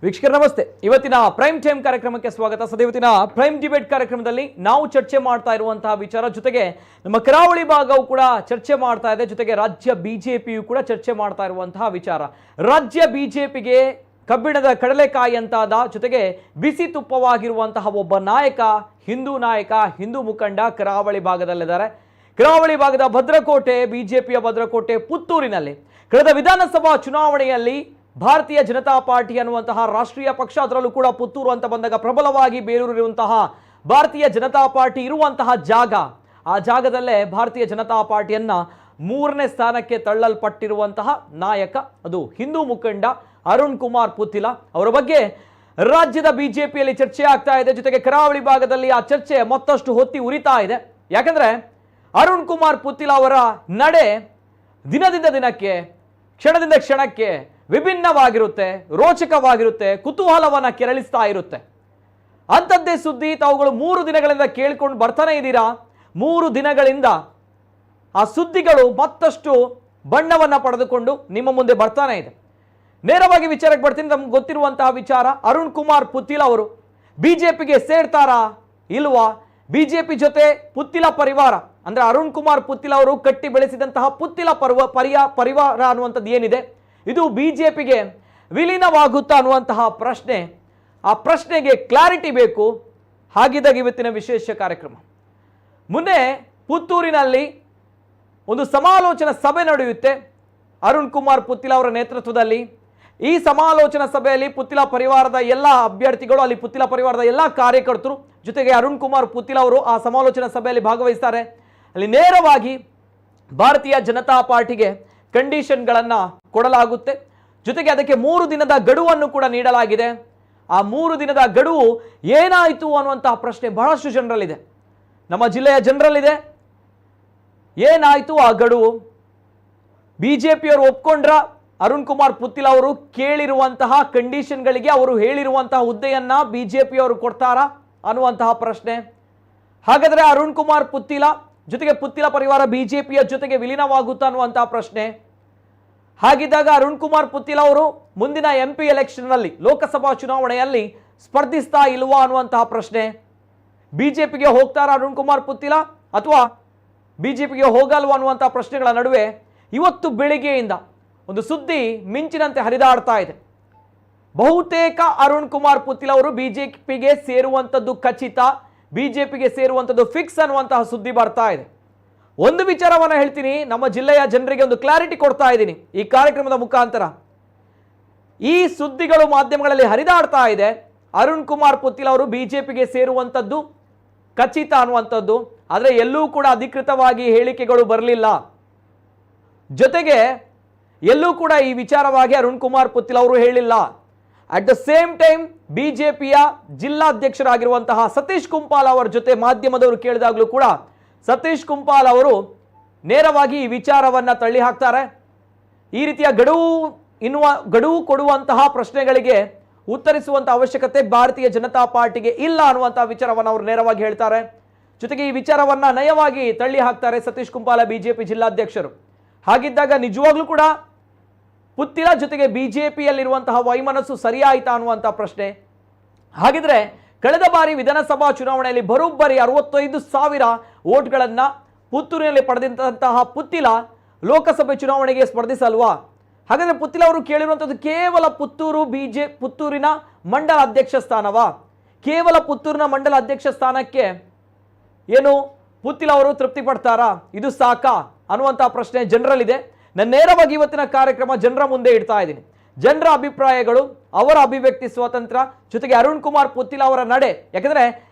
ವೀಕ್ಷಕರ ನಮಸ್ತೆ. ಇವತ್ತಿನ ಪ್ರೈಮ್ ಟೈಮ್ ಕಾರ್ಯಕ್ರಮಕ್ಕೆ ಸ್ವಾಗತ. ಇವತ್ತಿನ ಪ್ರೈಮ್ ಡಿಬೇಟ್ ಕಾರ್ಯಕ್ರಮದಲ್ಲಿ ನಾವು ಚರ್ಚೆ ಮಾಡ್ತಾ ಇರುವಂತಹ ವಿಚಾರ ಜೊತೆಗೆ ನಮ್ಮ ಕರಾವಳಿ ಭಾಗವು ಕೂಡ ಚರ್ಚೆ ಮಾಡ್ತಾ ಇದೆ, ಜೊತೆಗೆ ರಾಜ್ಯ ಬಿಜೆಪಿಯು ಕೂಡ ಚರ್ಚೆ ಮಾಡ್ತಾ ಇರುವಂತಹ ವಿಚಾರ. ರಾಜ್ಯ ಬಿಜೆಪಿಗೆ ಕಬ್ಬಿಣದ ಕಡಲೆಕಾಯಿ ಅಂತಾದ, ಜೊತೆಗೆ ಬಿಸಿ ತುಪ್ಪವಾಗಿರುವಂತಹ ಒಬ್ಬ ನಾಯಕ, ಹಿಂದೂ ಮುಖಂಡ ಕರಾವಳಿ ಭಾಗದಲ್ಲಿದ್ದಾರೆ. ಕರಾವಳಿ ಭಾಗದ ಭದ್ರಕೋಟೆ, ಬಿಜೆಪಿಯ ಭದ್ರಕೋಟೆ ಪುತ್ತೂರಿನಲ್ಲಿ ಕಳೆದ ವಿಧಾನಸಭಾ ಚುನಾವಣೆಯಲ್ಲಿ ಭಾರತೀಯ ಜನತಾ ಪಾರ್ಟಿ ಅನ್ನುವಂತಹ ರಾಷ್ಟ್ರೀಯ ಪಕ್ಷ, ಅದರಲ್ಲೂ ಕೂಡ ಪುತ್ತೂರು ಅಂತ ಬಂದಾಗ ಪ್ರಬಲವಾಗಿ ಬೇರೂರಿರುವಂತಹ ಭಾರತೀಯ ಜನತಾ ಪಾರ್ಟಿ ಇರುವಂತಹ ಜಾಗ, ಆ ಜಾಗದಲ್ಲೇ ಭಾರತೀಯ ಜನತಾ ಪಾರ್ಟಿಯನ್ನ 3ನೇ ಸ್ಥಾನಕ್ಕೆ ತಳ್ಳಲ್ಪಟ್ಟಿರುವಂತಹ ನಾಯಕ, ಅದು ಹಿಂದೂ ಮುಖಂಡ ಅರುಣ್ ಕುಮಾರ್ ಪುತ್ತಿಲ ಅವರ ಬಗ್ಗೆ ರಾಜ್ಯದ ಬಿಜೆಪಿಯಲ್ಲಿ ಚರ್ಚೆ ಆಗ್ತಾ ಇದೆ. ಜೊತೆಗೆ ಕರಾವಳಿ ಭಾಗದಲ್ಲಿ ಆ ಚರ್ಚೆ ಮತ್ತಷ್ಟು ಹೊತ್ತಿ ಉರಿತಾ ಇದೆ. ಯಾಕಂದ್ರೆ ಅರುಣ್ ಕುಮಾರ್ ಪುತ್ತಿಲ ಅವರ ನಡೆ ದಿನದಿಂದ ದಿನಕ್ಕೆ, ಕ್ಷಣದಿಂದ ಕ್ಷಣಕ್ಕೆ ವಿಭಿನ್ನವಾಗಿರುತ್ತೆ, ರೋಚಕವಾಗಿರುತ್ತೆ, ಕುತೂಹಲವನ್ನ ಕೆರಳಿಸ್ತಾ ಇರುತ್ತೆ. ಅಂಥದ್ದೇ ಸುದ್ದಿ ತಾವುಗಳು 3 ದಿನಗಳಿಂದ ಕೇಳ್ಕೊಂಡು ಬರ್ತಾನೆ ಇದ್ದೀರಾ. 3 ದಿನಗಳಿಂದ ಆ ಸುದ್ದಿಗಳು ಮತ್ತಷ್ಟು ಬಣ್ಣವನ್ನ ಪಡೆದುಕೊಂಡು ನಿಮ್ಮ ಮುಂದೆ ಬರ್ತಾನೆ ಇದೆ. ನೇರವಾಗಿ ವಿಚಾರಕ್ಕೆ ಬರ್ತೀನಿ. ನಮ್ಗೆ ಗೊತ್ತಿರುವಂತಹ ವಿಚಾರ, ಅರುಣ್ ಕುಮಾರ್ ಪುತ್ತಿಲ ಅವರು ಬಿಜೆಪಿಗೆ ಸೇರ್ತಾರಾ ಇಲ್ವಾ? ಬಿಜೆಪಿ ಜೊತೆ ಪುತ್ತಿಲ ಪರಿವಾರ ಅಂದ್ರೆ ಅರುಣ್ ಕುಮಾರ್ ಪುತ್ತಿಲ ಅವರು ಕಟ್ಟಿ ಬೆಳೆಸಿದಂತಹ ಪುತ್ತಿಲ ಪರಿವಾರ ಅನ್ನುವಂಥದ್ದು ಏನಿದೆ, ಇದು ಬಿಜೆಪಿಗೆ ವಿಲೀನವಾಗುತ್ತಾ ಅನ್ನುವಂತಹ ಪ್ರಶ್ನೆ. ಆ ಪ್ರಶ್ನೆಗೆ ಕ್ಲಾರಿಟಿ ಬೇಕು. ಹಾಗಿದ್ದಾಗ ಇವತ್ತಿನ ವಿಶೇಷ ಕಾರ್ಯಕ್ರಮ. ಮೊನ್ನೆ ಪುತ್ತೂರಿನಲ್ಲಿ ಒಂದು ಸಮಾಲೋಚನಾ ಸಭೆ ನಡೆಯುತ್ತೆ ಅರುಣ್ ಕುಮಾರ್ ಪುತ್ತಿಲ ಅವರ ನೇತೃತ್ವದಲ್ಲಿ. ಈ ಸಮಾಲೋಚನಾ ಸಭೆಯಲ್ಲಿ ಪುತ್ತಿಲ ಪರಿವಾರದ ಎಲ್ಲ ಅಭ್ಯರ್ಥಿಗಳು, ಅಲ್ಲಿ ಪುತ್ತಿಲ ಪರಿವಾರದ ಎಲ್ಲ ಕಾರ್ಯಕರ್ತರು, ಜೊತೆಗೆ ಅರುಣ್ ಕುಮಾರ್ ಪುತ್ತಿಲ ಅವರು ಆ ಸಮಾಲೋಚನಾ ಸಭೆಯಲ್ಲಿ ಭಾಗವಹಿಸ್ತಾರೆ. ಅಲ್ಲಿ ನೇರವಾಗಿ ಭಾರತೀಯ ಜನತಾ ಪಾರ್ಟಿಗೆ ಕಂಡೀಷನ್ಗಳನ್ನು ಕೊಡಲಾಗುತ್ತೆ. ಜೊತೆಗೆ ಅದಕ್ಕೆ 3 ದಿನದ ಗಡುವನ್ನು ಕೂಡ ನೀಡಲಾಗಿದೆ. ಆ 3 ದಿನದ ಗಡುವು ಏನಾಯಿತು ಅನ್ನುವಂತಹ ಪ್ರಶ್ನೆ ಬಹಳಷ್ಟು ಜನರಲ್ಲಿದೆ, ನಮ್ಮ ಜಿಲ್ಲೆಯ ಜನರಲ್ಲಿದೆ. ಏನಾಯಿತು ಆ ಗಡುವು? ಬಿಜೆಪಿಯವರು ಒಪ್ಕೊಂಡ್ರ ಅರುಣ್ ಕುಮಾರ್ ಪುತ್ತಿಲ ಅವರು ಕೇಳಿರುವಂತಹ ಕಂಡೀಷನ್ಗಳಿಗೆ ಅವರು ಹೇಳಿರುವಂತಹ ಹುದ್ದೆಯನ್ನ ಬಿಜೆಪಿಯವರು ಕೊಡ್ತಾರಾ ಅನ್ನುವಂತಹ ಪ್ರಶ್ನೆ. ಹಾಗಾದರೆ ಅರುಣ್ ಕುಮಾರ್ ಪುತ್ತಿಲ ಜೊತೆಗೆ ಪುತ್ತಿಲ ಪರಿವಾರ ಬಿಜೆಪಿಯ ಜೊತೆಗೆ ವಿಲೀನವಾಗುತ್ತಾ ಅನ್ನುವಂತಹ ಪ್ರಶ್ನೆ. ಹಾಗಿದ್ದಾಗ ಅರುಣ್ ಕುಮಾರ್ ಪುತ್ತಿಲ ಅವರು ಮುಂದಿನ MP ಎಲೆಕ್ಷನ್ನಲ್ಲಿ, ಲೋಕಸಭಾ ಚುನಾವಣೆಯಲ್ಲಿ ಸ್ಪರ್ಧಿಸ್ತಾ ಇಲ್ವಾ ಅನ್ನುವಂತಹ ಪ್ರಶ್ನೆ. ಬಿಜೆಪಿಗೆ ಹೋಗ್ತಾರಾ ಅರುಣ್ ಕುಮಾರ್ ಪುತ್ತಿಲ ಅಥವಾ ಬಿಜೆಪಿಗೆ ಹೋಗಲ್ವಾ ಅನ್ನುವಂತಹ ಪ್ರಶ್ನೆಗಳ ನಡುವೆ ಇವತ್ತು ಬೆಳಿಗ್ಗೆಯಿಂದ ಒಂದು ಸುದ್ದಿ ಮಿಂಚಿನಂತೆ ಹರಿದಾಡ್ತಾ ಇದೆ. ಬಹುತೇಕ ಅರುಣ್ ಕುಮಾರ್ ಪುತ್ತಿಲ ಅವರು ಬಿಜೆಪಿಗೆ ಸೇರುವಂಥದ್ದು ಖಚಿತ, ಬಿಜೆಪಿಗೆ ಸೇರುವಂಥದ್ದು ಫಿಕ್ಸ್ ಅನ್ನುವಂತಹ ಸುದ್ದಿ ಬರ್ತಾ ಇದೆ. ಒಂದು ವಿಚಾರವನ್ನು ಹೇಳ್ತೀನಿ, ನಮ್ಮ ಜಿಲ್ಲೆಯ ಜನರಿಗೆ ಒಂದು ಕ್ಲಾರಿಟಿ ಕೊಡ್ತಾ ಇದ್ದೀನಿ ಈ ಕಾರ್ಯಕ್ರಮದ ಮುಖಾಂತರ. ಈ ಸುದ್ದಿಗಳು ಮಾಧ್ಯಮಗಳಲ್ಲಿ ಹರಿದಾಡ್ತಾ ಇದೆ, ಅರುಣ್ ಕುಮಾರ್ ಪುತ್ತಿಲ ಅವರು ಬಿಜೆಪಿಗೆ ಸೇರುವಂಥದ್ದು ಖಚಿತ ಅನ್ನುವಂಥದ್ದು. ಆದರೆ ಎಲ್ಲೂ ಕೂಡ ಅಧಿಕೃತವಾಗಿ ಹೇಳಿಕೆಗಳು ಬರಲಿಲ್ಲ. ಜೊತೆಗೆ ಎಲ್ಲೂ ಕೂಡ ಈ ವಿಚಾರವಾಗಿ ಅರುಣ್ ಕುಮಾರ್ ಪುತ್ತಿಲ ಅವರು ಹೇಳಿಲ್ಲ. ಅಟ್ ದ ಸೇಮ್ ಟೈಮ್ ಬಿಜೆಪಿಯ ಜಿಲ್ಲಾಧ್ಯಕ್ಷರಾಗಿರುವಂತಹ ಸತೀಶ್ ಕುಂಪಾಲ್ ಅವರ ಜೊತೆ ಮಾಧ್ಯಮದವರು ಕೇಳಿದಾಗಲೂ ಕೂಡ ಸತೀಶ್ ಕುಂಪಾಲ್ ಅವರು ನೇರವಾಗಿ ಈ ವಿಚಾರವನ್ನು ತಳ್ಳಿ ಹಾಕ್ತಾರೆ. ಈ ರೀತಿಯ ಗಡುವು ಕೊಡುವಂತಹ ಪ್ರಶ್ನೆಗಳಿಗೆ ಉತ್ತರಿಸುವಂತಹ ಅವಶ್ಯಕತೆ ಭಾರತೀಯ ಜನತಾ ಪಾರ್ಟಿಗೆ ಇಲ್ಲ ಅನ್ನುವಂತಹ ವಿಚಾರವನ್ನು ಅವರು ನೇರವಾಗಿ ಹೇಳ್ತಾರೆ. ಜೊತೆಗೆ ಈ ವಿಚಾರವನ್ನು ನಯವಾಗಿ ತಳ್ಳಿ ಹಾಕ್ತಾರೆ ಸತೀಶ್ ಕುಂಪಾಲ, ಬಿಜೆಪಿ ಜಿಲ್ಲಾಧ್ಯಕ್ಷರು. ಹಾಗಿದ್ದಾಗ ನಿಜವಾಗ್ಲೂ ಕೂಡ ಪುತ್ತಿಲ ಜೊತೆಗೆ ಬಿಜೆಪಿಯಲ್ಲಿರುವಂತಹ ವೈಮನಸ್ಸು ಸರಿಯಾಯಿತಾ ಅನ್ನುವಂತಹ ಪ್ರಶ್ನೆ. ಹಾಗಿದ್ರೆ ಕಳೆದ ಬಾರಿ ವಿಧಾನಸಭಾ ಚುನಾವಣೆಯಲ್ಲಿ ಬರೋಬ್ಬರಿ 65,000 ವೋಟ್ಗಳನ್ನು ಪುತ್ತೂರಿನಲ್ಲಿ ಪಡೆದಂತಹ ಪುತ್ತಿಲ ಲೋಕಸಭೆ ಚುನಾವಣೆಗೆ ಸ್ಪರ್ಧಿಸಲ್ವಾ? ಹಾಗಾದ್ರೆ ಪುತ್ತಿಲ ಅವರು ಕೇಳಿರುವಂಥದ್ದು ಕೇವಲ ಪುತ್ತೂರಿನ ಮಂಡಲ ಅಧ್ಯಕ್ಷ ಸ್ಥಾನವಾ? ಕೇವಲ ಪುತ್ತೂರಿನ ಮಂಡಲ ಅಧ್ಯಕ್ಷ ಸ್ಥಾನಕ್ಕೆ ಏನು ಪುತ್ತಿಲ ಅವರು ತೃಪ್ತಿ ಪಡ್ತಾರಾ? ಇದು ಸಾಕಾ ಅನ್ನುವಂತಹ ಪ್ರಶ್ನೆ ಜನರಲ್ಲಿದೆ. ನಾನು ನೇರವಾಗಿ ಇವತ್ತಿನ ಕಾರ್ಯಕ್ರಮ ಜನರ ಮುಂದೆ ಇಡ್ತಾ ಇದ್ದೀನಿ. ಜನರ ಅಭಿಪ್ರಾಯಗಳು, ಅವರ ಅಭಿವ್ಯಕ್ತಿ ಸ್ವಾತಂತ್ರ್ಯ, ಜೊತೆಗೆ ಅರುಣ್ ಕುಮಾರ್ ಪುತ್ತಿಲ ಅವರ ನಡೆ. ಯಾಕಂದ್ರೆ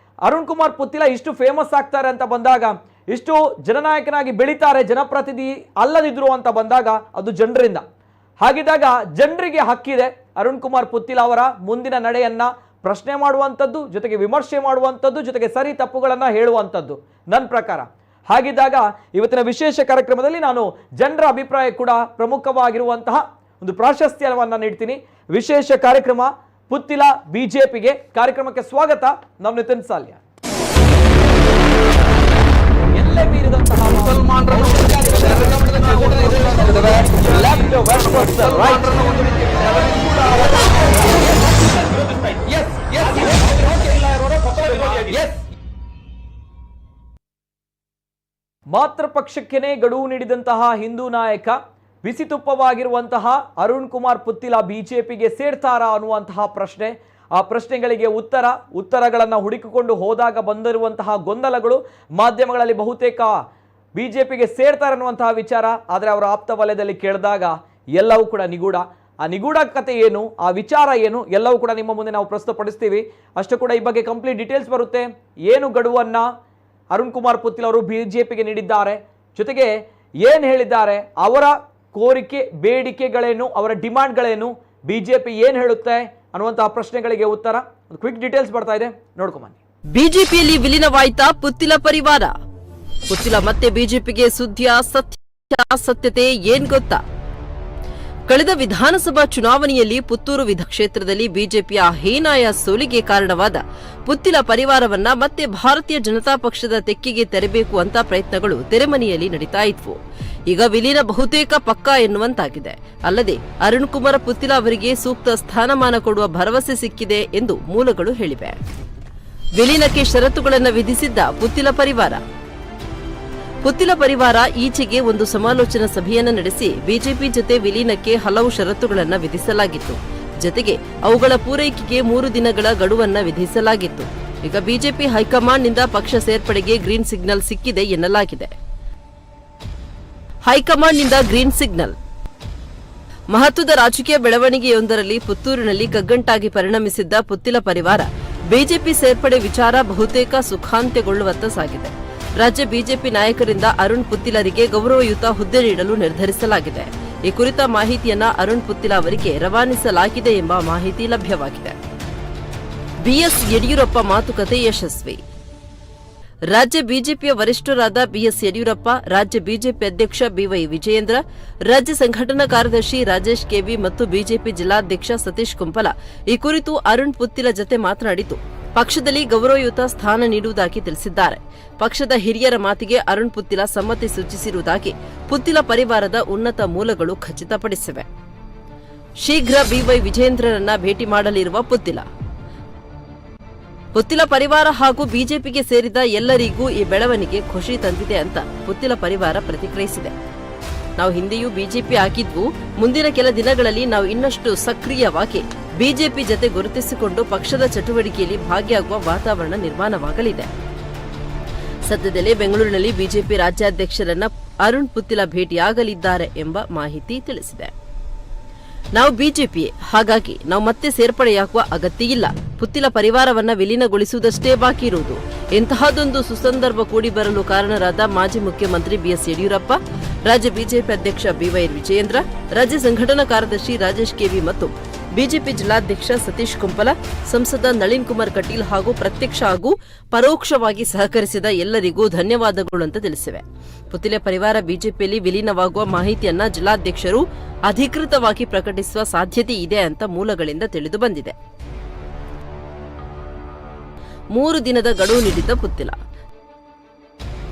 ಅರುಣ್ ಕುಮಾರ್ ಪುತ್ತಿಲ ಇಷ್ಟು ಫೇಮಸ್ ಆಗ್ತಾರೆ ಅಂತ ಬಂದಾಗ, ಇಷ್ಟು ಜನನಾಯಕನಾಗಿ ಬೆಳೀತಾರೆ ಜನಪ್ರತಿನಿಧಿ ಅಲ್ಲದಿದ್ರು ಅಂತ ಬಂದಾಗ ಅದು ಜನರಿಂದ. ಹಾಗಿದ್ದಾಗ ಜನರಿಗೆ ಹಕ್ಕಿದೆ ಅರುಣ್ ಕುಮಾರ್ ಪುತ್ತಿಲ ಅವರ ಮುಂದಿನ ನಡೆಯನ್ನ ಪ್ರಶ್ನೆ ಮಾಡುವಂಥದ್ದು, ಜೊತೆಗೆ ವಿಮರ್ಶೆ ಮಾಡುವಂಥದ್ದು, ಜೊತೆಗೆ ಸರಿ ತಪ್ಪುಗಳನ್ನು ಹೇಳುವಂಥದ್ದು ನನ್ನ ಪ್ರಕಾರ. ಹಾಗಿದ್ದಾಗ ಇವತ್ತಿನ ವಿಶೇಷ ಕಾರ್ಯಕ್ರಮದಲ್ಲಿ ನಾನು ಜನರ ಅಭಿಪ್ರಾಯ ಕೂಡ ಪ್ರಮುಖವಾಗಿರುವಂತಹ ಒಂದು ಪ್ರಾಶಸ್ತ್ಯವನ್ನು ನೀಡ್ತೀನಿ. ವಿಶೇಷ ಕಾರ್ಯಕ್ರಮ ಪುತ್ತಿಲ ಬಿಜೆಪಿಗೆ. ಕಾರ್ಯಕ್ರಮಕ್ಕೆ ಸ್ವಾಗತ. ನಾನು ನಿತಿನ್ ಸಾಲ್ಯ. ಎಲ್ಲೇ ಮೀರಿದಂತಹ ಮುಸಲ್ಮಾನರನ್ನು ಮಾತೃ ಪಕ್ಷಕ್ಕೇನೆ ಗಡುವು ನೀಡಿದಂತಹ ಹಿಂದೂ ನಾಯಕ ಬಿಸಿತುಪ್ಪವಾಗಿರುವಂತಹ ಅರುಣ್ ಕುಮಾರ್ ಪುತ್ತಿಲ ಬಿಜೆಪಿಗೆ ಸೇರ್ತಾರಾ ಅನ್ನುವಂತಹ ಪ್ರಶ್ನೆ. ಆ ಪ್ರಶ್ನೆಗಳಿಗೆ ಉತ್ತರಗಳನ್ನು ಹುಡುಕಿಕೊಂಡು ಹೋದಾಗ ಬಂದಿರುವಂತಹ ಗೊಂದಲಗಳು ಮಾಧ್ಯಮಗಳಲ್ಲಿ ಬಹುತೇಕ ಬಿಜೆಪಿಗೆ ಸೇರ್ತಾರೆ ಅನ್ನುವಂತಹ ವಿಚಾರ. ಆದರೆ ಅವರ ಆಪ್ತ ವಲಯದಲ್ಲಿ ಕೇಳಿದಾಗ ಎಲ್ಲವೂ ಕೂಡ ನಿಗೂಢ. ಆ ನಿಗೂಢ ಕತೆ ಏನು, ಆ ವಿಚಾರ ಏನು, ಎಲ್ಲವೂ ಕೂಡ ನಿಮ್ಮ ಮುಂದೆ ನಾವು ಪ್ರಸ್ತುತಪಡಿಸ್ತೀವಿ. ಅಷ್ಟು ಕೂಡ ಈ ಬಗ್ಗೆ ಕಂಪ್ಲೀಟ್ ಡೀಟೇಲ್ಸ್ ಬರುತ್ತೆ. ಏನು ಗಡುವನ್ನ ಅರುಣ್ ಕುಮಾರ್ ಪುತ್ತಿಲ್ ಅವರು ಬಿಜೆಪಿಗೆ ನೀಡಿದ್ದಾರೆ, ಜೊತೆಗೆ ಏನು ಹೇಳಿದ್ದಾರೆ, ಅವರ ಕೋರಿಕೆ ಬೇಡಿಕೆಗಳೇನು, ಅವರ ಡಿಮಾಂಡ್ಗಳೇನು, ಬಿಜೆಪಿ ಏನು ಹೇಳುತ್ತೆ ಅನ್ನುವಂತಹ ಪ್ರಶ್ನೆಗಳಿಗೆ ಉತ್ತರ ಒಂದು ಕ್ವಿಕ್ ಡೀಟೇಲ್ಸ್ ಬರ್ತಾ ಇದೆ, ನೋಡ್ಕೊಂಬನ್ನಿ. ಬಿಜೆಪಿಯಲ್ಲಿ ವಿಲೀನವಾಯ್ತಾ ಪುತ್ತಿಲ ಪರಿವಾರ? ಪುತ್ತಿಲ ಮತ್ತೆ ಬಿಜೆಪಿಗೆ ಸತ್ಯತೆ ಏನ್ ಗೊತ್ತಾ? ಕಳೆದ ವಿಧಾನಸಭಾ ಚುನಾವಣೆಯಲ್ಲಿ ಪುತ್ತೂರು ಕ್ಷೇತ್ರದಲ್ಲಿ ಬಿಜೆಪಿಯ ಹೀನಾಯ ಸೋಲಿಗೆ ಕಾರಣವಾದ ಪುತ್ತಿಲ ಪರಿವಾರವನ್ನ ಮತ್ತೆ ಭಾರತೀಯ ಜನತಾ ಪಕ್ಷದ ತೆಕ್ಕೆಗೆ ತರಬೇಕು ಅಂತ ಪ್ರಯತ್ನಗಳು ತೆರೆಮನೆಯಲ್ಲಿ ನಡೀತಾ ಇದ್ವು. ಈಗ ವಿಲೀನ ಬಹುತೇಕ ಪಕ್ಕಾ ಎನ್ನುವಂತಾಗಿದೆ. ಅಲ್ಲದೆ ಅರುಣ್ ಕುಮಾರ್ ಪುತ್ತಿಲ ಅವರಿಗೆ ಸೂಕ್ತ ಸ್ಥಾನಮಾನ ಕೊಡುವ ಭರವಸೆ ಸಿಕ್ಕಿದೆ ಎಂದು ಮೂಲಗಳು ಹೇಳಿವೆ. ವಿಲೀನಕ್ಕೆ ಷರತ್ತುಗಳನ್ನು ವಿಧಿಸಿದ್ದ ಪುತ್ತಿಲ ಪರಿವಾರ. ಪುತ್ತಿಲ ಪರಿವಾರ ಈಚೆಗೆ ಒಂದು ಸಮಾಲೋಚನಾ ಸಭೆಯನ್ನು ನಡೆಸಿ ಬಿಜೆಪಿ ಜೊತೆ ವಿಲೀನಕ್ಕೆ ಹಲವು ಷರತ್ತುಗಳನ್ನು ವಿಧಿಸಲಾಗಿತ್ತು. ಜೊತೆಗೆ ಅವುಗಳ ಪೂರೈಕೆಗೆ 3 ದಿನಗಳ ಗಡುವನ್ನ ವಿಧಿಸಲಾಗಿತ್ತು. ಈಗ ಬಿಜೆಪಿ ಹೈಕಮಾಂಡ್ನಿಂದ ಪಕ್ಷ ಸೇರ್ಪಡೆಗೆ ಗ್ರೀನ್ ಸಿಗ್ನಲ್ ಸಿಕ್ಕಿದೆ ಎನ್ನಲಾಗಿದೆ. ಹೈಕಮಾಂಡ್ನಿಂದ ಗ್ರೀನ್ ಸಿಗ್ನಲ್. ಮಹತ್ವದ ರಾಜಕೀಯ ಬೆಳವಣಿಗೆಯೊಂದರಲ್ಲಿ ಪುತ್ತೂರಿನಲ್ಲಿ ಕಗ್ಗಂಟಾಗಿ ಪರಿಣಮಿಸಿದ್ದ ಪುತ್ತಿಲ ಪರಿವಾರ ಬಿಜೆಪಿ ಸೇರ್ಪಡೆ ವಿಚಾರ ಬಹುತೇಕ ಸುಖಾಂತ್ಯಗೊಳ್ಳುವತ್ತ ಸಾಗಿದೆ. ರಾಜ್ಯ ಬಿಜೆಪಿ ನಾಯಕರಿಂದ ಅರುಣ್ ಪುತ್ತಿಲರಿಗೆ ಗೌರವಯುತ ಹುದ್ದೆ ನೀಡಲು ನಿರ್ಧರಿಸಲಾಗಿದೆ. ಈ ಕುರಿತ ಮಾಹಿತಿಯನ್ನ ಅರುಣ್ ಪುತ್ತಿಲ ಅವರಿಗೆ ರವಾನಿಸಲಾಗಿದೆ ಎಂಬ ಮಾಹಿತಿ ಲಭ್ಯವಾಗಿದೆ. ಬಿಎಸ್ ಯಡಿಯೂರಪ್ಪ ಮಾತುಕತೆ ಯಶಸ್ವಿ. ರಾಜ್ಯ ಬಿಜೆಪಿಯ ವರಿಷ್ಠರಾದ ಬಿಎಸ್ ಯಡಿಯೂರಪ್ಪ, ರಾಜ್ಯ ಬಿಜೆಪಿ ಅಧ್ಯಕ್ಷ ಬಿವೈ ವಿಜಯೇಂದ್ರ, ರಾಜ್ಯ ಸಂಘಟನಾ ಕಾರ್ಯದರ್ಶಿ ರಾಜೇಶ್ ಕೆವಿ ಮತ್ತು ಬಿಜೆಪಿ ಜಿಲ್ಲಾಧ್ಯಕ್ಷ ಸತೀಶ್ ಕುಂಪಲ ಈ ಕುರಿತು ಅರುಣ್ ಪುತ್ತಿಲ ಜತೆ ಮಾತನಾಡಿತು. ಪಕ್ಷದಲ್ಲಿ ಗೌರವಯುತ ಸ್ಥಾನ ನೀಡುವುದಾಗಿ ತಿಳಿಸಿದ್ದಾರೆ. ಪಕ್ಷದ ಹಿರಿಯರ ಮಾತಿಗೆ ಅರುಣ್ ಪುತ್ತಿಲ ಸಮ್ಮತಿ ಸೂಚಿಸಿರುವುದಾಗಿ ಪುತ್ತಿಲ ಪರಿವಾರದ ಉನ್ನತ ಮೂಲಗಳು ಖಚಿತಪಡಿಸಿವೆ. ಶೀಘ್ರ ಬಿವೈ ವಿಜಯೇಂದ್ರರನ್ನ ಭೇಟಿ ಮಾಡಲಿರುವ ಪುತ್ತಿಲ. ಪುತ್ತಿಲ ಪರಿವಾರ ಹಾಗೂ ಬಿಜೆಪಿಗೆ ಸೇರಿದ ಎಲ್ಲರಿಗೂ ಈ ಬೆಳವಣಿಗೆ ಖುಷಿ ತಂದಿದೆ ಅಂತ ಪುತ್ತಿಲ ಪರಿವಾರ ಪ್ರತಿಕ್ರಿಯಿಸಿದೆ. ನಾವು ಹಿಂದೆಯೂ ಬಿಜೆಪಿ ಆಗಿದ್ವು. ಮುಂದಿನ ಕೆಲ ದಿನಗಳಲ್ಲಿ ನಾವು ಇನ್ನಷ್ಟು ಸಕ್ರಿಯವಾಗಿ ಬಿಜೆಪಿ ಜತೆ ಗುರುತಿಸಿಕೊಂಡು ಪಕ್ಷದ ಚಟುವಟಿಕೆಯಲ್ಲಿ ಭಾಗಿಯಾಗುವ ವಾತಾವರಣ ನಿರ್ಮಾಣವಾಗಲಿದೆ. ಸದ್ಯದಲ್ಲೇ ಬೆಂಗಳೂರಿನಲ್ಲಿ ಬಿಜೆಪಿ ರಾಜ್ಯಾಧ್ಯಕ್ಷರನ್ನ ಅರುಣ್ ಪುತ್ತಿಲ ಭೇಟಿಯಾಗಲಿದ್ದಾರೆ ಎಂಬ ಮಾಹಿತಿ ತಿಳಿಸಿದೆ. ನಾವು ಬಿಜೆಪಿಯೇ, ಹಾಗಾಗಿ ನಾವು ಮತ್ತೆ ಸೇರ್ಪಡೆಯಾಗುವ ಅಗತ್ಯ ಇಲ್ಲ. ಪುತ್ತಿಲ ಪರಿವಾರವನ್ನ ವಿಲೀನಗೊಳಿಸುವುದಷ್ಟೇ ಬಾಕಿ ಇರುವುದು. ಇಂತಹದೊಂದು ಸುಸಂದರ್ಭ ಕೂಡಿ ಬರಲು ಕಾರಣರಾದ ಮಾಜಿ ಮುಖ್ಯಮಂತ್ರಿ ಬಿಎಸ್ ಯಡಿಯೂರಪ್ಪ, ರಾಜ್ಯ ಬಿಜೆಪಿ ಅಧ್ಯಕ್ಷ ಬಿವೈ ವಿಜಯೇಂದ್ರ, ರಾಜ್ಯ ಸಂಘಟನಾ ಕಾರ್ಯದರ್ಶಿ ರಾಜೇಶ್ ಕೆವಿ ಮತ್ತು ಬಿಜೆಪಿ ಜಿಲ್ಲಾಧ್ಯಕ್ಷ ಸತೀಶ್ ಕುಂಪಲ, ಸಂಸದ ನಳಿನ್ ಕುಮಾರ್ ಕಟೀಲ್ ಹಾಗೂ ಪ್ರತ್ಯಕ್ಷ ಹಾಗೂ ಪರೋಕ್ಷವಾಗಿ ಸಹಕರಿಸಿದ ಎಲ್ಲರಿಗೂ ಧನ್ಯವಾದಗಳು ಅಂತ ತಿಳಿಸಿವೆ. ಪುತ್ತಿಲ ಪರಿವಾರ ಬಿಜೆಪಿಯಲ್ಲಿ ವಿಲೀನವಾಗುವ ಮಾಹಿತಿಯನ್ನ ಜಿಲ್ಲಾಧ್ಯಕ್ಷರು ಅಧಿಕೃತವಾಗಿ ಪ್ರಕಟಿಸುವ ಸಾಧ್ಯತೆ ಇದೆ ಅಂತ ಮೂಲಗಳಿಂದ ತಿಳಿದು ಬಂದಿದೆ. 3 ದಿನದ ಗಡುವು ನೀಡಿದ್ದ ಪುತ್ತಿಲ.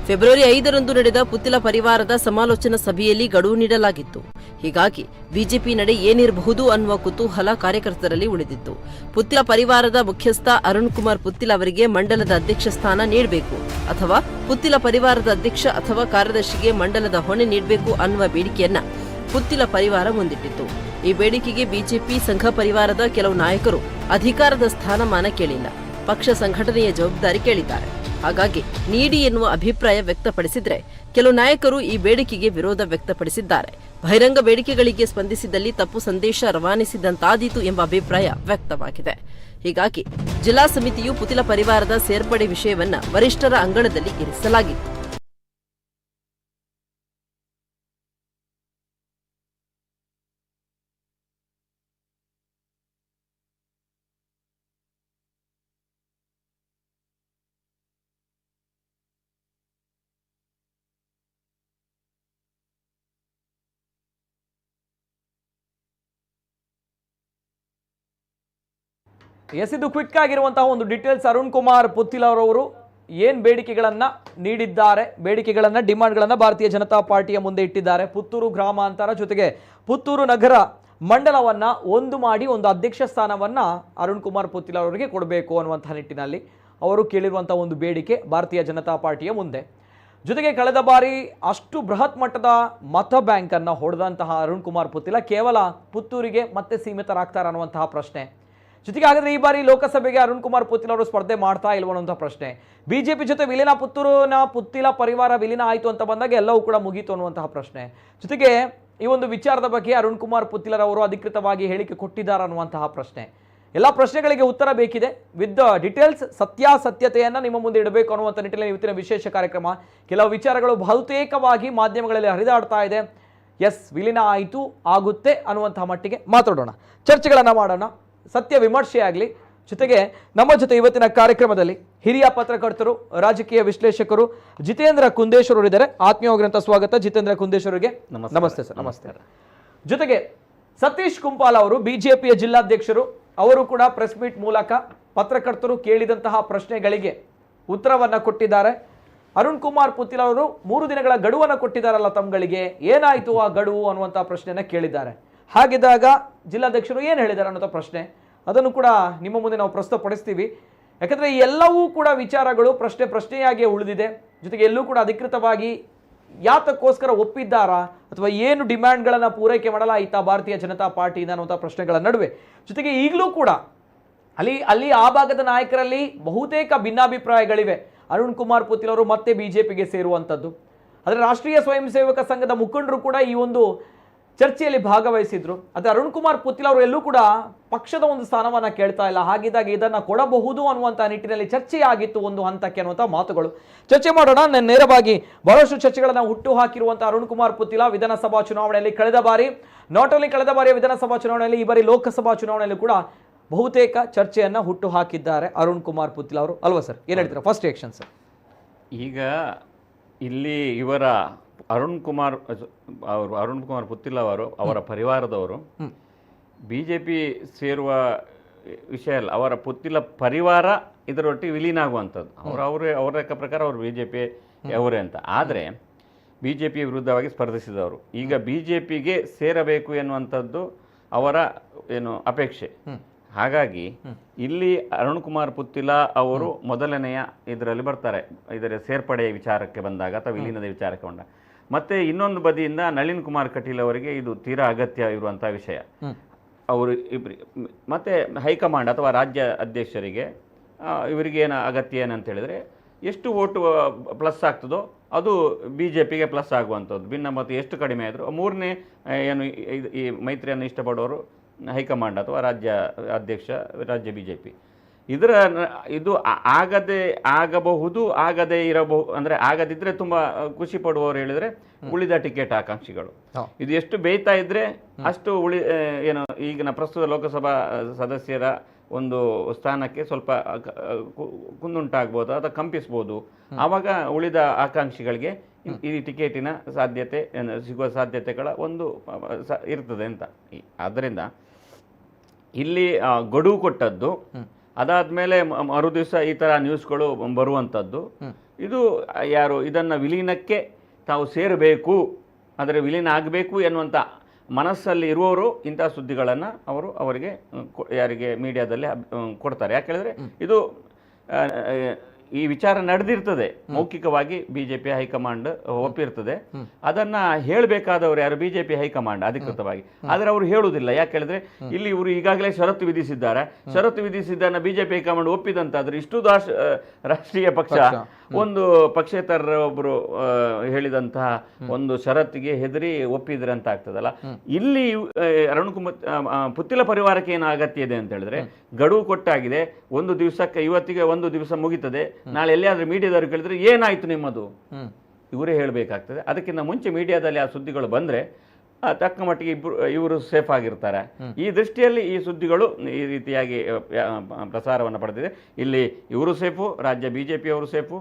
ಫೆಬ್ರವರಿ 5ರಂದು ನಡೆದ ಪುತ್ತಿಲ ಪರಿವಾರದ ಸಮಾಲೋಚನಾ ಸಭೆಯಲ್ಲಿ ಗಡುವು ನೀಡಲಾಗಿತ್ತು. ಹೀಗಾಗಿ ಬಿಜೆಪಿ ನಡೆ ಏನಿರಬಹುದು ಅನ್ನುವ ಕುತೂಹಲ ಕಾರ್ಯಕರ್ತರಲ್ಲಿ ಉಳಿದಿತ್ತು. ಪುತ್ತಿಲ ಪರಿವಾರದ ಮುಖ್ಯಸ್ಥ ಅರುಣ್ ಕುಮಾರ್ ಪುತ್ತಿಲ ಅವರಿಗೆ ಮಂಡಲದ ಅಧ್ಯಕ್ಷ ಸ್ಥಾನ ನೀಡಬೇಕು ಅಥವಾ ಪುತ್ತಿಲ ಪರಿವಾರದ ಅಧ್ಯಕ್ಷ ಅಥವಾ ಕಾರ್ಯದರ್ಶಿಗೆ ಮಂಡಲದ ಹೊಣೆ ನೀಡಬೇಕು ಅನ್ನುವ ಬೇಡಿಕೆಯನ್ನ ಪುತ್ತಿಲ ಪರಿವಾರ ಮುಂದಿಟ್ಟಿತ್ತು. ಈ ಬೇಡಿಕೆಗೆ ಬಿಜೆಪಿ ಸಂಘ ಪರಿವಾರದ ಕೆಲವು ನಾಯಕರು ಅಧಿಕಾರದ ಸ್ಥಾನಮಾನ ಕೇಳಿಲ್ಲ, ಪಕ್ಷ ಸಂಘಟನೆಯ ಜವಾಬ್ದಾರಿ ಕೇಳಿದ್ದಾರೆ. ಹಾಗಾಗಿ ನೀಡಿ ಎನ್ನುವ ಅಭಿಪ್ರಾಯ ವ್ಯಕ್ತಪಡಿಸಿದ್ರೆ ಕೆಲವು ನಾಯಕರು ಈ ಬೇಡಿಕೆಗೆ ವಿರೋಧ ವ್ಯಕ್ತಪಡಿಸಿದ್ದಾರೆ. ಬಹಿರಂಗ ಬೇಡಿಕೆಗಳಿಗೆ ಸ್ಪಂದಿಸಿದಲ್ಲಿ ತಪ್ಪು ಸಂದೇಶ ರವಾನಿಸಿದಂತಾದೀತು ಎಂಬ ಅಭಿಪ್ರಾಯ ವ್ಯಕ್ತವಾಗಿದೆ. ಹೀಗಾಗಿ ಜಿಲ್ಲಾ ಸಮಿತಿಯು ಪುತ್ತಿಲ ಪರಿವಾರದ ಸೇರ್ಪಡೆ ವಿಷಯವನ್ನ ವರಿಷ್ಠರ ಅಂಗಳದಲ್ಲಿ ಇರಿಸಲಾಗಿತ್ತು. ಎಸ್, ಇದು ಕ್ವಿಕ್ ಆಗಿರುವಂತಹ ಒಂದು ಡೀಟೇಲ್ಸ್. ಅರುಣ್ ಕುಮಾರ್ ಪುತ್ತಿಲ ಅವರು ಏನು ಬೇಡಿಕೆಗಳನ್ನು ನೀಡಿದ್ದಾರೆ, ಬೇಡಿಕೆಗಳನ್ನು ಡಿಮಾಂಡ್ಗಳನ್ನು ಭಾರತೀಯ ಜನತಾ ಪಾರ್ಟಿಯ ಮುಂದೆ ಇಟ್ಟಿದ್ದಾರೆ. ಪುತ್ತೂರು ಗ್ರಾಮಾಂತರ ಜೊತೆಗೆ ಪುತ್ತೂರು ನಗರ ಮಂಡಲವನ್ನು ಒಂದು ಮಾಡಿ ಒಂದು ಅಧ್ಯಕ್ಷ ಸ್ಥಾನವನ್ನು ಅರುಣ್ ಕುಮಾರ್ ಪುತ್ತಿಲ ಅವರಿಗೆ ಕೊಡಬೇಕು ಅನ್ನುವಂಥ ನಿಟ್ಟಿನಲ್ಲಿ ಅವರು ಕೇಳಿರುವಂಥ ಒಂದು ಬೇಡಿಕೆ ಭಾರತೀಯ ಜನತಾ ಪಾರ್ಟಿಯ ಮುಂದೆ. ಜೊತೆಗೆ ಕಳೆದ ಬಾರಿ ಅಷ್ಟು ಬೃಹತ್ ಮಟ್ಟದ ಮತ ಬ್ಯಾಂಕನ್ನು ಹೊಡೆದಂತಹ ಅರುಣ್ ಕುಮಾರ್ ಪುತ್ತಿಲ ಕೇವಲ ಪುತ್ತೂರಿಗೆ ಮತ್ತೆ ಸೀಮಿತರಾಗ್ತಾರೆ ಅನ್ನುವಂತಹ ಪ್ರಶ್ನೆ. ಜೊತೆಗೆ ಹಾಗಾದರೆ ಈ ಬಾರಿ ಲೋಕಸಭೆಗೆ ಅರುಣ್ ಕುಮಾರ್ ಪುತ್ತಿಲ ಅವರು ಸ್ಪರ್ಧೆ ಮಾಡ್ತಾ ಇಲ್ವ ಅನ್ನುವಂಥ ಪ್ರಶ್ನೆ. ಬಿಜೆಪಿ ಜೊತೆ ವಿಲೀನ, ಪುತ್ತೂರಿನ ಪುತ್ತಿಲ ಪರಿವಾರ ವಿಲೀನ ಆಯಿತು ಅಂತ ಬಂದಾಗ ಎಲ್ಲವೂ ಕೂಡ ಮುಗೀತು ಅನ್ನುವಂತಹ ಪ್ರಶ್ನೆ. ಜೊತೆಗೆ ಈ ಒಂದು ವಿಚಾರದ ಬಗ್ಗೆ ಅರುಣ್ ಕುಮಾರ್ ಪುತ್ತಿಲರವರು ಅಧಿಕೃತವಾಗಿ ಹೇಳಿಕೆ ಕೊಟ್ಟಿದ್ದಾರೆ ಅನ್ನುವಂತಹ ಪ್ರಶ್ನೆ. ಎಲ್ಲ ಪ್ರಶ್ನೆಗಳಿಗೆ ಉತ್ತರ ಬೇಕಿದೆ. ವಿತ್ ಡೀಟೇಲ್ಸ್, ಸತ್ಯಾಸತ್ಯತೆಯನ್ನು ನಿಮ್ಮ ಮುಂದೆ ಇಡಬೇಕು ಅನ್ನುವಂಥ ನಿಟ್ಟಿನಲ್ಲಿ ಇವತ್ತಿನ ವಿಶೇಷ ಕಾರ್ಯಕ್ರಮ. ಕೆಲವು ವಿಚಾರಗಳು ಬಹುತೇಕವಾಗಿ ಮಾಧ್ಯಮಗಳಲ್ಲಿ ಹರಿದಾಡ್ತಾ ಇದೆ. ಎಸ್, ವಿಲೀನ ಆಯಿತು, ಆಗುತ್ತೆ ಅನ್ನುವಂತಹ ಮಟ್ಟಿಗೆ ಮಾತಾಡೋಣ, ಚರ್ಚೆಗಳನ್ನು ಮಾಡೋಣ, ಸತ್ಯ ವಿಮರ್ಶೆ ಆಗಲಿ. ಜೊತೆಗೆ ನಮ್ಮ ಜೊತೆ ಇವತ್ತಿನ ಕಾರ್ಯಕ್ರಮದಲ್ಲಿ ಹಿರಿಯ ಪತ್ರಕರ್ತರು, ರಾಜಕೀಯ ವಿಶ್ಲೇಷಕರು ಜಿತೇಂದ್ರ ಕುಂದೇಶ್ವರ್ ಇದ್ದಾರೆ. ಆತ್ಮೀಯವಾಗಿರುವಂಥ ಸ್ವಾಗತ ಜಿತೇಂದ್ರ ಕುಂದೇಶ್ವರಿಗೆ. ನಮಸ್ತೆ ಸರ್. ನಮಸ್ತೆ. ಜೊತೆಗೆ ಸತೀಶ್ ಕುಂಪಾಲ್ ಅವರು ಬಿಜೆಪಿಯ ಜಿಲ್ಲಾಧ್ಯಕ್ಷರು, ಅವರು ಕೂಡ ಪ್ರೆಸ್ ಮೀಟ್ ಮೂಲಕ ಪತ್ರಕರ್ತರು ಕೇಳಿದಂತಹ ಪ್ರಶ್ನೆಗಳಿಗೆ ಉತ್ತರವನ್ನು ಕೊಟ್ಟಿದ್ದಾರೆ. ಅರುಣ್ ಕುಮಾರ್ ಪುತ್ತಿಲ ಅವರು 3 ದಿನಗಳ ಗಡುವನ್ನು ಕೊಟ್ಟಿದ್ದಾರಲ್ಲ ತಮ್ಮಗಳಿಗೆ, ಏನಾಯಿತು ಆ ಗಡುವು ಅನ್ನುವಂಥ ಪ್ರಶ್ನೆಯನ್ನು ಕೇಳಿದ್ದಾರೆ. ಹಾಗಿದ್ದಾಗ ಜಿಲ್ಲಾಧ್ಯಕ್ಷರು ಏನು ಹೇಳಿದ್ದಾರೆ ಅನ್ನೋಂಥ ಪ್ರಶ್ನೆ, ಅದನ್ನು ಕೂಡ ನಿಮ್ಮ ಮುಂದೆ ನಾವು ಪ್ರಸ್ತುತಪಡಿಸ್ತೀವಿ. ಯಾಕಂದರೆ ಈ ಎಲ್ಲವೂ ಕೂಡ ವಿಚಾರಗಳು ಪ್ರಶ್ನೆಯಾಗಿ ಉಳಿದಿದೆ. ಜೊತೆಗೆ ಎಲ್ಲೂ ಕೂಡ ಅಧಿಕೃತವಾಗಿ ಯಾತಕ್ಕೋಸ್ಕರ ಒಪ್ಪಿದ್ದಾರಾ ಅಥವಾ ಏನು ಡಿಮ್ಯಾಂಡ್ಗಳನ್ನು ಪೂರೈಕೆ ಮಾಡಲಾಯಿತಾ ಭಾರತೀಯ ಜನತಾ ಪಾರ್ಟಿಯಿಂದ ಅನ್ನುವಂಥ ಪ್ರಶ್ನೆಗಳ ನಡುವೆ, ಜೊತೆಗೆ ಈಗಲೂ ಕೂಡ ಅಲ್ಲಿ ಆ ಭಾಗದ ನಾಯಕರಲ್ಲಿ ಬಹುತೇಕ ಭಿನ್ನಾಭಿಪ್ರಾಯಗಳಿವೆ. ಅರುಣ್ ಕುಮಾರ್ ಪುತ್ತಿಲ ಅವರು ಮತ್ತೆ ಬಿಜೆಪಿಗೆ ಸೇರುವಂಥದ್ದು. ಆದರೆ ರಾಷ್ಟ್ರೀಯ ಸ್ವಯಂ ಸೇವಕ ಸಂಘದ ಮುಖಂಡರು ಕೂಡ ಈ ಒಂದು ಚರ್ಚೆಯಲ್ಲಿ ಭಾಗವಹಿಸಿದ್ರು. ಆದರೆ ಅರುಣ್ ಕುಮಾರ್ ಪುತ್ತಿಲ ಅವರು ಎಲ್ಲೂ ಕೂಡ ಪಕ್ಷದ ಒಂದು ಸ್ಥಾನವನ್ನು ಕೇಳ್ತಾ ಇಲ್ಲ. ಹಾಗಿದ್ದಾಗ ಇದನ್ನು ಕೊಡಬಹುದು ಅನ್ನುವಂಥ ನಿಟ್ಟಿನಲ್ಲಿ ಚರ್ಚೆಯಾಗಿತ್ತು ಒಂದು ಹಂತಕ್ಕೆ ಅನ್ನುವಂಥ ಮಾತುಗಳು. ಚರ್ಚೆ ಮಾಡೋಣ. ನೇರವಾಗಿ ಬಹಳಷ್ಟು ಚರ್ಚೆಗಳನ್ನು ಹುಟ್ಟು ಹಾಕಿರುವಂಥ ಅರುಣ್ ಕುಮಾರ್ ಪುತ್ತಿಲ ವಿಧಾನಸಭಾ ಚುನಾವಣೆಯಲ್ಲಿ ಕಳೆದ ಬಾರಿ, ನಾಟ್ ಓನ್ಲಿ ಕಳೆದ ಬಾರಿಯ ವಿಧಾನಸಭಾ ಚುನಾವಣೆಯಲ್ಲಿ, ಈ ಬಾರಿ ಲೋಕಸಭಾ ಚುನಾವಣೆಯಲ್ಲಿ ಕೂಡ ಬಹುತೇಕ ಚರ್ಚೆಯನ್ನು ಹುಟ್ಟು ಹಾಕಿದ್ದಾರೆ ಅರುಣ್ ಕುಮಾರ್ ಪುತ್ತಿಲ ಅವರು, ಅಲ್ವಾ ಸರ್? ಏನು ಹೇಳ್ತೀರಾ? First reaction sir. ಈಗ ಇಲ್ಲಿ ಇವರ ಅರುಣ್ ಕುಮಾರ್ ಪುತ್ತಿಲ ಅವರ ಪರಿವಾರದವರು ಬಿಜೆಪಿ ಸೇರುವ ವಿಷಯ ಅಲ್ಲ, ಅವರ ಪುತ್ತಿಲ ಪರಿವಾರ ಇದರೊಟ್ಟಿಗೆ ವಿಲೀನ ಆಗುವಂಥದ್ದು. ಅವರ ಲೆಕ್ಕ ಪ್ರಕಾರ ಅವರು ಬಿಜೆಪಿ ಅವರೇ ಅಂತ. ಆದರೆ ಬಿಜೆಪಿ ವಿರುದ್ಧವಾಗಿ ಸ್ಪರ್ಧಿಸಿದವರು ಈಗ ಬಿಜೆಪಿಗೆ ಸೇರಬೇಕು ಎನ್ನುವಂಥದ್ದು ಅವರ ಅಪೇಕ್ಷೆ. ಹಾಗಾಗಿ ಇಲ್ಲಿ ಅರುಣ್ ಕುಮಾರ್ ಪುತ್ತಿಲ ಅವರು ಮೊದಲನೆಯ ಇದರಲ್ಲಿ ಬರ್ತಾರೆ, ಇದರ ಸೇರ್ಪಡೆಯ ವಿಚಾರಕ್ಕೆ ಬಂದಾಗ ಅಥವಾ ವಿಲೀನದ ವಿಚಾರಕ್ಕೆ ಬಂದಾಗ. ಮತ್ತೆ ಇನ್ನೊಂದು ಬದಿಯಿಂದ ನಳಿನ್ ಕುಮಾರ್ ಕಟೀಲ್ ಅವರಿಗೆ ಇದು ತೀರಾ ಅಗತ್ಯ ಇರುವಂಥ ವಿಷಯ. ಅವರು ಮತ್ತೆ ಹೈಕಮಾಂಡ್ ಅಥವಾ ರಾಜ್ಯ ಅಧ್ಯಕ್ಷರಿಗೆ ಇವರಿಗೆ ಏನು ಅಗತ್ಯ ಏನಂತ ಹೇಳಿದರೆ, ಎಷ್ಟು ಓಟು ಪ್ಲಸ್ ಆಗ್ತದೋ ಅದು ಬಿಜೆಪಿಗೆ ಪ್ಲಸ್ ಆಗುವಂಥದ್ದು. ಭಿನ್ನಮತ ಎಷ್ಟು ಕಡಿಮೆ ಆದರೂ 3ನೇ ಈ ಮೈತ್ರಿಯನ್ನು ಇಷ್ಟಪಡೋರು ಹೈಕಮಾಂಡ್ ಅಥವಾ ರಾಜ್ಯ ಅಧ್ಯಕ್ಷ, ರಾಜ್ಯ ಬಿಜೆಪಿ. ಇದು ಆಗಬಹುದು, ಆಗದೇ ಇರಬಹುದು. ಅಂದರೆ ಆಗದಿದ್ದರೆ ತುಂಬ ಖುಷಿ ಪಡುವವರು ಹೇಳಿದರೆ ಉಳಿದ ಟಿಕೆಟ್ ಆಕಾಂಕ್ಷಿಗಳು. ಇದು ಎಷ್ಟು ಬೇಯ್ತಾ ಇದ್ರೆ ಅಷ್ಟು ಈಗಿನ ಪ್ರಸ್ತುತ ಲೋಕಸಭಾ ಸದಸ್ಯರ ಒಂದು ಸ್ಥಾನಕ್ಕೆ ಸ್ವಲ್ಪ ಕುಂದುಂಟಾಗ್ಬೋದು ಅಥವಾ ಕಂಪಿಸ್ಬೋದು. ಆವಾಗ ಉಳಿದ ಆಕಾಂಕ್ಷಿಗಳಿಗೆ ಈ ಟಿಕೆಟಿನ ಸಾಧ್ಯತೆ ಸಿಗುವ ಸಾಧ್ಯತೆಗಳ ಒಂದು ಇರ್ತದೆ ಅಂತ. ಆದ್ದರಿಂದ ಇಲ್ಲಿ ಗಡುವು ಕೊಟ್ಟದ್ದು, ಅದಾದಮೇಲೆ ಮರು ದಿವಸ ಈ ಥರ ನ್ಯೂಸ್ಗಳು ಬರುವಂಥದ್ದು, ಇದು ಇದನ್ನು ವಿಲೀನಕ್ಕೆ ತಾವು ಸೇರಬೇಕು, ಆದರೆ ವಿಲೀನ ಆಗಬೇಕು ಎನ್ನುವಂಥ ಮನಸ್ಸಲ್ಲಿ ಇರುವವರು ಇಂಥ ಸುದ್ದಿಗಳನ್ನು ಅವರಿಗೆ ಯಾರಿಗೆ ಮೀಡಿಯಾದಲ್ಲಿ ಕೊಡ್ತಾರೆ. ಯಾಕೆ ಹೇಳಿದ್ರೆ ಇದು ಈ ವಿಚಾರ ನಡೆದಿರ್ತದೆ, ಮೌಖಿಕವಾಗಿ ಬಿಜೆಪಿ ಹೈಕಮಾಂಡ್ ಒಪ್ಪಿರ್ತದೆ. ಅದನ್ನ ಹೇಳಬೇಕಾದವರು ಯಾರು? ಬಿಜೆಪಿ ಹೈಕಮಾಂಡ್ ಅಧಿಕೃತವಾಗಿ. ಆದರೆ ಅವರು ಹೇಳುವುದಿಲ್ಲ. ಯಾಕೆ ಹೇಳಿದ್ರೆ ಇಲ್ಲಿ ಇವರು ಈಗಾಗಲೇ ಷರತ್ತು ವಿಧಿಸಿದ್ದಾರೆ. ಷರತ್ತು ವಿಧಿಸಿದ್ದನ್ನು ಬಿಜೆಪಿ ಹೈಕಮಾಂಡ್ ಒಪ್ಪಿದಂತಾದ್ರೆ ಇಷ್ಟು ರಾಷ್ಟ್ರೀಯ ಪಕ್ಷ ಒಂದು ಪಕ್ಷೇತರ ಒಬ್ಬರು ಹೇಳಿದಂತಹ ಒಂದು ಷರತ್ತಿಗೆ ಹೆದರಿ ಒಪ್ಪಿದ್ರೆ ಅಂತ ಆಗ್ತದಲ್ಲ. ಇಲ್ಲಿ ಅರುಣ್ ಕುಮಾರ್ ಪುತ್ತಿಲ ಪರಿವಾರಕ್ಕೆ ಏನು ಅಗತ್ಯ ಇದೆ ಅಂತ ಹೇಳಿದ್ರೆ, ಗಡುವು ಕೊಟ್ಟಾಗಿದೆ, ಒಂದು ದಿವಸಕ್ಕೆ, ಇವತ್ತಿಗೆ ಒಂದು ದಿವಸ ಮುಗಿತದೆ, ನಾಳೆ ಎಲ್ಲಿಯಾದ್ರೂ ಮೀಡಿಯಾದವ್ರು ಕೇಳಿದ್ರೆ ಏನಾಯ್ತು ನಿಮ್ಮದು, ಇವರೇ ಹೇಳಬೇಕಾಗ್ತದೆ. ಅದಕ್ಕಿಂತ ಮುಂಚೆ ಮೀಡಿಯಾದಲ್ಲಿ ಆ ಸುದ್ದಿಗಳು ಬಂದ್ರೆ ತಕ್ಕ ಮಟ್ಟಿಗೆ ಇವರು ಸೇಫ್ ಆಗಿರ್ತಾರೆ. ಈ ದೃಷ್ಟಿಯಲ್ಲಿ ಈ ಸುದ್ದಿಗಳು ಈ ರೀತಿಯಾಗಿ ಪ್ರಸಾರವನ್ನು ಪಡೆದಿದೆ. ಇಲ್ಲಿ ಇವರು ಸೇಫು, ರಾಜ್ಯ ಬಿಜೆಪಿ ಅವರು ಸೇಫು,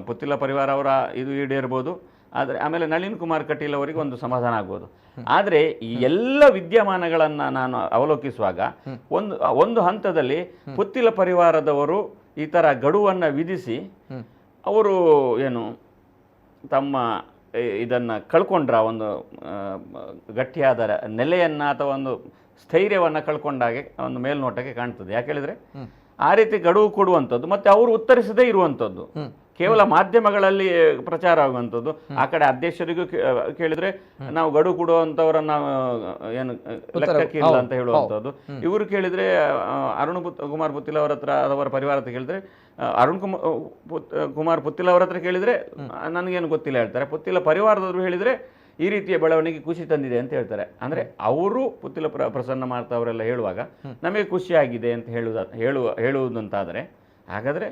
ಪುತ್ತಿಲ ಪರಿವಾರ ಅವರ ಇದು ಈಡೇರ್ಬೋದು. ಆದರೆ ಆಮೇಲೆ ನಳಿನ್ ಕುಮಾರ್ ಕಟೀಲ್ ಅವರಿಗೆ ಒಂದು ಸಮಾಧಾನ ಆಗ್ಬೋದು. ಆದರೆ ಈ ಎಲ್ಲ ವಿದ್ಯಮಾನಗಳನ್ನು ನಾನು ಅವಲೋಕಿಸುವಾಗ ಒಂದು ಹಂತದಲ್ಲಿ ಪುತ್ತಿಲ ಪರಿವಾರದವರು ಈ ಥರ ಗಡುವನ್ನು ವಿಧಿಸಿ ಅವರು ಏನು ತಮ್ಮ ಇದನ್ನು ಕಳ್ಕೊಂಡ್ರ ಒಂದು ಗಟ್ಟಿಯಾದ ನೆಲೆಯನ್ನು ಅಥವಾ ಒಂದು ಸ್ಥೈರ್ಯವನ್ನು ಕಳ್ಕೊಂಡಾಗೆ ಒಂದು ಮೇಲ್ನೋಟಕ್ಕೆ ಕಾಣ್ತದೆ. ಯಾಕೆ ಹೇಳಿದರೆ ಆ ರೀತಿ ಗಡುವು ಕೊಡುವಂಥದ್ದು ಮತ್ತು ಅವರು ಉತ್ತರಿಸದೇ ಇರುವಂಥದ್ದು, ಕೇವಲ ಮಾಧ್ಯಮಗಳಲ್ಲಿ ಪ್ರಚಾರ ಆಗುವಂಥದ್ದು. ಆ ಕಡೆ ಅಧ್ಯಕ್ಷರಿಗೂ ಕೇಳಿದ್ರೆ ನಾವು ಗಡುವು ಕೊಡುವಂಥವರನ್ನ ಏನು ಲೆಕ್ಕಕ್ಕೆ ಇಲ್ಲ ಅಂತ ಹೇಳುವಂಥದ್ದು. ಇವರು ಕೇಳಿದ್ರೆ ಅರುಣ್ ಕುಮಾರ್ ಪುತ್ತಿಲ ಅವರ ಹತ್ರ ಅವರ ಪರಿವಾರ ಹತ್ರ ಕೇಳಿದ್ರೆ ಅರುಣ್ ಕುಮಾರ್ ಪುತ್ತಿಲ ಅವರ ಹತ್ರ ಕೇಳಿದ್ರೆ ನನಗೇನು ಗೊತ್ತಿಲ್ಲ ಹೇಳ್ತಾರೆ. ಪುತ್ತಿಲ ಪರಿವಾರದವರು ಹೇಳಿದ್ರೆ ಈ ರೀತಿಯ ಬೆಳವಣಿಗೆ ಖುಷಿ ತಂದಿದೆ ಅಂತ ಹೇಳ್ತಾರೆ. ಅಂದರೆ ಅವರು ಪುತ್ತಿಲ ಪ್ರಸನ್ನ ಮಾಡ್ತಾ ಅವರೆಲ್ಲ ಹೇಳುವಾಗ ನಮಗೆ ಖುಷಿಯಾಗಿದೆ ಅಂತ ಹೇಳುವುದಂತಾದರೆ ಹಾಗಾದರೆ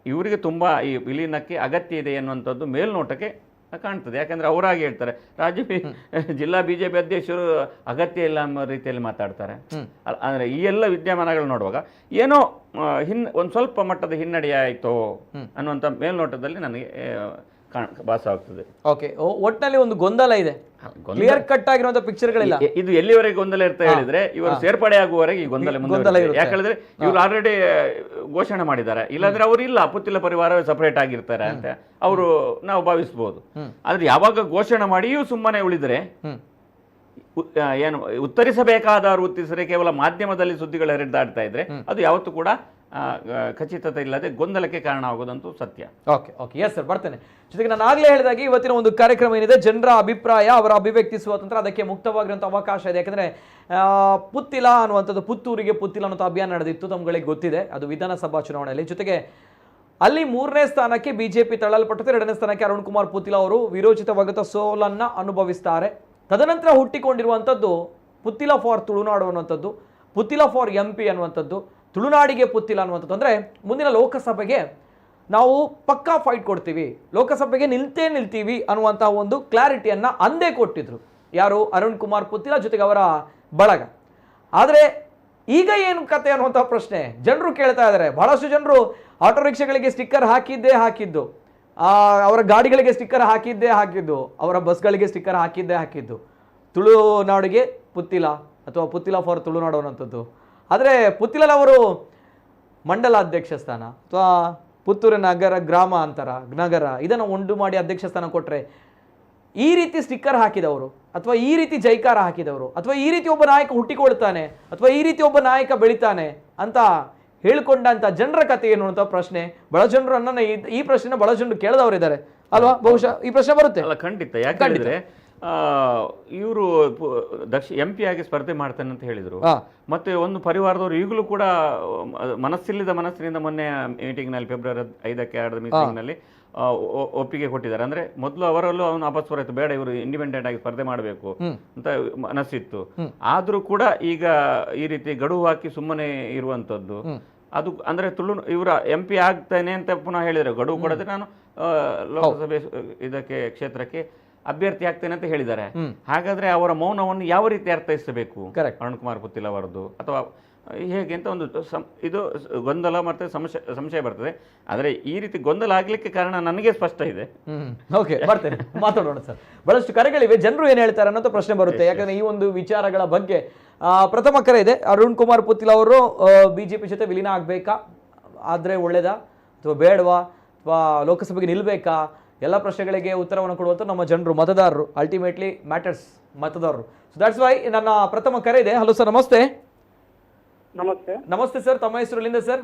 ಇವರಿಗೆ ತುಂಬ ಈ ವಿಲೀನಕ್ಕೆ ಅಗತ್ಯ ಇದೆ ಎನ್ನುವಂಥದ್ದು ಮೇಲ್ನೋಟಕ್ಕೆ ಕಾಣ್ತದೆ. ಯಾಕಂದರೆ ಅವರಾಗಿ ಹೇಳ್ತಾರೆ, ಜಿಲ್ಲಾ BJP ಅಧ್ಯಕ್ಷರು ಅಗತ್ಯ ಇಲ್ಲ ಅನ್ನೋ ರೀತಿಯಲ್ಲಿ ಮಾತಾಡ್ತಾರೆ. ಅಂದರೆ ಈ ಎಲ್ಲ ವಿದ್ಯಮಾನಗಳು ನೋಡುವಾಗ ಏನೋ ಒಂದು ಸ್ವಲ್ಪ ಮಟ್ಟದ ಹಿನ್ನಡೆಯಾಯಿತೋ ಅನ್ನುವಂಥ ಮೇಲ್ನೋಟದಲ್ಲಿ ನನಗೆ ಭಾಸವಾಗ್ತದೆ. ಓಕೆ, ಒಟ್ಟಿನಲ್ಲಿ ಒಂದು ಗೊಂದಲ ಇದೆ, ಕ್ಲಿಯರ್ ಕಟ್ ಆಗಿರುವಂತ ಪಿಕ್ಚರ್ಗಳಿಲ್ಲ. ಇದು ಎಲ್ಲಿವರೆಗೆ ಗೊಂದಲ ಇರ್ತಾ ಹೇಳಿದ್ರೆ ಇವರು ಸೇರ್ಪಡೆ ಆಗುವವರೆಗೆ ಈ ಗೊಂದಲ ಯಾಕೆ ಹೇಳಿದ್ರೆ ಇವರು ಆಲ್ರೆಡಿ ಘೋಷಣೆ ಮಾಡಿದ್ದಾರೆ. ಇಲ್ಲಾಂದ್ರೆ ಅವರು ಇಲ್ಲ ಪುತ್ತಿಲ ಪರಿವಾರವೇ ಸಪರೇಟ್ ಆಗಿರ್ತಾರೆ ಅಂತ ಅವರು ನಾವು ಭಾವಿಸಬಹುದು. ಆದ್ರೆ ಯಾವಾಗ ಘೋಷಣೆ ಮಾಡಿಯೂ ಸುಮ್ಮನೆ ಉಳಿದ್ರೆ ಏನು ಉತ್ತರಿಸಬೇಕಾದವರು ಉತ್ತರಿಸರೆ ಕೇವಲ ಮಾಧ್ಯಮದಲ್ಲಿ ಸುದ್ದಿಗಳು ಹರಿದಾಡ್ತಾ ಇದ್ರೆ ಅದು ಯಾವತ್ತೂ ಕೂಡ ಖಚಿತತೆ ಇಲ್ಲದೆ ಗೊಂದಲಕ್ಕೆ ಕಾರಣ ಆಗೋದಂತೂ ಸತ್ಯ. ಓಕೆ ಓಕೆ, ಎಸ್ ಸರ್, ಬರ್ತೇನೆ. ಜೊತೆಗೆ ನಾನು ಆಗಲೇ ಹೇಳಿದಾಗೆ ಇವತ್ತಿನ ಒಂದು ಕಾರ್ಯಕ್ರಮ ಏನಿದೆ, ಜನರ ಅಭಿಪ್ರಾಯ, ಅವರ ಅಭಿವ್ಯಕ್ತಿ ಸ್ವಾತಂತ್ರ್ಯ, ಅದಕ್ಕೆ ಮುಕ್ತವಾಗಿರುವಂಥ ಅವಕಾಶ ಇದೆ. ಯಾಕಂದರೆ ಪುತ್ತಿಲ ಅನ್ನುವಂಥದ್ದು, ಪುತ್ತೂರಿಗೆ ಪುತ್ತಿಲ ಅನ್ನೋ ಅಭಿಯಾನ ನಡೆದಿತ್ತು, ತಮ್ಗಳಿಗೆ ಗೊತ್ತಿದೆ, ಅದು ವಿಧಾನಸಭಾ ಚುನಾವಣೆಯಲ್ಲಿ. ಜೊತೆಗೆ ಅಲ್ಲಿ 3ನೇ ಸ್ಥಾನಕ್ಕೆ BJP ತಳ್ಳಲ್ಪಟ್ಟಿದೆ, 2ನೇ ಸ್ಥಾನಕ್ಕೆ ಅರುಣ್ ಕುಮಾರ್ ಪುತ್ತಿಲ ಅವರು ವಿರೋಚಿತವಾಗುತ್ತಾ ಸೋಲನ್ನು ಅನುಭವಿಸ್ತಾರೆ. ತದನಂತರ ಹುಟ್ಟಿಕೊಂಡಿರುವಂಥದ್ದು ಪುತ್ತಿಲ ಫಾರ್ ತುಳುನಾಡು ಅನ್ನುವಂಥದ್ದು, ಪುತ್ತಿಲ ಫಾರ್ MP ಅನ್ನುವಂಥದ್ದು, ತುಳುನಾಡಿಗೆ ಪುತ್ತಿಲ ಅನ್ನುವಂಥದ್ದು. ಅಂದರೆ ಮುಂದಿನ ಲೋಕಸಭೆಗೆ ನಾವು ಪಕ್ಕಾ ಫೈಟ್ ಕೊಡ್ತೀವಿ, ಲೋಕಸಭೆಗೆ ನಿಲ್ತೀವಿ ಅನ್ನುವಂಥ ಒಂದು ಕ್ಲಾರಿಟಿಯನ್ನು ಅಂದೇ ಕೊಟ್ಟಿದ್ರು ಯಾರು, ಅರುಣ್ ಕುಮಾರ್ ಪುತ್ತಿಲ ಜೊತೆಗೆ ಅವರ ಬಳಗ. ಆದರೆ ಈಗ ಏನು ಕತೆ ಅನ್ನುವಂಥ ಪ್ರಶ್ನೆ ಜನರು ಕೇಳ್ತಾ ಇದ್ದಾರೆ. ಬಹಳಷ್ಟು ಜನರು ಆಟೋ ರಿಕ್ಷಾಗಳಿಗೆ ಸ್ಟಿಕ್ಕರ್ ಹಾಕಿದ್ದು, ಅವರ ಗಾಡಿಗಳಿಗೆ ಸ್ಟಿಕ್ಕರ್ ಹಾಕಿದ್ದು, ಅವರ ಬಸ್ಗಳಿಗೆ ಸ್ಟಿಕ್ಕರ್ ಹಾಕಿದ್ದು, ತುಳುನಾಡಿಗೆ ಪುತ್ತಿಲ ಅಥವಾ ಪುತ್ತಿಲ ಫಾರ್ ತುಳುನಾಡು ಅನ್ನುವಂಥದ್ದು. ಆದರೆ ಪುತ್ತಿಲವರು ಮಂಡಲ ಅಧ್ಯಕ್ಷ ಸ್ಥಾನ ಅಥವಾ ಪುತ್ತೂರು ನಗರ ಗ್ರಾಮ ಅಂತಾರ ನಗರ ಇದನ್ನು ಉಂಡು ಮಾಡಿ ಅಧ್ಯಕ್ಷ ಸ್ಥಾನ ಕೊಟ್ಟರೆ ಈ ರೀತಿ ಸ್ಟಿಕ್ಕರ್ ಹಾಕಿದವರು ಅಥವಾ ಈ ರೀತಿ ಜೈಕಾರ ಹಾಕಿದವರು ಅಥವಾ ಈ ರೀತಿ ಒಬ್ಬ ನಾಯಕ ಹುಟ್ಟಿಕೊಳ್ತಾನೆ ಅಥವಾ ಈ ರೀತಿ ಒಬ್ಬ ನಾಯಕ ಬೆಳಿತಾನೆ ಅಂತ ಹೇಳ್ಕೊಂಡಂಥ ಜನರ ಕಥೆ ಏನು ಅಂತ ಪ್ರಶ್ನೆ ಬಹಳ ಜನರು ಈ ಪ್ರಶ್ನೆ ಬಹಳ ಜನರು ಕೇಳಿದವರಿದ್ದಾರೆ ಅಲ್ವಾ? ಬಹುಶಃ ಈ ಪ್ರಶ್ನೆ ಬರುತ್ತೆ. ಅಲ್ಲ, ಖಂಡಿತ. ಯಾಕಂದ್ರೆ ಇವರು MP ಆಗಿ ಸ್ಪರ್ಧೆ ಮಾಡ್ತಾನೆ ಅಂತ ಹೇಳಿದ್ರು. ಮತ್ತೆ ಒಂದು ಪರಿವಾರದವರು ಈಗಲೂ ಕೂಡ ಮನಸ್ಸಿನಿಂದ ಮೊನ್ನೆ ಮೀಟಿಂಗ್ನಲ್ಲಿ ಫೆಬ್ರವರಿ 5ಕ್ಕೆ ನಡೆದ ಮೀಟಿಂಗ್ನಲ್ಲಿ ಒಪ್ಪಿಗೆ ಕೊಟ್ಟಿದ್ದಾರೆ. ಅಂದ್ರೆ ಮೊದಲು ಅವರಲ್ಲೂ ಅವನು ಅಪಸ್ವರ ಬೇಡ, ಇವರು ಇಂಡಿಪೆಂಡೆಂಟ್ ಆಗಿ ಸ್ಪರ್ಧೆ ಮಾಡಬೇಕು ಅಂತ ಮನಸ್ಸಿತ್ತು. ಆದ್ರೂ ಕೂಡ ಈಗ ಈ ರೀತಿ ಗಡುವು ಹಾಕಿ ಸುಮ್ಮನೆ ಇರುವಂತದ್ದು ಅದು ಅಂದ್ರೆ ಇವರ MP ಆಗ್ತಾನೆ ಅಂತ ಪುನಃ ಹೇಳಿದ್ರು. ಗಡುವು ಕೊಡದೆ ನಾನು ಲೋಕಸಭೆ ಇದಕ್ಕೆ ಕ್ಷೇತ್ರಕ್ಕೆ ಅಭ್ಯರ್ಥಿ ಆಗ್ತೇನೆ ಅಂತ ಹೇಳಿದ್ದಾರೆ. ಹಾಗಾದ್ರೆ ಅವರ ಮೌನವನ್ನು ಯಾವ ರೀತಿ ಅರ್ಥೈಸಬೇಕು ಅರುಣ್ ಕುಮಾರ್ ಪುತ್ತಿಲ ಅವರದ್ದು, ಅಥವಾ ಹೇಗೆ ಅಂತ ಒಂದು ಇದು ಗೊಂದಲ ಮತ್ತೆ ಸಂಶಯ ಬರ್ತದೆ. ಆದರೆ ಈ ರೀತಿ ಗೊಂದಲ ಆಗ್ಲಿಕ್ಕೆ ಕಾರಣ ನನಗೆ ಸ್ಪಷ್ಟ ಇದೆ. ಓಕೆ, ಬರ್ತೇನೆ, ಮಾತಾಡೋಣ ಸರ್. ಬಹಳಷ್ಟು ಕರೆಗಳಿವೆ, ಜನರು ಏನು ಹೇಳ್ತಾರೆ ಅನ್ನೋ ಪ್ರಶ್ನೆ ಬರುತ್ತೆ. ಯಾಕಂದ್ರೆ ಈ ಒಂದು ವಿಚಾರಗಳ ಬಗ್ಗೆ ಪ್ರಥಮ ಕರೆ ಇದೆ. ಅರುಣ್ ಕುಮಾರ್ ಪುತ್ತಿಲ ಅವರು BJP ಜೊತೆ ವಿಲೀನ ಆಗ್ಬೇಕಾ, ಆದ್ರೆ ಒಳ್ಳೇದಾ ಅಥವಾ ಬೇಡವಾ, ಅಥವಾ ಲೋಕಸಭೆಗೆ ನಿಲ್ಬೇಕಾ, ಎಲ್ಲ ಪ್ರಶ್ನೆಗಳಿಗೆ ಉತ್ತರವನ್ನು ಕೊಡುವಂಥ ನಮ್ಮ ಜನರು, ಮತದಾರರು, ಅಲ್ಟಿಮೇಟ್ಲಿ ಮ್ಯಾಟರ್ಸ್ ಮತದಾರರು. ಸೊ ದಟ್ಸ್ ವೈ ನನ್ನ ಪ್ರಥಮ ಕರೆ ಇದೆ. ಹಲೋ ಸರ್, ನಮಸ್ತೆ. ನಮಸ್ತೆ. ನಮಸ್ತೆ ಸರ್, ತಮ್ಮ ಹೆಸರು ಎಲ್ಲಿಂದ ಸರ್?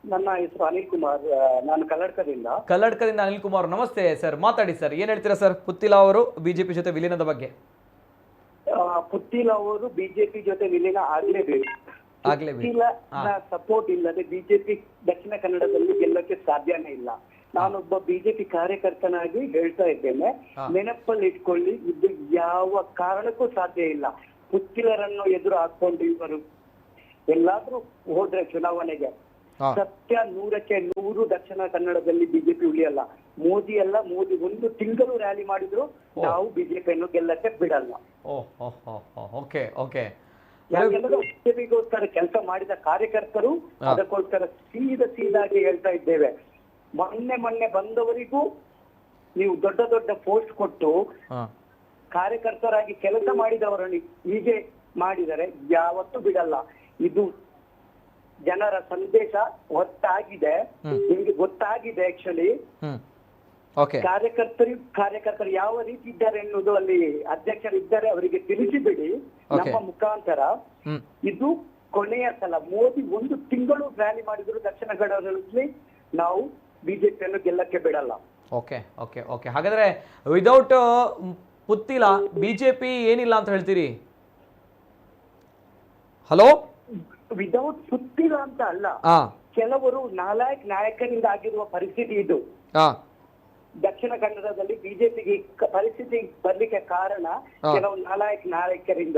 ನನ್ನ ಹೆಸರು ಅನಿಲ್ ಕುಮಾರ್, ನಾನು ಕಲ್ಲಡ್ಕದಿಂದ ಅನಿಲ್ ಕುಮಾರ್. ನಮಸ್ತೆ ಸರ್, ಮಾತಾಡಿ ಸರ್. ಏನ್ ಹೇಳ್ತೀರಾ ಸರ್ ಪುತ್ತಿಲ ಅವರು BJP ಜೊತೆ ವಿಲೀನದ ಬಗ್ಗೆ? ಪುತ್ತಿಲ ಅವರು BJP ಜೊತೆ ವಿಲೀನ ಆಗ್ಲೇಬೇಕು. ಸಪೋರ್ಟ್ ಇಲ್ಲದೆ BJP ದಕ್ಷಿಣ ಕನ್ನಡದಲ್ಲಿ ಗೆಲ್ಲಕ್ಕೆ ಸಾಧ್ಯನೇ ಇಲ್ಲ. ನಾನೊಬ್ಬ BJP ಕಾರ್ಯಕರ್ತನಾಗಿ ಹೇಳ್ತಾ ಇದ್ದೇನೆ, ನೆನಪಲ್ಲಿ ಇಟ್ಕೊಳ್ಳಿ, ಇದು ಯಾವ ಕಾರಣಕ್ಕೂ ಸಾಧ್ಯ ಇಲ್ಲ. ಪುತ್ತಿಲರನ್ನು ಎದುರು ಹಾಕೊಂಡು ಇವರು ಎಲ್ಲಾದ್ರೂ ಹೋದ್ರೆ ಚುನಾವಣೆಗೆ ಸತ್ಯ 100ಕ್ಕೆ 100 ದಕ್ಷಿಣ ಕನ್ನಡದಲ್ಲಿ BJP ಉಳಿಯಲ್ಲ. ಮೋದಿ 1 ತಿಂಗಳು ರ್ಯಾಲಿ ಮಾಡಿದ್ರು ನಾವು BJPಯನ್ನು ಗೆಲ್ಲಕ್ಕೆ ಬಿಡಲ್ಲ. ಯಾಕೆಂದ್ರೆ BJPಗೋಸ್ಕರ ಕೆಲಸ ಮಾಡಿದ ಕಾರ್ಯಕರ್ತರು ಅದಕ್ಕೋಸ್ಕರ ಸೀದಾಗಿ ಹೇಳ್ತಾ ಇದ್ದೇವೆ. ಮೊನ್ನೆ ಬಂದವರಿಗೂ ನೀವು ದೊಡ್ಡ ಪೋಸ್ಟ್ ಕೊಟ್ಟು ಕಾರ್ಯಕರ್ತರಾಗಿ ಕೆಲಸ ಮಾಡಿದವರನ್ನು ಹೀಗೆ ಮಾಡಿದರೆ ಯಾವತ್ತೂ ಬಿಡಲ್ಲ. ಇದು ಜನರ ಸಂದೇಶ ಗೊತ್ತಾಗಿದೆ, ನಿಮ್ಗೆ ಗೊತ್ತಾಗಿದೆ ಆಕ್ಚುಲಿ. ಓಕೆ, ಕಾರ್ಯಕರ್ತರು ಯಾವ ರೀತಿ ಇದ್ದಾರೆ ಎನ್ನುವುದು ಅಲ್ಲಿ ಅಧ್ಯಕ್ಷರಿದ್ದಾರೆ, ಅವರಿಗೆ ತಿಳಿಸಿಬಿಡಿ ನಮ್ಮ ಮುಖಾಂತರ. ಇದು ಕೊನೆಯ ಸಲ. ಮೋದಿ 1 ತಿಂಗಳು ರ್ಯಾಲಿ ಮಾಡಿದ್ರು ದಕ್ಷಿಣ ಕನ್ನಡದಲ್ಲಿ, ನಾವು ಬಿಜೆಪಿಯನ್ನು ಗೆಲ್ಲಕ್ಕೆ ಬಿಡಲ್ಲ. ಓಕೆ ಓಕೆ ಓಕೆ ಹಾಗಾದ್ರೆ ವಿದೌಟ್ ಪುತ್ತಿಲ ಬಿಜೆಪಿ ಏನಿಲ್ಲ ಅಂತ ಹೇಳ್ತೀರಿ? ಹಲೋ, ವಿದೌಟ್ ಪುತ್ತಿಲ ಅಂತ ಅಲ್ಲ, ಕೆಲವರು ನಾಯಕರಿಂದ ಆಗಿರುವ ಪರಿಸ್ಥಿತಿ ಇದು. ದಕ್ಷಿಣ ಕನ್ನಡದಲ್ಲಿ ಬಿಜೆಪಿಗೆ ಪರಿಸ್ಥಿತಿ ಬರ್ಲಿಕ್ಕೆ ಕಾರಣ ಕೆಲವು ನಾಯಕರಿಂದ.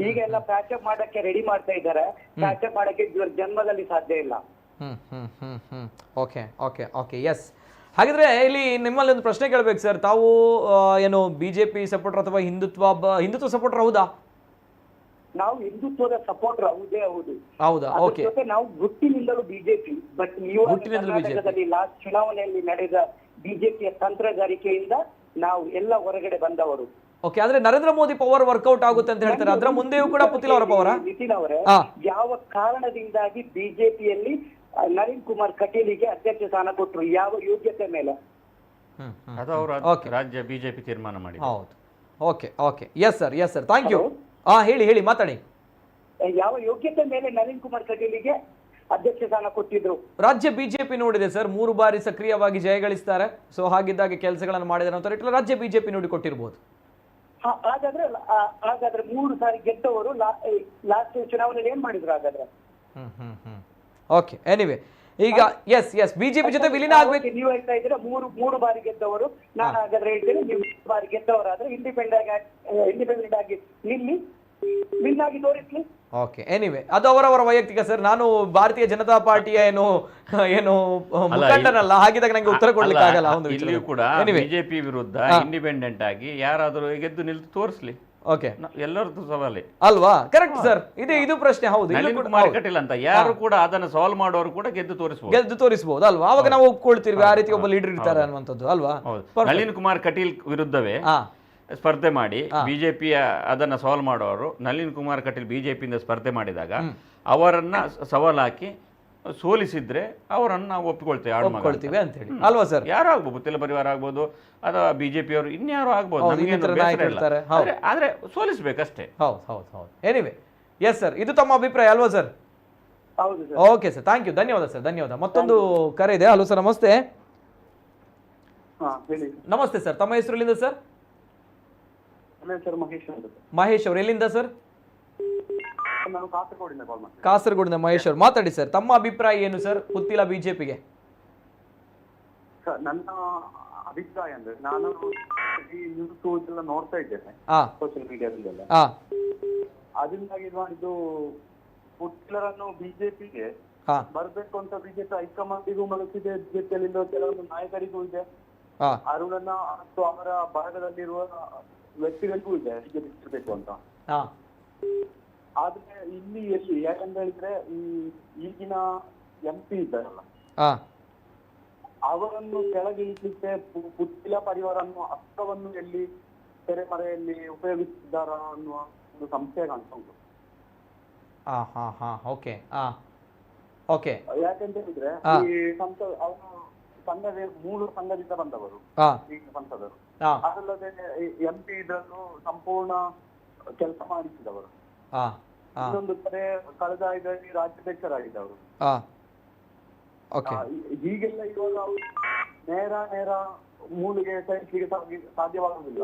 ಈಗೆಲ್ಲ ಪ್ಯಾಚಪ್ ಮಾಡಕ್ಕೆ ರೆಡಿ ಮಾಡ್ತಾ ಇದ್ದಾರೆ. ಪ್ಯಾಚಪ್ ಮಾಡಕ್ಕೆ ಇವ್ರ ಜನ್ಮದಲ್ಲಿ ಸಾಧ್ಯ ಇಲ್ಲ. Okay okay okay S. ಹಾಗಿದ್ರೆ ಇಲ್ಲಿ ನಿಮ್ಮಲ್ಲಿ ಒಂದು ಪ್ರಶ್ನೆ ಕೇಳಬೇಕು ಸರ್. ತಾವು ಏನು ಬಿಜೆಪಿ ಸಪೋರ್ಟರ್ ಅಥವಾ ಹಿಂದುತ್ವ ಸಪೋರ್ಟರ್ ಹೌದಾ? ನಾವು ಹಿಂದುತ್ವದ ಸಪೋರ್ಟರ್ ಹೌದೇ ಹೌದು. ಹೌದಾ? ಓಕೆ. ನಾವು ಹುಟ್ಟಿನಿಂದಲೂ ಬಿಜೆಪಿ. ಬಟ್ ನೀವು ಕರ್ನಾಟಕದಲ್ಲಿ ಲಾಸ್ಟ್ ಚುನಾವಣೆಯಲ್ಲಿ ನಡೆದ ಬಿಜೆಪಿಯ ತಂತ್ರಗಾರಿಕೆಯಿಂದ ನಾವು ಎಲ್ಲ ಹೊರಗಡೆ ಬಂದವರು. ಓಕೆ, ಆದ್ರೆ ನರೇಂದ್ರ ಮೋದಿ ಪವರ್ ವರ್ಕೌಟ್ ಆಗುತ್ತೆ ಅಂತ ಹೇಳ್ತಾರೆ. ಅದರ ಮುಂದೆಯೂ ಕೂಡ ಪುತ್ತಿಲ ಅವರ ಪವರ್. ನಿತಿನ್ ಅವರೇ, ಯಾವ ಕಾರಣದಿಂದಾಗಿ ಬಿಜೆಪಿಯಲ್ಲಿ ನಳಿನ್ ಕುಮಾರ್ ಕಟೀಲಿಗೆ ಅಧ್ಯಕ್ಷ ಸ್ಥಾನ ಕೊಟ್ಟರು? ಯಾವ ಯೋಗ್ಯತೆ ಮೇಲೆ? ಅದು ಅವರು ರಾಜ್ಯ ಬಿಜೆಪಿ ತೀರ್ಮಾನ ಮಾಡಿ. ಹೌದು. Okay okay yes sir, yes sir, thank you. ಹೇಳಿ ಮಾತಾಡಿ. ಯಾವ ಯೋಗ್ಯತೆ ಮೇಲೆ ನಳಿನ್ ಕುಮಾರ್ ಕಟೀಲಿಗೆ ಅಧ್ಯಕ್ಷ ಸ್ಥಾನ ಕೊಟ್ಟಿದ್ರು? ರಾಜ್ಯ ಬಿಜೆಪಿ ನೋಡಿದೆ ಸರ್, 3 ಬಾರಿ ಸಕ್ರಿಯವಾಗಿ ಜಯಗಳಿಸ್ತಾರೆ. ಸೊ ಹಾಗಿದ್ದಾಗ ಕೆಲಸಗಳನ್ನು ಮಾಡಿದ್ದಾರೆ ಅಂತ ರಾಜ್ಯ ಬಿಜೆಪಿ ನೋಡಿ ಕೊಟ್ಟಿರಬಹುದು. ಹಾಗಾದ್ರೆ 3 ಸಾರಿ ಗೆದ್ದವರು ಲಾಸ್ಟ್ ಚುನಾವಣೆಯಲ್ಲಿ ಏನ್ ಮಾಡಿದ್ರು ಹಾಗಾದ್ರೆ? ಓಕೆ, ಎನಿವೆ ಈಗ ಎಸ್ ಬಿಜೆಪಿ ಜೊತೆ ವಿಲೀನ ಆಗ್ಬೇಕು. ನೀವು ಹೇಳ್ತಾ ಇದ್ದೀರಾ 3 ಬಾರಿ ಗೆದ್ದವರು. ನಾನು ಹಾಗಾದ್ರೆ ಹೇಳ್ತೇನೆ, ನೀವು 3 ಬಾರಿ ಗೆದ್ದವರಾದ್ರೆ ಇಂಡಿಪೆಂಡೆಂಟ್ ಆಗಿ ವಿನ್ ಆಗಿ ತೋರಿಸ್ಲಿ. ಓಕೆ, ಎನಿವೆ ಅದು ಅವರವರ ವೈಯಕ್ತಿಕ ಸರ್. ನಾನು ಭಾರತೀಯ ಜನತಾ ಪಾರ್ಟಿಯ ಏನು ಮುಖಂಡನಲ್ಲ, ಹಾಗಿದ್ದಾಗ ನಂಗೆ ಉತ್ತರ ಕೊಡ್ಲಿಕ್ಕೆ ಆಗಲ್ಲ. ಇಲ್ಲಿಯೂ ಕೂಡ ಬಿಜೆಪಿ ವಿರುದ್ಧ ಇಂಡಿಪೆಂಡೆಂಟ್ ಆಗಿ ಯಾರಾದರೂ ಗೆದ್ದು ನಿಲ್ತು ತೋರಿಸ್ಲಿ. ಓಕೆ, ಎಲ್ಲರದ್ದು ಸವಾಲೆ ಅಲ್ವಾ? ಕರೆಕ್ಟ್ ಸರ್, ಇದು ಪ್ರಶ್ನೆ. ಹೌದು, ಕುಮಾರ್ ಕಟೀಲ್ ಅಂತ ಯಾರು ಕೂಡ ಅದನ್ನು ಸಾಲ್ವ್ ಮಾಡೋರು ಕೂಡ ಗೆದ್ದು ತೋರಿಸಬಹುದು ಅಲ್ವಾ? ಅವಾಗ ನಾವು ಒಪ್ಕೊಳ್ತೀವಿ ಆ ರೀತಿ ಒಬ್ಬ ಲೀಡರ್ ಇರ್ತಾರೆ ಅನ್ನುವಂಥದ್ದು ಅಲ್ವಾ? ನಳಿನ್ ಕುಮಾರ್ ಕಟೀಲ್ ವಿರುದ್ಧವೇ ಸ್ಪರ್ಧೆ ಮಾಡಿ ಬಿಜೆಪಿಯ ಅದನ್ನ ಸಾಲ್ವ್ ಮಾಡೋರು ನಳಿನ್ ಕುಮಾರ್ ಕಟೀಲ್ ಬಿಜೆಪಿಯಿಂದ ಸ್ಪರ್ಧೆ ಮಾಡಿದಾಗ ಅವರನ್ನ ಸವಾಲಾಕಿ ಸೋಲಿಸಿದ್ರೆ ಅವರನ್ನು ನಾವು ಒಪ್ಪಿಕೊಳ್ತೇವೆ ಅಂತ ಹೇಳಿ ಅಲ್ವಾ ಸರ್? ಯಾರು ಆಗ್ಬೋದು, ಪುತ್ತಿಲ ಪರಿವಾರ ಆಗ್ಬೋದು ಅಥವಾ ಬಿಜೆಪಿ ಅವರು ಇನ್ಯಾರು ಆಗ್ಬೋದು, ಆದ್ರೆ ಸೋಲಿಸ್ಬೇಕಷ್ಟೇ. ಹೌದು. ಎನಿವೆ ಎಸ್ ಸರ್, ಇದು ತಮ್ಮ ಅಭಿಪ್ರಾಯ ಅಲ್ವಾ sir? Okay sir, thank you, ಧನ್ಯವಾದ ಸರ್, ಧನ್ಯವಾದ. ಮತ್ತೊಂದು ಕರೆ ಇದೆ. ಹಲೋ ಸರ್, ನಮಸ್ತೆ. ನಮಸ್ತೆ ಸರ್, ತಮ್ಮ ಹೆಸರು ಎಲ್ಲಿಂದ ಸರ್? ಮಹೇಶ್ ಅವರು ಎಲ್ಲಿಂದ ಸರ್? ಕಾಸರಗೋಡಿಂದ ಮಹೇಶ್ ಅವರು ಮಾತಾಡಿ ಸರ್. ತಮ್ಮ ಅಭಿಪ್ರಾಯ ಏನು ಸರ್ ಪುತ್ತಿಲ ಬಿಜೆಪಿಗೆ? ನನ್ನ ಅಭಿಪ್ರಾಯ ಅಂದ್ರೆ, ನಾನು ಈ ನ್ಯೂಸ್ ಎಲ್ಲ ನೋಡ್ತಾ ಇದ್ದೇನೆ ಸೋಷಿಯಲ್ ಮೀಡಿಯಾದಲ್ಲೆಲ್ಲ. ಅದರಿಂದಾಗಿ ಇದು ಪುತ್ತಿಲರನ್ನು ಬಿಜೆಪಿಗೆ ಬರ್ಬೇಕು ಅಂತ ಬಿಜೆಪಿ ಹೈಕಮಾಂಡಿಗೂ ಮನಸ್ಸಿದೆ, ಬಿಜೆಪಿಯಲ್ಲಿರುವ ಕೆಲವೊಂದು ನಾಯಕರಿಗೂ ಇದೆ, ಅರುಣನ ಮತ್ತು ಅವರ ಭಾಗದಲ್ಲಿರುವ ವ್ಯಕ್ತಿಗಳಿಗೂ ಇದೆ ಬಿಜೆಪಿ ಇರ್ಬೇಕು ಅಂತ. ಆದ್ರೆ ಇಲ್ಲಿ ಎಲ್ಲಿ, ಯಾಕಂತ ಹೇಳಿದ್ರೆ ಈ ಈಗಿನ MP ಇದ್ದಾರಲ್ಲ, ಅವರನ್ನು ಕೆಳಗೆ ಇಳಿಸಲಿಕ್ಕೆ ಪುತ್ತಿಲ ಪರಿವಾರ ಅನ್ನುವ ಅಸ್ತ್ರವನ್ನು ಎಲ್ಲಿ ತೆರೆಮರೆಯಲ್ಲಿ ಉಪಯೋಗಿಸಿದ್ದಾರ ಅನ್ನುವ ಒಂದು ಸಂಶಯ ಕಾಣ್ತಾ ಉಂಟು. ಯಾಕಂತ ಹೇಳಿದ್ರೆ ಈ ಅವನು ಸಂಘದ 3 ಸಂಘದಿಂದ ಬಂದವರು ಈಗ ಸಂಸದರು, ಅದಲ್ಲದೆ MP ಇದನ್ನು ಸಂಪೂರ್ಣ ಕೆಲಸ ಮಾಡಿಸಿದವರು, ಇನ್ನೊಂದು ಕಡೆ ಕಳೆದ ಇದರಲ್ಲಿ ರಾಜ್ಯಾಧ್ಯಕ್ಷರಾಗಿದ್ದವರು. ಹೀಗೆಲ್ಲ ಇವಾಗ ನೇರ ಮೂಲೆಗೆ ಸರಿಸಲಿಕ್ಕೆ ಸಾಧ್ಯವಾಗುವುದಿಲ್ಲ.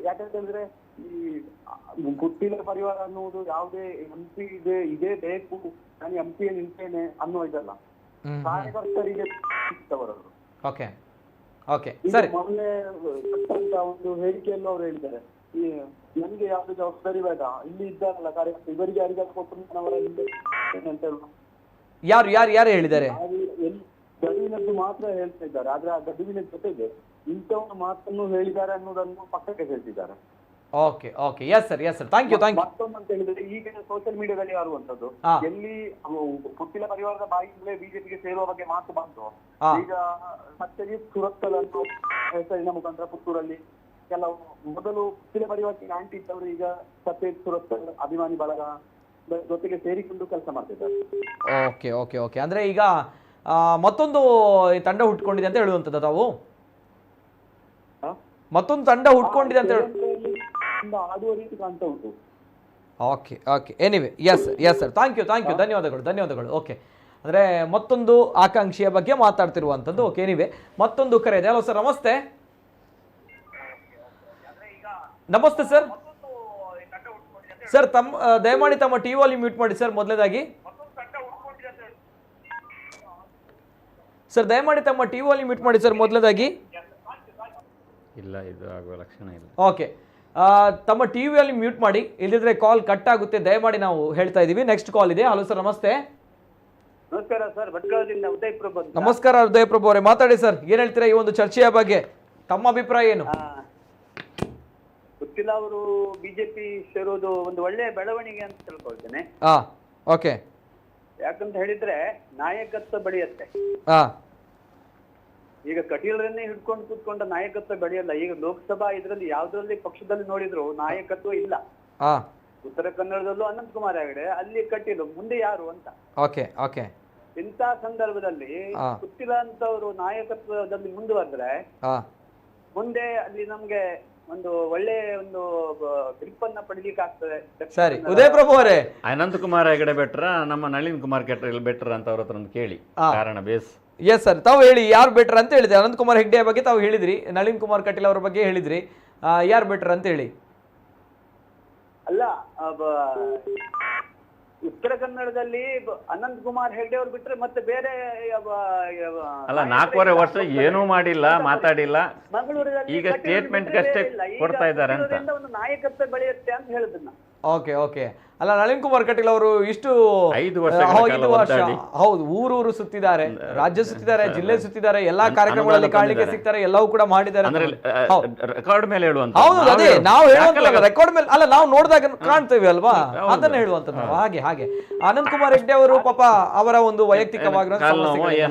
ಯಾಕಂತ ಹೇಳಿದ್ರೆ ಈ ಪುತ್ತಿಲ ಪರಿವಾರ ಅನ್ನುವುದು ಯಾವುದೇ MP ಇದೇ ಬೇಕು, ನಾನು MP ನಿಲ್ತೇನೆ ಅನ್ನೋ ಇದಲ್ಲ, ಕಾರ್ಯಕರ್ತರಿಗೆ ಮೊನ್ನೆ ಒಂದು ಹೇಳಿಕೆಯಲ್ಲೂ ಅವ್ರು ಹೇಳಿದ್ದಾರೆ, ಈ ನನ್ಗೆ ಯಾವ್ದು ಜವಾಬ್ದಾರಿ ಬೇಡ, ಇಲ್ಲಿ ಇದ್ದಾರಲ್ಲ ಕಾರ್ಯಕರ್ತರು ಇವರಿಗೆ ಯಾರಿಗಾದ್ರು ಕೊಟ್ಟು ಅವರ ಹಿಂದೆ ಏನಂತ ಯಾರು ಹೇಳಿದ್ದಾರೆ? ಗಡುವಿನದ್ದು ಮಾತ್ರ ಹೇಳ್ತಾ ಇದ್ದಾರೆ, ಆದ್ರೆ ಆ ಗಡುವಿನ ಜೊತೆಗೆ ಇಂಥವನ್ನ ಮಾತನ್ನು ಹೇಳಿದ್ದಾರೆ ಅನ್ನೋದನ್ನು ಪಕ್ಕಕ್ಕೆ ಹೇಳ್ತಿದ್ದಾರೆ. Yes sir, thank you. ಮತ್ತೊಂದು ಅಂತ ಹೇಳಿದ್ರೆ, ಈಗಿನ ಸೋಷಿಯಲ್ ಮೀಡಿಯಾದಲ್ಲಿ ಆರುವಂತದ್ದು, ಎಲ್ಲಿ ಪುತ್ತಿಲ ಪರಿವಾರದ ಬಾಯಿಂದಲೇ ಬಿಜೆಪಿಗೆ ಸೇರುವ ಬಗ್ಗೆ ಮಾತು ಬಂತು. ಈಗ ಸತ್ಯಜಿತ್ ಸುರತ್ಕಲ್ ಅನ್ನೋ ಹೆಸರಿನ ಮುಖಾಂತರ ಪುತ್ತೂರಲ್ಲಿ ಕೆಲವು ಮೊದಲು ಪುತ್ತಿಲ ಪರಿವಾರಕ್ಕೆ ಆಂಟಿ ಇದ್ದವರು ಈಗ ಸತ್ಯಜಿತ್ ಸುರತ್ಕಲ್ ಅಭಿಮಾನಿ ಬಳಗ ಜೊತೆಗೆ ಸೇರಿಕೊಂಡು ಕೆಲಸ ಮಾಡ್ತಿದ್ದಾರೆ. ಓಕೆ ಓಕೆ ಓಕೆ, ಅಂದರೆ ಈಗ ಮತ್ತೊಂದು ತಂಡ ಹುಟ್ಕೊಂಡಿದೆ ಅಂತ ಹೇಳುವಂಥದ್ದು ತಾವು? ಮತ್ತೊಂದು ತಂಡ ಹುಟ್ಕೊಂಡಿದೆ ಅಂತ ಹೇಳಿ ತುಂಬಾ ಆಡುವ ರೀತಿ ಕಾಣ್ತಾ ಉಂಟು. Okay okay, anyway yes sir, thank you ಧನ್ಯವಾದಗಳು. ಓಕೆ, ಅಂದರೆ ಮತ್ತೊಂದು ಆಕಾಂಕ್ಷೆಯ ಬಗ್ಗೆ ಮಾತಾಡ್ತಿರುವಂಥದ್ದು. ಓಕೆ, ಎನಿವೆ ಮತ್ತೊಂದು ಕರೆ ಇದೆ. ಹಲೋ ಸರ್, ನಮಸ್ತೆ. ನಮಸ್ತೆ ಸರ್. ಸರ್ ದಯಮಾಡಿ ತಮ್ಮ ಟಿ ವಾಲ್ಯೂಮ್ ಮ್ಯೂಟ್ ಮಾಡಿ ಸರ್ ಮೊದಲನೇದಾಗಿ. ಸರ್ ದಯಮಾಡಿ ತಮ್ಮ ಟಿ ವಾಲ್ಯೂಮ್ ಮ್ಯೂಟ್ ಮಾಡಿ ಸರ್ ಮೊದಲನೇದಾಗಿ. ಇಲ್ಲ, ಇದು ಆಗುವ ಲಕ್ಷಣ ಇಲ್ಲ. ಓಕೆ, ತಮ್ಮ ಟಿ ವಿಯಲ್ಲಿ ಮ್ಯೂಟ್ ಮಾಡಿ, ಇಲ್ಲದಿದ್ರೆ ಕಾಲ್ ಕಟ್ ಆಗುತ್ತೆ. ದಯಮಾಡಿ ನಾವು ಹೇಳ್ತಾ ಇದ್ದೀವಿ. ನೆಕ್ಸ್ಟ್ ಕಾಲ್ ಇದೆ. ಹಲೋ ಸರ್, ನಮಸ್ತೆ. ನಮಸ್ಕಾರ ಸರ್, ಭಟ್ಕಳದಿಂದ ಉದಯ್ ಪ್ರಭು. ನಮಸ್ಕಾರ ಉದಯ್ ಪ್ರಭು ಅವರೇ, ಮಾತಾಡಿ ಸರ್. ಏನ್ ಹೇಳ್ತೀರಾ ಈ ಒಂದು ಚರ್ಚೆಯ ಬಗ್ಗೆ? ತಮ್ಮ ಅಭಿಪ್ರಾಯ ಏನು? ಗೊತ್ತಿಲ್ಲ, ಅವರು ಬಿಜೆಪಿ ಸೇರೋದು ಒಂದು ಒಳ್ಳೆಯ ಬೆಳವಣಿಗೆ ಅಂತ ತಿಳ್ಕೊಳ್ತೇನೆ. ಓಕೆ, ಯಾಕಂತ ಹೇಳಿದ್ರೆ ನಾಯಕತ್ವ ಬೆಳೆಯುತ್ತೆ. ಈಗ ಕಟೀಲರನ್ನೇ ಹಿಡ್ಕೊಂಡು ಕೂತ್ಕೊಂಡ ನಾಯಕತ್ವ ಬೆಳೆಯಲ್ಲ. ಈಗ ಲೋಕಸಭಾ ಇದರಲ್ಲಿ ಯಾವ್ದ್ರಲ್ಲಿ ಪಕ್ಷದಲ್ಲಿ ನೋಡಿದ್ರು ನಾಯಕತ್ವ ಇಲ್ಲ. ಉತ್ತರ ಕನ್ನಡದಲ್ಲೂ ಅನಂತ್ ಕುಮಾರ್ ಹೆಗಡೆ, ಅಲ್ಲಿ ಕಟೀಲು, ಮುಂದೆ ಯಾರು ಅಂತ. ಓಕೆ ಓಕೆ, ಇಂಥ ಸಂದರ್ಭದಲ್ಲಿ ಗೊತ್ತಿಲ್ಲ ಅಂತವರು ನಾಯಕತ್ವದಲ್ಲಿ ಮುಂದುವರೆದ್ರೆ ಮುಂದೆ ಅಲ್ಲಿ ನಮ್ಗೆ ಒಂದು ಒಳ್ಳೆ ಒಂದು ಗ್ರಿಪ್ ಅನ್ನ ಪಡಿಲಿಕ್ಕೆ ಆಗ್ತದೆ. ಸರಿ ಉದಯ್ ಪ್ರಭು ಅವರೇ, ಅನಂತ್ ಕುಮಾರ್ ಹೆಗಡೆ ಬೆಟ್ರ ನಮ್ಮ ನಳಿನ್ ಕುಮಾರ್ ಕಟೀಲ್ ಬೆಟ್ರ ಅಂತ ಅವ್ರ ಹತ್ರ ಒಂದು ಕೇಳಿ ಕಾರಣ ಬೇಸ್. ಎಸ್ ಸರ್, ತಾವು ಹೇಳಿ ಯಾರು ಬೆಟರ್ ಅಂತ ಹೇಳಿದ್ರಿ. ಅನಂತ್ ಕುಮಾರ್ ಹೆಗ್ಡೆಯ ಬಗ್ಗೆ ತಾವು ಹೇಳಿದ್ರಿ, ನಳಿನ್ ಕುಮಾರ್ ಕಟೀಲ್ ಅವರ ಬಗ್ಗೆ ಹೇಳಿದ್ರಿ. ಯಾರು ಬೆಟರ್ ಅಂತ ಹೇಳಿ. ಅಲ್ಲ, ಉತ್ತರ ಕನ್ನಡದಲ್ಲಿ ಅನಂತ್ ಕುಮಾರ್ ಹೆಗ್ಡೆ ಅವ್ರು ಬಿಟ್ರೆ ಮತ್ತೆ ಬೇರೆ ಅಲ್ಲ, 4.5 ವರ್ಷ ಏನೂ ಮಾಡಿಲ್ಲ, ಮಾತಾಡಿಲ್ಲ. ಮಂಗಳೂರಲ್ಲಿ ಈಗ ಸ್ಟೇಟ್ಮೆಂಟ್ ಅಷ್ಟೇ ಕೊಡ್ತಾ ಇದ್ದಾರೆ ಅಂತ. ಒಂದು ನಾಯಕತ್ವ ಬೆಳೆಯುತ್ತೆ ಅಂತ ಹೇಳುದನ್ನ. ಓಕೆ ಓಕೆ, ಅಲ್ಲ ನಳಿನ್ ಕುಮಾರ್ ಕಟೀಲ್ ಅವರು ಇಷ್ಟು 5 ವರ್ಷ ಹೌದು, ಊರೂರು ಸುತ್ತಿದ್ದಾರೆ, ರಾಜ್ಯ ಸುತ್ತಿದ್ದಾರೆ, ಜಿಲ್ಲೆ ಸುತ್ತಿದ್ದಾರೆ, ಎಲ್ಲಾ ಕಾರ್ಯಕ್ರಮಗಳಲ್ಲಿ ಕಾಣಲಿಕ್ಕೆ ಸಿಗ್ತಾರೆ, ಎಲ್ಲವೂ ಕೂಡ ಮಾಡಿದ್ದಾರೆ. ರೆಕಾರ್ಡ್ ಮೇಲೆ ಹೇಳುವಂತ. ಹೌದು, ಅದೇ ನಾವು ಹೇಳುವಂತ ರೆಕಾರ್ಡ್ ಮೇಲೆ ಅಲ್ಲ, ನಾವು ನೋಡಿದಾಗ ಕಾಣ್ತೇವೆ ಅಲ್ವಾ, ಅದನ್ನ ಹೇಳುವಂತದ್ದು ನಾವು. ಹಾಗೆ ಅನಂತ್ ಕುಮಾರ್ ಹೆಗ್ಡೆ ಅವರು ಪಾಪ ಅವರ ಒಂದು ವೈಯಕ್ತಿಕವಾಗಿರೋ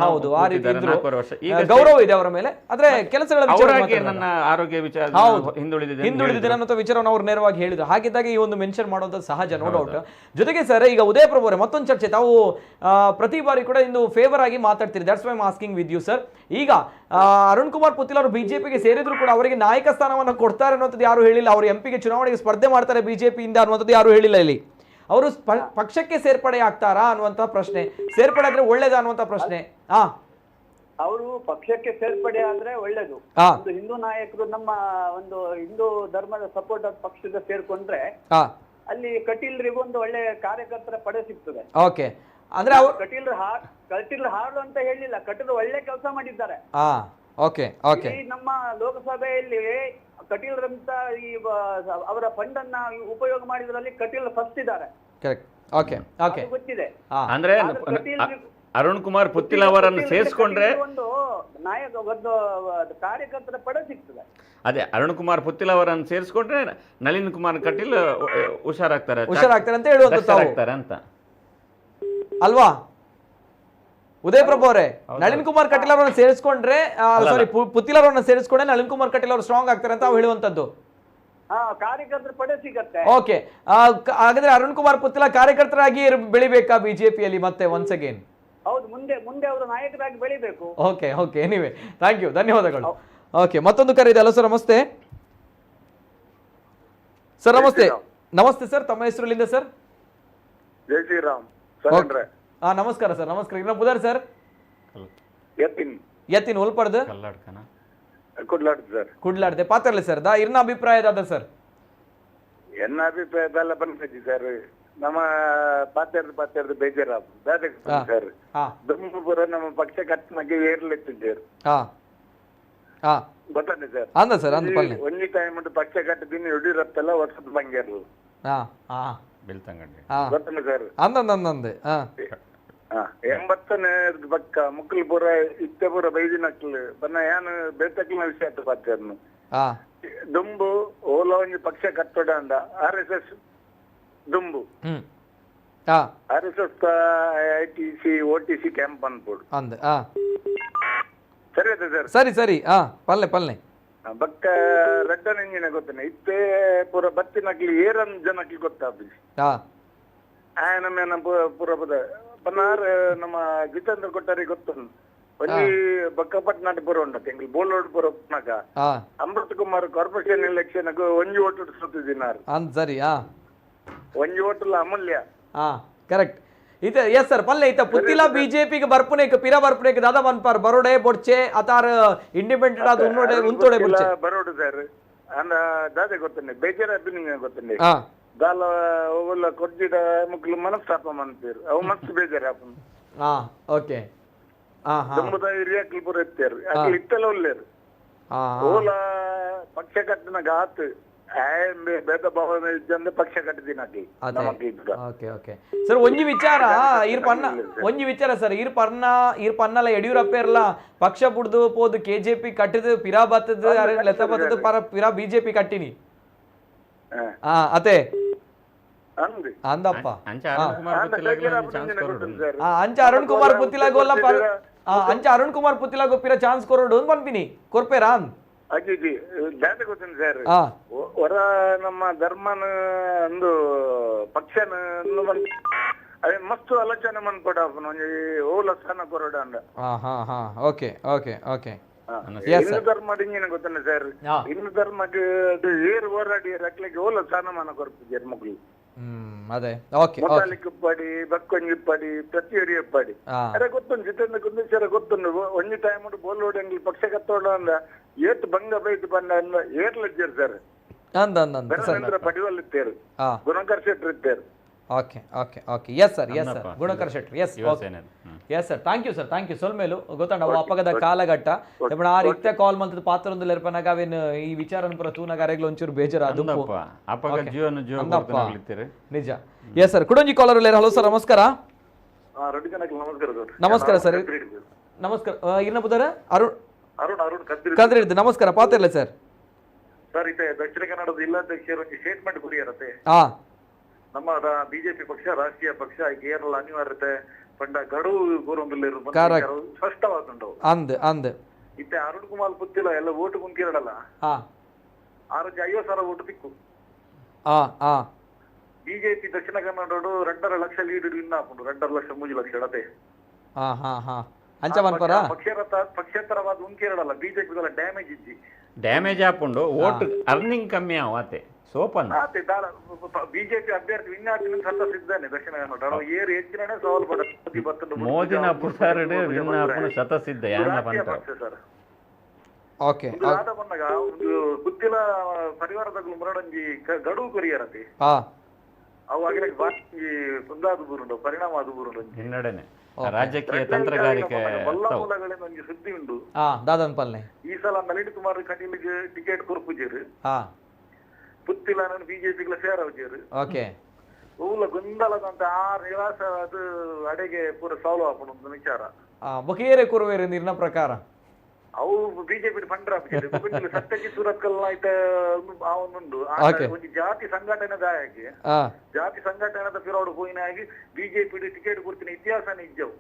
ಹೌದು ಆ ರೀತಿ ಇದ್ರು, ಗೌರವ ಇದೆ ಅವರ ಮೇಲೆ. ಆದ್ರೆ ಕೆಲಸಗಳ ನನ್ನ ಆರೋಗ್ಯ ವಿಚಾರ ಹಿಂದುಳಿದಿದೆ ಅನ್ನೋ ವಿಚಾರವನ್ನು ಅವ್ರು ನೇರವಾಗಿ ಹೇಳಿದ್ರು. ಹಾಗಿದ್ದಾಗ ಈ ಒಂದು ಮೆನ್ಷನ್ ಮಾಡುವಂಥದ್ದು ಸಹಜ, ನೋ ಡೌಟ್. ಜೊತೆಗೆ ಸರ್, ಈಗ ಉದಯ ಪ್ರಭು ಅವರೇ ಮತ್ತೊಂದು ಚರ್ಚೆ. ತಾವು ಪ್ರತಿ ಬಾರಿ ಕೂಡ ಇಂದು ಫೇವರ್ ಆಗಿ ಮಾತಾಡ್ತೀರಿ, that's why I am asking with you sir. ಈಗ ಅರುಣ್ ಕುಮಾರ್ ಪುತ್ತಿಲ್ ಅವರು ಬಿಜೆಪಿಗೆ ಸೇರಿದ್ರು ಕೂಡ ಅವರಿಗೆ ನಾಯಕ ಸ್ಥಾನವನ್ನು ಕೊಡ್ತಾರೆ ಅನ್ನೋದು ಯಾರು ಹೇಳಿಲ್ಲ. ಅವರು ಎಂಪಿಗೆ ಚುನಾವಣೆಗೆ ಸ್ಪರ್ಧೆ ಮಾಡ್ತಾರೆ ಬಿಜೆಪಿಯಿಂದ ಅನ್ನುವಂಥದ್ದು ಯಾರು ಹೇಳಿಲ್ಲ. ಇಲ್ಲಿ ಅವರು ಪಕ್ಷಕ್ಕೆ ಸೇರ್ಪಡೆ ಆಗ್ತಾರಾ ಅನ್ನುವಂಥ ಪ್ರಶ್ನೆ, ಸೇರ್ಪಡೆ ಆದ್ರೆ ಒಳ್ಳೇದಾ ಅನ್ನುವಂಥ ಪ್ರಶ್ನೆ. ಅವರು ಪಕ್ಷಕ್ಕೆ ಸೇರ್ಪಡೆ ಆದ್ರೆ ಒಳ್ಳೇದು. ಒಂದು ಹಿಂದೂ ನಾಯಕರು ನಮ್ಮ ಒಂದು ಹಿಂದೂ ಧರ್ಮದ ಸಪೋರ್ಟ್ ಪಕ್ಷದ ಸೇರ್ಕೊಂಡ್ರೆ ಅಲ್ಲಿ ಕಟೀಲ್ರಿಗೂ ಒಂದು ಒಳ್ಳೆ ಕಾರ್ಯಕರ್ತರ ಪಡೆ ಸಿಗ್ತದೆ. ಓಕೆ, ಅಂದ್ರೆ ಕಟೀಲ್ ಹಾಡು ಅಂತ ಹೇಳಿಲ್ಲ, ಕಟೀಲ್ ಒಳ್ಳೆ ಕೆಲಸ ಮಾಡಿದ್ದಾರೆ. ಓಕೆ ಓಕೆ, ನಮ್ಮ ಲೋಕಸಭೆಯಲ್ಲಿ ಕಟೀಲ್ರಂತ ಈ ಅವರ ಫಂಡ್ ಅನ್ನ ಉಪಯೋಗ ಮಾಡಿದ್ರಲ್ಲಿ ಕಟೀಲ್ ಫಸ್ಟ್ ಇದ್ದಾರೆ. ಓಕೆ ಓಕೆ, ಗೊತ್ತಿದೆ. ಅಂದ್ರೆ ಅರುಣ್ ಕುಮಾರ್ ಪುತ್ತಿಲ್ ಅವರನ್ನು ಸೇರಿಸ್ಕೊಂಡ್ರೆ ಒಂದು ನಾಯಕ ಒಂದು ಕಾರ್ಯಕರ್ತರ ಪಡೆ ಸಿಗ್ತದೆ. ಅದೇ ಅರುಣ್ ಕುಮಾರ್ ಪುತ್ತಿಲ್ ಅವರನ್ನು ಸೇರಿಸ್ಕೊಂಡ್ರೆ ನಳಿನ್ ಕುಮಾರ್ ಕಟೀಲ್ ಹುಷಾರಾಗ್ತಾರೆ ಅಂತ ಹೇಳುವಂತ ಅಂತ ಅಲ್ವಾ ಉದಯ್ ಪ್ರಭು ಅವರೇ? ನಳಿನ್ ಕುಮಾರ್ ಕಟೀಲ್ ಅವರನ್ನು ಸೇರಿಸ್ಕೊಂಡ್ರೆ, ಸಾರಿ ಪುತ್ತಿಲ್ ಅವರನ್ನು ಸೇರಿಸ್ಕೊಂಡ್ರೆ ನಳಿನ್ ಕುಮಾರ್ ಕಟೀಲ್ ಅವರು ಸ್ಟ್ರಾಂಗ್ ಆಗ್ತಾರೆ ಅಂತ ಹೇಳುವಂತದ್ದು. ಕಾರ್ಯಕರ್ತರ ಪಡೆ ಸಿಗತ್ತೆ. ಓಕೆ, ಹಾಗಾದ್ರೆ ಅರುಣ್ ಕುಮಾರ್ ಪುತ್ತಿಲ ಕಾರ್ಯಕರ್ತರಾಗಿ ಬೆಳಿಬೇಕಾ ಬಿಜೆಪಿಯಲ್ಲಿ ಮತ್ತೆ ಒನ್ಸ್ ಅಗೇನ್? ಹೌದು, ಮುಂದೆ ಅವರು ನಾಯಕರಾಗಿ ಬೆಳಿಬೇಕು. Okay okay, anyway thank you, ಧನ್ಯವಾದಗಳು. ಓಕೆ, ಮತ್ತೊಂದು ಕರೆ ಇದೆ. ಹಲೋ ಸರ್, ನಮಸ್ತೆ. ಸರ್ ನಮಸ್ತೆ. ನಮಸ್ತೆ ಸರ್, ತಮ್ಮ ಹೆಸರುಲಿಂದ ಸರ್? ಜೈ ಶ್ರೀರಾಮ್. ನಮಸ್ಕಾರ ಸರ್, ನಮಸ್ಕಾರ. ಇನ್ನ ಬುಧರ್ ಸರ್ ಎತ್ತಿನ ಉಲ್ಪಡ್ದು ಕುಡ್ಲಾಡ್ದೆ ಪಾತ್ರಲೆ ಸರ್ ದಾ ಇರ್ನ ಅಭಿಪ್ರಾಯದ ಸರ್? ಎನ್ನ ಅಭಿಪ್ರಾಯದಲ್ಲ ಬಂದಿದ್ದಿ ಸರ್, ನಮ್ಮ ಪಾತ್ರದ ಬೇಜಾರು ಸರ್. ದುಮ್ಮಪುರ ನಮ್ಮ ಪಕ್ಷ ಕಟ್ಟನಾಗಿ ಏರ್ಲಿಟ್ಟಿದ್ದೇರು ಗೊತ್ತಾನೆ ಸರ್. ಅಂದ ಸರ್ ಅಂದ ಪಲ್ಲೆ ಒಂಜಿ ಟೈಮ್ ಪಕ್ಷ ಕಟ್ಟಿದ್ದೀನಿ ಯಡಿಯೂರಪ್ಪೆಲ್ಲ ವರ್ಷದ ಬಂಗೇರ್ಲು ಗೊತ್ತಾನೆ ಸರ್. ಅಂದಂದೆ 80ನೇ ಪಕ್ಕ ಮುಕ್ಕಲ್ಪುರ ಇತ್ತೆಪುರ ಬೈದಿನಕ್ಲು ಬನ್ನ ಯಾನು ಬೇತಕ್ಲಿನ ವಿಷಯ ಪಾತ್ಯರ್ನು ದುಂಬು ಓಲ ಒಂಜಿ ಪಕ್ಷ ಕಟ್ಟೋಡ ಅಂದ RSS ದುಂಬು RSS ITC OTC ಕ್ಯಾಂಪ್ ಅನ್ಪೋಡು ಅಂದ ಸರಿ ಆಯ್ತಾ ಸರ್? ಸರಿ ಪಲ್ಲೆ ಬಕ್ಕ ರೆಡ್ಡನ ಇಂಜಿನ ಗೊತ್ತೇನೆ ಇತ್ತೇ ಪೂರ ಬತ್ತಿನಕ್ಲಿ ಏರನ್ ಜನಕ್ಲಿ ಗೊತ್ತಾಗ್ಲಿ ನಮ್ಮ ಪುರಪದ ಬನ್ನಾರ್ ನಮ್ಮ ಜಿತೇಂದ್ರ ಕೊಟ್ಟಾರಿ ಗೊತ್ತು ಒಂಜಿ ಬಕ್ಕಪಟ್ನಾಟ ಪುರ ಉಂಡ ಎಂಗ್ಲು ಬೋಳೋಡ್ ಪುರ ಉಪ್ನಾಗ ಅಮೃತ್ ಕುಮಾರ್ ಕಾರ್ಪೊರೇಷನ್ ಎಲೆಕ್ಷನ್ ಒಂಜಿ ಓಟು ಸುತ್ತಿದಿನಾರು ಅಂದ್ ಸರಿ ಒಂಜಿ ಓಟುಲ ಅಮೂಲ್ಯ ಕರೆಕ್ಟ್ ಇತ ಎಸ್ ಸರ್ ಪಲ್ಲೆ ಇತ ಪುತ್ತಿಲ ಬಿಜೆಪಿಗೆ ಬರ್ಪುನೇಕ ಪಿರ ಬರ್ಪುನೇಕ ದಾದಾ ಬನ್ಪಾರ್ ಬರೋಡೆ ಬೊಡ್ಚೆ ಅತಾರ ಇಂಡಿಪೆಂಡೆಂಟ್ ಆದ ಉನ್ನೋಡೆ ಉಂತೋಡೆ ಬೊಡ್ಚೆ ಬರೋಡು ಸರ್ ಅಂದ ದಾದೆ ಗೊತ್ತಂಡೆ ಬೇಜಾರ ಅಭಿನಯ ಗೊತ್ತಂಡೆ ದಾಲ ಒಲ್ಲ ಕೊಡ್ಜಿಡ ಮುಕ್ಲು ಮನಸ್ತಾಪ ಮಂತೀರು ಅವು ಮಸ್ತ್ ಬೇಜಾರ ಆಪನ್ ಓಕೆ ದುಂಬದ ಹಿರಿಯಾಕ್ಲಿ ಪುರ ಎತ್ತೇರು ಅಕ್ಲಿ ಇತ್ತಲ್ಲ ಒಲ್ಲೇರು ಓಲ ಪಕ್ಷ ಕಟ್ಟಿನ ಗಾತ್ ಭೇದ ಭಾವ ಇದ್ದಂದ್ರೆ ಪಕ್ಷ ಕಟ್ಟಿದಿನ ಅಕ್ಲಿ ಓಕೆ ಓಕೆ ಸರ್ ಒಂಜಿ ವಿಚಾರ ಒಂಜಿ ವಿಚಾರ ಸರ್ ಈರ್ ಪನ್ನಲ ಯಡಿಯೂರಪ್ಪ ಇರಲ್ಲ ಪಕ್ಷ ಬುಡ್ದು ಪೋದು ಕೆಜೆಪಿ ಕಟ್ಟಿದ್ ಪಿರಾ ಬತ್ತದ ಲೆತ್ತ ಬತ್ತದ ಪರ ಪಿರಾ ಬಿಜೆಪಿ ಕಟ್ಟಿನಿ ಅತೆ ಅಂದಪ್ಪ ಅಂಚ ಅರುಣ್ ಕುಮಾರ್ ಪುತ್ತಿಲ ಅಂಚ ಅರುಣ್ ಕುಮಾರ್ ಪುತ್ತಿಲ ಗೋಲ್ಲ ಅಂಚ ಅರುಣ್ ಕುಮಾರ್ ಪುತ್ತಿಲ ಪಿರ ಚಾನ್ಸ್ ಕೊರೋಡು ಪನ್ಪಿನಿ ಕೊರ್ಪೇರಾ ಅಜ್ಜಿ ಜಾತಿ ಗೊತ್ತಿನ ಸರ್ ಹೊರ ನಮ್ಮ ಧರ್ಮನ ಒಂದು ಪಕ್ಷನ ಅದೇ ಮಸ್ತ್ ಆಲೋಚನೆ ಮನ್ಕೊಡ ಓಲ ಸ್ಥಾನ ಕೊರೋಡ ಅಂದ ಓಕೆ ಓಕೆ ಓಕೆ ಹಿಂದೂ ಧರ್ಮ ಡಿಂಗಿನ ಗೊತ್ತಲ್ಲ ಸರ್ ಹಿಂದೂ ಧರ್ಮಕ್ಕೆ ಏರು ಹೋರಾಡಿ ರಕ್ಲಿಕ್ಕೆ ಓಲ ಸ್ಥಾನಮಾನ ಕೊರ್ತಿದ್ದಾರೆ ಮಕ್ಕಳು ಅದೇ ಓಕೆ ಮುತಾಲಿಕ್ಕಿಪ್ಪಡಿ ಬಕ್ಕೊಂಜಿಪ್ಪಡಿ ಪ್ರತಿಯೊರಿ ಎಪ್ಪಡಿ ಅರೆ ಗೊತ್ತುಂಟು ಜಿತೇಂದ್ರ ಕುಂದೇಶ್ವರ ಗೊತ್ತುಂಡು ಒಂಜಿ ಟೈಮ್ ಬೋಲೋಡ್ ಅಂಗ್ಲಿ ಪಕ್ಷ ಕತ್ತೋಡ ಅಂದ ಏತ್ ಭಂಗ ಬೈಟ್ ಬಂದ ಅಂದ ಏರ್ಲಿದ್ದೇರು ಸರ್ ಧರ್ಮೇಂದ್ರ ಪಡಿವಲ್ ಇತ್ತೇರು ಗುಣಕರ್ ಶೆಟ್ರ್ ಇತ್ತೇರು okay okay okay yes sir Gunakar ಶೆಟ್ರ್ ಎಸ್ ಸರ್ ಥ್ಯಾಂಕ್ ಯು ಸೊಲ್ಮೇಲು ಗೊತ್ತಂಡ ಅವು ಅಪಗದ ಕಾಲಘಟ್ಟ ಎಪ್ಪಣ ಆ ರೀತಿಯ ಕಾಲ್ ಮಂತದ ಪಾತ್ರ ಒಂದು ಲೆರ್ಪನಾಗ ಅವೇನು ಈ ವಿಚಾರನ ಪುರ ತೂನಾಗ ಅರೆಗ್ಲು ಒಂಚೂರು ಬೇಜಾರ ಅದು ನಿಜ ಎಸ್ ಸರ್ ಕುಡೊಂಜಿ ಕಾಲರ್ ಲೇರ್ ಹಲೋ ಸರ್ ನಮಸ್ಕಾರ ನಮಸ್ಕಾರ ಸರ್ ನಮಸ್ಕಾರ ಇನ್ನ ಬುಧರ ಅರುಣ್ ಕದ್ರಿಡ್ದು ನಮಸ್ಕಾರ ಪಾತಿರ್ಲ ಸರ್ ಸರ್ ಇತ್ತೆ ದಕ್ಷಿಣ ಕನ್ನಡದ ಜಿಲ್ಲಾಧ್ಯಕ್ಷರು ಒಂದು ಸ್ಟೇಟ್ಮೆಂಟ್ ಕೊಡಿಯರತ್ತೆ ನಮ್ಮ ಬಿಜೆಪಿ ಪಕ್ಷ ರಾಷ್ಟ್ರೀಯ ಪಕ್ಷ ಕೇರಳ ಅನಿವಾರ್ಯತೆ ಪಂಡ ಗಡುವು ಕೂರೊಂದಿಲ್ಲ ಸ್ಪಷ್ಟವಾದುಂಟು ಅಂದ್ ಇತ್ತೆ ಅರುಣ್ ಕುಮಾರ್ ಪುತ್ತಿಲ ಎಲ್ಲ vote ಕುಂಕಿರಡಲ್ಲ 650,000 vote ತಿಕ್ಕು BJP Dakshina Kannada 2.5 lakh lead win ಹಾಕೊಂಡು 2.5 ಲಕ್ಷ 3 ಲಕ್ಷ ಇಡತೆ ಪಕ್ಷೇತರವಾದ ಉಂಕಿರಡಲ್ಲ ಬಿಜೆಪಿ ಡ್ಯಾಮೇಜ್ ಹಾಕೊಂಡು ಓಟ್ ಅರ್ನಿಂಗ್ ಕಮ್ಮಿ ಆವತ್ತೆ ಸೋಪನ್ ಬಿಜೆಪಿ ಅಭ್ಯರ್ಥಿ ವಿನ್ನಾಗ್ತೀನಿ ಸತಸಿದ್ದಾನೆ ದಕ್ಷಿಣ ಕನ್ನಡ ಏರು ಹೆಚ್ಚಿನ ಸವಾಲು ಪಡ ಮೋದಿನ ಪುಸಾರಡು ವಿನ್ನಾಪನ ಸತಸಿದ್ದ ಸರ್ ಓಕೆ ಆದ ಬಂದಾಗ ಒಂದು ಗೊತ್ತಿಲ್ಲ ಪರಿವಾರದಾಗಲು ಮರಡಂಜಿ ಗಡುವು ಕೊರಿಯರತಿ ಅವು ಆಗಿನ ಕುಂದಾದು ಬೂರುಂಡು ಪರಿಣಾಮ ಅದು ಬೂರುಂಡು ಹಿನ್ನಡೆನೆ ರಾಜಕೀಯ ತಂತ್ರಗಾರಿಕೆ ಮೂಲಗಳಿಂದ ಒಂದು ಸುದ್ದಿ ಉಂಟು ದಾದನ್ ಪಲ್ಲೆ ಈ ಸಲ ನಳಿನ್ ಕುಮಾರ್ ಕಟೀಲಿಗೆ ಟಿಕೆಟ್ ಕೊರ್ಪುಜೇರು ಪುತ್ತಿಲ ಬಿಜೆಪಿಗಳ ಸೇರವಜೇರು ಓಕೆ ಊಲ ಗೊಂದಲದಂತ ಆ ನಿರಾಸ ಅದು ಅಡೆಗೆ ಪೂರ ಸಾಲ್ವ್ ಆಪಣ ಒಂದು ವಿಚಾರ ಬಕೇರೆ ಕುರುವೇರು ನಿರ್ನ ಪ್ರಕಾರ ಅವು ಬಿಜೆಪಿ ಫಂಡ್ರ ಸತ್ಯಜಿ ಸುರತ್ಕಲ್ ಆಯ್ತ ಅವನುಂಡು ಒಂದು ಜಾತಿ ಸಂಘಟನೆದಾಯಕ್ಕೆ ಜಾತಿ ಸಂಘಟನೆದ ಪಿರೋಡು ಹೋಯಿನಾಗಿ ಬಿಜೆಪಿ ಟಿಕೆಟ್ ಕೊಡ್ತೀನಿ ಇತಿಹಾಸ ನಿಜವು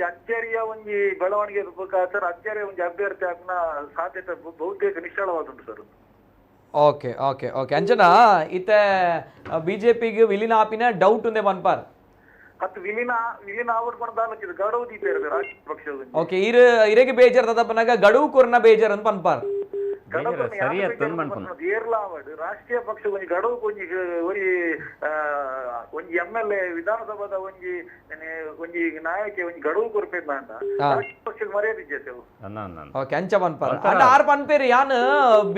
ಅಚ್ಚರಿಯ ಒಂಜಿ ಬೆಳವಣಿಗೆ ಸರ್ ಅಚ್ಚರಿಯ ಒಂಜಿ ಅಭ್ಯರ್ಥಿ ಹಾಕಿನ ಸಾಧ್ಯತೆ ಬಹುತೇಕ ನಿಶ್ಚಳವಾದುಂಟು ಸರ್ ಓಕೆ ಓಕೆ ಓಕೆ ಅಂಚನಾ ಇತ್ತೆ ಬಿಜೆಪಿಗೆ ವಿಲೀನ ಆಪಿನ ಡೌಟ್ ಉಂದೆ ಬನ್ಪಾರ್ ಅದು ವಿಲೀನ ಆವಡ್ಕೊಂಡು ಗಡುವು ದೀಪ ರಾಷ್ಟ್ರೀಯ ಪಕ್ಷ ಓಕೆ ಇರೆಗೆ ಬೇಜಾರ್ ತದಪ್ಪನಾಗ ಗಡುವು ಕೊರ್ನ ಬೇಜಾರ್ ಅಂತ ಪನ್ಪಾರ್ ರಾಷ್ಟ್ರೀಯ ಪಕ್ಷ ಒಂಜಿ ಗಡುವು ಒಂಜಿ MLA ವಿಧಾನಸಭಾದ ಒಂಜಿ ನಾಯಕಿ ಒಂಜಿ ಗಡುವು ಕೊರ್ಪೇದ ಅಂತ ರಾಷ್ಟ್ರೀಯ ಪಕ್ಷಕ್ಕೆ ಮರ್ಯಾದೆ ಇದ್ದೇವೆ ಓಕೆ ಅಂಚ ಪನ್ಪಾರ್ ಅಂಡ ಆರ್ ಪನ್ಪೇರಿ ಯಾನ್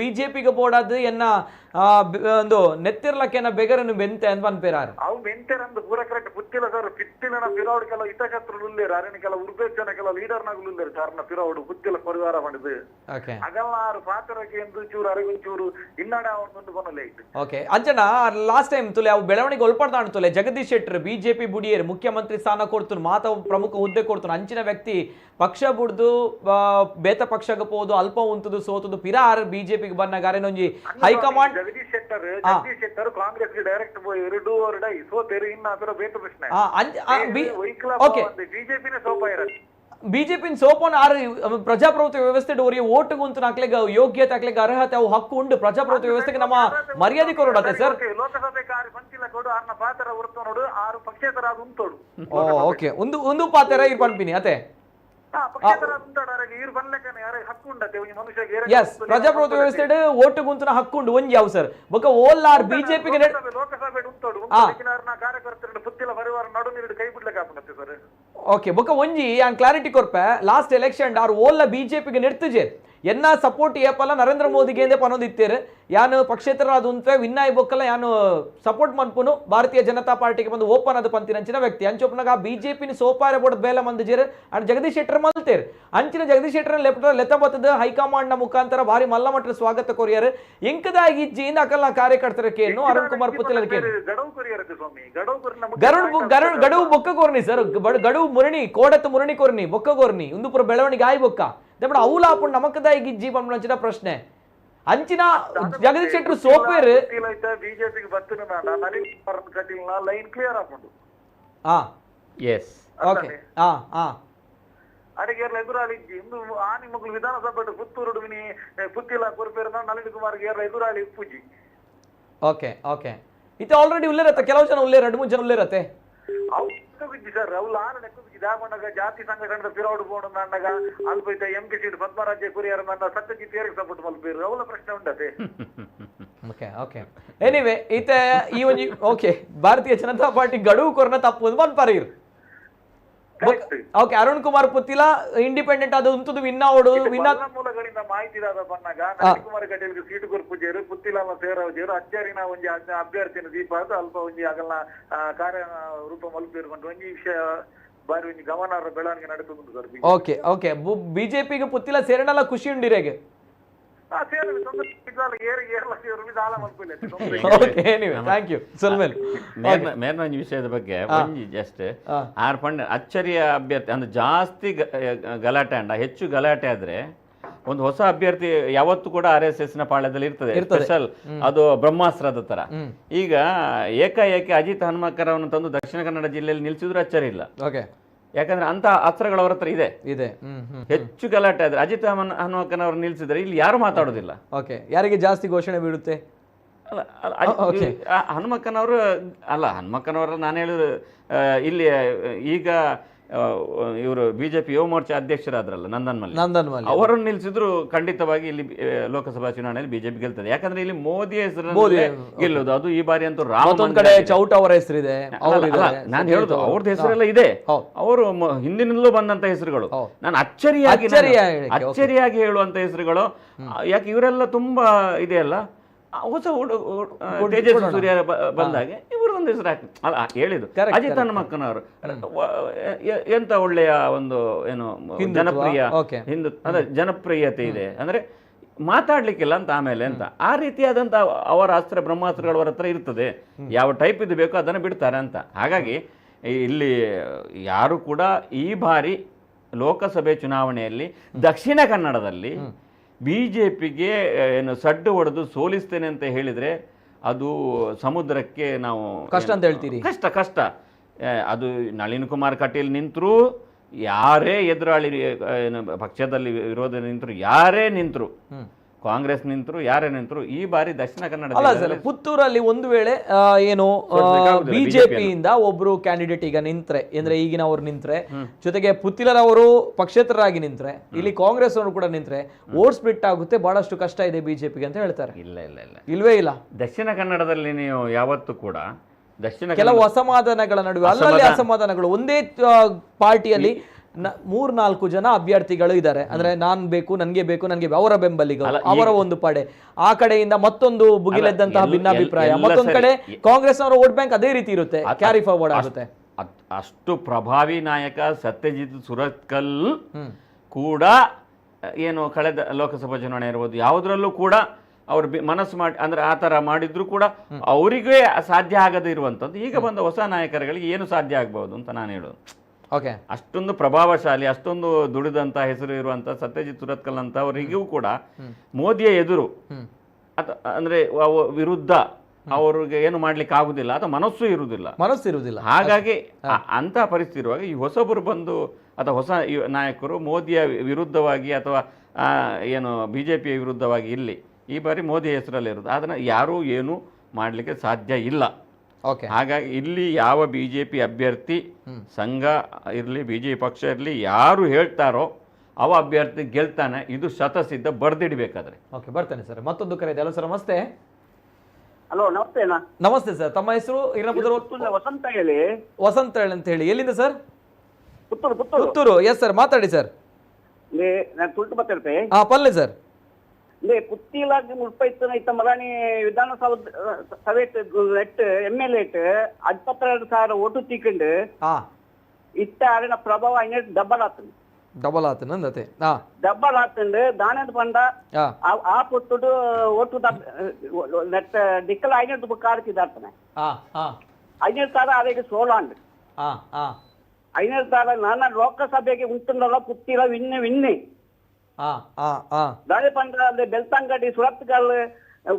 ಬಿಜೆಪಿಗೆ ಬೋಡಾದ್ ಎನ್ನ ಒಂದು ನೆತ್ತಿರ್ಲಕ್ಕೇನ ಬೆಗರನ್ನು ಬೆಂತೆ ಅಂತ ಪನ್ಪೇರಾರ್ ಅವು ಮೆಂತೆರಂದು ಪೂರ ಕರೆಕ್ಟ್ ಪುತ್ತಿಲ ಸರ್ ಪಿತ್ತಿಲನ ಪಿರಾವಡ್ ಕೆಲ ಹಿತಶತ್ರುలు ಉಳ್ಳೇರು ಅರೇನ ಕೆಲ ಉರ್ಬೇಚನ ಕೆಲ ಲೀಡರ್ನಾಗಲು ಉಳ್ಳೇರು ಕಾರಣ ಪಿರಾವಡ್ ಪುತ್ತಿಲ ಪರಿವಾರ ಮಾಡಿದ್ದು ಅಗಲ್ಲ ಆರು ಪಾತ್ರಕ್ಕೆ ಎಂದು ಚೂರು ಅರೆಗೊಂಚೂರು ಇನ್ನಡೆ ಅವನು ಕೊನಲೆ ಇತ್ತು ಓಕೆ ಅಂಚನ ಲಾಸ್ಟ್ ಟೈಮ್ ತುಲೆ ಅವು ಬೆಳವಣಿಗೆ ಒಳಪಡ್ತಾಣ ತುಲೆ ಜಗದೀಶ್ ಶೆಟ್ಟರ್ ಬಿಜೆಪಿ ಬುಡಿಯೇರು ಮುಖ್ಯಮಂತ್ರಿ ಸ್ಥಾನ ಕೊಡ್ತು ಮಾತ ಪ್ರಮುಖ ಹುದ್ದೆ ಕೊಡ್ತು ಅಂಚಿನ ವ್ಯಕ್ತಿ ಪಕ್ಷ ಬುಡ್ದು ಬೇತ ಪಕ್ಷಕ್ಕೆ ಹೋದು ಅಲ್ಪ ಉಂತದು ಸೋತದು ಪಿರಾರ್ ಬಿಜೆಪಿಗೆ ಬಂದಾಗ ಅರೇನೊಂಜಿ ಹೈಕಮಾಂಡ್ ಜಗದೀಶ್ ಶೆಟ್ಟರ್ ಕಾಂಗ್ರೆಸ್ ಡೈರೆಕ್ಟ್ ಎರಡು ಡೈ ಸೋತೇರು ಇನ್ನ ಅದರ ಬೇತ ಪ್ರಶ್ನೆ ಬಿಜೆಪಿನೇ ಸೋಪ ಇರತ್ತೆ ಬಿಜೆಪಿ ಸೋಪನ್ ಆರು ಪ್ರಜಾಪ್ರಭುತ್ವ ವ್ಯವಸ್ಥೆ ಅವರಿಗೆ ಓಟು ಗುಂತು ಹಾಕ್ಲಿಕ್ಕೆ ಯೋಗ್ಯತೆ ಹಾಕ್ಲಿಕ್ಕೆ ಅರ್ಹತೆ ಅವು ಹಕ್ಕು ಉಂಟು ಪ್ರಜಾಪ್ರಭುತ್ವ ವ್ಯವಸ್ಥೆಗೆ ನಮ್ಮ ಮರ್ಯಾದೆ ಕೊಡೋಡತ್ತೆ ಸರ್. ಲೋಕಸಭೆ ಕಾರ್ಯ ಪಂಚಿಲ ಕೊಡು ಅನ್ನ ಪಾತ್ರ ಹೊರತು ನೋಡು 6 ಪಕ್ಷೇತರ ಉಂಟೋಡು. ಓಕೆ ಒಂದು ಪಾತ್ರ ಇರ್ ಪನ್ಪಿನಿ ಅತೆ ಪಕ್ಷೇತರ ಉಂಟಾಡು ಅವರಿಗೆ ಇವ್ರು ಬನ್ಲೆಕ್ಕನೆ ಯಾರ ಹಕ್ಕು ಉಂಡತೆ ಒಂದು ಮನುಷ್ಯಗೆ ಎಸ್ ಪ್ರಜಾಪ್ರಭುತ್ವ ವ್ಯವಸ್ಥೆ ಓಟು ಗುಂತುನ ಹಕ್ಕು ಒಂಜಿ ಯಾವ ಸರ್ ಬೊಕ ಓಲ್ಲಾರ್ ಬಿಜೆಪಿಗೆ ಲೋಕಸಭೆ ಉಂಟೋಡು ಕಾರ್ಯಕರ್ತರು ಪುತ್ತಿಲ ಪರಿವಾರ ನಡು ನೀರು ಕೈ ಬಿಡ್ಲಿಕ್ಕೆ ಆಪುತ್ತೆ ಸರ್. ಓಕೆ ಬೊಕ ಒಂಜಿ ಆನ್ ಕ್ಲಾರಿಟಿ ಕೊರ್ಪೆ ಲಾಸ್ಟ್ ಎಲೆಕ್ಷನ್ ಆರ್ ಓಲ್ಲ ಬಿಜೆಪಿಗೆ ನೆಡ್ತುಜೆ ಎನ್ನ ಸಪೋರ್ಟ್ ಏಪಲ್ಲ ನರೇಂದ್ರ ಮೋದಿಗೆ ಎಂದೇ ಪನೋದಿತ್ತೇರು ಯಾನು ಪಕ್ಷೇತರ ಅದು ಉಂಟೆ ವಿನ್ನಾಯ್ ಬೊಕ್ಕಲ್ಲ ಯಾನು ಸಪೋರ್ಟ್ ಮನ್ಪುನು ಭಾರತೀಯ ಜನತಾ ಪಾರ್ಟಿಗೆ ಬಂದು ಓಪನ್ ಅದು ಪಂತಿನ ಅಂಚಿನ ವ್ಯಕ್ತಿ ಅಂಚೊಪ್ನಾಗ ಬಿಜೆಪಿನ ಸೋಪಾರೆ ಬೋರ್ಡ್ ಬೇಲ ಮಂದಿಜೇರು ಅಂಡ್ ಜಗದೀಶ್ ಶೆಟ್ಟರ್ ಮಲ್ತೇರು ಅಂಚಿನ ಜಗದೀಶ್ ಶೆಟ್ಟರ್ ಲೆತ್ತಬತ್ತದ ಹೈಕಮಾಂಡ್ ನ ಮುಖಾಂತರ ಭಾರಿ ಮಲ್ಲ ಮಟ್ಟದ ಸ್ವಾಗತ ಕೊರಿಯರು ಎಂಕದಾಗಿ ಇಜ್ಜಿಯಿಂದ ಅಕಲ್ನ ಕಾರ್ಯಕರ್ತರ ಕೇನು ಅರುಣ್ ಕುಮಾರ್ ಪುತ್ತಿಲ ಕೇನು ಗಡವು ಕೊರಿಯರಕ್ಕೆ ಸ್ವಾಮಿ ಗಡುವು ಬೊಕ್ಕ ಕೋರ್ನಿ ಸರ್ ಗಡುವು ಮುರಣಿ ಕೋಡತ್ತು ಮುರಣಿ ಕೋರ್ನಿ ಬೊಕ್ಕ ಕೋರ್ನಿ ಉಂದುಪುರ ಬೆಳವಣಿಗೆ ಆಯ್ ಬೊಕ್ಕ ದೆಪಡ ಅವಲಾಪುಂಡ್ ನಮಕದಾಗಿ ಇಜ್ಜಿ ಪಂಪಂಚಿನ ಪ್ರಶ್ನೆ ಅಂಚಿನ ಜಗದೀಶ್ ಶೆಟ್ಟರ್ ಸೋಪೇರು ಬಿಜೆಪಿಗೆ ಬರ್ತೀನಿ ನಳಿನ್ ಕುಮಾರ್ ಕಟೀಲ್ ಲೈನ್ ಕ್ಲಿಯರ್ ಆಗ್ಬೋದು. ಎಸ್ ಓಕೆ ಅಡಿಗೆ ಎದುರಾಳಿ ಇಂದು ಆನಿ ಮಗಳು ವಿಧಾನಸಭೆ ಪುತ್ತೂರು ವಿನಿ ಪುತ್ತಿಲ ಕೊರಪೇರು ನಳಿನ್ ಕುಮಾರ್ಗೆ ಎದುರಾಳಿ ಪೂಜಿ. ಓಕೆ ಓಕೆ ಇದು ಆಲ್ರೆಡಿ ಉಲ್ಲೇರತ್ತೆ ಕೆಲವು ಜನ ಉಲ್ಲೇರ 2-3 ಜನ ಉಲ್ಲೇರತ್ತೆ ಸರ್ ಅವ್ಲು ಆರು ಲೆಕ್ಕ ದಾಮಣ್ಣಗ ಜಾತಿ ಸಂಘಟನೆದ ಪಿರೌಡ್ ಬೋರ್ಡ್ ಅಂಡಗ ಅಲ್ಪ MP seat ಪದ್ಮರಾಜ್ಯ courier Satyajit ಏರಿಗೆ support ಮಲ್ಪೇರು ಅವಳ ಪ್ರಶ್ನೆ ಉಂಟತೆ. ಓಕೆ ಓಕೆ ಎನಿವೆ ಈತ ಈ ಒಂಜಿ ಓಕೆ ಭಾರತೀಯ ಜನತಾ ಪಾರ್ಟಿ ಗಡುವು ಕೊರನ ತಪ್ಪು ಮನ್ಪಾರೀರ್ ಓಕೆ ಅರುಣ್ ಕುಮಾರ್ ಪುತ್ತಿಲ ಇಂಡಿಪೆಂಡೆಂಟ್ ಅದು ಉಂತದು ವಿನ್ನಾವಡು ಮೂಲಗಳಿಂದ ಮಾಹಿತಿ ಬಂದಾಗ ನಳಿನ್ ಕುಮಾರ್ ಕಟೀಲ್ಗೆ ಸೀಟ್ ಕೊರ್ಪುಜೇರು ಪುತ್ತಿಲ ಸೇರವಜೇರು ಅಚ್ಚರಿನ ಒಂಜಿ ಅಭ್ಯರ್ಥಿನ ದೀಪ ಅಲ್ಪ ಒಂಜಿ ಆಗಲ್ಲ ಕಾರ್ಯ ರೂಪ ಮಲ್ಪೇರು ಬಂದು ಒಂಜಿ ವಿಷಯ ಬಾರಿ ಒಂಜಿ ಗಮನಾರ್ಹ ಬೆಳವಣಿಗೆ ನಡೆದುಂಟು ಸರ್. ಓಕೆ ಓಕೆ ಬಿಜೆಪಿಗೆ ಪುತ್ತಿಲ ಸೇರಣಲ್ಲ ಖುಷಿ ಉಂಡಿರೆಗೆ ಮೇರ್ನಂಜಿ ವಿಷಯದ ಬಗ್ಗೆ ಒಂಜಿ ಜಸ್ಟ್ ಆರ್ ಪಂಡ ಅಚ್ಚರಿಯ ಅಭ್ಯರ್ಥಿ ಅಂದ್ರೆ ಜಾಸ್ತಿ ಗಲಾಟೆ ಅಂಡ ಹೆಚ್ಚು ಗಲಾಟೆ ಆದ್ರೆ ಒಂದು ಹೊಸ ಅಭ್ಯರ್ಥಿ ಯಾವತ್ತು ಕೂಡ RSS ನ ಪಾಳ್ಯದಲ್ಲಿ ಇರ್ತದೆ ಸ್ಪೆಷಲ್ ಅದು ಬ್ರಹ್ಮಾಸ್ತ್ರದ ತರ. ಈಗ ಏಕಾಏಕಿ ಅಜಿತ್ ಹನುಮಕ್ಕರ್ ಅವನು ತಂದು ದಕ್ಷಿಣ ಕನ್ನಡ ಜಿಲ್ಲೆಯಲ್ಲಿ ನಿಲ್ಸಿದ್ರು ಅಚ್ಚರಿ ಇಲ್ಲ, ಯಾಕಂದ್ರೆ ಅಂತ ಅಸ್ತ್ರಗಳು ಅವ್ರ ಹತ್ರ ಇದೆ. ಹೆಚ್ಚು ಗಲಾಟೆ ಆದ್ರೆ ಅಜಿತ್ ಹನುಮಕ್ಕನ್ ಅವ್ರು ನಿಲ್ಸಿದ್ರೆ ಇಲ್ಲಿ ಯಾರು ಮಾತಾಡೋದಿಲ್ಲ. ಯಾರಿಗೆ ಜಾಸ್ತಿ ಘೋಷಣೆ ಬೀಳುತ್ತೆ ಹನುಮಕ್ಕನ್ ಅವರು ಹನುಮಕ್ಕನ್ ಅವರು ನಾನು ಹೇಳುದು ಇಲ್ಲಿ ಈಗ ಇವರು ಬಿಜೆಪಿ ಯುವ ಮೋರ್ಚಾ ಅಧ್ಯಕ್ಷರಾದ್ರಲ್ಲ ನಂದನ್ ಮಲ್ಲಿ ಅವರನ್ನು ನಿಲ್ಸಿದ್ರು ಖಂಡಿತವಾಗಿ ಇಲ್ಲಿ ಲೋಕಸಭಾ ಚುನಾವಣೆಯಲ್ಲಿ ಬಿಜೆಪಿ ಗೆಲ್ತದೆ. ಯಾಕಂದ್ರೆ ಇಲ್ಲಿ ಮೋದಿ ಹೆಸರು ಗೆಲ್ಲೋದು ಅದು ಈ ಬಾರಿ ಅಂತೂ ಚೌಟ ಅವರ ಹೆಸರಿದೆ. ನಾನು ಹೇಳುದು ಅವ್ರದ್ದು ಹೆಸರೆಲ್ಲ ಇದೆ, ಅವರು ಹಿಂದಿನಿಂದಲೂ ಬಂದಂತ ಹೆಸರುಗಳು. ನಾನು ಅಚ್ಚರಿಯಾಗಿ ಹೇಳುವಂತ ಹೆಸರುಗಳು. ಯಾಕೆ ಇವರೆಲ್ಲ ತುಂಬಾ ಇದೆಯಲ್ಲ ಹೊಸ ತೇಜಸ್ವಿ ಸೂರ್ಯ ಬಂದಾಗ ಇವ್ರದೊಂದು ಹೆಸರು ಹೇಳಿದ್ದು ಅಜಿತ್ ಹನುಮಕ್ಕನವರು ಎಂತ ಒಳ್ಳೆಯ ಒಂದು ಏನು ಜನಪ್ರಿಯತೆ ಇದೆ ಅಂದ್ರೆ ಮಾತಾಡ್ಲಿಕ್ಕಿಲ್ಲ ಅಂತ ಆಮೇಲೆ ಅಂತ ಆ ರೀತಿಯಾದಂತ ಅವರ ಅಸ್ತ್ರ ಬ್ರಹ್ಮಾಸ್ತ್ರಗಳು ಅವರ ಹತ್ರ ಇರ್ತದೆ. ಯಾವ ಟೈಪ್ ಇದು ಬೇಕೋ ಅದನ್ನು ಬಿಡ್ತಾರೆ ಅಂತ. ಹಾಗಾಗಿ ಇಲ್ಲಿ ಯಾರು ಕೂಡ ಈ ಬಾರಿ ಲೋಕಸಭೆ ಚುನಾವಣೆಯಲ್ಲಿ ದಕ್ಷಿಣ ಕನ್ನಡದಲ್ಲಿ ಬಿಜೆಪಿಗೆ ಏನು ಸಡ್ಡು ಹೊಡೆದು ಸೋಲಿಸ್ತೇನೆ ಅಂತ ಹೇಳಿದ್ರೆ ಅದು ಸಮುದ್ರಕ್ಕೆ ನಾವು ಕಷ್ಟ ಅಂತ ಹೇಳ್ತೀರಿ. ಕಷ್ಟ ಅದು ನಳಿನ್ ಕುಮಾರ್ ಕಟೀಲ್ ನಿಂತರು, ಯಾರೇ ಎದುರಾಳಿ ಪಕ್ಷದಲ್ಲಿ ವಿರೋಧ ನಿಂತರು, ಯಾರೇ ನಿಂತರು, ಕಾಂಗ್ರೆಸ್ ನಿಂತರು, ಯಾರೇ ನಿಂತರು, ಈ ಬಾರಿ ದಕ್ಷಿಣ ಕನ್ನಡ ಪುತ್ತೂರಲ್ಲಿ ಒಂದು ವೇಳೆ ಏನು ಬಿಜೆಪಿಯಿಂದ ಒಬ್ರು ಕ್ಯಾಂಡಿಡೇಟ್ ಈಗ ನಿಂತ್ರೆ ಅಂದ್ರೆ ಈಗಿನ ಅವ್ರು ನಿಂತ್ರೆ, ಜೊತೆಗೆ ಪುತ್ತಿಲರವರು ಪಕ್ಷೇತರರಾಗಿ ನಿಂತ್ರೆ, ಇಲ್ಲಿ ಕಾಂಗ್ರೆಸ್ ಅವರು ಕೂಡ ನಿಂತ್ರೆ ಓಟ್ ಸ್ಪ್ಲಿಟ್ ಆಗುತ್ತೆ, ಬಹಳಷ್ಟು ಕಷ್ಟ ಇದೆ ಬಿಜೆಪಿಗೆ ಅಂತ ಹೇಳ್ತಾರೆ. ಇಲ್ವೇ ಇಲ್ಲ. ದಕ್ಷಿಣ ಕನ್ನಡದಲ್ಲಿ ನೀವು ಯಾವತ್ತು ಕೂಡ ಕೆಲವು ಅಸಮಾಧಾನಗಳ ನಡುವೆ ಅಲ್ಲಲ್ಲಿ ಅಸಮಾಧಾನಗಳು ಒಂದೇ ಪಾರ್ಟಿಯಲ್ಲಿ 3-4 ಜನ ಅಭ್ಯರ್ಥಿಗಳು ಇದ್ದಾರೆ. ಅಂದ್ರೆ ನಾನ್ ಬೇಕು, ನನ್ಗೆ ಬೇಕು, ನನ್ಗೆ ಅವರ ಬೆಂಬಲಿಗರು, ಅವರ ಒಂದು ಪಡೆ, ಆ ಕಡೆಯಿಂದ ಮತ್ತೊಂದು ಭುಗಿಲೆದ್ದಂತಹ ಭಿನ್ನಾಭಿಪ್ರಾಯ, ಮತ್ತೊಂದು ಕಡೆ ಕಾಂಗ್ರೆಸ್ ಅವರ ವೋಟ್ ಬ್ಯಾಂಕ್ ಅದೇ ರೀತಿ ಇರುತ್ತೆ, ಕ್ಯಾರಿ ಫಾರ್ವರ್ಡ್ ಆಗುತ್ತೆ. ಅಷ್ಟು ಪ್ರಭಾವಿ ನಾಯಕ ಸತ್ಯಜಿತ್ ಸುರತ್ಕಲ್ ಕೂಡ ಏನು ಕಳೆದ ಲೋಕಸಭಾ ಚುನಾವಣೆ ಇರ್ಬೋದು ಯಾವುದರಲ್ಲೂ ಕೂಡ ಅವ್ರು ಮನಸ್ಸು ಮಾಡಿ ಅಂದ್ರೆ ಆ ಥರ ಮಾಡಿದ್ರು ಕೂಡ ಅವರಿಗೆ ಸಾಧ್ಯ ಆಗದೇ ಇರುವಂಥದ್ದು ಈಗ ಬಂದ ಹೊಸ ನಾಯಕರುಗಳಿಗೆ ಏನು ಸಾಧ್ಯ ಆಗ್ಬಹುದು ಅಂತ ನಾನು ಹೇಳೋದು. ಅಷ್ಟೊಂದು ಪ್ರಭಾವಶಾಲಿ, ಅಷ್ಟೊಂದು ದುಡಿದಂತ ಹೆಸರು ಇರುವಂತ ಸತ್ಯಜಿತ್ ಸುರತ್ಕಲ್ ಅಂತ ಅವರಿಗೂ ಕೂಡ ಮೋದಿಯ ಎದುರು ಅಂದ್ರೆ ವಿರುದ್ಧ ಅವ್ರಿಗೆ ಏನು ಮಾಡ್ಲಿಕ್ಕೆ ಆಗುದಿಲ್ಲ ಅಥವಾ ಮನಸ್ಸು ಇರುವುದಿಲ್ಲ. ಹಾಗಾಗಿ ಅಂತ ಪರಿಸ್ಥಿತಿ ಇರುವಾಗ ಈ ಹೊಸಬರು ಬಂದು ಅಥವಾ ಹೊಸ ನಾಯಕರು ಮೋದಿಯ ವಿರುದ್ಧವಾಗಿ ಅಥವಾ ಏನು BJPಯ ವಿರುದ್ಧವಾಗಿ ಇಲ್ಲಿ ಈ ಬಾರಿ ಮೋದಿ ಹೆಸರಲ್ಲಿರೋದು, ಅದನ್ನು ಯಾರೂ ಏನೂ ಮಾಡಲಿಕ್ಕೆ ಸಾಧ್ಯ ಇಲ್ಲ. ಓಕೆ, ಹಾಗಾಗಿ ಇಲ್ಲಿ ಯಾವ BJP ಅಭ್ಯರ್ಥಿ ಸಂಘ ಇರಲಿ BJP ಪಕ್ಷ ಇರಲಿ ಯಾರು ಹೇಳ್ತಾರೋ ಅವ ಅಭ್ಯರ್ಥಿ ಗೆಲ್ತಾನೆ, ಇದು ಶತಸಿದ್ಧ ಬರ್ದಿಡ್ಬೇಕಾದ್ರೆ. ಓಕೆ, ಬರ್ತೇನೆ ಸರ್. ಮತ್ತೊಂದು ಕರೆ ಇದೆ. ಹಲೋ ಸರ್, ನಮಸ್ತೆ. ಹಲೋ, ನಮಸ್ತೆನಾ? ನಮಸ್ತೆ ಸರ್, ತಮ್ಮ ಹೆಸರು? ವಸಂತ ಹೇಳಿ. ವಸಂತ ಹೇಳಿ ಅಂತ ಹೇಳಿ. ಎಲ್ಲಿಂದ sir? Puttur. Puttur. S sir, ಮಾತಾಡಿ ಸರ್. ನಾನು ತುಳ್ತು ಮಾತಾಡ್ತೆ. ಹಾ, ಪಲ್ಲೆ ಸರ್. ಪುತ್ತಿಲಾಗಿ ಮುಲ್ಪೈತನ ಇತ್ತ ಮರಾಣಿ ವಿಧಾನಸಭಾ ಸಭೆಟ್ ನೆಟ್ MLA 22,000 ಓಟು ತೀಕೊಂಡು ಇತ್ತ ಆಡಿನ ಪ್ರಭಾವ ಐನಟ್ ಡಬಲ್ ಆತಂದು. ಡಬಲ್ ಆತನ ಅಂದತೆ. ಡಬಲ್ ಆತಂಡು ದಾನದ ಪಂಡ ಆ ಪುತ್ತುಡು ಓಟು ನೆಟ್ ದಿಕ್ಕಲ ಐನಟ್ ಕಾಡ್ತಿದ್ದಾಡ್ತಾನೆ. 5,000 ಅದಕ್ಕೆ ಸೋಲಾಂಡ್ 5,000 ನಾನು ಲೋಕಸಭೆಗೆ ಉಂಟುಂಡಲ್ಲ ಪುತ್ತಿಲ ವಿನ್ನೆ దాని పంట బెల్తంగడి సురత్గల్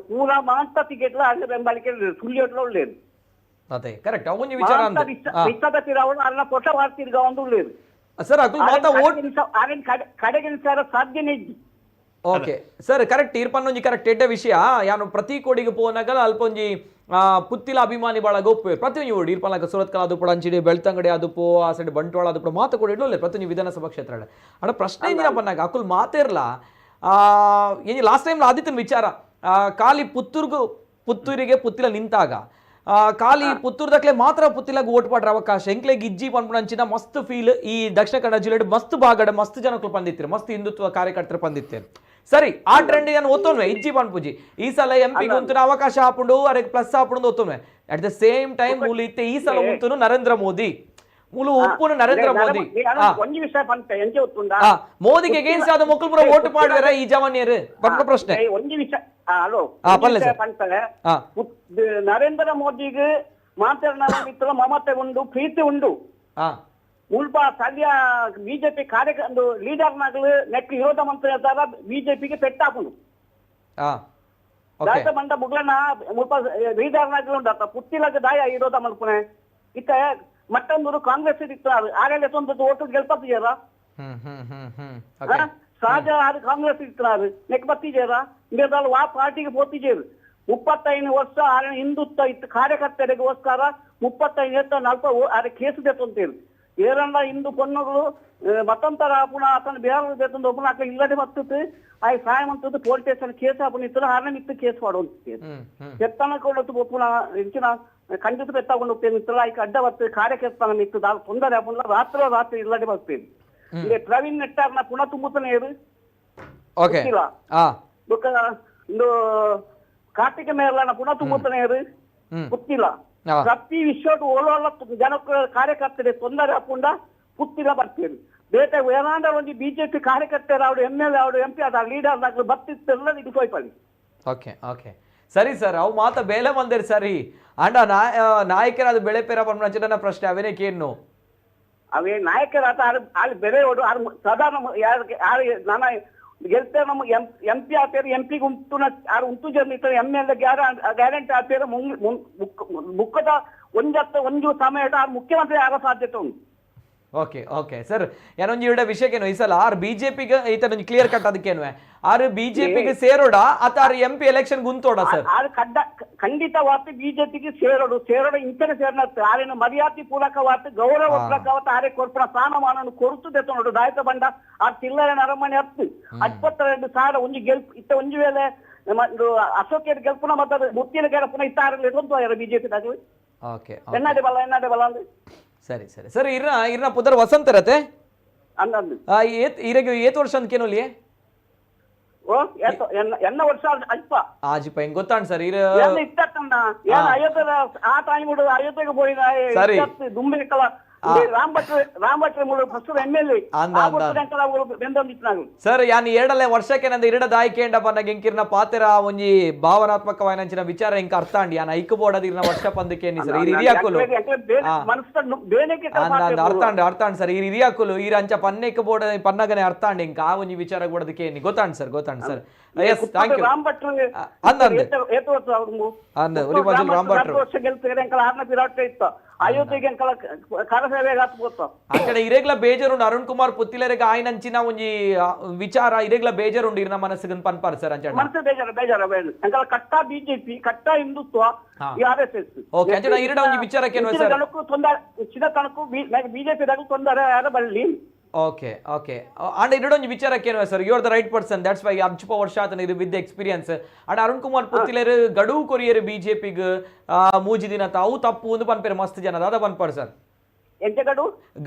పూరా మాంత టికెట్లు అన్ని బెంబాలికి సుల్లియోట్లో లేదు. అదే కరెక్ట్. అవును విచార అందు విస్తత రావడం అన్న పొట్ట వార్తిగా ఉండు లేదు ಸರ್. ಅದು ಮಾತಾ ಓಟ್ ಆರೆನ್ ಕಡೆಗಿನ ಸಾಧ್ಯನೇ ಇದ್ದಿ. Okay sir, correct. ಇರ್ಪನ್ನೊಂಜಿ ಕರೆಕ್ಟ್ ಎಡ್ಡೆ ವಿಷಯ. ಯಾನು ಪ್ರತಿ ಕೋಡಿಗೆ ಪೋನಾಗಲ ಅಲ್ಪೊಂಜಿ ಪುತ್ತಿಲ ಅಭಿಮಾನಿ ಬಾಳ ಗೊಪ್ಪೆ ಪ್ರತಿಯೊಂದು ಓಡಿ ಇರ್ಪನಕ ಸುರತ್ಕಲ್ ಅದು ಕೂಡ ಅಂಚಿಡಿ ಬೆಳ್ತಂಗಡಿ ಅದು ಪೋ ಆ ಸೈಡ್ ಬಂಟ್ವಾಳ ಅದು ಕೂಡ ಮಾತು ಕೂಡ ಇಡಲೇ ಪ್ರತಿಯೊಂದು ವಿಧಾನಸಭಾ ಕ್ಷೇತ್ರ ಅಣ್ಣ ಪ್ರಶ್ನೆ ಏನಿಲ್ಲ ಪನ್ನಾಗ ಅಕುಲ್ ಮಾತೇರ್ಲ ಏನಿ ಲಾಸ್ಟ್ ಟೈಮ್ ಆದಿತ್ತನ ವಿಚಾರ ಖಾಲಿ ಪುತ್ತೂರಿಗೆ ಪುತ್ತಿಲ ನಿಂತಾಗ ಖಾಲಿ ಪುತ್ತೂರ್ದಕ್ಲೆ ಮಾತ್ರ ಪುತ್ತಿಲಾಗ ಓಟ್ ಪಾಡ್ರ ಅವಕಾಶ ಎಂಕ್ಲೆಗ್ ಇಜ್ಜಿ ಪಂಪುನಂಚಿನ ಮಸ್ತ್ ಫೀಲ್ ಈ ದಕ್ಷಿಣ ಕನ್ನಡ ಜಿಲ್ಲೆ ಮಸ್ತ್ ಭಾಗಡ ಮಸ್ತ್ ಜನಕ್ಕಳು ಬಂದಿತ್ತೀರಿ, ಮಸ್ತ್ ಹಿಂದುತ್ವ ಕಾರ್ಯಕರ್ತರು ಬಂದಿತ್ತೇರಿ. ಸರಿ, ಆ ಟ್ರೆಂಡ್ ಏನು ಒತ್ತೋನ್ವೆ ಇಜ್ಜಿ ಪಂಪುಜಿ ಈ ಸಲ MP ಗುಂತುನ ಅವಕಾಶ ಹಾಪುಂಡು ಅದಕ್ಕೆ ಪ್ಲಸ್ ಹಾಪುಂಡು ಒತ್ತೋನ್ವೆ. ಅಟ್ ದ ಸೇಮ್ ಟೈಮ್ ಮೂಲ ಇತ್ತೆ ಈ ಸಲ ಉಂತುನು ನರೇಂದ್ರ ಮೋದಿ ಮೂಲ ಉಪ್ಪುನು ನರೇಂದ್ರ ಮೋದಿ ಒಂದು ವಿಷಯ ಬಂತ ಎಂಜೆ ಒತ್ತುಂಡ ಮೋದಿಗೆ ಅಗೇನ್ಸ್ಟ್ ಆದ ಮೊಕ್ಕಲ್ಪುರ ಓಟ್ ಮಾಡಿದಾರೆ ಈ ಜವಾನಿಯರು ಬಂದ ಪ್ರಶ್ನೆ. ಒಂದು ವಿಷಯ ಹಲೋ ಪಲ್ಲೆ ಸರ್. ನರೇಂದ್ರ ಮೋದಿಗೆ ಮಾತನಾಡಿದ ಮಮತೆ ಉಂಡು, ಪ್ರೀತಿ ಉಂಡು. ಮುಲ್ಪ ಸದ್ಯ BJP ಕಾರ್ಯಕರ್ತ ಲೀಡರ್ನಾಗಲು ನೆಕ್ ವಿರೋಧ ಮಂತ್ರಿ ಆದಾಗ BJPಗೆ ಪೆಟ್ಟಾಪುಂಡು ದಾಟ ಬಂದ ಮುಗ್ಲನ ಮುಲ್ಪ ಲೀಡರ್ನಾಗಲು ಉಂಟಾತ ಪುತ್ತಿಲಾಗ ದಾಯ ವಿರೋಧ ಮಲ್ಪನೆ ಇತ್ತ ಮತ್ತೊಂದು ಕಾಂಗ್ರೆಸ್ ಇರ್ತಾರೆ ಆರೇಳೆ ತೊಂದು ಓಟು ಗೆಲ್ಪತ್ತಿದಾರ ಸಹಜ ಅದು ಕಾಂಗ್ರೆಸ್ ಇರ್ತಾರೆ ನೆಕ್ ಬತ್ತಿದಾರ ಇಂಡಿಯಾದಲ್ಲಿ ಆ ಪಾರ್ಟಿಗೆ ಪೋತಿಜೇರು 35 ವರ್ಷ ಹಿಂದುತ್ವ ಇತ್ತು ಕಾರ್ಯಕರ್ತರಿಗೋಸ್ಕರ 35-40 ಕೇಸು ತೆತ್ತಂತೇಳಿ ಏರನ್ನ ಹಿಂದೂ ಪೊನ್ನಗಳು ಮತ್ತೊಂತರ ಪುನಃ ಆತನ ಬೇರೆ ಬೇತಂದು ಒಬ್ಬನ ಅಕ್ಕ ಇಲ್ಲದೆ ಮತ್ತದು ಆ ಸಹಾಯ ಮಂತದ್ದು ಪೊಲೀಸ್ ಸ್ಟೇಷನ್ ಕೇಸ್ ಹಾಪುನ ಇತ್ತು ಹಾರಣ ಇತ್ತು ಕೇಸ್ ಮಾಡುವಂತ ಎತ್ತನ ಕೊಡತ್ತು ಪುನಃ ಹೆಚ್ಚಿನ ಖಂಡಿತ ಬೆತ್ತಾಕೊಂಡು ಹೋಗ್ತೇನೆ ಇತ್ತಲ್ಲ ಈಗ ಅಡ್ಡ ಬರ್ತೇವೆ ಕಾರ್ಯಕರ್ತನ ಇತ್ತು ತೊಂದರೆ ಹಾಪುನ ರಾತ್ರಿ ಇಲ್ಲದೆ ಬರ್ತೇವೆ ಇಲ್ಲಿ ಪ್ರವೀಣ್ ನೆಟ್ಟಾರ್ನ ಪುನಃ ತುಂಬುತ್ತಾನೆ ಇರು ಗೊತ್ತಿಲ್ಲ ಒಂದು ಕಾರ್ತಿಕ ಮೇರ್ಲನ ಪುನಃ ತುಂಬುತ್ತಾನೆ ಇರು ಗೊತ್ತಿಲ್ಲ. ಪ್ರತಿ ವಿಶ್ವದ ಓಲೋಲ ಜನಕ್ಕೆ ಕಾರ್ಯಕರ್ತರಿಗೆ ತೊಂದರೆ ಹಾಕೊಂಡ ಪುತ್ತಿಲ ಬರ್ತೇನೆ ಬೇಟೆ ಏನಾಂದ್ರೆ ಒಂದು BJP ಕಾರ್ಯಕರ್ತರು ಅವ್ರು MLA ಅವ್ರು MP ಅದ ಲೀಡರ್ ದಾಖಲು ಬತ್ತಿತ್ತೆಲ್ಲ ಇದು ಹೋಯ್ಪಡಿ. ಓಕೆ ಓಕೆ ಸರಿ ಸರ್, ಅವು ಮಾತ ಬೇಲೆ ಬಂದಿರಿ ಸರಿ ಅಂಡ ನಾಯಕರಾದ ಬೆಳೆ ಪೇರ ಬಂದ ಪ್ರಶ್ನೆ ಅವೇನೇಕೇನು ಅವೇ ನಾಯಕರಾದ ಅಲ್ಲಿ ಬೆಲೆ ಓಡು ಸಾಧಾರಣ ನಾನು ಗೆಲ್ತೇ ನಮ್ಮ MP ಆ ಪೇರು MP ಉಂಟು ಉಂಟು ಜನ ಇರ್ತಾರೆ MLA ಗ್ಯಾರಂಟಿ ಆ ಪೇರು ಮುಖದ ಒಂದು ಸಮಯದ ಮುಖ್ಯಮಂತ್ರಿ ಆಗೋ ಸಾಧ್ಯತೆ ಉಂಟು. ಓಕೆ ಓಕೆ ಸರ್, ಏನೊಂದು ಇಡ ವಿಷಯಕ್ಕೇನು ಈ ಸಲ ಆರ್ BJPಗೆ ಈ ತರ ಕ್ಲಿಯರ್ ಕಟ್ ಅದಕ್ಕೇನು ಆರು BJPಗೆ ಸೇರೋಡ ಅಥವಾ MP ಎಲೆಕ್ಷನ್ ಗುಂತೋಡ ಸರ್? ಖಂಡಿತವಾದ BJPಗೆ ಸೇರೋಡು ಇಂಚನೆ ಸೇರ್ನತ್ತೆ ಆರೇನು ಮರ್ಯಾದೆ ಪೂರಕವಾದ ಗೌರವ ಪೂರಕವಾದ ಆರೆ ಕೊರ್ಪಣ ಸ್ಥಾನಮಾನ ಕೊರುತ್ತದೆ ನೋಡು ದಾಯಕ ಬಂಡ ಆ ಚಿಲ್ಲರೆ ನರಮನೆ 22,000 ಒಂಜಿ ಗೆಲ್ಪ್ ಇತ್ತ ಒಂಜಿ ವೇಳೆ ಅಶೋಕ್ ಗೆಲ್ಪುನ ಮತ್ತೆ ಮುತ್ತಿನ ಗೆಲ್ಪುನ ಇತ್ತ ಆರಲ್ಲ BJP ದಾಗ ಓಕೆ ಎನ್ನಾಡೆ ಬಲ ಅಂದ್ರೆ ಸರಿ ಸರಿ ಸರ್. ಇರ್ನ ಪುದರ್ ವಸಂತ ಇರತ್ತೆ ಅಂದಂದು ಇರಗೆ ಏತ್ ವರ್ಷ ಅಂತ ಕೇನೋಲಿ ಓ ಎನ್ನ ವರ್ಷ ಅಲ್ಪ ಆಜಿಪ ಹೆಂಗ್ ಗೊತ್ತಾಂಡ್ ಸರ್ ಇತ್ತಣ್ಣ ಏನ್ ಅಯೋಧ್ಯೆ ಆ ಟೈಮ್ ಅಯೋಧ್ಯೆಗೆ ಹೋಗಿದ ದುಂಬಿಕಲ ರಾಮ್ ಭಟ್ರ ಫಸ್ಟ್ MLA ಸರ್ ಯಾನ್ ಎರಡಲ್ಲೇ ವರ್ಷಕ್ಕೆ ನಂದು ಇರಡ ದಾಯ್ಕೆಂಡ ಪನ್ನಗ ಎಂಕಿರ್ನ ಪಾತೆರ ಒಂಜಿ ಭಾವನಾತ್ಮಕವಾಯಿನ ವಿಚಾರ ಇಂಕ ಅರ್ಥ ಅಂಡಿ ಯಾನ ಐಕ್ ಬೋರ್ಡ್ ಇರ್ನ ವರ್ಷ ಪಂದಕ್ಕೇನಿ ಸರ್ ಈ ಹಿರಿಯಾಕುಲು ಅರ್ಥ ಅಂಡ್ ಸರ್ ಈ ಹಿರಿಯಾಕುಲು ಈ ಅಂಚ ಪನ್ನೆಕ್ ಬೋರ್ಡ್ ಪನ್ನಗನೆ ಅರ್ಥ ಅಂಡಿ ಇಂಕ ಆ ಒಂಜಿ ವಿಚಾರ ಕೊಡೋದಕ್ಕೇನಿ ಗೊತ್ತಾಂಡ್ sir sir. Yes thank you. Ram ಭಟ್ರು ವರ್ಷ ಗೆಲ್ತಾರೆ ರಾಮ್ ಭಟ್ರು ಅಯೋಧ್ಯೆಗೆ ಕರಸೇವೆಗೆ ಹತ್ಬೋತ ಅక్కడ ಇರೆಗ್ಲ ಬೇಜಾರುಂಡು ಅರುಣ್ ಕುಮಾರ್ ಪುತ್ತಿಲರಿಗೆ ಆಯ್ನಂಚಿನ ಒಂಜಿ ವಿಚಾರ ಇರೆಗ್ಲ ಬೇಜಾರುಂಡು ಇರ್ನ ಮನಸ್ಸಿಗೆ ಪನ್ಪಾರ್ ಸರ್ ಅಂಚ ಮನಸ್ಸು ಬೇಜಾರ ಅಂಕಲ ಕಟ್ಟ ಬಿಜೆಪಿ ಕಟ್ಟ ಹಿಂದುತ್ವ RSS ಓಕೆ ಅಂಚನ ಇರಡ ಒಂಜಿ ವಿಚಾರಕ್ಕೆ ಸರ್ ತನಕು ಚಿನ್ನ ತನಕು ಬಿಜೆಪಿ ದಾಗ ತೊಂದರೆ ಯಾರ ಬರಲಿ ಓಕೆ ಓಕೆ ಅಂಡ್ ಇರಡೊಂಜಿ ವಿಚಾರಕ್ಕೇನು sir you are the right person that's why ಅರ್ಜುಪ ವರ್ಷ ಆತನ ಇದು with experience and Arun Kumar ಪುತ್ತಿಲೇರು ಗಡುವು ಕೊರಿಯರು ಬಿಜೆಪಿಗೆ ಮೂಜಿ ದಿನ ತಾವು ತಪ್ಪು ಒಂದು ಪನ್ಪೇರು ಮಸ್ತ್ ಜನ ಅದ ಪನ್ಪಾರ್ ಸರ್ ಎಂತ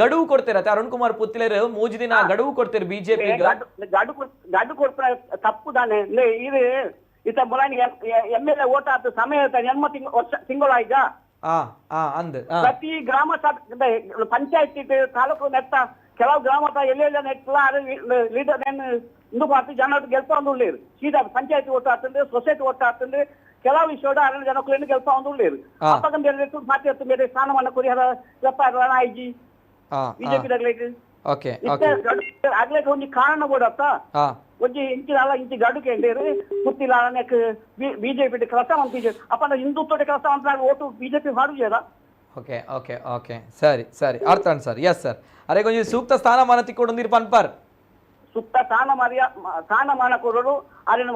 ಗಡುವು ಕೊಡ್ತೀರತ್ತೆ ಅರುಣ್ ಕುಮಾರ್ ಪುತ್ತಿಲೇರು ಮೂಜಿ ದಿನ ಗಡುವು ಕೊಡ್ತೀರಿ ಬಿಜೆಪಿಗೆ ಗಡು ಕೊಡ್ತಾರೆ ತಪ್ಪು ತಾನೆ ಇದು ಈತ ಮುಲಾನಿಗೆ MLA ಓಟ್ ಆತ ಸಮಯ ಜನ್ಮ ವರ್ಷ ತಿಂಗಳಾಯ್ಗ ಅಂದ್ ಪ್ರತಿ ಗ್ರಾಮ ಪಂಚಾಯತ್ ತಾಲೂಕು ನೆಟ್ಟ ಕೆಲವು ಗ್ರಾಮ ಎಲ್ಲೆಲ್ಲ ನೆಟ್ಟಲ್ಲ ಲೀಡರ್ ಹಿಂದೂ ಪಾರ್ಟಿ ಜನ ಗೆಲ್ತಾ ಒಂದುಳ್ಳೇರು ಸೀದಾ ಪಂಚಾಯತಿ ಓಟ್ ಆಗ್ತಂದ್ರೆ ಸೊಸೈಟಿ ಓಟ್ ಆಗ್ತಂದ್ರೆ ಕೆಲವು ವಿಷಯ ಅರಣ್ಯ ಜನಕ್ಕೂ ಗೆಲ್ತಾ ಒಂದುಳ್ಳೇರು ಅಪ್ಪಗಂತ ಪಾರ್ಟಿ ಹತ್ತು ಬೇರೆ ಸ್ಥಾನಮಾನ ಕುರಿಯಾರ ಐಜಿ ಬಿಜೆಪಿ ಓಕೆ ಆಗ್ಲಿಕ್ಕೆ ಒಂದು ಕಾರಣ ಕೊಡತ್ತ ಒಂಜಿ ಇಂಚಿ ಗಡು ಕೇಂದ್ರ ಪುತ್ತಿಲ ಬಿಜೆಪಿ ಕೆಲಸ ಅಂತ ಅಪ್ಪ ಹಿಂದುತ್ವದ ಕೆಲಸ ಅಂತ ಓಟು ಬಿಜೆಪಿ ಮಾಡುವುದ ಓಕೆ ಓಕೆ ಓಕೆ ಸರಿ ಸರಿ ಅರ್ಥ ಸರ್ ಎಸ್ ಸರ್ ಅರೆ ಕೊಂಚ ಸೂಕ್ತ ಸ್ಥಾನಮಾನ ತಿಕ್ಕೊಂಡೊಂದಿರ್ ಪನ್ಪಾರ್ ಸೂಕ್ತ ಸ್ಥಾನಮಾನ ಕೊಡೋಡು ಅದನ್ನು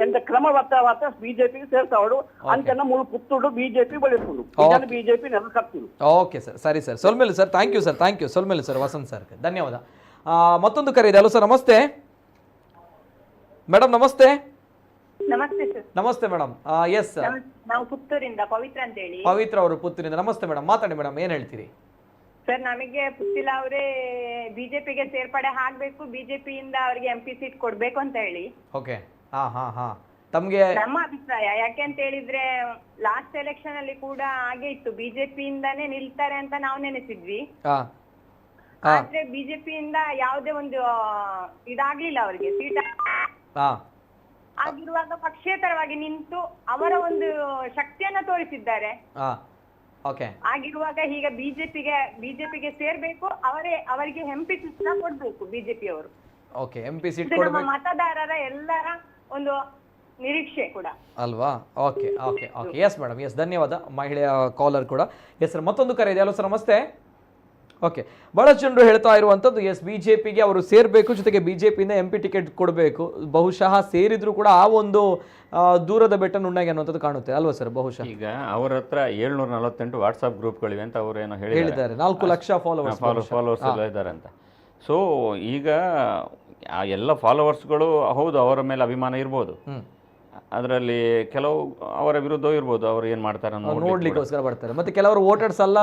ಎಂತ ಕ್ರಮಬದ್ಧವಾದ ಬಿಜೆಪಿಗೆ ಸೇರ್ತಾವಡು ಅಂತೆಲ್ಲ ಮುಳು ಪುತ್ತೂಡು ಬಿಜೆಪಿ ಬೆಳೆಸುದು ಇದನ್ನು ಬಿಜೆಪಿ ನೆಲಕತ್ತುದು ಓಕೆ ಸರ್ ಸರಿ ಸರ್ ಸೊಲ್ಮೇಲು ಸರ್ ಥ್ಯಾಂಕ್ ಯು ಸೊಲ್ಮೇಲು ಸರ್ ವಸಂತ್ ಸರ್ ಧನ್ಯವಾದ ಮತ್ತೊಂದು ಕರೆ ಇದೆ ಹಲೋ ಸರ್ ನಮಸ್ತೆ ಮೇಡಮ್ ನಮಸ್ತೆ ನಮಸ್ತೆ ಸರ್ ನಮಸ್ತೆ ಮೇಡಮ್ ಎಸ್ ಸರ್ ನಾವು ಪುತ್ತೂರಿಂದ ಪವಿತ್ರ ಅಂತ ಹೇಳಿ ಪವಿತ್ರ ಅವರು ಪುತ್ತೂರಿಂದ ನಮಸ್ತೆ ಮೇಡಮ್ ಮಾತಾಡಿ ಮೇಡಮ್ ಏನ್ ಹೇಳ್ತೀರಿ ಸರ್ ನಮಗೆ ಪುತ್ತಿಲ ಅವರೇ ಬಿಜೆಪಿಗೆ ಸೇರ್ಪಡೆ ಆಗ್ಬೇಕು ಬಿಜೆಪಿಯಿಂದ ಅವರಿಗೆ MP ಸೀಟ್ ಕೊಡ್ಬೇಕು ಅಂತ ಹೇಳಿ ಓಕೆ ತಮ್ಗೆ ನಮ್ಮ ಅಭಿಪ್ರಾಯ ಯಾಕೆ ಅಂತ ಹೇಳಿದ್ರೆ ಲಾಸ್ಟ್ ಎಲೆಕ್ಷನ್ ಅಲ್ಲಿ ಕೂಡ ಹಾಗೆ ಇತ್ತು ಬಿಜೆಪಿಯಿಂದಾನೇ ನಿಲ್ತಾರೆ ಅಂತ ನಾವು ನೆನೆಸಿದ್ವಿ ಆದ್ರೆ ಬಿಜೆಪಿಯಿಂದ ಯಾವುದೇ ಒಂದು ಇದಾಗ್ಲಿಲ್ಲ ಅವರಿಗೆ ಸೀಟ್ ಆಗಿರುವಾಗ ಪಕ್ಷೇತರವಾಗಿ ನಿಂತು ಅವರ ಒಂದು ಶಕ್ತಿಯನ್ನ ತೋರಿಸಿದ್ದಾರೆ ಆಗಿರುವಾಗ ಈಗ ಬಿಜೆಪಿಗೆ ಸೇರ್ಬೇಕು ಅವರಿಗೆ MP ಸೀಟ್ ಕೊಡ್ಬೇಕು ಬಿಜೆಪಿ ಅವರು ನಮ್ಮ ಮತದಾರರ ಎಲ್ಲರ ಒಂದು ನಿರೀಕ್ಷೆ ಕೂಡ ಅಲ್ವಾ okay okay okay yes madam S ಧನ್ಯವಾದ ಮಹಿಳೆಯ ಕಾಲರ್ ಕೂಡ ಎಸ್ ಸರ್ ಮತ್ತೊಂದು ಕರೆ ಇದೆ ಹಲೋ ಸರ್ ನಮಸ್ತೆ ಓಕೆ ಬಹಳಷ್ಟು ಜನರು ಹೇಳ್ತಾ ಇರುವಂಥದ್ದು ಎಸ್ ಬಿಜೆಪಿಗೆ ಅವರು ಸೇರಬೇಕು ಜೊತೆಗೆ ಬಿಜೆಪಿಯಿಂದ MP ಟಿಕೆಟ್ ಕೊಡಬೇಕು ಬಹುಶಃ ಸೇರಿದ್ರು ಕೂಡ ಆ ಒಂದು ದೂರದ ಬೆಟ್ಟ ನುಣ್ಣಗೆ ಅನ್ನುವಂಥದ್ದು ಕಾಣುತ್ತೆ ಅಲ್ವಾ ಸರ್ ಬಹುಶಃ ಈಗ ಅವರ ಹತ್ರ 748 ವಾಟ್ಸ್ಆಪ್ ಗ್ರೂಪ್ಗಳಿವೆ ಅಂತ ಅವರೇನೋ ಹೇಳಿದ್ದಾರೆ 4 ಲಕ್ಷ ಫಾಲೋವರ್ಸ್ ಎಲ್ಲ ಇದ್ದಾರೆ ಅಂತ ಸೊ ಈಗ ಆ ಎಲ್ಲ ಫಾಲೋವರ್ಸ್ಗಳು ಹೌದು ಅವರ ಮೇಲೆ ಅಭಿಮಾನ ಇರ್ಬೋದು ಅದರಲ್ಲಿ ಕೆಲವು ಅವರ ವಿರುದ್ಧ ಇರ್ಬೋದು ಅವರು ಏನ್ ಮಾಡ್ತಾರೆ ನೋಡ್ಲಿಕ್ಕೋಸ್ಕರ ಬರ್ತಾರೆ ಮತ್ತೆ ಕೆಲವರು ವೋಟರ್ಸ್ ಅಲ್ಲ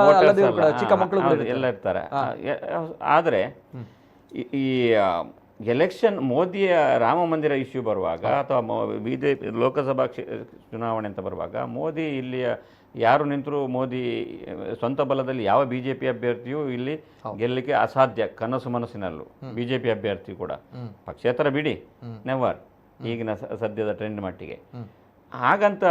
ಚಿಕ್ಕ ಮಕ್ಕಳು ಎಲ್ಲ ಇರ್ತಾರೆ ಆದರೆ ಈ ಎಲೆಕ್ಷನ್ ಮೋದಿಯ ರಾಮ ಮಂದಿರ ಇಶ್ಯೂ ಬರುವಾಗ ಅಥವಾ ಬಿಜೆಪಿ ಲೋಕಸಭಾ ಚುನಾವಣೆ ಅಂತ ಬರುವಾಗ ಮೋದಿ ಇಲ್ಲಿಯ ಯಾರು ನಿಂತರೂ ಮೋದಿ ಸ್ವಂತ ಬಲದಲ್ಲಿ ಯಾವ ಬಿಜೆಪಿ ಅಭ್ಯರ್ಥಿಯೂ ಇಲ್ಲಿ ಗೆಲ್ಲಲಿಕ್ಕೆ ಅಸಾಧ್ಯ ಕನಸು ಮನಸ್ಸಿನಲ್ಲೂ ಬಿಜೆಪಿ ಅಭ್ಯರ್ಥಿ ಕೂಡ ಪಕ್ಷೇತರ ಬಿಡಿ ನೆವರ್ ಈಗಿನ ಸದ್ಯದ ಟ್ರೆಂಡ್ ಮಟ್ಟಿಗೆ ಹಾಗಂತ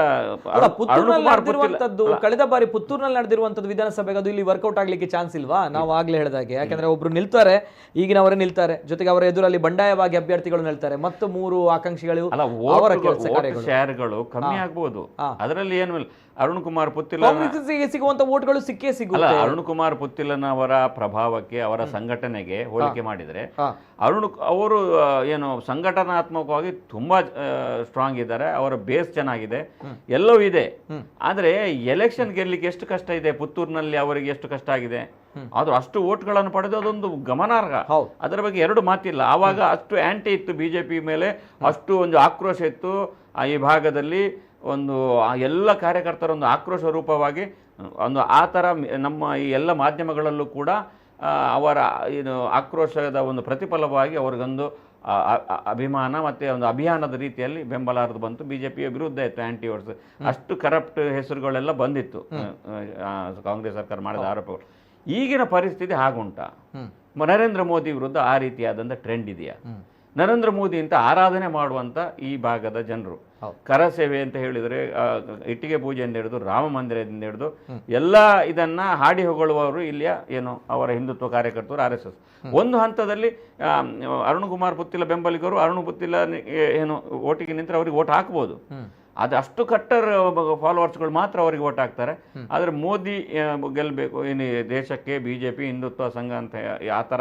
ಕಳೆದ ಬಾರಿ ಪುತ್ತೂರಿನಲ್ಲಿ ನಡೆದಿರುವಂತದ್ದು ವಿಧಾನಸಭೆಗೆ ಅದು ಇಲ್ಲಿ ವರ್ಕೌಟ್ ಆಗ್ಲಿಕ್ಕೆ ಚಾನ್ಸ್ ಇಲ್ವಾ ನಾವು ಆಗ್ಲೇ ಹೇಳಿದಾಗೆ ಯಾಕಂದ್ರೆ ಒಬ್ರು ನಿಲ್ತಾರೆ ಈಗಿನವರೇ ನಿಲ್ತಾರೆ ಜೊತೆಗೆ ಅವರ ಎದುರಲ್ಲಿ ಬಂಡಾಯವಾಗಿ ಅಭ್ಯರ್ಥಿಗಳು ನಿಲ್ತಾರೆ ಮತ್ತು 3 ಆಕಾಂಕ್ಷಿಗಳು ಶೇರ್ಗಳು ಕಮ್ಮಿ ಆಗ್ಬಹುದು ಅದರಲ್ಲಿ ಏನು ಅರುಣ್ ಕುಮಾರ್ ಪುತ್ತಿಲ ಸಿಗುವಂತ ವೋಟ್ಗಳು ಸಿಕ್ಕೇ ಸಿಗಲ್ಲ ಅರುಣ್ ಕುಮಾರ್ ಪುತ್ತಿಲನವರ ಪ್ರಭಾವಕ್ಕೆ ಅವರ ಸಂಘಟನೆಗೆ ಹೋಲಿಕೆ ಮಾಡಿದ್ರೆ ಅವರು ಏನು ಸಂಘಟನಾತ್ಮಕವಾಗಿ ತುಂಬಾ ಸ್ಟ್ರಾಂಗ್ ಇದ್ದಾರೆ ಅವರ ಬೇಸ್ ಚೆನ್ನಾಗಿದೆ ಎಲ್ಲವೂ ಇದೆ ಆದ್ರೆ ಎಲೆಕ್ಷನ್ ಗೆಲ್ಲಲಿಕ್ಕೆ ಎಷ್ಟು ಕಷ್ಟ ಇದೆ ಪುತ್ತೂರಿನಲ್ಲಿ ಅವರಿಗೆ ಎಷ್ಟು ಕಷ್ಟ ಆಗಿದೆ ಆದ್ರೂ ಅಷ್ಟು ವೋಟ್ಗಳನ್ನು ಪಡೆದು ಅದೊಂದು ಗಮನಾರ್ಹ ಅದರ ಬಗ್ಗೆ ಎರಡು ಮಾತಿಲ್ಲ ಆವಾಗ ಅಷ್ಟು ಆಂಟಿ ಇತ್ತು ಬಿಜೆಪಿ ಮೇಲೆ ಅಷ್ಟು ಒಂದು ಆಕ್ರೋಶ ಇತ್ತು ಈ ಭಾಗದಲ್ಲಿ ಒಂದು ಎಲ್ಲ ಕಾರ್ಯಕರ್ತರ ಒಂದು ಆಕ್ರೋಶ ರೂಪವಾಗಿ ಒಂದು ಆ ಥರ ನಮ್ಮ ಈ ಎಲ್ಲ ಮಾಧ್ಯಮಗಳಲ್ಲೂ ಕೂಡ ಅವರ ಏನು ಆಕ್ರೋಶದ ಒಂದು ಪ್ರತಿಫಲವಾಗಿ ಅವ್ರಿಗೊಂದು ಅಭಿಮಾನ ಮತ್ತು ಒಂದು ಅಭಿಯಾನದ ರೀತಿಯಲ್ಲಿ ಬೆಂಬಲ ಹರಿದು ಬಂತು ಬಿಜೆಪಿಯ ವಿರುದ್ಧ ಇತ್ತು ಆ್ಯಂಟಿ ವೋಟ್ಸ್ ಅಷ್ಟು ಕರಪ್ಟ್ ಹೆಸರುಗಳೆಲ್ಲ ಬಂದಿತ್ತು ಕಾಂಗ್ರೆಸ್ ಸರ್ಕಾರ ಮಾಡಿದ ಆರೋಪಗಳು ಈಗಿನ ಪರಿಸ್ಥಿತಿ ಹಾಗುಂಟ ನರೇಂದ್ರ ಮೋದಿ ವಿರುದ್ಧ ಆ ರೀತಿಯಾದಂಥ ಟ್ರೆಂಡ್ ಇದೆಯಾ ನರೇಂದ್ರ ಮೋದಿ ಅಂತ ಆರಾಧನೆ ಮಾಡುವಂಥ ಈ ಭಾಗದ ಜನರು ಕರಸೇವೆ ಅಂತ ಹೇಳಿದರೆ ಇಟ್ಟಿಗೆ ಪೂಜೆಯಿಂದ ಹಿಡಿದು ರಾಮ ಮಂದಿರದಿಂದ ಹಿಡಿದು ಎಲ್ಲ ಇದನ್ನ ಹಾಡಿ ಹೊಗಳುವವರು ಇಲ್ಲಿಯ ಏನು ಅವರ ಹಿಂದುತ್ವ ಕಾರ್ಯಕರ್ತರು RSS ಒಂದು ಹಂತದಲ್ಲಿ ಅರುಣ್ ಕುಮಾರ್ ಪುತ್ತಿಲ ಬೆಂಬಲಿಗರು ಅರುಣ್ ಪುತ್ತಿಲ ಏನು ಓಟಿಗೆ ನಿಂತರೆ ಅವ್ರಿಗೆ ಓಟ್ ಹಾಕ್ಬೋದು ಅದು ಅಷ್ಟು ಕಟ್ಟರ್ ಫಾಲೋವರ್ಸ್ಗಳು ಮಾತ್ರ ಅವರಿಗೆ ಓಟ್ ಹಾಕ್ತಾರೆ. ಆದರೆ ಮೋದಿ ಗೆಲ್ಲಬೇಕು, ಏನು ದೇಶಕ್ಕೆ BJP ಹಿಂದುತ್ವ ಸಂಘ ಅಂತ ಆ ಥರ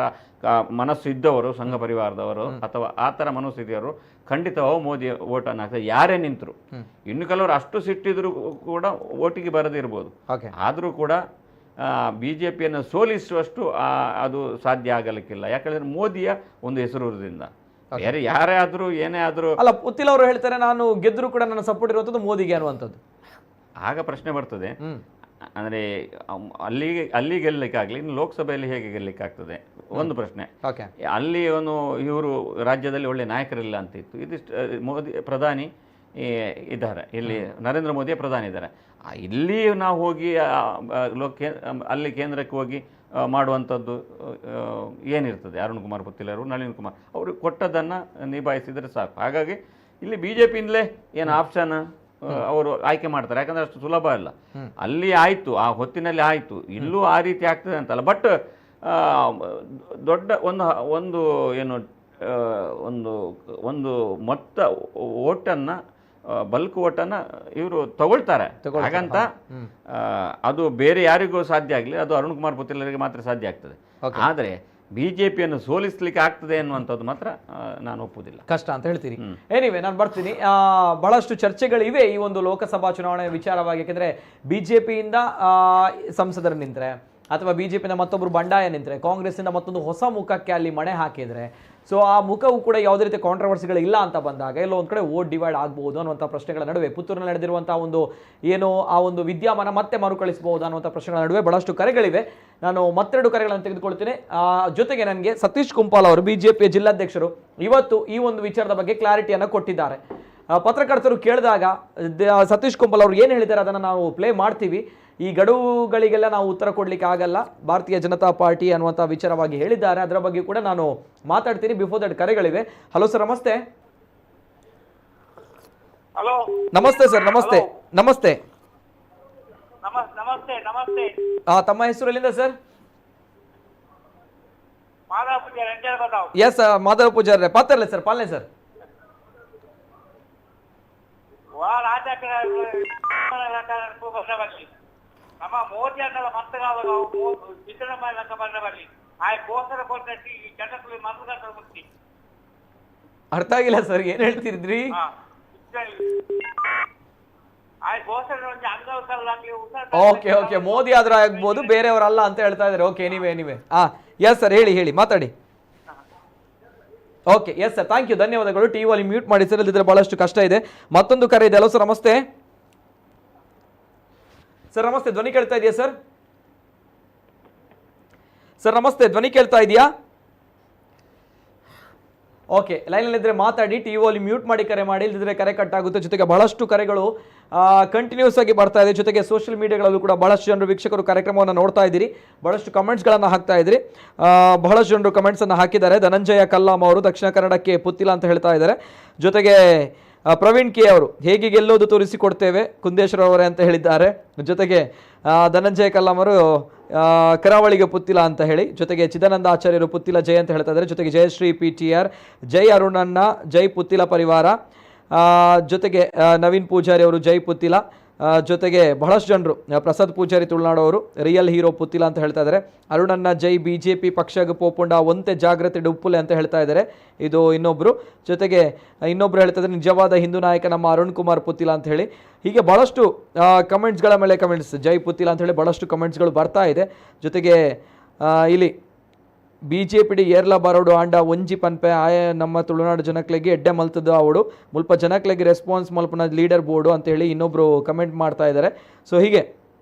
ಮನಸ್ಸು ಇದ್ದವರು, ಸಂಘ ಪರಿವಾರದವರು ಅಥವಾ ಆ ಥರ ಮನಸ್ಸು ಇದ್ದವರು ಖಂಡಿತವಾಗೂ ಮೋದಿ ಓಟನ್ನು ಹಾಕ್ತಾರೆ, ಯಾರೇ ನಿಂತರು. ಇನ್ನು ಕೆಲವರು ಅಷ್ಟು ಸಿಟ್ಟಿದ್ರು ಕೂಡ ಓಟಿಗೆ ಬರದಿರ್ಬೋದು, ಆದರೂ ಕೂಡ BJPಯನ್ನು ಸೋಲಿಸುವಷ್ಟು ಅದು ಸಾಧ್ಯ ಆಗಲಿಕ್ಕಿಲ್ಲ. ಯಾಕಂದರೆ ಮೋದಿಯ ಒಂದು ಹೆಸರುದಿಂದ ಬೇರೆ ಯಾರೇ ಆದರೂ ಏನೇ ಆದರೂ ಅಲ್ಲ, ಪುತ್ತಿಲ್ ಅವರು ಹೇಳ್ತಾರೆ ನಾನು ಗೆದ್ದರೂ ಕೂಡ ನನ್ನ ಸಪೋರ್ಟ್ ಇರುವಂಥದ್ದು ಮೋದಿಗೆ ಅನ್ನುವಂಥದ್ದು. ಆಗ ಪ್ರಶ್ನೆ ಬರ್ತದೆ, ಅಂದರೆ ಅಲ್ಲಿ ಗೆಲ್ಲಲಿಕ್ಕಾಗಲಿ ಇನ್ನು ಲೋಕಸಭೆಯಲ್ಲಿ ಹೇಗೆ ಗೆಲ್ಲಲಿಕ್ಕಾಗ್ತದೆ ಒಂದು ಪ್ರಶ್ನೆ. ಅಲ್ಲಿ ಇವರು ರಾಜ್ಯದಲ್ಲಿ ಒಳ್ಳೆ ನಾಯಕರಿಲ್ಲ ಅಂತ ಇತ್ತು. ಇದಿಷ್ಟು ಮೋದಿ ಪ್ರಧಾನಿ ಇದ್ದಾರೆ, ಇಲ್ಲಿ ನರೇಂದ್ರ ಮೋದಿಯ ಪ್ರಧಾನಿ ಇದ್ದಾರೆ. ಇಲ್ಲಿ ನಾವು ಹೋಗಿ ಅಲ್ಲಿ ಕೇಂದ್ರಕ್ಕೆ ಹೋಗಿ ಮಾಡುವಂಥದ್ದು ಏನಿರ್ತದೆ? ಅರುಣ್ ಕುಮಾರ್ ಪುತ್ತಿಲರು, ನಳಿನ್ ಕುಮಾರ್ ಅವರು ಕೊಟ್ಟದ್ದನ್ನು ನಿಭಾಯಿಸಿದರೆ ಸಾಕು. ಹಾಗಾಗಿ ಇಲ್ಲಿ BJPಯಿಂದಲೇ ಏನು ಆಪ್ಷನ್ ಅವರು ಆಯ್ಕೆ ಮಾಡ್ತಾರೆ, ಯಾಕಂದರೆ ಅಷ್ಟು ಸುಲಭ ಅಲ್ಲ. ಅಲ್ಲಿ ಆಯಿತು, ಆ ಹೊತ್ತಿನಲ್ಲಿ ಆಯಿತು, ಇಲ್ಲೂ ಆ ರೀತಿ ಆಗ್ತದೆ ಅಂತಲ್ಲ. ಬಟ್ ದೊಡ್ಡ ಒಂದು ಏನು ಒಂದು ಮೊತ್ತ ಓಟನ್ನು, ಬಲ್ಕ್ ಓಟನ್ನು ಇವರು ತಗೊಳ್ತಾರೆ. ಹಾಗಂತ ಅದು ಬೇರೆ ಯಾರಿಗೂ ಸಾಧ್ಯ ಆಗಲಿ, ಅದು ಅರುಣ್ ಕುಮಾರ್ ಪುತ್ತಿಲರಿಗೆ ಮಾತ್ರ ಸಾಧ್ಯ ಆಗ್ತದೆ. ಆದರೆ BJPಯನ್ನು ಸೋಲಿಸ್ಲಿಕ್ಕೆ ಆಗ್ತದೆ ಅನ್ನುವಂಥದ್ದು ಮಾತ್ರ ನಾನು ಒಪ್ಪುವುದಿಲ್ಲ, ಕಷ್ಟ ಅಂತ ಹೇಳ್ತೀರಿ. ಎನಿವೆ, ನಾನು ಬರ್ತೀನಿ. ಬಹಳಷ್ಟು ಚರ್ಚೆಗಳಿವೆ ಈ ಒಂದು ಲೋಕಸಭಾ ಚುನಾವಣೆ ವಿಚಾರವಾಗಿ. ಯಾಕೆಂದರೆ BJPಯಿಂದ ಸಂಸದರು ನಿಂತರೆ ಅಥವಾ BJPಯಿಂದ ಮತ್ತೊಬ್ಬರು ಬಂಡಾಯ ನಿಂತರೆ, ಕಾಂಗ್ರೆಸ್ಸಿಂದ ಮತ್ತೊಂದು ಹೊಸ ಮುಖಕ್ಕೆ ಅಲ್ಲಿ ಮಣೆ ಹಾಕಿದರೆ, ಸೊ ಆ ಮುಖವು ಕೂಡ ಯಾವುದೇ ರೀತಿ ಕಾಂಟ್ರವರ್ಸಿಗಳು ಇಲ್ಲ ಅಂತ ಬಂದಾಗ ಎಲ್ಲೋ ಒಂದು ಕಡೆ ವೋಟ್ ಡಿವೈಡ್ ಆಗ್ಬೋದು ಅನ್ನುವಂಥ ಪ್ರಶ್ನೆಗಳ ನಡುವೆ ಪುತ್ತೂರಿನಲ್ಲಿ ನಡೆದಿರುವಂಥ ಆ ಒಂದು ವಿದ್ಯಮಾನ ಮತ್ತೆ ಮರುಕಳಿಸಬಹುದು ಅನ್ನುವಂಥ ಪ್ರಶ್ನೆಗಳ ನಡುವೆ ಬಹಳಷ್ಟು ಕರೆಗಳಿವೆ. ನಾನು ಮತ್ತೆರಡು ಕರೆಗಳನ್ನು ತೆಗೆದುಕೊಳ್ತೀನಿ. ಜೊತೆಗೆ ನನಗೆ ಸತೀಶ್ ಕುಂಪಾಲ್ ಅವರು, BJPಯ ಜಿಲ್ಲಾಧ್ಯಕ್ಷರು, ಇವತ್ತು ಈ ಒಂದು ವಿಚಾರದ ಬಗ್ಗೆ ಕ್ಲಾರಿಟಿಯನ್ನು ಕೊಟ್ಟಿದ್ದಾರೆ. ಪತ್ರಕರ್ತರು ಕೇಳಿದಾಗ ಸತೀಶ್ ಕುಂಪಾಲ್ ಅವರು ಏನು ಹೇಳಿದ್ದಾರೆ ಅದನ್ನು ನಾವು ಪ್ಲೇ ಮಾಡ್ತೀವಿ. ಈ ಗಡುವುಗಳಿಗೆಲ್ಲ ನಾವು ಉತ್ತರ ಕೊಡಲಿಕ್ಕೆ ಆಗಲ್ಲ, ಭಾರತೀಯ ಜನತಾ ಪಾರ್ಟಿ ಅನ್ನುವಂಥ ವಿಚಾರವಾಗಿ ಹೇಳಿದ್ದಾರೆ. ಅದರ ಬಗ್ಗೆ ಕೂಡ ನಾನು ಮಾತಾಡ್ತೀನಿ. ಬಿಫೋರ್ ದಟ್ ಕರೆಗಳಿವೆ. ಹಲೋ ಸರ್, ನಮಸ್ತೆ. ಹಲೋ, ನಮಸ್ತೆ ಸರ್. ನಮಸ್ತೆ ನಮಸ್ತೆ. ನಮಸ್ತೆ ನಮಸ್ತೆ. ತಮ್ಮ ಹೆಸರು ಎಲ್ಲಿಂದ ಸರ್? ಮಾಧವ ಪೂಜಾರಿ ಅಂತ बताओ. ಎಸ್ ಮಾಧವ ಪೂಜಾರಿ, ಪಾತ್ರಲ್ಲ ಸರ್, ಪಾಲನೆ ಸರ್. ನಮ್ಮ ಮೋದಿ ಅನ್ನೋದು ಮಂತ್ರಗಾವ ಸಿದ್ದರಾಮಯ್ಯ ಲಂಕ ಬಂದ ಬರಲಿ ಆ ಗೋಸರ ಕೊಟ್ಟು ಜನಕ್ಕೆ ಮಂತ್ರ ಮುಕ್ತಿ. ಅರ್ಥ ಆಗಿಲ್ಲ ಸರ್, ಏನ್ ಹೇಳ್ತಿದ್ರಿ? ಓಕೆ ಓಕೆ, ಮೋದಿ ಆದ್ರೂ ಆಗ್ಬೋದು, ಬೇರೆಯವರಲ್ಲ ಅಂತ ಹೇಳ್ತಾ ಇದ್ದಾರೆ. ಓಕೆ, ಎನಿವೆ ಎಸ್ ಸರ್, ಹೇಳಿ ಮಾತಾಡಿ. Okay, yes sir, thank you, ಧನ್ಯವಾದಗಳು. ಟಿವಿ ಅಲ್ಲಿ ಮ್ಯೂಟ್ ಮಾಡಿ ಸರ್, ಇಲ್ಲದಿದ್ರೆ ಬಹಳಷ್ಟು ಕಷ್ಟ ಇದೆ. ಮತ್ತೊಂದು ಕರೆ ಇದೆ. ಹಲೋ ಸರ್, ನಮಸ್ತೆ ಸರ್. ನಮಸ್ತೆ, ಧ್ವನಿ ಕೇಳ್ತಾ ಇದೆಯಾ ಸರ್? ಸರ್ ನಮಸ್ತೆ, ಧ್ವನಿ ಕೇಳ್ತಾ ಇದೆಯಾ? ಓಕೆ, ಲೈನಲ್ಲಿದ್ದರೆ ಮಾತಾಡಿ. ಟಿವಿ ಅಲ್ಲಿ ಮ್ಯೂಟ್ ಮಾಡಿ ಕರೆ ಮಾಡಿ, ಇಲ್ಲದಿದ್ರೆ ಕರೆ ಕಟ್ ಆಗುತ್ತೆ. ಜೊತೆಗೆ ಬಹಳಷ್ಟು ಕರೆಗಳು ಕಂಟಿನ್ಯೂಸ್ ಆಗಿ ಬರ್ತಾ ಇದೆ. ಜೊತೆಗೆ ಸೋಷಿಯಲ್ ಮೀಡಿಯಾಗಳಲ್ಲೂ ಕೂಡ ಬಹಳಷ್ಟು ಜನರು ವೀಕ್ಷಕರು ಕಾರ್ಯಕ್ರಮವನ್ನು ನೋಡ್ತಾ ಇದ್ದೀರಿ, ಬಹಳಷ್ಟು ಕಮೆಂಟ್ಸ್ಗಳನ್ನು ಹಾಕ್ತಾ ಇದ್ದೀರಿ. ಬಹಳಷ್ಟು ಜನರು ಕಮೆಂಟ್ಸನ್ನು ಹಾಕಿದ್ದಾರೆ. ಧನಂಜಯ ಕಲ್ಲಾಮ್ ಅವರು ದಕ್ಷಿಣ ಕನ್ನಡಕ್ಕೆ ಪುತ್ತಿಲ ಅಂತ ಹೇಳ್ತಾ ಇದ್ದಾರೆ. ಜೊತೆಗೆ ಪ್ರವೀಣ್ ಕೆ ಅವರು ಹೇಗೆ ಗೆಲ್ಲೋದು ತೋರಿಸಿಕೊಡ್ತೇವೆ ಕುಂದೇಶ್ವರ ಅವರೇ ಅಂತ ಹೇಳಿದ್ದಾರೆ. ಜೊತೆಗೆ ಧನಂಜಯ ಕಲ್ಲಾಮ್ ಅವರು ಕರಾವಳಿಗೆ ಪುತ್ತಿಲ ಅಂತ ಹೇಳಿ, ಜೊತೆಗೆ ಚಿದಾನಂದ ಆಚಾರ್ಯರು ಪುತ್ತಿಲ ಜೈ ಅಂತ ಹೇಳ್ತಾ ಇದ್ದಾರೆ. ಜೊತೆಗೆ ಜಯಶ್ರೀ PTR, ಜೈ ಅರುಣಣ್ಣ, ಜೈ ಪುತ್ತಿಲ ಪರಿವಾರ. ಜೊತೆಗೆ ನವೀನ್ ಪೂಜಾರಿ ಅವರು ಜೈ ಪುತ್ತಿಲ. ಜೊತೆಗೆ ಬಹಳಷ್ಟು ಜನರು, ಪ್ರಸಾದ್ ಪೂಜಾರಿ ತುಳುನಾಡು ಅವರು ರಿಯಲ್ ಹೀರೋ ಪುತ್ತಿಲ ಅಂತ ಹೇಳ್ತಾ ಇದ್ದಾರೆ. ಅರುಣಣ್ಣ ಜೈ BJP ಪಕ್ಷಗ ಪೋಪುಂಡ ಒಂತೆ ಜಾಗ್ರತೆ ಡುಪ್ಪುಲೆ ಅಂತ ಹೇಳ್ತಾ ಇದ್ದಾರೆ. ಇದು ಇನ್ನೊಬ್ರು. ಜೊತೆಗೆ ಇನ್ನೊಬ್ರು ಹೇಳ್ತಾ ಇದ್ದಾರೆ ನಿಜವಾದ ಹಿಂದೂ ನಾಯಕ ನಮ್ಮ ಅರುಣ್ ಕುಮಾರ್ ಪುತ್ತಿಲ ಅಂತ ಹೇಳಿ. ಹೀಗೆ ಬಹಳಷ್ಟು ಕಮೆಂಟ್ಸ್ಗಳ ಮೇಲೆ ಕಮೆಂಟ್ಸ್, ಜೈ ಪುತ್ತಿಲ ಅಂತ ಹೇಳಿ ಬಹಳಷ್ಟು ಕಮೆಂಟ್ಸ್ಗಳು ಬರ್ತಾ ಇದೆ. ಜೊತೆಗೆ ಇಲ್ಲಿ BJPಡಿ ಏರ್ಲ ಬರೋಡು ಆಂಡ ಒಂಜಿ ಪನ್ಪೆ ಆಯ ನಮ್ಮ ತುಳುನಾಡು ಜನಕ್ಲೆಗೆ ಎಡ್ಡೆ ಮಲ್ತದ ಅವಡು ಮುಲ್ಪ ಜನಕ್ಲೆಗೆ ರೆಸ್ಪಾನ್ಸ್ ಮಲ್ಪನ ಲೀಡರ್ ಬೋರ್ಡು ಅಂತ ಹೇಳಿ ಇನ್ನೊಬ್ರು ಕಮೆಂಟ್ ಮಾಡ್ತಾ ಇದ್ದಾರೆ. ಸೊ ಹೀಗೆ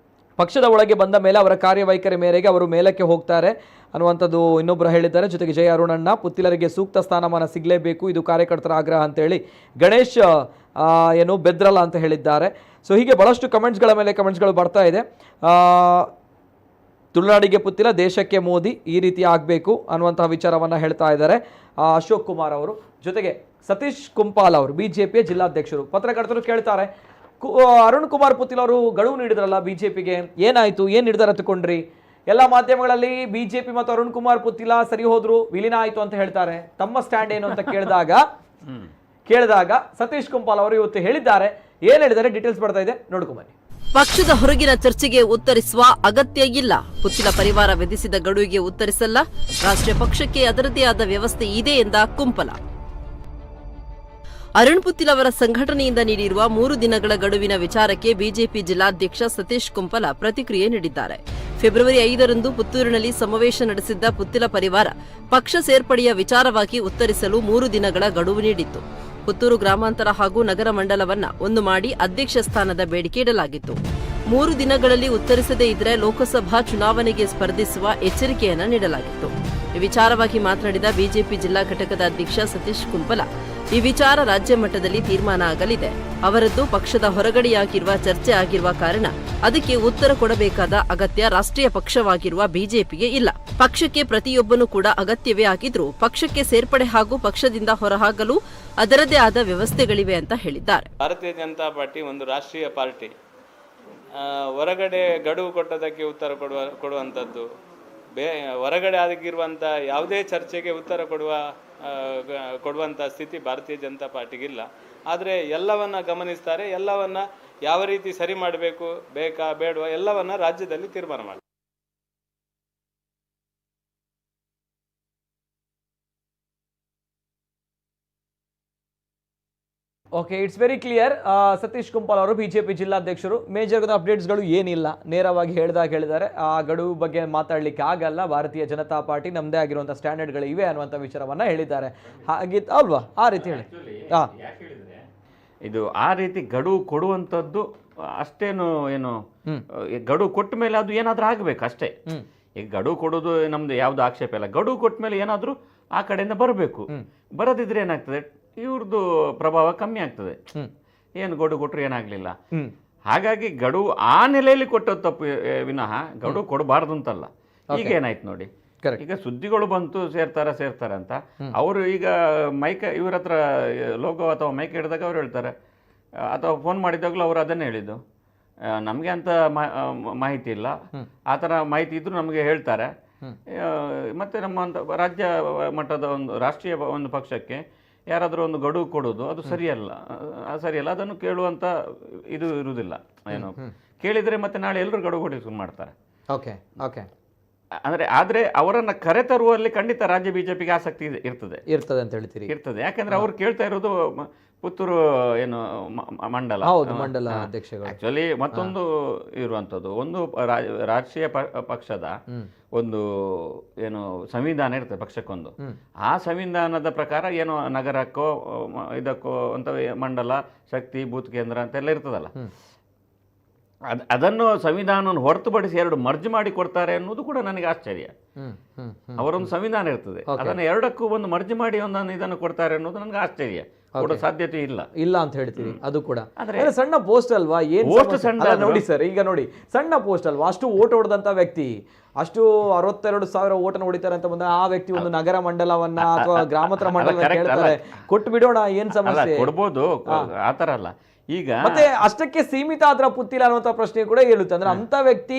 ಪಕ್ಷದ ಒಳಗೆ ಬಂದ ಮೇಲೆ ಅವರ ಕಾರ್ಯವೈಖರಿ ಮೇರೆಗೆ ಅವರು ಮೇಲಕ್ಕೆ ಹೋಗ್ತಾರೆ ಅನ್ನುವಂಥದ್ದು ಇನ್ನೊಬ್ಬರು ಹೇಳಿದ್ದಾರೆ. ಜೊತೆಗೆ ಜಯ ಅರುಣಣ್ಣ ಪುತ್ತಿಲರಿಗೆ ಸೂಕ್ತ ಸ್ಥಾನಮಾನ ಸಿಗಲೇಬೇಕು, ಇದು ಕಾರ್ಯಕರ್ತರ ಆಗ್ರಹ ಅಂತೇಳಿ ಗಣೇಶ್ ಬೆದ್ರಲ್ಲ ಅಂತ ಹೇಳಿದ್ದಾರೆ. ಸೊ ಹೀಗೆ ಬಹಳಷ್ಟು ಕಮೆಂಟ್ಸ್ಗಳ ಮೇಲೆ ಕಮೆಂಟ್ಸ್ಗಳು ಬರ್ತಾ ಇದೆ. ತುಳುನಾಡಿಗೆ ಪುತ್ತಿಲ, ದೇಶಕ್ಕೆ ಮೋದಿ, ಈ ರೀತಿ ಆಗಬೇಕು ಅನ್ನುವಂತಹ ವಿಚಾರವನ್ನು ಹೇಳ್ತಾ ಇದ್ದಾರೆ ಅಶೋಕ್ ಕುಮಾರ್ ಅವರು. ಜೊತೆಗೆ ಸತೀಶ್ ಕುಂಪಾಲ್ ಅವರು BJPಯ ಜಿಲ್ಲಾಧ್ಯಕ್ಷರು. ಪತ್ರಕರ್ತರು ಕೇಳ್ತಾರೆ, ಅರುಣ್ ಕುಮಾರ್ ಪುತ್ತಿಲ್ ಅವರು ಗಡುವು ನೀಡಿದ್ರಲ್ಲ BJPಗೆ, ಏನಾಯಿತು, ಏನು ನಿರ್ಧಾರ ತಗೊಂಡ್ರಿ? ಎಲ್ಲ ಮಾಧ್ಯಮಗಳಲ್ಲಿ BJP ಮತ್ತು ಅರುಣ್ ಕುಮಾರ್ ಪುತ್ತಿಲ ಸರಿ ಹೋದ್ರು, ವಿಲೀನ ಆಯಿತು ಅಂತ ಹೇಳ್ತಾರೆ. ತಮ್ಮ ಸ್ಟ್ಯಾಂಡ್ ಏನು ಅಂತ ಕೇಳಿದಾಗ ಸತೀಶ್ ಕುಂಪಾಲ್ ಅವರು ಇವತ್ತು ಹೇಳಿದ್ದಾರೆ, ಏನ್ ಹೇಳಿದ್ದಾರೆ ಡೀಟೇಲ್ಸ್ ಬರ್ತಾ ಇದೆ, ನೋಡ್ಕೊಂಬನ್ನಿ. ಪಕ್ಷದ ಹೊರಗಿನ ಚರ್ಚೆಗೆ ಉತ್ತರಿಸುವ ಅಗತ್ಯ ಇಲ್ಲ. ಪುತ್ತಿಲ ಪರಿವಾರ ವಿಧಿಸಿದ ಗಡುವಿಗೆ ಉತ್ತರಿಸಲ್ಲ. ರಾಷ್ಟ್ರೀಯ ಪಕ್ಷಕ್ಕೆ ಅದರದೇ ಆದ ವ್ಯವಸ್ಥೆ ಇದೆ ಎಂದ ಕುಂಪಲ. ಅರುಣ್ ಪುತ್ತಿಲ್ ಅವರ ಸಂಘಟನೆಯಿಂದ ನೀಡಿರುವ 3 ದಿನಗಳ ಗಡುವಿನ ವಿಚಾರಕ್ಕೆ ಬಿಜೆಪಿ ಜಿಲ್ಲಾಧ್ಯಕ್ಷ ಸತೀಶ್ ಕುಂಪಲ ಪ್ರತಿಕ್ರಿಯೆ ನೀಡಿದ್ದಾರೆ. ಫೆಬ್ರವರಿ 5ರಂದು ಪುತ್ತೂರಿನಲ್ಲಿ ಸಮಾವೇಶ ನಡೆಸಿದ್ದ ಪುತ್ತಿಲ ಪರಿವಾರ ಪಕ್ಷ ಸೇರ್ಪಡೆಯ ವಿಚಾರವಾಗಿ ಉತ್ತರಿಸಲು 3 ದಿನಗಳ ಗಡುವು ನೀಡಿತ್ತು. ಪುತ್ತೂರು ಗ್ರಾಮಾಂತರ ಹಾಗೂ ನಗರ ಮಂಡಲವನ್ನ ಒಂದು ಮಾಡಿ ಅಧ್ಯಕ್ಷ ಸ್ಥಾನದ ಬೇಡಿಕೆ ಇಡಲಾಗಿತ್ತು. 3 ದಿನಗಳಲ್ಲಿ ಉತ್ತರಿಸದೇ ಇದ್ದರೆ ಲೋಕಸಭಾ ಚುನಾವಣೆಗೆ ಸ್ಪರ್ಧಿಸುವ ಎಚ್ಚರಿಕೆಯನ್ನ ನೀಡಲಾಗಿತ್ತು. ಈ ವಿಚಾರವಾಗಿ ಮಾತನಾಡಿದ ಬಿಜೆಪಿ ಜಿಲ್ಲಾ ಘಟಕದ ಅಧ್ಯಕ್ಷ ಸತೀಶ್ ಕುಂಪಲ, ಈ ವಿಚಾರ ರಾಜ್ಯ ಮಟ್ಟದಲ್ಲಿ ತೀರ್ಮಾನ ಆಗಲಿದೆ. ಅವರದ್ದು ಪಕ್ಷದ ಹೊರಗಡೆಯಾಗಿರುವ ಚರ್ಚೆ ಆಗಿರುವ ಕಾರಣ ಅದಕ್ಕೆ ಉತ್ತರ ಕೊಡಬೇಕಾದ ಅಗತ್ಯ ರಾಷ್ಟ್ರೀಯ ಪಕ್ಷವಾಗಿರುವ ಬಿಜೆಪಿಗೆ ಇಲ್ಲ. ಪಕ್ಷಕ್ಕೆ ಪ್ರತಿಯೊಬ್ಬನೂ ಕೂಡ ಅಗತ್ಯವೇ ಆಗಿದ್ರೂ ಪಕ್ಷಕ್ಕೆ ಸೇರ್ಪಡೆ ಹಾಗೂ ಪಕ್ಷದಿಂದ ಹೊರಹಾಗಲು ಅದರದೇ ಆದ ವ್ಯವಸ್ಥೆಗಳಿವೆ ಅಂತ ಹೇಳಿದ್ದಾರೆ. ಭಾರತೀಯ ಜನತಾ ಪಾರ್ಟಿ ಒಂದು ರಾಷ್ಟ್ರೀಯ ಪಾರ್ಟಿ. ಹೊರಗಡೆ ಗಡುವು ಕೊಟ್ಟದಕ್ಕೆ ಉತ್ತರ ಕೊಡುವಂಥದ್ದು, ಹೊರಗಡೆ ಆಗಿರುವಂಥ ಯಾವುದೇ ಚರ್ಚೆಗೆ ಉತ್ತರ ಕೊಡುವಂಥ ಸ್ಥಿತಿ ಭಾರತೀಯ ಜನತಾ ಪಾರ್ಟಿಗಿಲ್ಲ. ಆದರೆ ಎಲ್ಲವನ್ನ ಗಮನಿಸ್ತಾರೆ, ಎಲ್ಲವನ್ನ ಯಾವ ರೀತಿ ಸರಿ ಮಾಡಬೇಕು, ಬೇಕಾ ಬೇಡವಾ ಎಲ್ಲವನ್ನ ರಾಜ್ಯದಲ್ಲಿ ತೀರ್ಮಾನ ಮಾಡ್ತಾರೆ. Okay, it's very clear. Satish Kumpal ಅವರು ಬಿಜೆಪಿ ಜಿಲ್ಲಾಧ್ಯಕ್ಷರು. ಮೇಜರ್ ಅಪ್ಡೇಟ್ಸ್ಗಳು ಏನಿಲ್ಲ, ನೇರವಾಗಿ ಹೇಳಿದ್ದಾರೆ. ಆ ಗಡುವು ಬಗ್ಗೆ ಮಾತಾಡ್ಲಿಕ್ಕೆ ಆಗಲ್ಲ, ಭಾರತೀಯ ಜನತಾ ಪಾರ್ಟಿ ನಮ್ಮದೇ ಆಗಿರುವಂಥ ಸ್ಟ್ಯಾಂಡರ್ಡ್ಗಳು ಇವೆ ಅನ್ನುವಂಥ ವಿಚಾರವನ್ನ ಹೇಳಿದ್ದಾರೆ. ಹಾಗಿತ್ತು ಅಲ್ವಾ? ಆ ರೀತಿ ಹೇಳಿ. ಇದು ಆ ರೀತಿ ಗಡುವು ಕೊಡುವಂಥದ್ದು ಅಷ್ಟೇನು ಏನು, ಗಡುವು ಕೊಟ್ಟ ಮೇಲೆ ಅದು ಏನಾದ್ರೂ ಆಗ್ಬೇಕು ಅಷ್ಟೇ. ಈಗ ಗಡುವು ಕೊಡೋದು ನಮ್ದು ಯಾವ್ದು ಆಕ್ಷೇಪ ಇಲ್ಲ. ಗಡುವು ಕೊಟ್ಟ ಮೇಲೆ ಏನಾದ್ರೂ ಆ ಕಡೆಯಿಂದ ಬರಬೇಕು. ಬರದಿದ್ರೆ ಏನಾಗ್ತದೆ, ಇವ್ರದ್ದು ಪ್ರಭಾವ ಕಮ್ಮಿ ಆಗ್ತದೆ. ಏನು ಗಡುವು ಕೊಟ್ಟರು ಏನಾಗ್ಲಿಲ್ಲ. ಹಾಗಾಗಿ ಗಡುವು ಆ ನೆಲೆಯಲ್ಲಿ ಕೊಟ್ಟದ್ದು ತಪ್ಪು ವಿನಃ ಗಡುವು ಕೊಡಬಾರ್ದು ಅಂತಲ್ಲ. ಈಗ ಏನಾಯ್ತು ನೋಡಿ, ಈಗ ಸುದ್ದಿಗಳು ಬಂತು ಸೇರ್ತಾರೆ ಅಂತ. ಅವರು ಈಗ ಮೈಕ್ ಇವ್ರ ಹತ್ರ ಲೋಗೋ ಅಥವಾ ಮೈಕ್ ಹಿಡಿದಾಗ ಅವ್ರು ಹೇಳ್ತಾರೆ, ಅಥವಾ ಫೋನ್ ಮಾಡಿದಾಗಲೂ ಅವರು ಅದನ್ನೇ ಹೇಳಿದ್ದು, ನಮಗೆ ಅಂತ ಮಾಹಿತಿ ಇಲ್ಲ, ಆ ಥರ ಮಾಹಿತಿ ಇದ್ರೂ ನಮಗೆ ಹೇಳ್ತಾರೆ. ಮತ್ತು ನಮ್ಮ ರಾಜ್ಯ ಮಟ್ಟದ ಒಂದು ರಾಷ್ಟ್ರೀಯ ಒಂದು ಪಕ್ಷಕ್ಕೆ ಯಾರಾದರೂ ಒಂದು ಗಡುವು ಕೊಡೋದು ಅದು ಸರಿಯಲ್ಲ. ಅದನ್ನು ಕೇಳುವಂಥ ಇದು ಇರುವುದಿಲ್ಲ. ಏನು ಕೇಳಿದರೆ ಮತ್ತೆ ನಾಳೆ ಎಲ್ಲರೂ ಗಡುವು ಕೊಡಿಸ್ಕೊಂಡು ಮಾಡ್ತಾರೆ. ಆದರೆ ಅವರನ್ನು ಕರೆತರುವಲ್ಲಿ ಖಂಡಿತ ರಾಜ್ಯ ಬಿಜೆಪಿಗೆ ಆಸಕ್ತಿ ಇರ್ತದೆ ಅಂತ ಹೇಳ್ತೀರಿ? ಇರ್ತದೆ. ಯಾಕಂದ್ರೆ ಅವ್ರು ಕೇಳ್ತಾ ಇರೋದು ಪುತ್ತೂರು ಏನು ಮಂಡಲ ಅಧ್ಯಕ್ಷಗಳು. ಆಕ್ಚುಲಿ ಮತ್ತೊಂದು ಇರುವಂಥದ್ದು, ಒಂದು ರಾಷ್ಟ್ರೀಯ ಪಕ್ಷದ ಒಂದು ಏನು ಸಂವಿಧಾನ ಇರ್ತದೆ ಪಕ್ಷಕ್ಕೊಂದು. ಆ ಸಂವಿಧಾನದ ಪ್ರಕಾರ ಏನು ನಗರಕ್ಕೋ ಇದಕ್ಕೋ ಅಂತ ಮಂಡಲ, ಶಕ್ತಿ, ಬೂತ್ ಕೇಂದ್ರ ಅಂತೆಲ್ಲ ಇರ್ತದಲ್ಲ, ಅದನ್ನು ಸಂವಿಧಾನವನ್ನು ಹೊರತುಪಡಿಸಿ 2 ಮರ್ಜ್ ಮಾಡಿ ಕೊಡ್ತಾರೆ ಅನ್ನೋದು ಕೂಡ ನನಗೆ ಆಶ್ಚರ್ಯ. ಅವರೊಂದು ಸಂವಿಧಾನ ಇರ್ತದೆ, ಅದನ್ನು 2ಕ್ಕೂ ಒಂದು ಮರ್ಜ್ ಮಾಡಿ ಒಂದನ್ನು ಇದನ್ನು ಕೊಡ್ತಾರೆ ಅನ್ನೋದು ನನಗೆ ಆಶ್ಚರ್ಯ. ಕೊಡೋ ಸಾಧ್ಯತೆ ಇಲ್ಲ ಅಂತ ಹೇಳ್ತೀರಿ. ಅದು ಕೂಡ ಸಣ್ಣ ಪೋಸ್ಟ್ ಅಲ್ವಾ? ನೋಡಿ ಸರ್, ಈಗ ನೋಡಿ, ಸಣ್ಣ ಪೋಸ್ಟ್ ಅಲ್ವಾ? ಅಷ್ಟು ಓಟ್ ಹೊಡೆದಂತ ವ್ಯಕ್ತಿ, ಅಷ್ಟು 62,000 ಓಟನ್ನು ಹೊಡಿತಾರೆ ಅಂತ ಬಂದ ಆ ವ್ಯಕ್ತಿ ಒಂದು ನಗರ ಮಂಡಲವನ್ನ ಅಥವಾ ಗ್ರಾಮಾಂತರ ಮಂಡಲ ಕೇಳ್ತಾರೆ, ಕೊಟ್ಟು ಬಿಡೋಣ, ಏನ್ ಸಮಸ್ಯೆ? ಕೊಡ್ಬೋದು, ಆತರ ಅಲ್ಲ. ಈಗ ಮತ್ತೆ ಅಷ್ಟಕ್ಕೆ ಸೀಮಿತ ಆದ್ರ ಪುತ್ತಿಲ ಅನ್ನುವಂತ ಪ್ರಶ್ನೆ ಕೂಡ ಹೇಳುತ್ತೆ. ಅಂದ್ರೆ ಅಂತ ವ್ಯಕ್ತಿ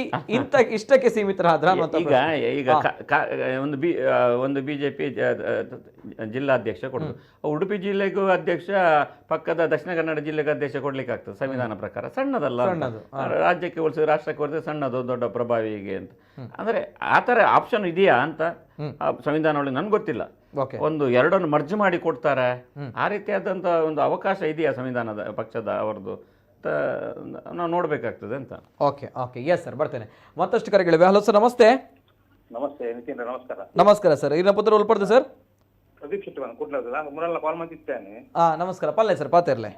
ಇಷ್ಟಕ್ಕೆ ಸೀಮಿತರಾದ್ರ ಈಗ ಒಂದು ಬಿಜೆಪಿ ಜಿಲ್ಲಾಧ್ಯಕ್ಷ ಕೊಡುದು, ಉಡುಪಿ ಜಿಲ್ಲೆಗೂ ಅಧ್ಯಕ್ಷ, ಪಕ್ಕದ ದಕ್ಷಿಣ ಕನ್ನಡ ಜಿಲ್ಲೆಗೂ ಅಧ್ಯಕ್ಷ ಕೊಡ್ಲಿಕ್ಕೆ ಆಗ್ತದೆ ಸಂವಿಧಾನ ಪ್ರಕಾರ. ಸಣ್ಣದಲ್ಲ, ರಾಜ್ಯಕ್ಕೆ ಹೋಲಿಸಿದ್ರೆ ರಾಷ್ಟ್ರಕ್ಕೆ ಹೋಲಿಸಿದ್ರೆ ಸಣ್ಣದು, ದೊಡ್ಡ ಪ್ರಭಾವಿಗೆ ಅಂತ. ಅಂದ್ರೆ ಆತರ ಆಪ್ಷನ್ ಇದೆಯಾ ಅಂತ ಸಂವಿಧಾನ ಒಳಗೆ ನನ್ಗೆ ಗೊತ್ತಿಲ್ಲ. ಒಂದು 2 ಮರ್ಜ್ ಮಾಡಿ ಕೊಡ್ತಾರೆ, ಆ ರೀತಿಯಾದಂತ ಒಂದು ಅವಕಾಶ ಇದೆಯಾ ಸಂವಿಧಾನದ ಪಕ್ಷದ ಅವರದ್ದು? ನಾವು ನೋಡ್ಬೇಕಾಗ್ತದೆ ಅಂತ. ಓಕೆ ಎಸ್ ಸರ್, ಬರ್ತೇನೆ. ಮತ್ತಷ್ಟು ಕರೆಗಳಿವೆ. ಹಲೋ ಸರ್, ನಮಸ್ತೆ. ನಮಸ್ತೆ ನಿತಿನ್, ನಮಸ್ಕಾರ. ನಮಸ್ಕಾರ ಸರ್, ಇನ್ನ ಪುತ್ರ ಉಳ್ಪಡ್ದು ಸರ್. ಪ್ರದೀಪ್ ಶೆಟ್ಟಿ ಕೂಡ್ಲದ ಮುರಲ್ಲ ಕಾಲ್ ಮಾಡಿದ್ದೇನೆ. ನಮಸ್ಕಾರ, ಪಲ್ಲೆ ಸರ್, ಪಾತಿರ್ಲೆ.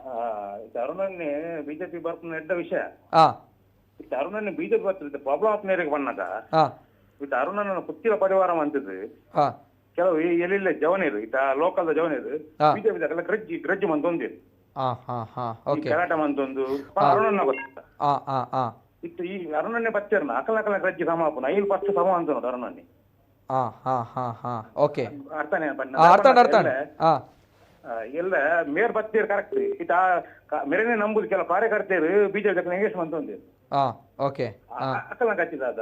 ಅರುಣನ್ನೇ ಬಿಜೆಪಿ ಬರ್ತಾನೆ ಎಡ್ಡ ವಿಷಯ. ಅರುಣನ್ನೇ ಬಿಜೆಪಿ ಬರ್ತಿದ್ದೆ ಪ್ರಾಬ್ಲಮ್ ಆತ್ಮೇರಿಗೆ ಬಂದಾಗ ಅರುಣನ ಪುತ್ತಿಲ ಪರಿವಾರ ಅಂತಿದ್ರು. ಕೆಲವು ಎಲ್ಲಿಲ್ಲ ಜವನೀರು, ಇತ ಲೋಕಲ್ ಜವನೀರು ಬಿಜೆಪಿ ಗ್ರಜ್ಜಿ ಮಂತೊಂದಿರು, ಕೆರಾಟ ಮಂತೊಂದು ಅರುಣನ್ನ ಗೊತ್ತ ಇತ್ತು. ಈ ಅರುಣನ್ನೇ ಬಚ್ಚರ್ನ ಅಕಲ ಗ್ರಜ್ಜಿ ಸಮಾಪನ 5% ಸಮ ಅಂತ ನೋಡು ಅರುಣನ್ನೇ. ಎಲ್ಲ ಮೇರ್ ಬತ್ತೀರು ಕರೆಕ್ಟ್ ಇತ ಮೇರೆನೆ ನಂಬುದು. ಕೆಲ ಕಾರ್ಯಕರ್ತರು ಬಿಜೆಪಿ ಎಂಗೇಜ್ ಮಂತೊಂದಿರು. ಓಕೆ ಅಕ್ಕಲ ಹಚ್ಚಿದಾದ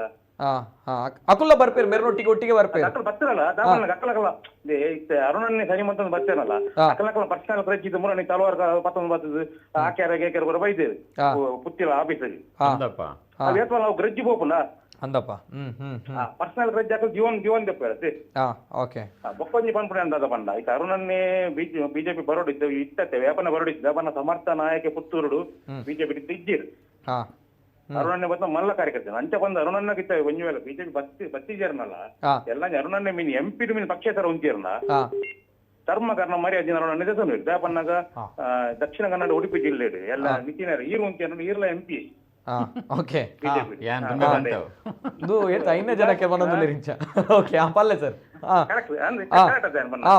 ಅಕುಲ್ಲ ಬರ್ಪೇರು ಮೇರ್ನೊಟ್ಟಿಗೆ ಒಟ್ಟಿಗೆ ಬರ್ಪೇರು ಅಕ್ಕಲ ಬರ್ತಿರಲ್ಲ ದಾಪನ ಅಕ್ಕಲಕಲ್ಲ ಅರುಣನ್ನೇ ಸರಿ ಮಂತ ಬರ್ತಾನಲ್ಲ ಅಕ್ಕಲಕಲ್ಲ ಪರ್ಸನಲ್ ಪ್ರಜ್ ಇದು ಮೂರನೇ ತಲವಾರ ಪತ್ತೊಂದು ಬರ್ತದೆ ಆಕ್ಯಾರ ಗೇಕ್ಯಾರ ಬರ ಬೈದೇವೆ ಪುತ್ತಿಲ ಆಫೀಸಲ್ಲಿ ಅದೇತ್ವ ನಾವು ಗ್ರಜ್ಜಿ ಹೋಪುನ ಅಂದಪ್ಪ ಪರ್ಸನಲ್ ಗ್ರಜ್ಜಿ ಹಾಕಿ ಜೀವನ್ ತೆಪ್ಪೇರತ್ತೆ ಓಕೆ ಬೊಪ್ಪಂಜಿ ಪನ್ಪುಣೆ ಅಂದದ ಪಂಡ ಈಗ ಅರುಣನ್ನೇ ಬಿಜೆಪಿ ಬರೋಡಿದ್ದು ಇತ್ತತ್ತೆ ವ್ಯಾಪನ ಬರೋಡಿದ್ದು ಅವನ ಸಮರ್ಥ ನಾಯಕ ಪುತ್ತೂರುಡು ಬಿಜೆಪಿ ಇಜ್ಜಿರು ಅರುಣನ್ನೇ ಬಂದ ಮಲ್ಲ ಕಾರ್ಯಕರ್ತೇನೆ ಅಂಚ ಬಂದು ಅರುಣನ್ನ ಕಿತ್ತ ಒಂಜಿ ವೇಳೆ ಬಿಜೆಪಿ ಬತ್ತಿಜೇರ್ನಲ್ಲ ಎಲ್ಲ ಅರುಣನ್ನೇ ಮೀನ್ ಎಂಪಿ ಮೀನ್ ಪಕ್ಷೇತರ ಒಂಚೇರ್ನ ಧರ್ಮ ಕಾರಣ ಮರಿ ಅಜ್ಜಿನ ಅರುಣನ್ನೇ ದೇಸನು ದಾಪನ್ನಾಗ ದಕ್ಷಿಣ ಕನ್ನಡ ಉಡುಪಿ ಜಿಲ್ಲೆ ಎಲ್ಲ ನಿತಿನ ಈರು ಒಂಚೇರ್ನ ಈರ್ಲ ಎಂಪಿ ಓಕೆ ಏನು ಐನ ಜನಕ್ಕೆ ಬಂದದ್ದು ರಿಂಚ ಓಕೆ ಪಲ್ಲೆ ಸರ್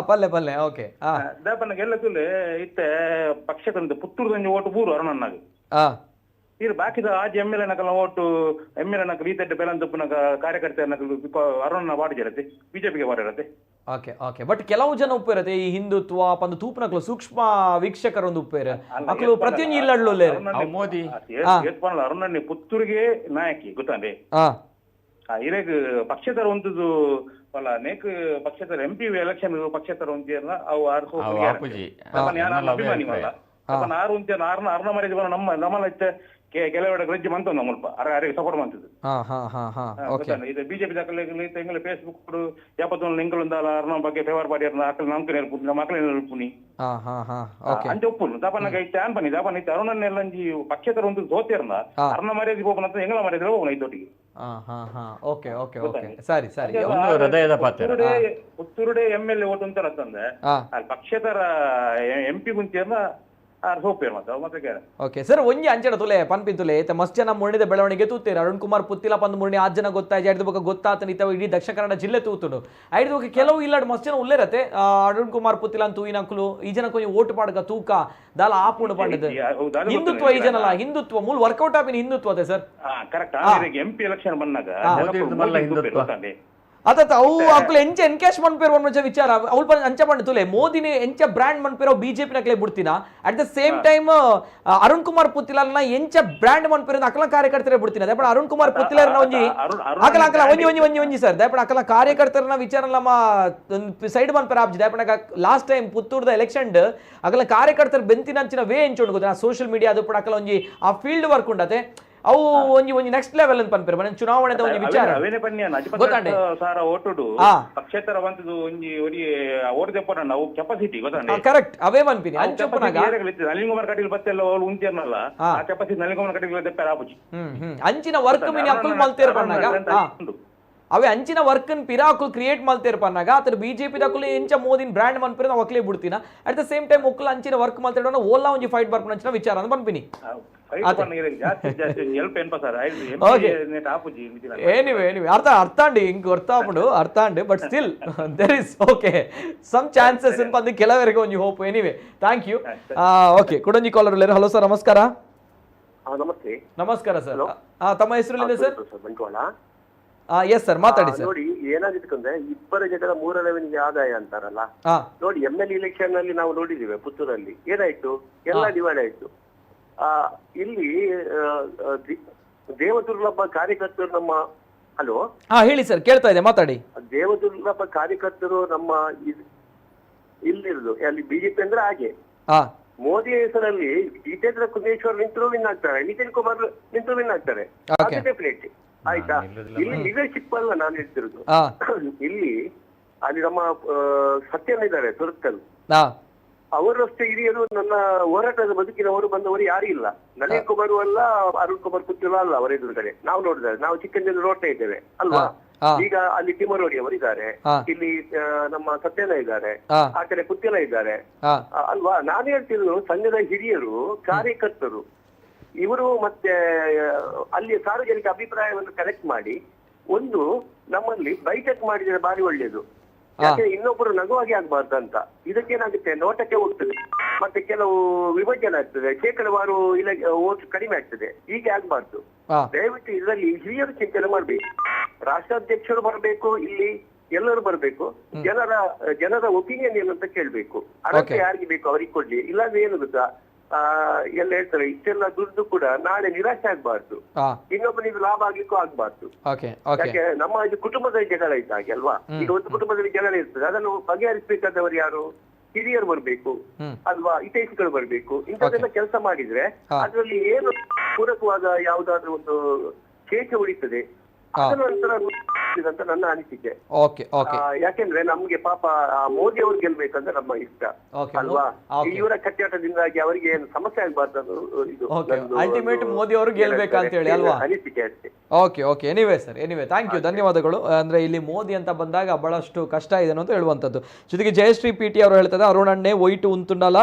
ಪಲ್ಲೆ ಓಕೆ ದಾಪನ್ನಾಗ ಎಲ್ಲ ತುಲೆ ಇತ್ತೆ ಪಕ್ಷಕ್ಕೊಂದು ಪುತ್ತೂರು ಸಂಜೆ ಓಟು ಪೂರು ಅರುಣನ್ನಾಗ ಇದು ಬಾಕಿದ ಆಜ್ ಎಮ್ಮೆಲ್ಲೆ ನಕಲ ಓಟು ಎಮ್ಮೆಲ್ಲೆ ನಕ ರೀತಿಯ ಬೆಲಂತಪ್ಪನ ಕಾರ್ಯಕರ್ತ ಅರುಣ ವಾಡಿರತ್ತೆ ಬಿಜೆಪಿಗೆ ವಾಡಿರತ್ತೆ ಓಕೆ ಓಕೆ ಬಟ್ ಕೆಲವು ಜನ ಉಪ್ಪಿರತ್ತೆ ಈ ಹಿಂದುತ್ವ ಪಂದು ತೂಪನಕ್ಲು ಸೂಕ್ಷ್ಮ ವೀಕ್ಷಕರೊಂದು ಉಪ್ಪೇರು ಅಕ್ಲು ಪ್ರತಿಯೊಂದು ಇಲ್ಲಡ್ಲು ಮೋದಿ ಅರುಣನ್ನೇ ಪುತ್ತೂರಿಗೆ ನಾಯಕಿ ಗೊತ್ತಾಂಡೆ ಇರೇಗ್ ಪಕ್ಷೇತರ ಒಂದುದು ಅಲ್ಲ ನೇಕ್ ಪಕ್ಷೇತರ ಎಂಪಿ ಎಲೆಕ್ಷನ್ ಪಕ್ಷೇತರ ಒಂದಿಯರ್ನ ಅವು ಅಭಿಮಾನಿ ಮಲ್ಲ ಆರು ಒಂಚ ಅರ್ಣ ಮರ್ಯಾದೆ ಬರೋ ನಮ್ಮಲ್ಲ ಕೆಲವೆಡೆ ಗ್ರಜ್ಜಿ ಮಂತ ಮುಲ್ಪ ಅರಿಗೆ ಸಪೋರ್ಟ್ ಮಾಡ್ತಿದ್ದು ಇದು ಬಿಜೆಪಿ ದಾಖಲೆ ಫೇಸ್ಬುಕ್ ಯಾಪತ್ತೊಂದು ನಿಂಗಳೊಂದಲ್ಲ ಅರ್ಣ ಬಗ್ಗೆ ಫೇವರ್ ಪಾಡಿ ಅಕ್ಕಲು ನಮ್ಗೆ ನೆಲ್ಪುನಿ ನಮ್ಮ ಮಕ್ಕಳೇ ನೆಲ್ಪುನಿ ಅಂಚೆ ಒಪ್ಪುನು ದಾಪನಾಗ ಇತ್ತೆ ಅನ್ಪನಿ ದಾಪನ ಇತ್ತೆ ಅರುಣನ್ನೆಲ್ಲ ಪಕ್ಷೇತರ ಒಂದು ಸೋತಿರ್ನ ಅರ್ಣ ಮರ್ಯಾದೆ ಹೋಗೋಣ ಅಂತ ಎಂಗಳ ಮರ್ಯಾದೆ ಹೋಗೋಣ ಇದೊಟ್ಟಿಗೆ ಓಕೆ ಓಕೆ ಓಕೆ ಸರಿ ಸರಿ ಹೃದಯದ ಪಾತ್ರ ಪುತ್ತೂರುಡೆ ಎಮ್ಎಲ್ಎ ಓಟು ಅಂತ ಅಂತಂದ್ರೆ ಅಲ್ಲಿ ಪಕ್ಷೇತರ ಎಂಪಿ ಗುಂಚೇರ್ನ ಓಕೆ ಸರ್ ಒಂಜಿ ಅಂಚಡ ತುಲೆ ಪನ್ಪಿನ್ ತುಲೆ ಮಸ್ತ್ ಜನ ಮುರ್ಣಿದ ಬೆಳವಣಿಗೆ ತೂತೀರ ಅರುಣ್ ಕುಮಾರ್ ಪುತ್ತಿಲ ಪಂದ್ ಮುರ್ಣಿ 6 ಜನ ಗೊತ್ತಾಯ್ತು ಐದು ಬಗ್ಗೆ ಗೊತ್ತಾತ ನಿಂತ ಇಡೀ ದಕ್ಷಿಣ ಕನ್ನಡ ಜಿಲ್ಲೆ ತೂತುಂಡು ಐದು ಬಗ್ಗೆ ಕೆಲವು ಇಲ್ಲಾಡ್ ಮಸ್ತ್ ಜನ ಉಲ್ಲೇರತ್ತೆ ಅರುಣ್ ಕುಮಾರ್ ಪುತ್ತಿಲ ಅಂತ ತೂಯಿನಕ್ಲು ಈ ಜನ ಕೊಂಚ ಓಟ್ ಪಾಡ್ಗ ತೂಕ ದಾಲ ಆಪುಂಡು ಪಂಡದು ಹಿಂದುತ್ವ ಈ ಜನಲ್ಲ ಹಿಂದುತ್ವ ಮೂಲ ವರ್ಕೌಟ್ ಆಪಿನ ಹಿಂದುತ್ವ ಅದೇ ಸರ್ ಕರೆಕ್ಟ್ ಎಂಪಿ ಎಲೆಕ್ಷನ್ ಬಂದಾಗ ಅತ್ತ ಅವು ಅಕ್ಲು ಎಂಚ ಎನ್ಕೇಶ್ ಮನ್ಪೇರು ಅನ್ನೋ ವಿಚಾರ ಅವ್ಳು ಅಂಚ ಬಂಡ ತುಲೆ ಮೋದಿನಿ ಎಂಚ ಬ್ರ್ಯಾಂಡ್ ಮನ್ಪೇರೋ ಬಿಜೆಪಿ ನಕ್ಲೆ ಬಿಡ್ತೀನ at the same time Arun Kumar ಪುತ್ತಿಲನ ಎಂಚ ಬ್ರ್ಯಾಂಡ್ ಮನ್ಪೇರು ಅಕಲ ಕಾರ್ಯಕರ್ತರೇ ಬಿಡ್ತೀನಿ ದಯಪಡ ಅರುಣ್ ಕುಮಾರ್ ಪುತ್ತಿಲರ್ನ ಒಂಜಿ ಅಕಲ ಅಕಲ ಒಂಜಿ ಸರ್ ದಯಪಡ ಅಕಲ ಕಾರ್ಯಕರ್ತರನ ವಿಚಾರ ನಮ್ಮ ಸೈಡ್ ಮನ್ಪೇರ ಆಪ್ಜಿ ದಯಪಡ ಲಾಸ್ಟ್ ಟೈಮ್ ಪುತ್ತೂರ್ದ ಎಲೆಕ್ಷನ್ ಅಕಲ ಕಾರ್ಯಕರ್ತರು ಬೆಂತಿನ ಅಂಚಿನ ವೇ ಎಂಚು ಗೊತ್ತಾ ಸೋಷಿಯಲ್ ಮೀಡಿಯಾ ಅದು ಪಡ ಅಕಲ ಒಂಜಿ ಆ ಫೀಲ್ಡ್ ವರ್ಕ್ ಉಂಡತೆ ಅವು ಒಂಜಿ ನೆಕ್ಸ್ಟ್ ಲೆವೆಲ್ ಅಂತ ಪನ್ಪೇರು ಮನೆ ಚುನಾವಣೆದ ಒಂಜಿ ವಿಚಾರ ಗೊತ್ತಾಂಡೆ ಸಾರ ಓಟುಡು ಪಕ್ಷೇತರ ಬಂತದು ಒಂಜಿ ಒಡಿ ಓಟ್ ತೆಪ್ಪನ ನಾವು ಕೆಪಾಸಿಟಿ ಗೊತ್ತಾಂಡೆ ಕರೆಕ್ಟ್ ಅವೇ ಮನ್ಪಿನಿ ಅಂಚಪ್ಪನಾಗ ನಳಿನ್ ಕುಮಾರ್ ಕಟೀಲ್ ಬತ್ತೆಲ್ಲ ಅವ್ರು ಉಂಚೇರ್ನಲ್ಲ ಆ ಕೆಪಾಸಿಟಿ ನಳಿನ್ ಕುಮಾರ್ ಕಟೀಲ್ ತೆಪ್ಪಾರ ಆಪುಜಿ ಅಂಚಿನ ವರ್ಕ್ ಮಿನಿ ಅಕ್ಕಲ್ ಮಲ್ತೇರ್ ಪನ್ನಾಗ ಅವೇ ಅಂಚಿನ ವರ್ಕನ್ ಪಿರಾಕುಲ್ ಕ್ರಿಯೇಟ್ ಮಲ್ತೇರ್ ಪನ್ನಾಗ ಅದ್ರ ಬಿಜೆಪಿ ದಕ್ಕಲು ಎಂಚ ಮೋದಿನ ಬ್ರ್ಯಾಂಡ್ ಮನ್ಪೇರು ನಾವು ಅಕ್ಲೇ ಬಿಡ್ತೀನ ಅಟ್ ದ ಸೇಮ್ ಟೈಮ್ ಒಕ್ಕಲ ಅಂಚಿನ ವರ್ಕ್ ಮಲ್ತೇಡ ಓಲಾ ಒಂಜಿ ಫೈಟ್ ಬರ್ಪನ ಅಂಚಿನ ವಿಚಾರ ಅಂತ ಪನ್ಪಿನಿ ಎನಿವೆ ಅರ್ಥ ಅಂಡಿ ಹಿಂಗ್ ಗೊತ್ತಾಪುಂಡು ಅರ್ಥ ಅಂಡಿ but still there is okay some chances ಅಂತ ಅಂದು ಕೆಲವರಿಗೆ ಒಂಜಿ hope anyway thank you okay ಕುಡಂಜಿ ಕಾಲರ್ ಉಳ್ಳೇರು ಹಲೋ ಸರ್ ನಮಸ್ಕಾರ ನಮಸ್ತೆ ನಮಸ್ಕಾರ ಸರ್ ತಮ್ಮ ಹೆಸರು ಸರ್ ಬಂಟ್ವಾಳ ಎಸ್ ಸರ್ ಮಾತಾಡಿ ಸರ್ ನೋಡಿ ಏನಾಗಿತ್ತು ಅಂದ್ರೆ ಇಬ್ಬರ ಜಗಳ ಮೂರನೇ ಆದಾಯ ಅಂತಾರಲ್ಲ ನೋಡಿ MLA ಎಲೆಕ್ಷನ್ ನಲ್ಲಿ ನಾವು ನೋಡಿದ್ದೇವೆ ಪುತ್ತೂರಲ್ಲಿ ಏನಾಯ್ತು ಎಲ್ಲ ಡಿವೈಡ್ ಆಯ್ತು ಇಲ್ಲಿ ದೇವದುರ್ಲಭ ಕಾರ್ಯಕರ್ತರು ನಮ್ಮ ಹಲೋ ಹೇಳಿ ಸರ್ ಕೇಳ್ತಾ ಇದೆ ಮಾತಾಡಿ ದೇವದುರ್ಲಭ ಕಾರ್ಯಕರ್ತರು ನಮ್ಮ ಇಲ್ಲಿರುದು ಅಲ್ಲಿ ಬಿಜೆಪಿ ಅಂದ್ರೆ ಹಾಗೆ ಮೋದಿ ಹೆಸರಲ್ಲಿ ಜಿತೇಂದ್ರ ಕುಂದೇಶ್ವರ್ ನಿಂತರೂ ವಿನ್ ಆಗ್ತಾರೆ ನಿತಿನ್ ಕುಮಾರ್ ನಿಂತರೂ ವಿನ್ ಆಗ್ತಾರೆ ಡೆಫಿನೆಟ್ ಆಯ್ತಾ ಇಲ್ಲಿ ಲೀಡರ್ಶಿಪ್ ಅಲ್ಲ ನಾನು ಹೇಳ್ತಿರೋದು ಇಲ್ಲಿ ಅಲ್ಲಿ ನಮ್ಮ ಸತ್ಯನ ಇದ್ದಾರೆ ಸುರತ್ಕಲ್ ಅವರಷ್ಟೇ ಹಿರಿಯರು ನನ್ನ ಹೋರಾಟದ ಬದುಕಿನವರು ಬಂದವರು ಯಾರು ಇಲ್ಲ ನಳಿನ್ ಕುಮಾರ್ ಅಲ್ಲ ಅರುಣ್ ಕುಮಾರ್ ಪುತ್ತಿಲ ಅಲ್ಲ ಅವರ ಎದುರುಗಡೆ ನಾವು ನೋಡಿದ್ದಾರೆ ನಾವು ಚಿಕ್ಕಂದಿನ ನೋಡ್ತಾ ಇದ್ದೇವೆ ಅಲ್ವಾ ಈಗ ಅಲ್ಲಿ ತಿಮ್ಮರೋಡಿ ಅವರು ಇದ್ದಾರೆ ಇಲ್ಲಿ ನಮ್ಮ ಸತ್ಯನ ಇದ್ದಾರೆ ಆ ಕಡೆ ಪುತ್ತಿಲ ಇದ್ದಾರೆ ಅಲ್ವಾ ನಾನು ಹೇಳ್ತಿರೋದು ಸಂಘದ ಹಿರಿಯರು ಕಾರ್ಯಕರ್ತರು ಇವರು ಮತ್ತೆ ಅಲ್ಲಿ ಸಾರ್ವಜನಿಕ ಅಭಿಪ್ರಾಯವನ್ನು ಕಲೆಕ್ಟ್ ಮಾಡಿ ಒಂದು ನಮ್ಮಲ್ಲಿ ಬೈಠಕ್ ಮಾಡಿದ್ರೆ ಬಾರಿ ಒಳ್ಳೇದು ಯಾಕೆ ಇನ್ನೊಬ್ಬರು ನಗುವಾಗಿ ಆಗ್ಬಾರ್ದು ಅಂತ ಇದಕ್ಕೇನಾಗುತ್ತೆ ನೋಟಕ್ಕೆ ಹೋಗ್ತದೆ ಮತ್ತೆ ಕೆಲವು ವಿಭಜನೆ ಆಗ್ತದೆ ಶೇಕಡವಾರು ಇಲ್ಲ ಓಟ್ ಕಡಿಮೆ ಆಗ್ತದೆ ಹೀಗೆ ಆಗ್ಬಾರ್ದು ದಯವಿಟ್ಟು ಇದರಲ್ಲಿ ಹಿರಿಯರು ಚಿಂತನೆ ಮಾಡ್ಬೇಕು ರಾಷ್ಟ್ರಾಧ್ಯಕ್ಷರು ಬರಬೇಕು ಇಲ್ಲಿ ಎಲ್ಲರೂ ಬರಬೇಕು ಜನರ ಒಪಿನಿಯನ್ ಏನು ಅಂತ ಕೇಳ್ಬೇಕು ಅರ್ಹತೆ ಯಾರಿಗೆ ಬೇಕು ಅವ್ರಿಗೆ ಕೊಡ್ಲಿ ಇಲ್ಲಾಂದ್ರೆ ಏನು ಗೊತ್ತಾ ಎಲ್ಲ ಹೇಳ್ತಾರೆ ಇಷ್ಟೆಲ್ಲ ದುಡ್ಡು ಕೂಡ ನಾಳೆ ನಿರಾಶೆ ಆಗ್ಬಾರ್ದು, ಇನ್ನೊಬ್ಬನಿಗೆ ಲಾಭ ಆಗ್ಲಿಕ್ಕೂ ಆಗ್ಬಾರ್ದು. ಯಾಕೆ ನಮ್ಮ ಇದು ಕುಟುಂಬದಲ್ಲಿ ಜಗಳ ಇದ್ದ ಹಾಗೆ ಅಲ್ವಾ? ಈಗ ಒಂದು ಕುಟುಂಬದಲ್ಲಿ ಜಗಳ ಇರ್ತದೆ, ಅದನ್ನು ಬಗೆಹರಿಸಬೇಕಾದವರು ಯಾರು? ಹಿರಿಯರು ಬರ್ಬೇಕು ಅಲ್ವಾ, ಹಿತೈಷಿಗಳು ಬರ್ಬೇಕು. ಇಂಥದ್ದೆಲ್ಲ ಕೆಲಸ ಮಾಡಿದ್ರೆ ಅದರಲ್ಲಿ ಏನು ಪೂರಕವಾದ ಯಾವುದಾದ್ರೂ ಒಂದು ಶೇಷ ಉಳಿತದೆ, ಅದರ ನಂತರ ಅಂತ ನನ್ನ ಅನಿಸಿಕೆ. ಯಾಕೆಂದ್ರೆ ನಮ್ಗೆ ಪಾಪ ಮೋದಿ ಅವ್ರು ಗೆಲ್ಬೇಕಂದ್ರೆ ನಮ್ಮ ಇಷ್ಟ ಅಲ್ವಾ? ಇವರ ಕಚ್ಚಾಟದಿಂದಾಗಿ ಅವರಿಗೆ ಏನು ಸಮಸ್ಯೆ ಆಗ್ಬಾರ್ದು, ಅಲ್ಟಿಮೇಟ್ ಮೋದಿ ಅವರು ಗೆಲ್ಬೇಕಂತ ಹೇಳಿ ಅಲ್ವಾ? ಅನಿಸಿಕೆ ಅಷ್ಟೇ. Okay anyway sir, thank you, ಧನ್ಯವಾದಗಳು. ಅಂದ್ರೆ ಇಲ್ಲಿ ಮೋದಿ ಅಂತ ಬಂದಾಗ ಬಹಳಷ್ಟು ಕಷ್ಟ ಇದೆ ಅಂತ ಹೇಳುವಂಥದ್ದು. ಜೊತೆಗೆ ಜಯಶ್ರೀ ಪಿಟಿ ಅವರು ಹೇಳ್ತಾರೆ, ಅರುಣಣ್ಣೆ ಒಯ್ಟು ಉಂತುಂಡಲ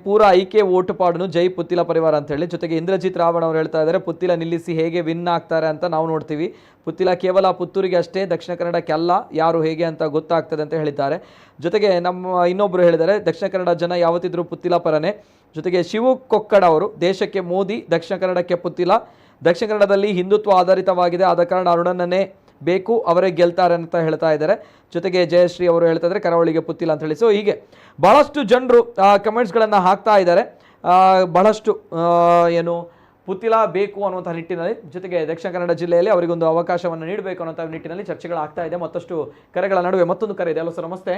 ಪೂರ ಐಕೆ ಓಟು ಪಾಡನು ಜೈ ಪುತ್ತಿಲ ಪರಿವಾರ ಅಂತ ಹೇಳಿ. ಜೊತೆಗೆ ಇಂದ್ರಜಿತ್ ರಾವಣ ಅವರು ಹೇಳ್ತಾ ಇದ್ದಾರೆ, ಪುತ್ತಿಲ ನಿಲ್ಲಿಸಿ ಹೇಗೆ ವಿನ್ ಆಗ್ತಾರೆ ಅಂತ ನಾವು ನೋಡ್ತೀವಿ. ಪುತ್ತಿಲ ಕೇವಲ ಪುತ್ತೂರಿಗೆ ಅಷ್ಟೇ, ದಕ್ಷಿಣ ಕನ್ನಡಕ್ಕೆಲ್ಲ, ಯಾರು ಹೇಗೆ ಅಂತ ಗೊತ್ತಾಗ್ತದೆ ಅಂತ ಹೇಳಿದ್ದಾರೆ. ಜೊತೆಗೆ ನಮ್ಮ ಇನ್ನೊಬ್ಬರು ಹೇಳಿದ್ದಾರೆ, ದಕ್ಷಿಣ ಕನ್ನಡ ಜನ ಯಾವತ್ತಿದ್ರೂ ಪುತ್ತಿಲ ಪರನೇ. ಜೊತೆಗೆ ಶಿವು ಕೊಕ್ಕಡ ಅವರು, ದೇಶಕ್ಕೆ ಮೋದಿ, ದಕ್ಷಿಣ ಕನ್ನಡಕ್ಕೆ ಪುತ್ತಿಲ, ದಕ್ಷಿಣ ಕನ್ನಡದಲ್ಲಿ ಹಿಂದುತ್ವ ಆಧಾರಿತವಾಗಿದೆ, ಆದ ಕಾರಣ ಅರುಣನ್ನೇ ಬೇಕು, ಅವರೇ ಗೆಲ್ತಾರೆ ಅಂತ ಹೇಳ್ತಾ ಇದ್ದಾರೆ. ಜೊತೆಗೆ ಜಯಶ್ರೀ ಅವರು ಹೇಳ್ತಾ ಇದ್ದಾರೆ ಕರಾವಳಿಗೆ ಪುತ್ತಿಲ ಅಂತ ಹೇಳಿ. ಸೊ ಹೀಗೆ ಬಹಳಷ್ಟು ಜನರು ಕಮೆಂಟ್ಸ್ಗಳನ್ನು ಹಾಕ್ತಾ ಇದ್ದಾರೆ, ಬಹಳಷ್ಟು ಏನು ಪುತ್ತಿಲ ಬೇಕು ಅನ್ನುವಂಥ ನಿಟ್ಟಿನಲ್ಲಿ. ಜೊತೆಗೆ ದಕ್ಷಿಣ ಕನ್ನಡ ಜಿಲ್ಲೆಯಲ್ಲಿ ಅವರಿಗೊಂದು ಅವಕಾಶವನ್ನು ನೀಡಬೇಕು ಅನ್ನೋಂಥ ನಿಟ್ಟಿನಲ್ಲಿ ಚರ್ಚೆಗಳಾಗ್ತಾ ಇದೆ. ಮತ್ತಷ್ಟು ಕರೆಗಳ ನಡುವೆ ಮತ್ತೊಂದು ಕರೆ ಇದೆ. ಹಲೋ ಸರ್, ನಮಸ್ತೆ.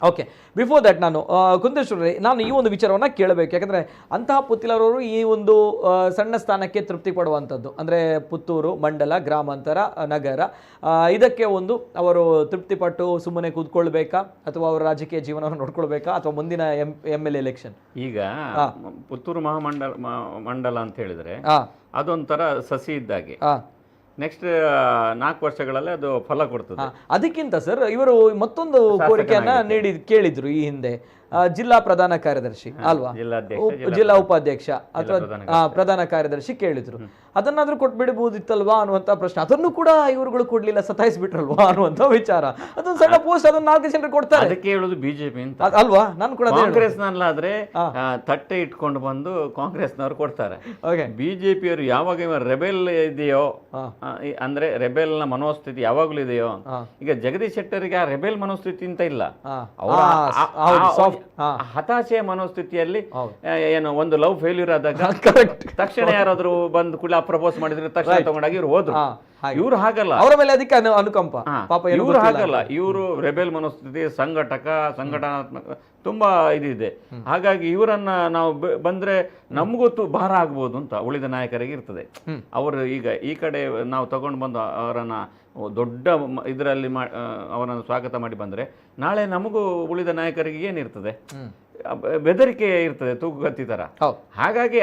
ಓಕೆ, ಬಿಫೋರ್ ದ್ಯಾಟ್ ನಾನು ಕುಂದೇಶ್ವರಿ, ನಾನು ಈ ಒಂದು ವಿಚಾರವನ್ನು ಕೇಳಬೇಕು. ಯಾಕಂದರೆ ಅಂತಹ ಪುತ್ತಿಲರವರು ಈ ಒಂದು ಸಣ್ಣ ಸ್ಥಾನಕ್ಕೆ ತೃಪ್ತಿ ಪಡುವಂಥದ್ದು, ಅಂದರೆ ಪುತ್ತೂರು, ಮಂಡಲ, ಗ್ರಾಮಾಂತರ, ನಗರ, ಇದಕ್ಕೆ ಒಂದು ಅವರು ತೃಪ್ತಿಪಟ್ಟು ಸುಮ್ಮನೆ ಕೂತ್ಕೊಳ್ಬೇಕಾ, ಅಥವಾ ಅವರ ರಾಜಕೀಯ ಜೀವನವನ್ನು ನೋಡ್ಕೊಳ್ಬೇಕಾ, ಅಥವಾ ಮುಂದಿನ MLA ಎಲೆಕ್ಷನ್? ಈಗ ಪುತ್ತೂರು ಮಂಡಲ ಅಂತ ಹೇಳಿದ್ರೆ ಅದೊಂಥರ ಸಸಿ ಇದ್ದಾಗೆ. ನೆಕ್ಸ್ಟ್ 4 ವರ್ಷಗಳಲ್ಲಿ ಅದು ಫಲ ಕೊಡ್ತದೆ. ಅದಕ್ಕಿಂತ ಸರ್, ಇವರು ಮತ್ತೊಂದು ಕೋರಿಕೆಯನ್ನ ಕೇಳಿದ್ರು ಈ ಹಿಂದೆ, ಜಿಲ್ಲಾ ಪ್ರಧಾನ ಕಾರ್ಯದರ್ಶಿ ಅಲ್ವಾ, ಜಿಲ್ಲಾ ಉಪಾಧ್ಯಕ್ಷ ಅಥವಾ ಪ್ರಧಾನ ಕಾರ್ಯದರ್ಶಿ ಕೇಳಿದ್ರು. ಅದನ್ನಾದ್ರೂ ಕೊಟ್ಬಿಡಬಹುದಿತ್ತಲ್ವಾ ಅನ್ನುವಂತ ಪ್ರಶ್ನೆ. ಅದನ್ನು ಕೂಡ ಇವರುಗಳು ಕೊಡ್ಲಿಲ್ಲ, ಸತಾಯಿಸ್ಬಿಟ್ರಲ್ವಾ ಅನ್ನುವಂತ ವಿಚಾರ. ಅದೊಂದು ಸಣ್ಣ ಪೋಸ್ಟ್, ಅದನ್ನ 4 ಜನರು ಕೊಡ್ತಾರೆ. ಅದಕ್ಕೆ ಹೇಳುದು ಬಿಜೆಪಿ ಅಂತ ಅಲ್ವಾ? ನಾನು ಕೂಡ ಕಾಂಗ್ರೆಸ್ನಲ್ಲಾದ್ರೆ ತಟ್ಟೆ ಇಟ್ಕೊಂಡು ಬಂದು ಕಾಂಗ್ರೆಸ್ನವ್ರು ಕೊಡ್ತಾರೆ. ಬಿಜೆಪಿಯವರು ಯಾವಾಗ ರೆಬೆಲ್ ಇದೆಯೋ, ಅಂದ್ರೆ ರೆಬೆಲ್ ನ ಮನೋಸ್ಥಿತಿ ಯಾವಾಗ್ಲೂ ಇದೆಯೋ, ಈಗ ಜಗದೀಶ್ ಶೆಟ್ಟರಿಗೆ ಆ ರೆಬೆಲ್ ಮನೋಸ್ಥಿತಿ ಅಂತ ಇಲ್ಲ, ಹತಾಶೆಯ ಮನೋಸ್ಥಿತಿಯಲ್ಲಿ ಏನು ಒಂದು ಲವ್ ಫೇಲ್ಯೂರ್ ಆದಾಗ ತಕ್ಷಣ ಯಾರಾದ್ರೂ ಬಂದು ಕೂಡ ಪ್ರಪೋಸ್ ಮಾಡಿದ್ರೆ ತಕ್ಷಣ ತಗೊಂಡಾಗಿ ಇವ್ರು ಹೋದ್ರು. ಇವ್ರು ಹಾಗಲ್ಲ, ಅವರ ಮೇಲೆ ಅದಕ್ಕೆ ಅನುಕಂಪ. ಇವ್ರು ಹಾಗಲ್ಲ, ಇವರು ರೆಬೆಲ್ ಮನೋಸ್ಥಿತಿ, ಸಂಘಟನಾತ್ಮಕ ತುಂಬಾ ಇದಿದೆ. ಹಾಗಾಗಿ ಇವರನ್ನ ನಾವು ಬಂದ್ರೆ ನಮಗೊತ್ತು ಭಾರ ಆಗ್ಬೋದು ಅಂತ ಉಳಿದ ನಾಯಕರಿಗೆ ಇರ್ತದೆ. ಅವರು ಈಗ ಈ ಕಡೆ ನಾವು ತಗೊಂಡು ಬಂದು ಅವರನ್ನ ದೊಡ್ಡ ಇದರಲ್ಲಿ ಅವರನ್ನು ಸ್ವಾಗತ ಮಾಡಿ ಬಂದ್ರೆ ನಾಳೆ ನಮಗೂ ಉಳಿದ ನಾಯಕರಿಗೆ ಏನಿರ್ತದೆ, ಬೆದರಿಕೆ ಇರ್ತದೆ, ತೂಗುಗತ್ತಿ ತರ. ಹಾಗಾಗಿ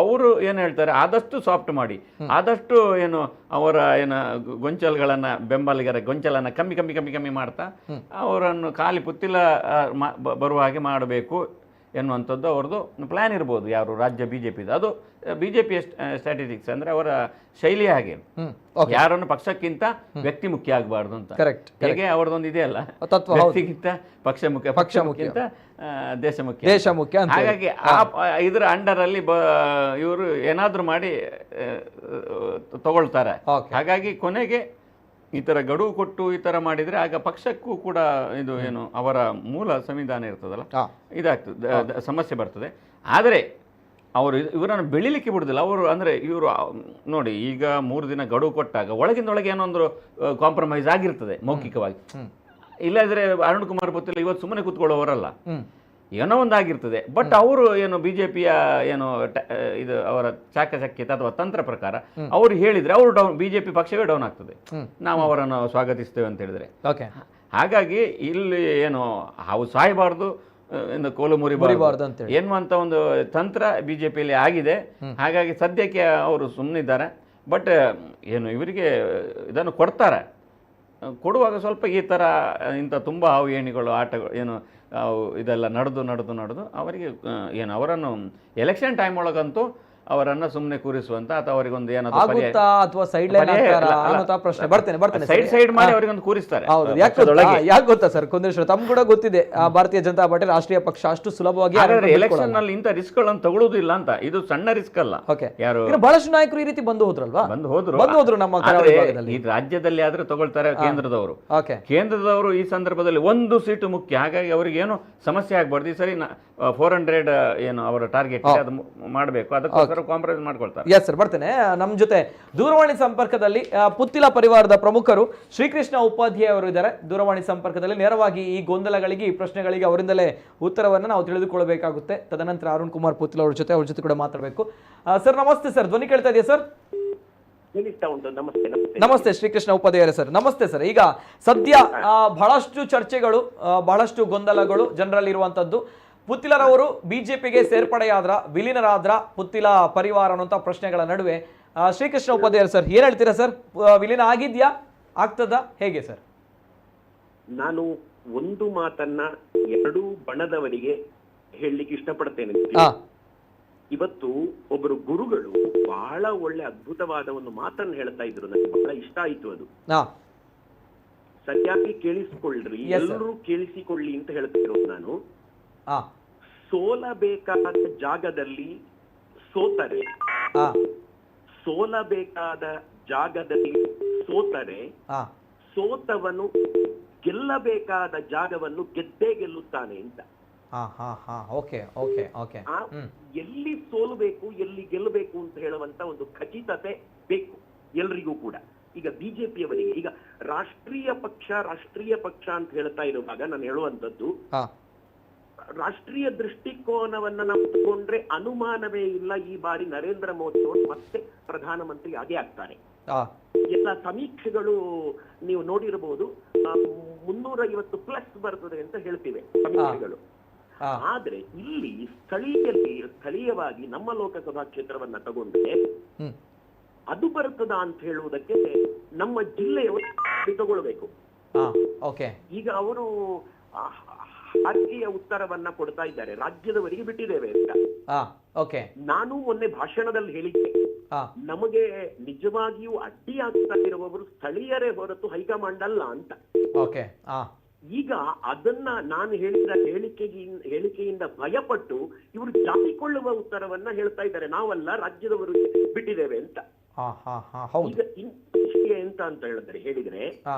ಅವರು ಏನು ಹೇಳ್ತಾರೆ, ಆದಷ್ಟು ಸಾಫ್ಟ್ ಮಾಡಿ, ಆದಷ್ಟು ಏನು ಅವರ ಏನು ಗೊಂಚಲುಗಳನ್ನ, ಬೆಂಬಲಿಗರ ಗೊಂಚಲನ್ನ ಕಮ್ಮಿ ಮಾಡ್ತಾ ಅವರನ್ನು ಖಾಲಿ ಪುತ್ತಿಲ ಬರುವ ಹಾಗೆ ಮಾಡಬೇಕು ಎನ್ನುವಂಥದ್ದು ಅವ್ರದ್ದು ಪ್ಲಾನ್ ಇರ್ಬೋದು. ಯಾರು ರಾಜ್ಯ ಬಿಜೆಪಿದು, ಅದು ಬಿಜೆಪಿ ಸ್ಟ್ರಾಟಜಿಕ್ಸ್, ಅಂದ್ರೆ ಅವರ ಶೈಲಿ ಹಾಗೆ, ಯಾರನ್ನು ಪಕ್ಷಕ್ಕಿಂತ ವ್ಯಕ್ತಿ ಮುಖ್ಯ ಆಗಬಾರ್ದು ಅಂತ. ಹೇಗೆ ಅವ್ರದೊಂದು ಇದೆಯಲ್ಲ, ವ್ಯಕ್ತಿಗಿಂತ ಪಕ್ಷ ಮುಖ್ಯಕ್ಕಿಂತ ದೇಶ ಮುಖ್ಯ. ಹಾಗಾಗಿ ಇದರ ಅಂಡರ್ ಅಲ್ಲಿ ಇವರು ಏನಾದ್ರೂ ಮಾಡಿ ತಗೊಳ್ತಾರೆ. ಹಾಗಾಗಿ ಕೊನೆಗೆ ಈ ತರ ಗಡುವು ಕೊಟ್ಟು ಈ ತರ ಮಾಡಿದ್ರೆ ಆಗ ಪಕ್ಷಕ್ಕೂ ಕೂಡ ಇದು ಏನು ಅವರ ಮೂಲ ಸಂವಿಧಾನ ಇರ್ತದಲ್ಲ, ಇದಾಗ್ತದೆ, ಸಮಸ್ಯೆ ಬರ್ತದೆ. ಆದರೆ ಅವರು ಇವರನ್ನು ಬೆಳಿಲಿಕ್ಕೆ ಬಿಡುದಿಲ್ಲ. ಅವರು ಅಂದ್ರೆ ಇವರು ನೋಡಿ, ಈಗ 3 ದಿನ ಗಡುವು ಕೊಟ್ಟಾಗ ಒಳಗಿಂದೊಳಗೆ ಏನೊಂದು ಕಾಂಪ್ರಮೈಸ್ ಆಗಿರ್ತದೆ ಮೌಖಿಕವಾಗಿ. ಇಲ್ಲದ್ರೆ ಅರುಣ್ ಕುಮಾರ್ ಪುತ್ತಿಲ ಇವತ್ತು ಸುಮ್ಮನೆ ಕೂತ್ಕೊಳ್ಳೋವರಲ್ಲ, ಏನೋ ಒಂದಾಗಿರ್ತದೆ. ಬಟ್ ಅವರು ಏನು ಬಿಜೆಪಿಯ ಏನು ಇದು ಅವರ ಚಾಕಚಕ್ಯತೆ ಅಥವಾ ತಂತ್ರ ಪ್ರಕಾರ ಅವರು ಹೇಳಿದ್ರೆ ಅವರು ಡೌನ್, ಬಿಜೆಪಿ ಪಕ್ಷವೇ ಡೌನ್ ಆಗ್ತದೆ. ನಾವು ಅವರನ್ನು ಸ್ವಾಗತಿಸ್ತೇವೆ ಅಂತ ಹೇಳಿದ್ರೆ. ಹಾಗಾಗಿ ಇಲ್ಲಿ ಏನು ಹಾವು ಸಾಯಬಾರ್ದು, ಕೋಲು ಮುರಿಬಾರ್ದು ಎನ್ನುವಂತ ಒಂದು ತಂತ್ರ ಬಿಜೆಪಿಯಲ್ಲಿ ಆಗಿದೆ. ಹಾಗಾಗಿ ಸದ್ಯಕ್ಕೆ ಅವರು ಸುಮ್ಮನಿದ್ದಾರೆ. ಬಟ್ ಏನು ಇವರಿಗೆ ಇದನ್ನು ಕೊಡ್ತಾರೆ, ಕೊಡುವಾಗ ಸ್ವಲ್ಪ ಈ ಥರ ಇಂಥ ತುಂಬ ಹಾವು ಏಣಿಗಳು ಆಟಗಳು ಏನು ಇದೆಲ್ಲ ನಡೆದು ಅವರಿಗೆ ಏನು ಅವರನ್ನು ಎಲೆಕ್ಷನ್ ಟೈಮ್ ಒಳಗಂತೂ ಅವರನ್ನ ಸುಮ್ಮನೆ ಕೂರಿಸುವಂತ ಅಥವಾ ಅವರಿಗೊಂದು ಏನಾದ್ರು ಆಗುತ್ತಾ ಅಥವಾ ಸೈಡ್ ಲೈನ್ ಅನ್ನೋ ಪ್ರಶ್ನೆ ಬರ್ತೇನೆ ಸೈಡ್ ಮಾಡಿ ಅವರಿಗೊಂದು ಕೂರಿಸ್ತಾರೆ. ಹೌದು, ಯಾಕೆ ಗೊತ್ತಾ ಸರ್ ಕುಂದೇಶ್ವರ, ತಮ್ಗೆ ಕೂಡ ಗೊತ್ತಿದೆ ಭಾರತೀಯ ಜನತಾ ಪಾರ್ಟಿ ರಾಷ್ಟ್ರೀಯ ಪಕ್ಷ ಅಷ್ಟು ಸುಲಭವಾಗಿ ಎಲೆಕ್ಷನ್ ನಲ್ಲಿ ಇಂಥ ರಿಸ್ಕ್ ಗಳನ್ನು ತಗೊಳ್ಳೋದಿಲ್ಲ ಅಂತ. ಇದು ಸಣ್ಣ ರಿಸ್ಕ್ ಅಲ್ಲ. ಯಾರು ಬಹಳಷ್ಟು ನಾಯಕರು ಈ ರೀತಿ ಬಂದು ಹೋದ್ರಲ್ವಾ? ಬಂದು ಹೋದ್ರು ನಮ್ಮ ಈ ರಾಜ್ಯದಲ್ಲಿ ಆದ್ರೆ ತಗೊಳ್ತಾರೆ ಕೇಂದ್ರದವರು. ಕೇಂದ್ರದವರು ಈ ಸಂದರ್ಭದಲ್ಲಿ ಒಂದು ಸೀಟು ಮುಖ್ಯ, ಹಾಗಾಗಿ ಅವರಿಗೆ ಏನು ಸಮಸ್ಯೆ ಆಗ್ಬಾರ್ದು. ಈ ಸರಿ 400 ಏನು ಅವರ ಟಾರ್ಗೆಟ್ ಅದು ಮಾಡಬೇಕು, ಅದಕ್ಕೋಸ್ಕರ ಕಾಂಪ್ರಮೈಸ್ ಮಾಡ್ಕೊಳ್ತಾರೆ. ಎಸ್ ಸರ್, ಬರ್ತೇನೆ. ನಮ್ಮ ಜೊತೆ ದೂರವಾಣಿ ಸಂಪರ್ಕದಲ್ಲಿ ಪುತ್ತಿಲ ಪರಿವಾರದ ಪ್ರಮುಖರು ಶ್ರೀಕೃಷ್ಣ ಉಪಾಧ್ಯಾಯ ಅವರು ಇದ್ದಾರೆ ದೂರವಾಣಿ ಸಂಪರ್ಕದಲ್ಲಿ. ನೇರವಾಗಿ ಈ ಗೊಂದಲಗಳಿಗೆ, ಈ ಪ್ರಶ್ನೆಗಳಿಗೆ ಅವರಿಂದಲೇ ಉತ್ತರವನ್ನು ನಾವು ತಿಳಿದುಕೊಳ್ಳಬೇಕಾಗುತ್ತೆ. ತದನಂತರ ಅರುಣ್ ಕುಮಾರ್ ಪುತ್ತಿಲ ಅವ್ರ ಜೊತೆ ಕೂಡ ಮಾತಾಡಬೇಕು. ಸರ್ ನಮಸ್ತೆ ಸರ್, ಧ್ವನಿ ಕೇಳ್ತಾ ಇದೆಯಾ ಸರ್? ನಮಸ್ತೆ ಶ್ರೀಕೃಷ್ಣ ಉಪಾಧ್ಯಾಯ ಸರ್, ನಮಸ್ತೆ ಸರ್. ಈಗ ಸದ್ಯ ಬಹಳಷ್ಟು ಚರ್ಚೆಗಳು, ಬಹಳಷ್ಟು ಗೊಂದಲಗಳು ಜನರಲ್ಲಿ ಇರುವಂತದ್ದು. ಪುತ್ತಿಲರವರು ಬಿಜೆಪಿಗೆ ಸೇರ್ಪಡೆಯಾದ್ರ, ವಿಲೀನರಾದ್ರ ಪುತ್ತಿಲ ಪರಿವಾರ ಅನ್ನುವಂಥ ಪ್ರಶ್ನೆಗಳ ನಡುವೆ ಶ್ರೀಕೃಷ್ಣ ಉಪಾಧ್ಯಾಯ ಸರ್ ಏನ್ ಹೇಳ್ತೀರಾ ಸರ್? ವಿಲೀನ ಆಗಿದ್ಯಾ, ಆಗ್ತದಾ, ಹೇಗೆ ಸರ್? ನಾನು ಒಂದು ಮಾತನ್ನ ಎರಡೂ ಬಣದವರಿಗೆ ಹೇಳಲಿಕ್ಕೆ ಇಷ್ಟಪಡ್ತೇನೆ. ಇವತ್ತು ಒಬ್ಬರು ಗುರುಗಳು ಬಹಳ ಒಳ್ಳೆ ಅದ್ಭುತವಾದ ಒಂದು ಮಾತನ್ನು ಹೇಳ್ತಾ ಇದ್ರು, ನನಗೆ ಬಹಳ ಇಷ್ಟ ಆಯ್ತು. ಅದು ಸರಿಯಾಗಿ ಕೇಳಿಸಿಕೊಳ್ಳ್ರಿ, ಎಲ್ಲರೂ ಕೇಳಿಸಿಕೊಳ್ಳಿ ಅಂತ ಹೇಳ್ತಿರೋದು ನಾನು. ಸೋಲಬೇಕಾದ ಜಾಗದಲ್ಲಿ ಸೋತರೆ, ಸೋಲಬೇಕಾದ ಜಾಗದಲ್ಲಿ ಸೋತರೆ, ಸೋತವನು ಗೆಲ್ಲಬೇಕಾದ ಜಾಗವನ್ನು ಗೆದ್ದೇ ಗೆಲ್ಲುತ್ತಾನೆ ಅಂತ. ಎಲ್ಲಿ ಸೋಲಬೇಕು ಎಲ್ಲಿ ಗೆಲ್ಲಬೇಕು ಅಂತ ಹೇಳುವಂತ ಒಂದು ಖಚಿತತೆ ಬೇಕು ಎಲ್ರಿಗೂ ಕೂಡ. ಈಗ ಬಿಜೆಪಿಯವರಿಗೆ ಈಗ ರಾಷ್ಟ್ರೀಯ ಪಕ್ಷ ಅಂತ ಹೇಳ್ತಾ ಇರುವಾಗ ನಾನು ಹೇಳುವಂತದ್ದು, ರಾಷ್ಟ್ರೀಯ ದೃಷ್ಟಿಕೋನವನ್ನ ನಾವು ತಗೊಂಡ್ರೆ ಅನುಮಾನವೇ ಇಲ್ಲ, ಈ ಬಾರಿ ನರೇಂದ್ರ ಮೋದಿ ಅವರು ಮತ್ತೆ ಪ್ರಧಾನಮಂತ್ರಿ ಆಗೇ ಆಗ್ತಾರೆ. ಎಲ್ಲ ಸಮೀಕ್ಷೆಗಳು ನೀವು ನೋಡಿರಬಹುದು, 350+ ಬರ್ತದೆ ಅಂತ ಹೇಳ್ತಿವೆ ಸಮೀಕ್ಷೆಗಳು. ಆದ್ರೆ ಇಲ್ಲಿ ಸ್ಥಳೀಯವಾಗಿ ನಮ್ಮ ಲೋಕಸಭಾ ಕ್ಷೇತ್ರವನ್ನ ತಗೊಂಡ್ರೆ ಅದು ಬರ್ತದ ಅಂತ ಹೇಳುವುದಕ್ಕೆ ನಮ್ಮ ಜಿಲ್ಲೆಯವರು ತಗೊಳ್ಬೇಕು. ಈಗ ಅವರು ರಾಜ್ಯೀಯ ಉತ್ತರವನ್ನ ಕೊಡ್ತಾ ಇದ್ದಾರೆ, ರಾಜ್ಯದವರಿಗೆ ಬಿಟ್ಟಿದ್ದೇವೆ ಅಂತ. ನಾನು ಮೊನ್ನೆ ಭಾಷಣದಲ್ಲಿ ಹೇಳಿದ್ದೆ, ನಮಗೆ ನಿಜವಾಗಿಯೂ ಅಡ್ಡಿ ಆಗ್ತಾ ಇರುವವರು ಸ್ಥಳೀಯರೇ ಹೊರತು ಹೈಕಮಾಂಡ್ ಅಲ್ಲ ಅಂತ. ಈಗ ಅದನ್ನ ನಾನು ಹೇಳಿದ ಹೇಳಿಕೆಯಿಂದ ಭಯಪಟ್ಟು ಇವರು ಜಾರಿಕೊಳ್ಳುವ ಉತ್ತರವನ್ನ ಹೇಳ್ತಾ ಇದ್ದಾರೆ, ನಾವಲ್ಲ ರಾಜ್ಯದವರು ಬಿಟ್ಟಿದ್ದೇವೆ ಅಂತ. ಈಗ ಎಂತ ಅಂತ ಹೇಳಿದ್ರೆ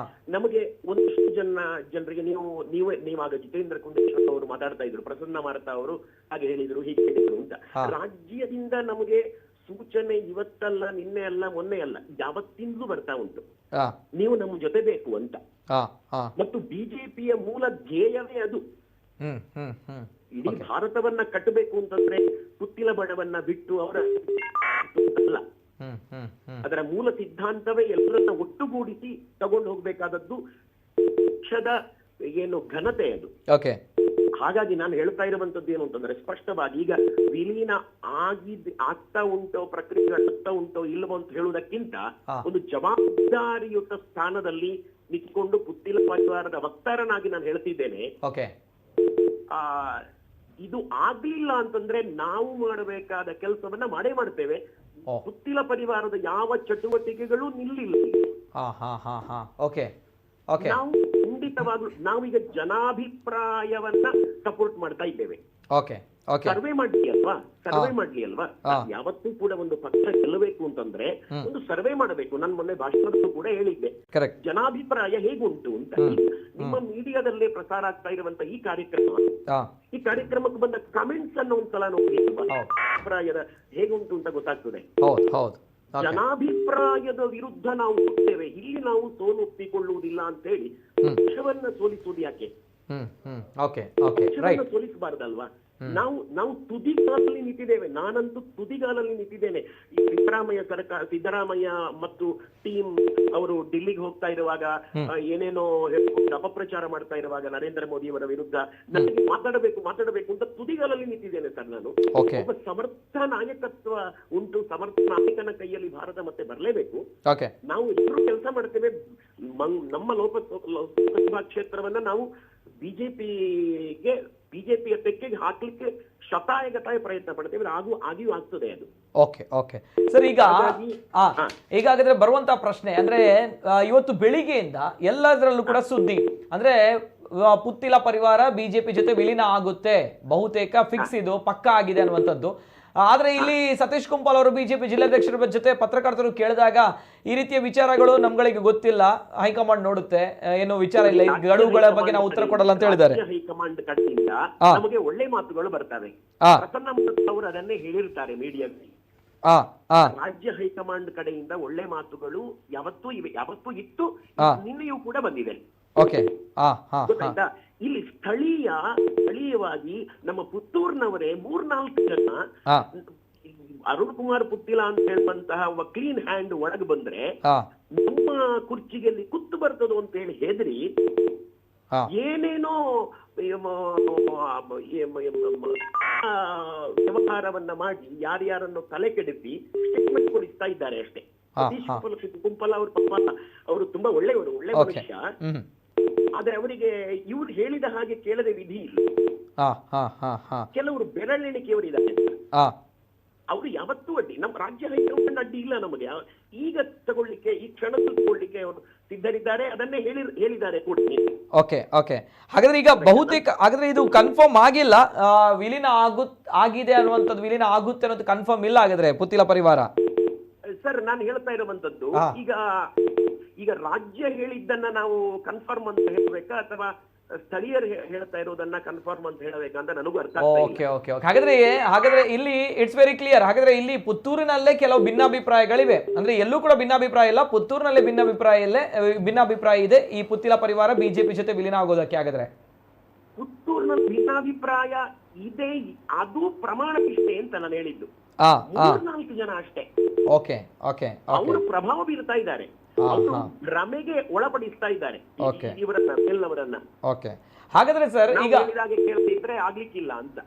ನಮಗೆ ಒಂದಿಷ್ಟು ಜನರಿಗೆ ನೀವಾಗ ಜಿತೇಂದ್ರ ಕುಂದೇಶ್ವರ್ ಅವರು ಮಾತಾಡ್ತಾ ಇದ್ರು, ಪ್ರಸನ್ನ ಮಾರತ ಅವರು ಹಾಗೆ ಹೇಳಿದ್ರು, ಹೀಗೆ ಹೇಳಿದ್ರು ಅಂತ. ರಾಜ್ಯದಿಂದ ನಮಗೆ ಸೂಚನೆ ಇವತ್ತಲ್ಲ, ನಿನ್ನೆ ಅಲ್ಲ, ಮೊನ್ನೆ ಅಲ್ಲ, ಯಾವತ್ತಿಂದಲೂ ಬರ್ತಾ ಉಂಟು, ನೀವು ನಮ್ಮ ಜೊತೆ ಬೇಕು ಅಂತ. ಮತ್ತು ಬಿಜೆಪಿಯ ಮೂಲ ಧ್ಯೇಯವೇ ಅದು. ಇಡೀ ಭಾರತವನ್ನ ಕಟ್ಟಬೇಕು ಅಂತಂದ್ರೆ ಪುತ್ತಿಲ ಬಣವನ್ನ ಬಿಟ್ಟು ಅವರ ಅಲ್ಲ, ಅದರ ಮೂಲ ಸಿದ್ಧಾಂತವೇ ಎಲ್ಲರನ್ನ ಒಟ್ಟುಗೂಡಿಸಿ ತಗೊಂಡು ಹೋಗ್ಬೇಕಾದದ್ದು ಪಕ್ಷದ ಏನು ಘನತೆ ಅದು. ಹಾಗಾಗಿ ನಾನು ಹೇಳ್ತಾ ಇರುವಂತದ್ದು ಏನು ಅಂತಂದ್ರೆ, ಸ್ಪಷ್ಟವಾಗಿ ಈಗ ವಿಲೀನ ಆಗ್ತಾ ಉಂಟೋ, ಪ್ರಕ್ರಿಯೆಗಳಾಗ್ತಾ ಉಂಟೋ ಇಲ್ಲವೋ ಅಂತ ಹೇಳುವುದಕ್ಕಿಂತ ಒಂದು ಜವಾಬ್ದಾರಿಯುತ ಸ್ಥಾನದಲ್ಲಿ ನಿಂತ್ಕೊಂಡು ಪುತ್ತಿಲ ಪರಿವಾರದ ವಕ್ತಾರನಾಗಿ ನಾನು ಹೇಳ್ತಿದ್ದೇನೆ, ಇದು ಆಗ್ಲಿಲ್ಲ ಅಂತಂದ್ರೆ ನಾವು ಮಾಡಬೇಕಾದ ಕೆಲಸವನ್ನ ಮಾಡೇ ಮಾಡ್ತೇವೆ. ಪುತ್ತಿಲ ಪರಿವಾರದ ಯಾವ ಚಟುವಟಿಕೆಗಳು ನಿಲ್ಲಿಲ್ಲ. ನಾವು ಖಂಡಿತವಾಗ್ಲೂ ನಾವೀಗ ಜನಾಭಿಪ್ರಾಯವನ್ನ ಸಪೋರ್ಟ್ ಮಾಡ್ತಾ ಇದ್ದೇವೆ. ಸರ್ವೆ ಮಾಡ್ಲಿ ಅಲ್ವಾ, ಯಾವತ್ತೂ ಕೂಡ ಒಂದು ಪಕ್ಷ ಗೆಲ್ಲಬೇಕು ಅಂತಂದ್ರೆ ಒಂದು ಸರ್ವೆ ಮಾಡಬೇಕು. ನಾನು ಮೊನ್ನೆ ಭಾಷಣದಲ್ಲೂ ಕೂಡ ಹೇಳಿದ್ದೆ, ಜನಾಭಿಪ್ರಾಯ ಹೇಗುಂಟು ಅಂತ. ನಿಮ್ಮ ಮೀಡಿಯಾದಲ್ಲೇ ಪ್ರಸಾರ ಆಗ್ತಾ ಇರುವಂತ ಈ ಕಾರ್ಯಕ್ರಮಕ್ಕೆ ಬಂದ ಕಮೆಂಟ್ಸ್ ಅನ್ನು ಒಂದ್ಸಲ ನೋಡಿ, ಅಭಿಪ್ರಾಯದ ಹೇಗುಂಟು ಅಂತ ಗೊತ್ತಾಗ್ತದೆ. ಜನಾಭಿಪ್ರಾಯದ ವಿರುದ್ಧ ನಾವು ಹೋಗ್ತೇವೆ, ಇಲ್ಲಿ ನಾವು ಸೋಲು ಒಪ್ಪಿಕೊಳ್ಳುವುದಿಲ್ಲ ಅಂತ ಹೇಳಿ ಪಕ್ಷವನ್ನ ಸೋಲಿಸುವುದು ಯಾಕೆ? ಪಕ್ಷವನ್ನ ಸೋಲಿಸಬಾರ್ದಲ್ವಾ? ನಾವು ತುದಿಗಾಲಲ್ಲಿ ನಿಂತಿದ್ದೇವೆ. ನಾನಂತೂ ತುದಿಗಾಲಲ್ಲಿ ನಿಂತಿದ್ದೇನೆ. ಈ ಸಿದ್ದರಾಮಯ್ಯ ಮತ್ತು ಟೀಮ್ ಅವರು ಡಿಲ್ಲಿಗೆ ಹೋಗ್ತಾ ಇರುವಾಗ, ಏನೇನೋ ಅಪಪ್ರಚಾರ ಮಾಡ್ತಾ ಇರುವಾಗ ನರೇಂದ್ರ ಮೋದಿ ಅವರ ವಿರುದ್ಧ ನನಗೆ ಮಾತಾಡಬೇಕು ಅಂತ ತುದಿಗಾಲಲ್ಲಿ ನಿಂತಿದ್ದೇನೆ ಸರ್. ನಾನು ಒಬ್ಬ ಸಮರ್ಥ ನಾಯಕತ್ವ ಉಂಟು, ಸಮರ್ಥ ನಾಯಕನ ಕೈಯಲ್ಲಿ ಭಾರತ ಮತ್ತೆ ಬರಲೇಬೇಕು. ನಾವು ಎಲ್ಲರೂ ಕೆಲಸ ಮಾಡ್ತೇವೆ. ನಮ್ಮ ಲೋಕಸಭಾ ಕ್ಷೇತ್ರವನ್ನ ನಾವು ಬಿಜೆಪಿಗೆ ಬಿಜೆಪಿಯ ತೆಕ್ಕೆಗೆ ಹಾಕ್ಲಿಕ್ಕೆ ಶತಾಯಗತಾಯ ಪ್ರಯತ್ನ ಪಡ್ತೇವೆ, ಆಗಿಯೂ ಆಗ್ತದೆ ಅದು. ಓಕೆ ಓಕೆ ಸರ್, ಈಗ ಈಗ ಹಾಗಾದ್ರೆ ಬರುವಂತಹ ಪ್ರಶ್ನೆ ಅಂದ್ರೆ ಇವತ್ತು ಬೆಳಿಗ್ಗೆಯಿಂದ ಎಲ್ಲದರಲ್ಲೂ ಕೂಡ ಸುದ್ದಿ ಅಂದ್ರೆ ಪುತ್ತಿಲ ಪರಿವಾರ ಬಿಜೆಪಿ ಜೊತೆ ವಿಲೀನ ಆಗುತ್ತೆ, ಬಹುತೇಕ ಫಿಕ್ಸ್, ಇದು ಪಕ್ಕಾ ಆಗಿದೆ ಅನ್ನುವಂಥದ್ದು. ಆದ್ರೆ ಇಲ್ಲಿ ಸತೀಶ್ ಕುಂಪಲ್ ಅವರು ಬಿಜೆಪಿ ಜಿಲ್ಲಾಧ್ಯಕ್ಷರ ಜೊತೆ ಪತ್ರಕರ್ತರು ಕೇಳಿದಾಗ ಈ ರೀತಿಯ ವಿಚಾರಗಳು ನಮ್ಗಳಿಗೆ ಗೊತ್ತಿಲ್ಲ, ಹೈಕಮಾಂಡ್ ನೋಡುತ್ತೆ, ಏನು ವಿಚಾರ ಇಲ್ಲ, ಈ ಗಡುವುಗಳ ಬಗ್ಗೆ ನಾವು ಉತ್ತರ ಕೊಡಲ್ಲ ಅಂತ ಹೇಳಿದ್ದಾರೆ. ಹೈಕಮಾಂಡ್ ಕಡೆಯಿಂದ ನಮಗೆ ಒಳ್ಳೆ ಮಾತುಗಳು ಬರ್ತವೆ. ಪ್ರಸನ್ನ ಅವರು ಅದನ್ನೇ ಹೇಳಿರ್ತಾರೆ ಮೀಡಿಯಾದಲ್ಲಿ. ರಾಜ್ಯ ಹೈಕಮಾಂಡ್ ಕಡೆಯಿಂದ ಒಳ್ಳೆ ಮಾತುಗಳು ಯಾವತ್ತೂ ಇತ್ತು, ನಿನ್ನೆಯೂ ಕೂಡ ಬಂದಿದೆ. ಗೊತ್ತಾಯ್ತಾ? ಇಲ್ಲಿ ಸ್ಥಳೀಯವಾಗಿ ನಮ್ಮ ಪುತ್ತೂರ್ನವರೇ 3-4 ಜನ ಅರುಣ್ ಕುಮಾರ್ ಪುತ್ತಿಲ ಅಂತ ಹೇಳುವಂತಹ ಒಬ್ಬ ಕ್ಲೀನ್ ಹ್ಯಾಂಡ್ ಒಳಗೆ ಬಂದ್ರೆ ನಮ್ಮ ಕುರ್ಚಿಗೆಲ್ಲಿ ಕುತ್ತು ಬರ್ತದೋ ಅಂತ ಹೇಳಿ ಹೆದರಿ ಏನೇನೋ ವ್ಯವಹಾರವನ್ನ ಮಾಡಿ ಯಾರ್ಯಾರನ್ನು ತಲೆ ಕೆಡಿಸಿ ಸ್ಟೇಟ್ಮೆಂಟ್ ಕೊಡಿಸ್ತಾ ಇದ್ದಾರೆ ಅಷ್ಟೇ. ಸತೀಶ್ ಕುಂಪಲ ಅವರು ಪಾಪ ಅವರು ತುಂಬಾ ಒಳ್ಳೆ ಮನುಷ್ಯ, ಆದ್ರೆ ಅವರಿಗೆ ಇವ್ರು ಹೇಳಿದ ಹಾಗೆ ಕೇಳದೆ ವಿಧಿ ಇಲ್ಲ. ಕೆಲವರು ಬೆರಳೆಣಿಕೆಯವರಿದ್ದಾರೆ, ಅವರು ಯಾವತ್ತೂ ಅಡ್ಡಿ, ನಮ್ಮ ರಾಜ್ಯ ಹೈಕಮಾಂಡ್ ಅಡ್ಡಿ ಇಲ್ಲ ನಮಗೆ. ಈಗ ತಗೊಳ್ಳಿಕ್ಕೆ, ಈ ಕ್ಷಣದಲ್ಲಿ ತಗೊಳ್ಳಿಕ್ಕೆ ಅವರು ಸಿದ್ಧರಿದ್ದಾರೆ, ಅದನ್ನೇ ಹೇಳಿದ್ದಾರೆ ಕೂಡ. ಹಾಗಾದ್ರೆ ಈಗ ಬಹುತೇಕ ಹಾಗಾದ್ರೆ ಇದು ಕನ್ಫರ್ಮ್ ಆಗಿಲ್ಲ, ವಿಲೀನ ಆಗಿದೆ ಅನ್ನುವಂಥದ್ದು, ವಿಲೀನ ಆಗುತ್ತೆ ಅನ್ನೋದು ಕನ್ಫರ್ಮ್ ಇಲ್ಲ ಹಾಗಾದ್ರೆ ಪುತ್ತಿಲ ಪರಿವಾರ. ಸರ್, ನಾನು ಹೇಳ್ತಾ ಇರುವಂತದ್ದು ಈಗ ರಾಜ್ಯ ಹೇಳಿದ್ದನ್ನ ನಾವು ಕನ್ಫರ್ಮ್ ಅಂತ ಹೇಳ್ಬೇಕಾ ಅಥವಾ ಸ್ಥಳೀಯರು ಹೇಳ್ತಾ ಇರೋದನ್ನ ಕನ್ಫರ್ಮ್ ಅಂತ ಹೇಳಬೇಕಂತ ನನಗೂ ಅರ್ಥ ಆಗ್ತಾ ಇಲ್ಲ. ಹಾಗಾದ್ರೆ ಇಲ್ಲಿ ಇಟ್ಸ್ ವೆರಿ ಕ್ಲಿಯರ್. ಹಾಗಾದ್ರೆ ಇಲ್ಲಿ ಪುತ್ತೂರಿನಲ್ಲೇ ಕೆಲವು ಭಿನ್ನಾಭಿಪ್ರಾಯಗಳಿವೆ, ಅಂದ್ರೆ ಎಲ್ಲೂ ಕೂಡ ಭಿನ್ನಾಭಿಪ್ರಾಯ ಇಲ್ಲ, ಪುತ್ತೂರಿನಲ್ಲೇ ಭಿನ್ನಾಭಿಪ್ರಾಯ ಇದೆ ಈ ಪುತ್ತಿಲ ಪರಿವಾರ ಬಿಜೆಪಿ ಜೊತೆ ವಿಲೀನ ಆಗೋದಕ್ಕೆ. ಹಾಗಾದ್ರೆ ಪುತ್ತೂರಿನಲ್ಲಿ ಭಿನ್ನಾಭಿಪ್ರಾಯ ಇದೆ, ಅದು ಪ್ರಮಾಣ ಇಷ್ಟೇ ಅಂತ ನಾನು ಹೇಳಿದ್ದು. 3-4 ಜನ ಅಷ್ಟೇ ಅವರು ಪ್ರಭಾವ ಬೀರ್ತಾ ಇದ್ದಾರೆ, ಅವರು ಭ್ರಮೆಗೆ ಒಳಪಡಿಸ್ತಾ ಇದ್ದಾರೆ ಇವರನ್ನ. ಹಾಗಾದ್ರೆ ಸರ್ ಈಗ ಕೇಳ್ತಿದ್ರೆ ಆಗ್ಲಿಕ್ಕಿಲ್ಲ ಅಂತ.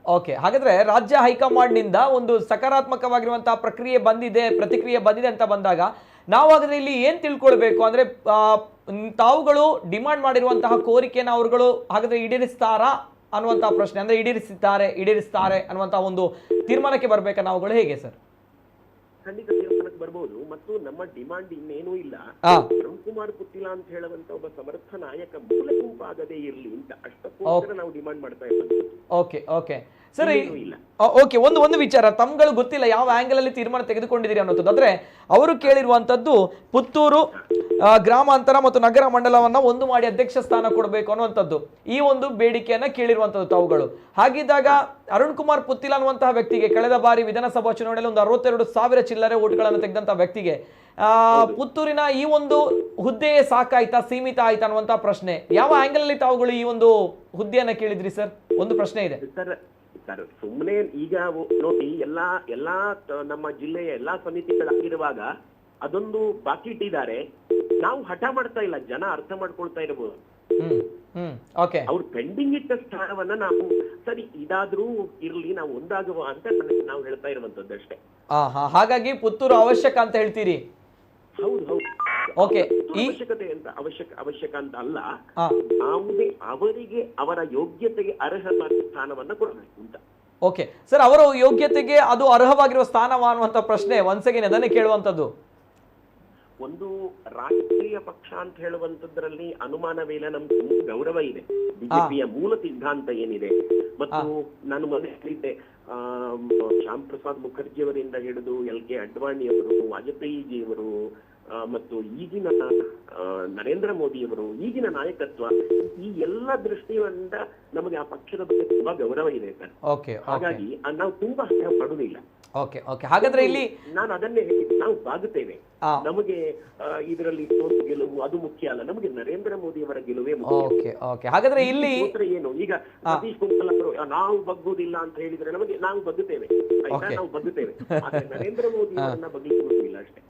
ಹಾಗಾದ್ರೆ ರಾಜ್ಯ ಹೈಕಮಾಂಡ್ ನಿಂದ ಒಂದು ಸಕಾರಾತ್ಮಕವಾಗಿರುವಂತಹ ಪ್ರತಿಕ್ರಿಯೆ ಬಂದಿದೆ ಅಂತ ಬಂದಾಗ ನಾವು ಹಾಗಾದ್ರೆ ಇಲ್ಲಿ ಏನ್ ತಿಳ್ಕೊಳ್ಬೇಕು ಅಂದ್ರೆ, ತಾವುಗಳು ಡಿಮಾಂಡ್ ಮಾಡಿರುವಂತಹ ಕೋರಿಕೆನ ಅವರುಗಳು ಹಾಗಾದ್ರೆ ಈಡೇರಿಸ್ತಾರಾ ಅನ್ನುವಂತಹ ಪ್ರಶ್ನೆ, ಅಂದ್ರೆ ಈಡೇರಿಸ್ತಾರೆ ಅನ್ನುವಂತಹ ಒಂದು ತೀರ್ಮಾನಕ್ಕೆ ಬರ್ಬೇಕಾ ನಾವುಗಳು, ಹೇಗೆ ಸರ್? ಖಂಡಿತ ತೀರ್ಮಾನಕ್ಕೆ ಬರ್ಬೋದು. ಮತ್ತು ನಮ್ಮ ಡಿಮಾಂಡ್ ಇನ್ನೇನೂ ಇಲ್ಲ, ಅರುಣ್ ಕುಮಾರ್ ಪುತ್ತಿಲ ಅಂತ ಹೇಳುವಂತ ಒಬ್ಬ ಸಮರ್ಥ ನಾಯಕ ಮೂಲ ಗುಂಪಾಗದೇ ಇರ್ಲಿ ಅಂತ ಅಷ್ಟಕ್ಕೋಸ್ಕರ ನಾವು ಡಿಮಾಂಡ್ ಮಾಡ್ತಾ ಇದ್ದೀವಿ. ಸರಿ, ಒಂದು ವಿಚಾರ ತಮ್ಗಳು ಗೊತ್ತಿಲ್ಲ ಯಾವ ಆಂಗಲ್ ಅಲ್ಲಿ ತೀರ್ಮಾನ ತೆಗೆದುಕೊಂಡಿದ್ದೀರಿ ಅನ್ನೋದು. ಅಂದ್ರೆ ಅವರು ಕೇಳಿರುವಂತದ್ದು ಪುತ್ತೂರು ಗ್ರಾಮಾಂತರ ಮತ್ತು ನಗರ ಮಂಡಲವನ್ನ ಒಂದು ಮಾಡಿ ಅಧ್ಯಕ್ಷ ಸ್ಥಾನ ಕೊಡಬೇಕು ಅನ್ನುವಂಥದ್ದು, ಈ ಒಂದು ಬೇಡಿಕೆಯನ್ನ ಕೇಳಿರುವಂತದ್ದು ತಾವುಗಳು. ಹಾಗಿದ್ದಾಗ ಅರುಣ್ ಕುಮಾರ್ ಪುತ್ತಿಲ ಅನ್ನುವಂತಹ ವ್ಯಕ್ತಿಗೆ ಕಳೆದ ಬಾರಿ ವಿಧಾನಸಭಾ ಚುನಾವಣೆಯಲ್ಲಿ ಒಂದು 62,000 ಚಿಲ್ಲರೆ ಓಟ್ಗಳನ್ನು ತೆಗೆದಂತಹ ವ್ಯಕ್ತಿಗೆ ಪುತ್ತೂರಿನ ಈ ಒಂದು ಹುದ್ದೆ ಸಾಕಾಯ್ತಾ, ಸೀಮಿತ ಆಯ್ತಾ ಅನ್ನುವಂತಹ ಪ್ರಶ್ನೆ, ಯಾವ ಆಂಗಲ್ ಅಲ್ಲಿ ತಾವುಗಳು ಈ ಒಂದು ಹುದ್ದೆಯನ್ನ ಕೇಳಿದ್ರಿ ಸರ್? ಒಂದು ಪ್ರಶ್ನೆ ಇದೆ ಸರ್. ಸುಮ್ಮನೆ ಈಗ ನೋಡಿ, ಎಲ್ಲಾ ನಮ್ಮ ಜಿಲ್ಲೆಯ ಎಲ್ಲಾ ಸಮಿತಿಗಳಾಗಿರುವಾಗ ಅದೊಂದು ಬಾಕಿ ಇಟ್ಟಿದ್ದಾರೆ. ನಾವು ಹಠ ಮಾಡ್ತಾ ಇಲ್ಲ, ಜನ ಅರ್ಥ ಮಾಡ್ಕೊಳ್ತಾ ಇರಬಹುದು. ಅವ್ರು ಪೆಂಡಿಂಗ್ ಇಟ್ಟ ಸ್ಥಾನವನ್ನ ನಾವು ಸರಿ ಇದಾದ್ರೂ ಇರ್ಲಿ, ನಾವು ಒಂದಾಗುವ ಅಂತ ನಾವು ಹೇಳ್ತಾ ಇರುವಂತದ್ದು ಅಷ್ಟೇ. ಹಾಗಾಗಿ ಪುತ್ತೂರು ಅವಶ್ಯಕ ಅಂತ ಹೇಳ್ತೀರಿ? ಹೌದು. ಅವಶ್ಯಕತೆ ಅಂತ ಅವಶ್ಯಕ ಅಂತ ಅಲ್ಲ, ಯಾವುದೇ ಅವರಿಗೆ ಅವರ ಯೋಗ್ಯತೆಗೆ ಅರ್ಹವಾದ ಸ್ಥಾನವನ್ನ ಕೊಡಬೇಕು ಅಂತ. ಸರ್, ಅವರ ಯೋಗ್ಯತೆಗೆ ಅದು ಅರ್ಹವಾಗಿರುವ ಸ್ಥಾನವ ಅನ್ನುವಂತ ಪ್ರಶ್ನೆ ಒನ್ಸ್ ಅಗೇನ್ ಅದನ್ನೇ ಕೇಳುವಂತದ್ದು. ಒಂದು ರಾಷ್ಟ್ರೀಯ ಪಕ್ಷ ಅಂತ ಹೇಳುವಂತದ್ರಲ್ಲಿ ಅನುಮಾನವಿಲ್ಲ, ನಮ್ಗೆ ಗೌರವ ಇದೆ. ಬಿಜೆಪಿಯ ಮೂಲ ಸಿದ್ಧಾಂತ ಏನಿದೆ, ಮತ್ತು ನಾನು ಮೊದಲೇ ಹೇಳಿದ್ದೆ, ಶ್ಯಾಮ್ ಪ್ರಸಾದ್ ಮುಖರ್ಜಿ ಅವರಿಂದ ಹಿಡಿದು LK ಅಡ್ವಾಣಿಯವರು, ವಾಜಪೇಯಿಜಿಯವರು ಮತ್ತು ಈಗಿನ ನರೇಂದ್ರ ಮೋದಿಯವರು, ಈಗಿನ ನಾಯಕತ್ವ, ಈ ಎಲ್ಲ ದೃಷ್ಟಿಯಿಂದ ನಮಗೆ ಆ ಪಕ್ಷದ ಬಗ್ಗೆ ತುಂಬಾ ಗೌರವ ಇದೆ ಸರ್. ಹಾಗಾಗಿ ನಾವು ತುಂಬಾ ಪಡುವುದಿಲ್ಲ. ಹಾಗಾದ್ರೆ ಇಲ್ಲಿ ನಾನು ಅದನ್ನೇ ನಾವು ಬಾಗುತ್ತೇವೆ. ನಮಗೆ ಇದರಲ್ಲಿ ಗೆಲುವು ಅದು ಮುಖ್ಯ ಅಲ್ಲ, ನಮಗೆ ನರೇಂದ್ರ ಮೋದಿ ಅವರ ಗೆಲುವೇ ಮುಖ್ಯ. ಹಾಗಾದ್ರೆ ಇಲ್ಲಿ ಏನು ಈಗ ಸತೀಶ್ ಕುಂಪಲ್ ಅವರು ನಾವು ಬಗ್ಗುವುದಿಲ್ಲ ಅಂತ ಹೇಳಿದ್ರೆ ನಾವು ಬಗ್ಗುತ್ತೇವೆ, ನಾವು ಬಗ್ಗುತ್ತೇವೆ, ನರೇಂದ್ರ ಮೋದಿ ಅವರನ್ನ ಬಗ್ಗಿಸುವುದಿಲ್ಲ ಅಷ್ಟೇ.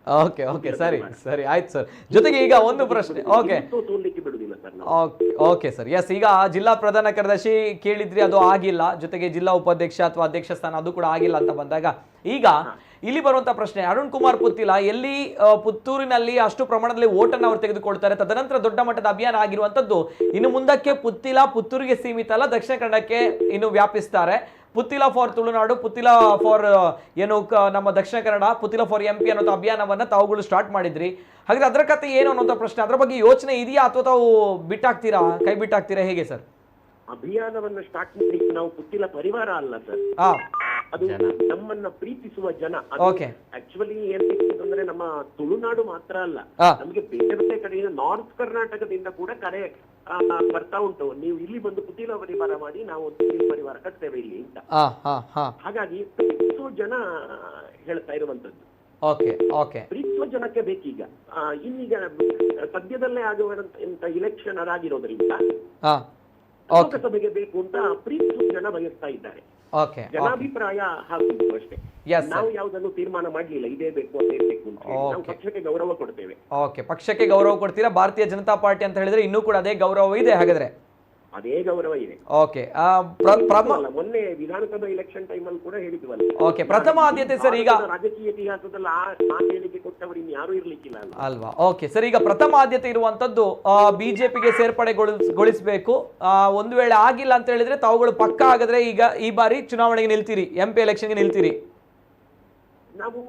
ಸರಿ ಆಯ್ತು ಸರ್. ಜೊತೆಗೆ ಈಗ ಒಂದು ಪ್ರಶ್ನೆ, ಸೋಲಿಕ್ಕೆ ಬಿಡುದಿಲ್ಲ ಸರ್. ಸರ್, ಎಸ್, ಈಗ ಜಿಲ್ಲಾ ಪ್ರಧಾನ ಕಾರ್ಯದರ್ಶಿ ಕೇಳಿದ್ರಿ, ಅದು ಆಗಿಲ್ಲ. ಜೊತೆಗೆ ಜಿಲ್ಲಾ ಉಪಾಧ್ಯಕ್ಷ ಅಥವಾ ಅಧ್ಯಕ್ಷ ಸ್ಥಾನ ಅದು ಕೂಡ ಆಗಿಲ್ಲ ಅಂತ ಬಂದಾಗ ಈಗ ಇಲ್ಲಿ ಬರುವಂತ ಪ್ರಶ್ನೆ, ಅರುಣ್ ಕುಮಾರ್ ಪುತ್ತಿಲ ಎಲ್ಲಿ ಪುತ್ತೂರಿನಲ್ಲಿ ಅಷ್ಟು ಪ್ರಮಾಣದಲ್ಲಿ ಓಟನ್ನು ಅವರು ತೆಗೆದುಕೊಳ್ತಾರೆ, ತದನಂತರ ದೊಡ್ಡ ಮಟ್ಟದ ಅಭಿಯಾನ ಆಗಿರುವಂತದ್ದು. ಇನ್ನು ಮುಂದಕ್ಕೆ ಪುತ್ತಿಲ ಪುತ್ತೂರಿಗೆ ಸೀಮಿತ ಅಲ್ಲ, ದಕ್ಷಿಣ ಕನ್ನಡಕ್ಕೆ ಇನ್ನು ವ್ಯಾಪಿಸ್ತಾರೆ. ಪುತ್ತಿಲ ಫಾರ್ ತುಳುನಾಡು, ಪುತ್ತಿಲ ಫಾರ್ ಏನು ನಮ್ಮ ದಕ್ಷಿಣ ಕನ್ನಡ, ಪುತ್ತಿಲ ಫಾರ್ MP ಅನ್ನೋ ಅಭಿಯಾನವನ್ನ ತಾವುಗಳು ಸ್ಟಾರ್ಟ್ ಮಾಡಿದ್ರಿ. ಹಾಗಾದ್ರೆ ಅದರ ಕತೆ ಏನು ಅನ್ನೋಂಥ ಪ್ರಶ್ನೆ, ಅದರ ಬಗ್ಗೆ ಯೋಚನೆ ಇದೆಯಾ ಅಥವಾ ತಾವು ಬಿಟ್ಟಾಕ್ತೀರಾ, ಕೈ ಬಿಟ್ಟಾಕ್ತೀರಾ, ಹೇಗೆ ಸರ್? ಅಭಿಯಾನವನ್ನ ಸ್ಟಾರ್ಟ್ ಮಾಡಿ ನಾವು ಪುತ್ತಿಲ ಪರಿವಾರ ಅಲ್ಲ ಸರ್, ಅದು ನಮ್ಮನ್ನ ಪ್ರೀತಿಸುವ ಜನ. ಆಕ್ಚುಲಿ ಏನ್ ನಮ್ಮ ತುಳುನಾಡು ಮಾತ್ರ ಅಲ್ಲ, ನಮಗೆ ಬೇರೆ ಬೇರೆ ಕಡೆಯಿಂದ ನಾರ್ತ್ ಕರ್ನಾಟಕದಿಂದ ಕೂಡ ಕರೆ ಬರ್ತಾ ಉಂಟು, ನೀವು ಇಲ್ಲಿ ಬಂದು ಪುತ್ತಿಲ ಪರಿವಾರ ಮಾಡಿ ನಾವು ಪುತ್ತಿಲ ಪರಿವಾರ ಕಟ್ತೇವೆ ಇಲ್ಲಿ ಅಂತ. ಹಾಗಾಗಿ ಪ್ರೀತಿಸುವ ಜನ ಹೇಳ್ತಾ ಇರುವಂತದ್ದು. ಪ್ರೀತಿಸುವ ಜನಕ್ಕೆ ಬೇಕೀಗ. ಇನ್ನೀಗ ಸದ್ಯದಲ್ಲೇ ಆಗುವಂತ ಇಲೆಕ್ಷನ್ ಅದಾಗಿರೋದ್ರಿಂದ ಲೋಕಸಭೆಗೆ ಬೇಕು ಅಂತ ಪ್ರೀತಿಸುವ ಜನ ಬಯಸ್ತಾ ಇದ್ದಾರೆ. ಜನಾಭಿಪ್ರಾಯ ಹಾಕುದು ಅಷ್ಟೇ. ನಾವು ಯಾವುದನ್ನು ತೀರ್ಮಾನ ಮಾಡ್ಲಿಲ್ಲ, ಇದೇ ಬೇಕು ಅದೇ ಬೇಕು ಅಂತ. ನಾವು ಪಕ್ಷಕ್ಕೆ ಗೌರವ ಕೊಡ್ತೇವೆ. ಪಕ್ಷಕ್ಕೆ ಗೌರವ ಕೊಡ್ತೀರಾ. ಭಾರತೀಯ ಜನತಾ ಪಾರ್ಟಿ ಅಂತ ಹೇಳಿದ್ರೆ ಇನ್ನೂ ಕೂಡ ಅದೇ ಗೌರವ ಇದೆ ಹಾಗಾದ್ರೆ? ಅದೇ ಗೌರವ ಇದೆ. ಮೊನ್ನೆ ವಿಧಾನಸಭಾ ಇಲೆಕ್ಷನ್ ಟೈಮ್ ಅಲ್ಲಿ ಕೂಡ ಹೇಳಿದ್ವಲ್ಲ. ಪ್ರಥಮ ಆದ್ಯತೆ ಸರ್ ಈಗ ರಾಜಕೀಯ ಇತಿಹಾಸದಲ್ಲಿ ಆ ಹೇಳಿಕೆ ಕೊಟ್ಟವರು ಇನ್ಯಾರು ಇರ್ಲಿಕ್ಕಿಲ್ಲ ಅಲ್ವಾ? ಸರ್, ಈಗ ಪ್ರಥಮ ಆದ್ಯತೆ ಇರುವಂತದ್ದು ಬಿಜೆಪಿಗೆ ಸೇರ್ಪಡೆಗೊಳಿಸಬೇಕು. ಒಂದು ವೇಳೆ ಆಗಿಲ್ಲ ಅಂತ ಹೇಳಿದ್ರೆ ತಾವುಗಳು ಪಕ್ಕ ಆಗಿದ್ರೆ ಈಗ ಈ ಬಾರಿ ಚುನಾವಣೆಗೆ ನಿಲ್ತೀರಿ, MP ಎಲೆಕ್ಷನ್ಗೆ ನಿಲ್ತೀರಿ? ನಾವು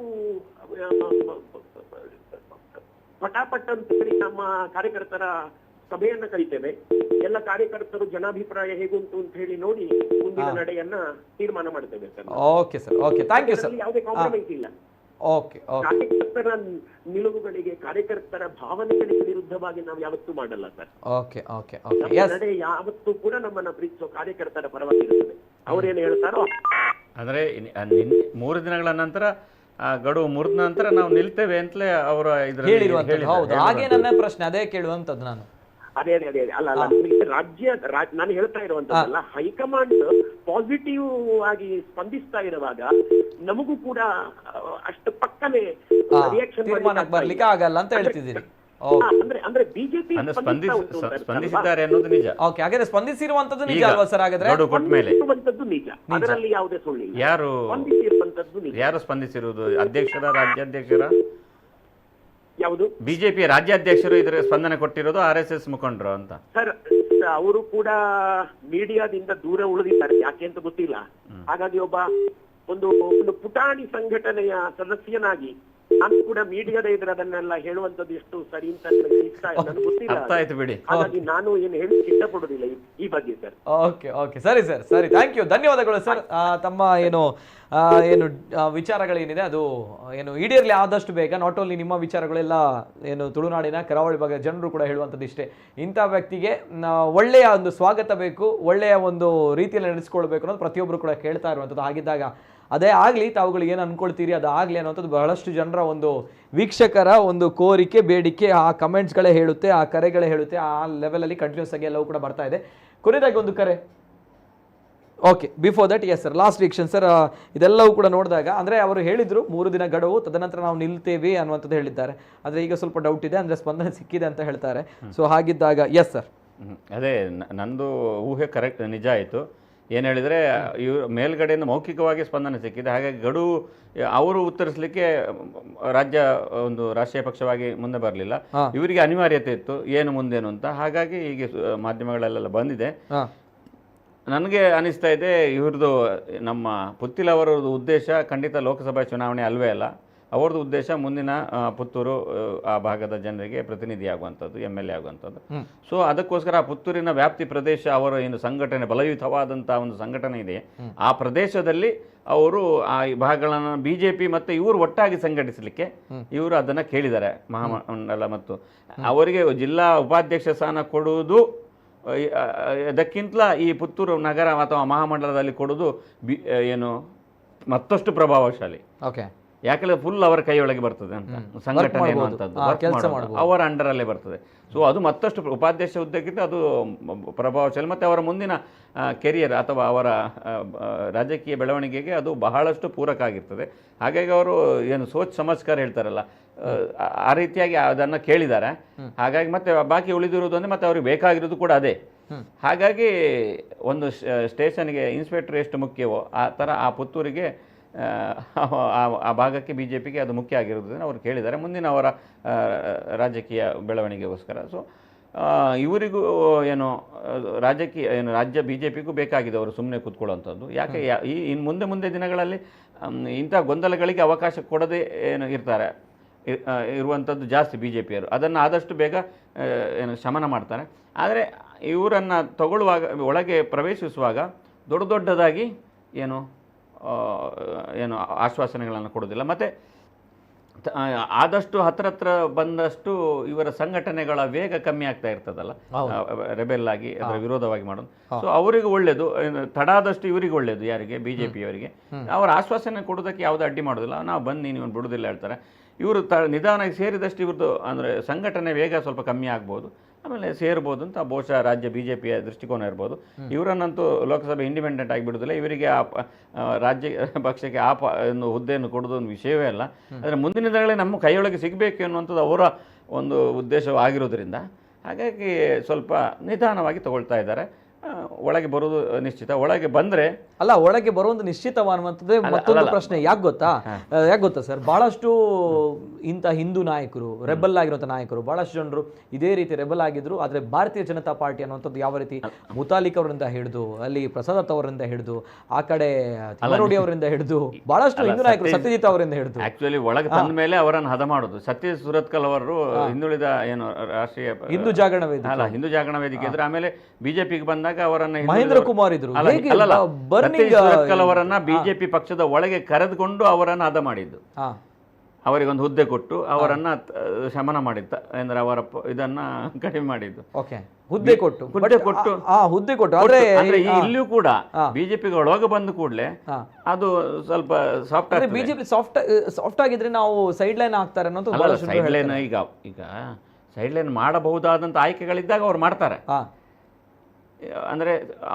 ಪಟಾಪಟ್ ಅಂತ ಹೇಳಿ ನಮ್ಮ ಕಾರ್ಯಕರ್ತರ ಸಭೆಯನ್ನ ಕರಿತೇವೆ. ಎಲ್ಲ ಕಾರ್ಯಕರ್ತರು ಜನಾಭಿಪ್ರಾಯ ಹೇಗುಂಟು ಅಂತ ಹೇಳಿ ನೋಡಿ ಮುಂದಿನ ನಡೆಯನ್ನ ತೀರ್ಮಾನ ಮಾಡ್ತೇವೆ sir. Okay sir, thank you sir. ಯಾವುದೇ ಕಾಂಪ್ರಮೈಸ್ ಇಲ್ಲ. ಕಾರ್ಯಕರ್ತರ ನಿಲುವುಗಳಿಗೆ, ಕಾರ್ಯಕರ್ತರ ಭಾವನೆಗಳಿಗೆ ವಿರುದ್ಧವಾಗಿ ನಾವು ಯಾವತ್ತೂ ಮಾಡಲ್ಲ ಸರ್. ನಡೆ ಯಾವತ್ತೂ ಕೂಡ ನಮ್ಮನ್ನ ಪ್ರೀತಿಸೋ ಕಾರ್ಯಕರ್ತರ ಪರವಾಗಿರುತ್ತದೆ. ಅವ್ರೇನು ಹೇಳ್ತಾರೋ ಅಂದ್ರೆ 3 ದಿನಗಳ ನಂತರ ಗಡುವು ಮುರಿದ ನಂತರ ನಾವು ನಿಲ್ತೇವೆ ಅಂತಲೇ ಅವರ ಹಾಗೆ ನನ್ನ ಪ್ರಶ್ನೆ ಅದೇ ಕೇಳುವಂತದ್ದು ನಾನು. ಅದೇ ಅಲ್ಲ ರಾಜ್ಯ ನಾನು ಹೇಳ್ತಾ ಇರುವಂತದ್ದಲ್ಲ, ಹೈಕಮಾಂಡ್ ಪಾಸಿಟಿವ್ ಆಗಿ ಸ್ಪಂದಿಸ್ತಾ ಇರುವಾಗ ನಮಗೂ ಕೂಡ ಅಷ್ಟು ಪಕ್ಕನೆ ರಿಯಾಕ್ಷನ್ ಬರ್ಲಿಕ್ಕೆ ಆಗಲ್ಲ ಅಂತ ಹೇಳ್ತಿದ್ದೀರಿ. ಅಂದ್ರೆ ಬಿಜೆಪಿ ಸ್ಪಂದಿಸಿದ್ದಾರೆ ಅನ್ನೋದು ನಿಜ. ಹಾಗಾದ್ರೆ ಸ್ಪಂದಿಸಿರುವಂತದ್ದು ನಿಜ ಅಲ್ವಾ ಸರ್? ಹಾಗಾದ್ರೆ ಸ್ಪಂದಿಸಿರುವಂತದ್ದು ನಿಜ, ಅದರಲ್ಲಿ ಯಾವುದೇ ಸುಳ್ಳಿಲ್ಲ. ಸ್ಪಂದಿಸಿರುವಂತದ್ದು ನಿಜ. ಯಾರು ಸ್ಪಂದಿಸಿರುವುದು? ಅಧ್ಯಕ್ಷರ, ರಾಜ್ಯಾಧ್ಯಕ್ಷರ? ಯಾವುದು? ಬಿಜೆಪಿ ರಾಜ್ಯಾಧ್ಯಕ್ಷರು ಇದರ ಸ್ಪಂದನೆ ಕೊಟ್ಟಿರೋದು, RSS ಮುಖಂಡರು ಅಂತ ಸರ್? ಅವರು ಕೂಡ ಮೀಡಿಯಾದಿಂದ ದೂರ ಉಳಿದಿದ್ದಾರೆ, ಯಾಕೆ ಅಂತ ಗೊತ್ತಿಲ್ಲ. ಹಾಗಾಗಿ ಒಂದು ಪುಟಾಣಿ ಸಂಘಟನೆಯ ಸದಸ್ಯನಾಗಿ ನಾನು ಕೂಡ ಮೀಡಿಯಾದ ಎದುರು ಅದನ್ನೆಲ್ಲ ಹೇಳುವಂತದ್ದು ಎಷ್ಟು ಸರಿ ಅಂತ ನನಗೆ ಗೊತ್ತಿಲ್ಲ. ಹಾಗಾಗಿ ನಾನು ಏನು ಹೇಳಿ ಇಷ್ಟಪಡುದಿಲ್ಲ ಈ ಬಗ್ಗೆ ಸರ್. ಸರಿ, ಥ್ಯಾಂಕ್ ಯು, ಧನ್ಯವಾದಗಳು ಸರ್. ತಮ್ಮ ಏನು ವಿಚಾರಗಳೇನಿದೆ ಅದು ಏನು ಈಡೇರ್ಲಿ ಆದಷ್ಟು ಬೇಗ. ನಾಟ್ ಓನ್ಲಿ ನಿಮ್ಮ ವಿಚಾರಗಳೆಲ್ಲ ಏನು ತುಳುನಾಡಿನ ಕರಾವಳಿ ಭಾಗದ ಜನರು ಕೂಡ ಹೇಳುವಂಥದ್ದು ಇಷ್ಟೇ, ಇಂಥ ವ್ಯಕ್ತಿಗೆ ಒಳ್ಳೆಯ ಒಂದು ಸ್ವಾಗತ ಬೇಕು, ಒಳ್ಳೆಯ ಒಂದು ರೀತಿಯಲ್ಲಿ ನಡೆಸ್ಕೊಳ್ಬೇಕು ಅನ್ನೋದು ಪ್ರತಿಯೊಬ್ಬರು ಕೂಡ ಕೇಳ್ತಾ ಇರುವಂಥದ್ದು. ಹಾಗಿದ್ದಾಗ ಅದೇ ಆಗಲಿ, ತಾವುಗಳು ಏನು ಅನ್ಕೊಳ್ತೀರಿ ಅದು ಆಗಲಿ ಅನ್ನೋಂಥದ್ದು ಬಹಳಷ್ಟು ಜನರ ಒಂದು ವೀಕ್ಷಕರ ಒಂದು ಕೋರಿಕೆ, ಬೇಡಿಕೆ, ಆ ಕಮೆಂಟ್ಸ್ಗಳೇ ಹೇಳುತ್ತೆ, ಆ ಕರೆಗಳೇ ಹೇಳುತ್ತೆ. ಆ ಲೆವೆಲಲ್ಲಿ ಕಂಟಿನ್ಯೂಸ್ ಆಗಿ ಎಲ್ಲವೂ ಕೂಡ ಬರ್ತಾ ಇದೆ. ಕೊನೆಯದಾಗಿ ಒಂದು ಕರೆ. ಬಿಫೋರ್ ದಟ್ ಸರ್, ಲಾಸ್ಟ್ ವೀಕ್ಷನ್ ಸರ್, ಇದೆಲ್ಲವೂ ಕೂಡ ನೋಡಿದಾಗ ಅಂದರೆ ಅವರು ಹೇಳಿದರು 3 ದಿನ ಗಡುವು, ತದನಂತರ ನಾವು ನಿಲ್ತೇವೆ ಅನ್ನುವಂಥದ್ದು ಹೇಳಿದ್ದಾರೆ. ಆದರೆ ಈಗ ಸ್ವಲ್ಪ ಡೌಟ್ ಇದೆ, ಅಂದರೆ ಸ್ಪಂದನೆ ಸಿಕ್ಕಿದೆ ಅಂತ ಹೇಳ್ತಾರೆ. ಸೊ ಹಾಗಿದ್ದಾಗ ಸರ್, ಅದೇ ನಂದು ಊಹೆ ಕರೆಕ್ಟ್, ನಿಜ ಆಯಿತು. ಏನು ಹೇಳಿದರೆ ಇವರು ಮೇಲ್ಗಡೆಯಿಂದ ಮೌಖಿಕವಾಗಿ ಸ್ಪಂದನೆ ಸಿಕ್ಕಿದೆ. ಹಾಗಾಗಿ ಗಡುವು ಅವರು ಉತ್ತರಿಸಲಿಕ್ಕೆ ಒಂದು ರಾಷ್ಟ್ರೀಯ ಪಕ್ಷವಾಗಿ ಮುಂದೆ ಬರಲಿಲ್ಲ. ಇವರಿಗೆ ಅನಿವಾರ್ಯತೆ ಇತ್ತು ಏನು ಮುಂದೇನು ಅಂತ. ಹಾಗಾಗಿ ಹೀಗೆ ಮಾಧ್ಯಮಗಳಲ್ಲೆಲ್ಲ ಬಂದಿದೆ. ನನಗೆ ಅನಿಸ್ತಾ ಇದೆ ಇವ್ರದ್ದು, ನಮ್ಮ ಪುತ್ತಿಲ ಅವರದ್ದು ಉದ್ದೇಶ ಖಂಡಿತ ಲೋಕಸಭಾ ಚುನಾವಣೆ ಅಲ್ವೇ ಅಲ್ಲ. ಅವ್ರದ್ದು ಉದ್ದೇಶ ಮುಂದಿನ ಪುತ್ತೂರು ಆ ಭಾಗದ ಜನರಿಗೆ ಪ್ರತಿನಿಧಿ ಆಗುವಂಥದ್ದು, MLA ಆಗುವಂಥದ್ದು. ಸೊ ಅದಕ್ಕೋಸ್ಕರ ಆ ಪುತ್ತೂರಿನ ವ್ಯಾಪ್ತಿ ಪ್ರದೇಶ, ಅವರ ಏನು ಸಂಘಟನೆ, ಬಲಯುತವಾದಂಥ ಒಂದು ಸಂಘಟನೆ ಇದೆ, ಆ ಪ್ರದೇಶದಲ್ಲಿ ಅವರು ಆ ಭಾಗಗಳನ್ನು BJP ಮತ್ತು ಇವರು ಒಟ್ಟಾಗಿ ಸಂಘಟಿಸಲಿಕ್ಕೆ ಇವರು ಅದನ್ನು ಕೇಳಿದ್ದಾರೆ ಮಹಾಮಂಡಲ. ಮತ್ತು ಅವರಿಗೆ ಜಿಲ್ಲಾ ಉಪಾಧ್ಯಕ್ಷ ಸ್ಥಾನ ಕೊಡುವುದು ಅದಕ್ಕಿಂತಲ ಈ ಪುತ್ತೂರು ನಗರ ಅಥವಾ ಮಹಾಮಂಡಲದಲ್ಲಿ ಕೊಡುವುದು ಏನು ಮತ್ತಷ್ಟು ಪ್ರಭಾವಶಾಲಿ. ಯಾಕಂದ್ರೆ ಫುಲ್ ಅವರ ಕೈಯೊಳಗೆ ಬರ್ತದೆ ಅಂತ ಸಂಘಟನೆ ಅನ್ನುವಂಥದ್ದು, ಅವರ ಅಂಡರಲ್ಲೇ ಬರ್ತದೆ. ಸೊ ಅದು ಮತ್ತಷ್ಟು ಉಪಾಧ್ಯಕ್ಷ ಹುದ್ದೆಗಿಂತ ಅದು ಪ್ರಭಾವಶಾಲಿ, ಮತ್ತು ಅವರ ಮುಂದಿನ ಕೆರಿಯರ್ ಅಥವಾ ಅವರ ರಾಜಕೀಯ ಬೆಳವಣಿಗೆಗೆ ಅದು ಬಹಳಷ್ಟು ಪೂರಕ ಆಗಿರ್ತದೆ. ಹಾಗಾಗಿ ಅವರು ಏನು ಸೋಚ್ ಸಮಸ್ಕಾರ ಹೇಳ್ತಾರಲ್ಲ, ಆ ರೀತಿಯಾಗಿ ಅದನ್ನು ಕೇಳಿದ್ದಾರೆ. ಹಾಗಾಗಿ ಮತ್ತೆ ಬಾಕಿ ಉಳಿದಿರುವುದು ಅಂದರೆ ಮತ್ತೆ ಅವ್ರಿಗೆ ಬೇಕಾಗಿರೋದು ಕೂಡ ಅದೇ. ಹಾಗಾಗಿ ಒಂದು ಸ್ಟೇಷನ್ಗೆ ಇನ್ಸ್ಪೆಕ್ಟರ್ ಎಷ್ಟು ಮುಖ್ಯವೋ ಆ ಥರ ಆ ಪುತ್ತೂರಿಗೆ ಆ ಭಾಗಕ್ಕೆ ಬಿ ಜೆ ಪಿಗೆ ಅದು ಮುಖ್ಯ ಆಗಿರೋದ್ರಿಂದ ಅವರು ಕೇಳಿದ್ದಾರೆ ಮುಂದಿನ ಅವರ ರಾಜಕೀಯ ಬೆಳವಣಿಗೆಗೋಸ್ಕರ. ಸೊ ಇವರಿಗೂ ಏನು ರಾಜ್ಯ ಬಿ ಜೆ ಪಿಗೂ ಬೇಕಾಗಿದೆ ಅವರು ಸುಮ್ಮನೆ ಕೂತ್ಕೊಳ್ಳೋವಂಥದ್ದು. ಯಾಕೆ ಇನ್ನು ಮುಂದೆ ದಿನಗಳಲ್ಲಿ ಇಂಥ ಗೊಂದಲಗಳಿಗೆ ಅವಕಾಶ ಕೊಡದೆ ಇರುವಂಥದ್ದು ಜಾಸ್ತಿ ಬಿ ಜೆ ಪಿಯವರು. ಅದನ್ನು ಆದಷ್ಟು ಬೇಗ ಶಮನ ಮಾಡ್ತಾರೆ. ಆದರೆ ಇವರನ್ನು ತಗೊಳ್ಳುವಾಗ, ಒಳಗೆ ಪ್ರವೇಶಿಸುವಾಗ ದೊಡ್ಡದಾಗಿ ಏನು ಆಶ್ವಾಸನೆಗಳನ್ನು ಕೊಡೋದಿಲ್ಲ. ಮತ್ತು ಆದಷ್ಟು ಹತ್ರ ಬಂದಷ್ಟು ಇವರ ಸಂಘಟನೆಗಳ ವೇಗ ಕಮ್ಮಿ ಆಗ್ತಾ ಇರ್ತದಲ್ಲ, ರೆಬೆಲ್ ಆಗಿ ಅದರ ವಿರೋಧವಾಗಿ ಮಾಡೋದು. ಸೊ ಅವರಿಗೆ ಒಳ್ಳೆಯದು, ತಡಾದಷ್ಟು ಇವರಿಗೆ ಒಳ್ಳೆಯದು. ಯಾರಿಗೆ? ಬಿ ಜೆ ಪಿಯವರಿಗೆ. ಅವರ ಆಶ್ವಾಸನೆ ಕೊಡೋದಕ್ಕೆ ಯಾವುದೂ ಅಡ್ಡಿ ಮಾಡೋದಿಲ್ಲ. ನಾವು ಬನ್ನಿ, ನೀವು ಬಿಡೋದಿಲ್ಲ ಹೇಳ್ತಾರೆ. ಇವರು ನಿಧಾನವಾಗಿ ಸೇರಿದಷ್ಟು ಇವ್ರದ್ದು ಅಂದರೆ ಸಂಘಟನೆ ವೇಗ ಸ್ವಲ್ಪ ಕಮ್ಮಿ ಆಗ್ಬೋದು, ಆಮೇಲೆ ಸೇರ್ಬೋದು ಅಂತ ಬಹುಶಃ ರಾಜ್ಯ ಬಿ ಜೆ ಪಿಯ ದೃಷ್ಟಿಕೋನ ಇರ್ಬೋದು. ಇವರನ್ನಂತೂ ಲೋಕಸಭೆ ಇಂಡಿಪೆಂಡೆಂಟ್ ಆಗಿ ಬಿಡೋದಿಲ್ಲ. ಇವರಿಗೆ ರಾಜ್ಯ ಪಕ್ಷಕ್ಕೆ ಒಂದು ಹುದ್ದೆಯನ್ನು ಕೊಡೋದು ಒಂದು ವಿಷಯವೇ ಅಲ್ಲ. ಆದರೆ ಮುಂದಿನ ದಿನಗಳಲ್ಲಿ ನಮ್ಮ ಕೈಯೊಳಗೆ ಸಿಗಬೇಕು ಅನ್ನುವಂಥದ್ದು ಅವರ ಒಂದು ಉದ್ದೇಶವಾಗಿರೋದ್ರಿಂದ ಹಾಗಾಗಿ ಸ್ವಲ್ಪ ನಿಧಾನವಾಗಿ ತಗೊಳ್ತಾ ಇದ್ದಾರೆ. ಒಳಗೆ ಬರೋದು ನಿಶ್ಚಿತ. ಒಳಗೆ ಬಂದರೆ ಒಳಗೆ ಬರುವುದು ನಿಶ್ಚಿತವಾಗುವಂಥದ್ದೇ ಮತ್ತೊಂದು ಪ್ರಶ್ನೆ. ಯಾಕೆ ಗೊತ್ತಾ ಸರ್, ಬಹಳಷ್ಟು ಇಂಥ ಹಿಂದೂ ನಾಯಕರು, ರೆಬಲ್ ಆಗಿರುವಂಥ ನಾಯಕರು, ಬಹಳಷ್ಟು ಜನರು ಇದೇ ರೀತಿ ರೆಬಲ್ ಆಗಿದ್ರು. ಆದರೆ ಭಾರತೀಯ ಜನತಾ ಪಾರ್ಟಿ ಅನ್ನುವಂಥದ್ದು ಯಾವ ರೀತಿ ಮುತಾಲಿಕ್ ಅವರಿಂದ ಹಿಡಿದು, ಅಲ್ಲಿ ಪ್ರಸಾದತ್ ಅವರಿಂದ ಹಿಡಿದು, ಆ ಕಡೆ ತಿಮ್ಮರೋಡಿ ಅವರಿಂದ ಹಿಡಿದು, ಬಹಳಷ್ಟು ಹಿಂದೂ ನಾಯಕರು, ಸತ್ಯಜಿತ್ ಅವರಿಂದ ಹಿಡಿದು ಆಕ್ಚುಲಿ ಒಳಗೆ ತಂದ ಮೇಲೆ ಅವರನ್ನು ಹದ ಮಾಡೋದು. ಸತ್ಯ ಸುರತ್ಕಲ್ ಅವರು ಹಿಂದುಳಿದ ಏನು ರಾಷ್ಟ್ರೀಯ ಹಿಂದೂ ಜಾಗರಣ ವೇದಿಕೆ ಇದ್ರು. ಆಮೇಲೆ ಬಿಜೆಪಿಗೆ ಬಂದಾಗ ಅವರನ್ನ ಮಹೇಂದ್ರ ಕುಮಾರ್ ಇದ್ರು. ಅವರನ್ನ ಬಿಜೆಪಿ ಪಕ್ಷದ ಒಳಗೆ ಕರೆದುಕೊಂಡು ಅವರನ್ನ ಹದ ಮಾಡಿದ್ದು, ಅವರಿಗೊಂದು ಹುದ್ದೆ ಕೊಟ್ಟು ಅವರನ್ನ ಶಮನ ಮಾಡಿದ್ದ, ಅಂದ್ರೆ ಅವರ ಇದನ್ನ ಕಡಿಮೆ ಮಾಡಿದ್ದು. ಹುದ್ದೆ ಕೊಟ್ಟು ಅಂದ್ರೆ ಇಲ್ಲಿಯೂ ಕೂಡ ಬಿಜೆಪಿಗೆ ಒಳಗೆ ಬಂದ ಕೂಡಲೇ ಅದು ಸ್ವಲ್ಪ ಸಾಫ್ಟ್ ಆಗಿದೆ. ಬಿಜೆಪಿ ಸಾಫ್ಟ್ ಆಗಿದ್ರೆ ನಾವು ಸೈಡ್ ಲೈನ್ ಆಗ್ತಾರೆ ಅನ್ನೋದು. ಸೈಡ್ ಲೈನ್ ಈಗ ಸೈಡ್ ಲೈನ್ ಮಾಡಬಹುದಾದಂತ ಆಯ್ಕೆಗಳಿದ್ದಾಗ ಅವ್ರು ಮಾಡ್ತಾರೆ. ಅಂದರೆ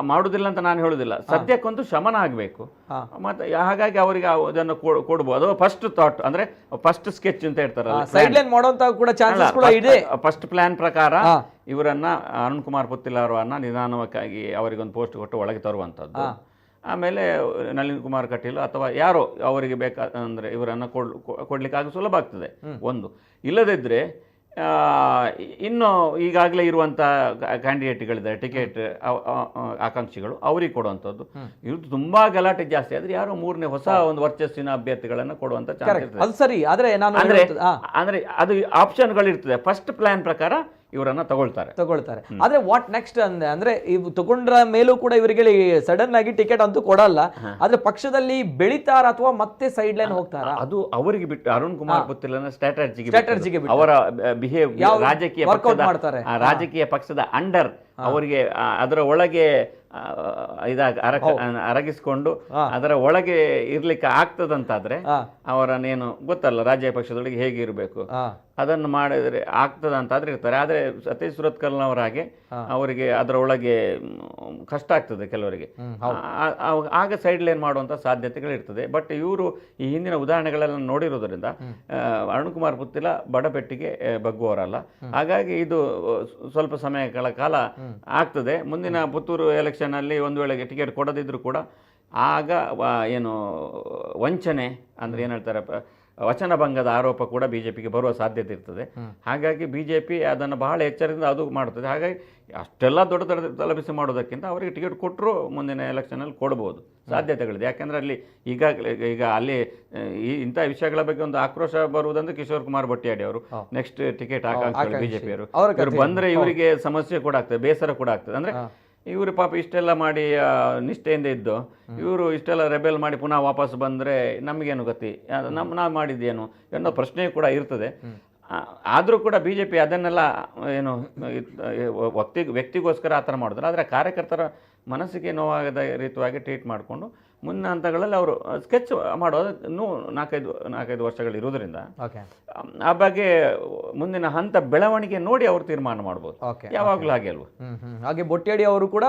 ಮಾಡುವುದಿಲ್ಲ ಅಂತ ನಾನು ಹೇಳುವುದಿಲ್ಲ. ಸದ್ಯಕ್ಕಂತೂ ಶಮನ ಆಗಬೇಕು. ಮತ್ತು ಹಾಗಾಗಿ ಅವರಿಗೆ ಅದನ್ನು ಕೊಡ್ಬೋದು. ಅದು ಫಸ್ಟ್ ಥಾಟ್, ಅಂದರೆ ಫಸ್ಟ್ ಸ್ಕೆಚ್ ಅಂತ ಹೇಳ್ತಾರಲ್ಲ, ಸೈಡ್ ಲೈನ್ ಮಾಡುವಂತ ಕೂಡ ಚಾನ್ಸಸ್ ಕೂಡ ಇದೆ. ಫಸ್ಟ್ ಪ್ಲಾನ್ ಪ್ರಕಾರ ಇವರನ್ನ ಅರುಣ್ ಕುಮಾರ್ ಪುತ್ತಿಲ್ ಅವರನ್ನ ನಿಧಾನವಾಗಿ ಅವರಿಗೊಂದು ಪೋಸ್ಟ್ ಕೊಟ್ಟು ಒಳಗೆ ತರುವಂಥದ್ದು. ಆಮೇಲೆ ನಳಿನ್ ಕುಮಾರ್ ಕಟೀಲ್ ಅಥವಾ ಯಾರೋ ಅವರಿಗೆ ಅಂದರೆ ಇವರನ್ನು ಕೊಡ್ಲಿಕ್ಕಾಗ ಸುಲಭ ಆಗ್ತದೆ ಒಂದು. ಇಲ್ಲದಿದ್ದರೆ ಇನ್ನು ಈಗಾಗಲೇ ಇರುವಂಥ ಕ್ಯಾಂಡಿಡೇಟ್ಗಳಿದ್ದಾರೆ, ಟಿಕೆಟ್ ಆಕಾಂಕ್ಷಿಗಳು, ಅವರಿಗೆ ಕೊಡುವಂಥದ್ದು. ಇವ್ರದ್ದು ತುಂಬ ಗಲಾಟೆ ಜಾಸ್ತಿ ಆದರೆ ಯಾರೋ ಮೂರನೇ ಹೊಸ ಒಂದು ವರ್ಚಸ್ಸಿನ ಅಭ್ಯರ್ಥಿಗಳನ್ನು ಕೊಡುವಂಥ ಚಾನ್ಸ್ ಇರ್ತದೆ. ಅಂದರೆ ಅದು ಆಪ್ಷನ್ಗಳಿರ್ತದೆ. ಫಸ್ಟ್ ಪ್ಲಾನ್ ಪ್ರಕಾರ ಇವರನ್ನ ತಗೊಳ್ತಾರೆ. ಆದ್ರೆ ವಾಟ್ ನೆಕ್ಸ್ಟ್ ಅಂದ್ರೆ ಇವು ತಗೊಂಡ್ರ ಮೇಲೂ ಕೂಡ ಇವರಿಗೆ ಸಡನ್ ಆಗಿ ಟಿಕೆಟ್ ಅಂತೂ ಕೊಡಲ್ಲ. ಆದ್ರೆ ಪಕ್ಷದಲ್ಲಿ ಬೆಳಿತಾರ ಅಥವಾ ಮತ್ತೆ ಸೈಡ್ ಲೈನ್ ಹೋಗ್ತಾರ, ಅದು ಅವರಿಗೆ ಬಿಟ್ಟು. ಅರುಣ್ ಕುಮಾರ್ ಪುತ್ತಿಲನ ಸ್ಟ್ರಾಟಜಿಗೆ ಅವರ ಬಿಹೇವಿಯರ್, ರಾಜಕೀಯ ಪಕ್ಷದ ಅಂಡರ್ ಅವರಿಗೆ ಅದರ ಒಳಗೆ ಅರಗಿಸ್ಕೊಂಡು ಅದರ ಒಳಗೆ ಇರ್ಲಿಕ್ಕೆ ಆಗ್ತದಂತಾದ್ರೆ ಅವರನ್ನೇನು ಗೊತ್ತಲ್ಲ, ರಾಜ್ಯ ಪಕ್ಷದೊಳಗೆ ಹೇಗೆ ಇರಬೇಕು ಅದನ್ನು ಮಾಡಿದ್ರೆ ಆಗ್ತದಂತಾದ್ರೆ ಇರ್ತಾರೆ. ಆದರೆ ಸತೀಶ್ ಸುರತ್ಕಲ್ನವರ ಹಾಗೆ ಅವರಿಗೆ ಅದರ ಒಳಗೆ ಕಷ್ಟ ಆಗ್ತದೆ ಕೆಲವರಿಗೆ. ಆಗ ಸೈಡ್ ಲೈನ್ ಮಾಡುವಂಥ ಸಾಧ್ಯತೆಗಳಿರ್ತದೆ. ಬಟ್ ಇವರು ಈ ಹಿಂದಿನ ಉದಾಹರಣೆಗಳೆಲ್ಲ ನೋಡಿರೋದ್ರಿಂದ ಅರುಣ್ ಕುಮಾರ್ ಪುತ್ತಿಲ ಬಡಪೆಟ್ಟಿಗೆ ಬಗ್ಗುವವರಲ್ಲ. ಹಾಗಾಗಿ ಇದು ಸ್ವಲ್ಪ ಸಮಯಗಳ ಕಾಲ ಆಗ್ತದೆ. ಮುಂದಿನ ಪುತ್ತೂರು ಎಲೆಕ್ಷನ್ ಅಲ್ಲಿ ಒಂದು ವೇಳೆ ಟಿಕೆಟ್ ಕೊಡದಿದ್ರು ಕೂಡ ಆಗ ಏನು ವಂಚನೆ ಅಂದ್ರೆ ಏನು ಹೇಳ್ತಾರೆ, ವಚನಭಂಗದ ಆರೋಪ ಕೂಡ ಬಿಜೆಪಿಗೆ ಬರುವ ಸಾಧ್ಯತೆ ಇರ್ತದೆ. ಹಾಗಾಗಿ ಬಿಜೆಪಿ ಅದನ್ನು ಬಹಳ ಎಚ್ಚರದಿಂದ ಅದು ಮಾಡುತ್ತದೆ. ಹಾಗಾಗಿ ಅಷ್ಟೆಲ್ಲ ದೊಡ್ಡ ತಲುಪಿಸಿ ಮಾಡೋದಕ್ಕಿಂತ ಅವರಿಗೆ ಟಿಕೆಟ್ ಕೊಟ್ಟರು ಮುಂದಿನ ಎಲೆಕ್ಷನಲ್ಲಿ ಕೊಡ್ಬೋದು, ಸಾಧ್ಯತೆಗಳಿದೆ. ಯಾಕೆಂದರೆ ಅಲ್ಲಿ ಈಗ ಅಲ್ಲಿ ಇಂಥ ವಿಷಯಗಳ ಬಗ್ಗೆ ಒಂದು ಆಕ್ರೋಶ ಬರುವುದಂದ್ರೆ ಕಿಶೋರ್ ಕುಮಾರ್ ಬಟ್ಟಿಯಾಡಿ ಅವರು ನೆಕ್ಸ್ಟ್ ಟಿಕೆಟ್ ಆಕಾಂಕ್ಷಿಗಳು ಬಿಜೆಪಿಯವರು. ಇವರು ಬಂದರೆ ಇವರಿಗೆ ಸಮಸ್ಯೆ ಕೂಡ ಆಗ್ತದೆ, ಬೇಸರ ಕೂಡ ಆಗ್ತದೆ. ಅಂದರೆ ಇವರು ಪಾಪ ಇಷ್ಟೆಲ್ಲ ಮಾಡಿ ನಿಷ್ಠೆಯಿಂದ ಇದ್ದು ಇವರು ಇಷ್ಟೆಲ್ಲ ರೆಬೆಲ್ ಮಾಡಿ ಪುನಃ ವಾಪಸ್ ಬಂದರೆ ನಮಗೇನು ಗತಿ, ನಾವು ಮಾಡಿದ್ದೇನು ಅನ್ನೋ ಪ್ರಶ್ನೆ ಕೂಡ ಇರ್ತದೆ. ಆದರೂ ಕೂಡ ಬಿಜೆಪಿ ಅದನ್ನೆಲ್ಲ ಏನು ವ್ಯಕ್ತಿಗೋಸ್ಕರ ಆ ಥರ ಮಾಡಿದ್ರು. ಆದರೆ ಕಾರ್ಯಕರ್ತರ ಮನಸ್ಸಿಗೆ ನೋವಾಗದ ರೀತಿಯಾಗಿ ಟ್ರೀಟ್ ಮಾಡಿಕೊಂಡು ಮುನ್ನ ಹಂತಗಳಲ್ಲಿ ಅವರು ಸ್ಕೆಚ್ ಮಾಡೋದು ಇನ್ನೂ 4-5 ವರ್ಷಗಳಿರೋದ್ರಿಂದ ಆ ಬಗ್ಗೆ ಮುಂದಿನ ಹಂತ ಬೆಳವಣಿಗೆ ನೋಡಿ ಅವರು ತೀರ್ಮಾನ ಮಾಡ್ಬೋದು. ಯಾವಾಗಲೂ ಹಾಗೆ ಅಲ್ವ. ಹಾಗೆ ಬೊಟ್ಯಾಡಿ ಅವರು ಕೂಡ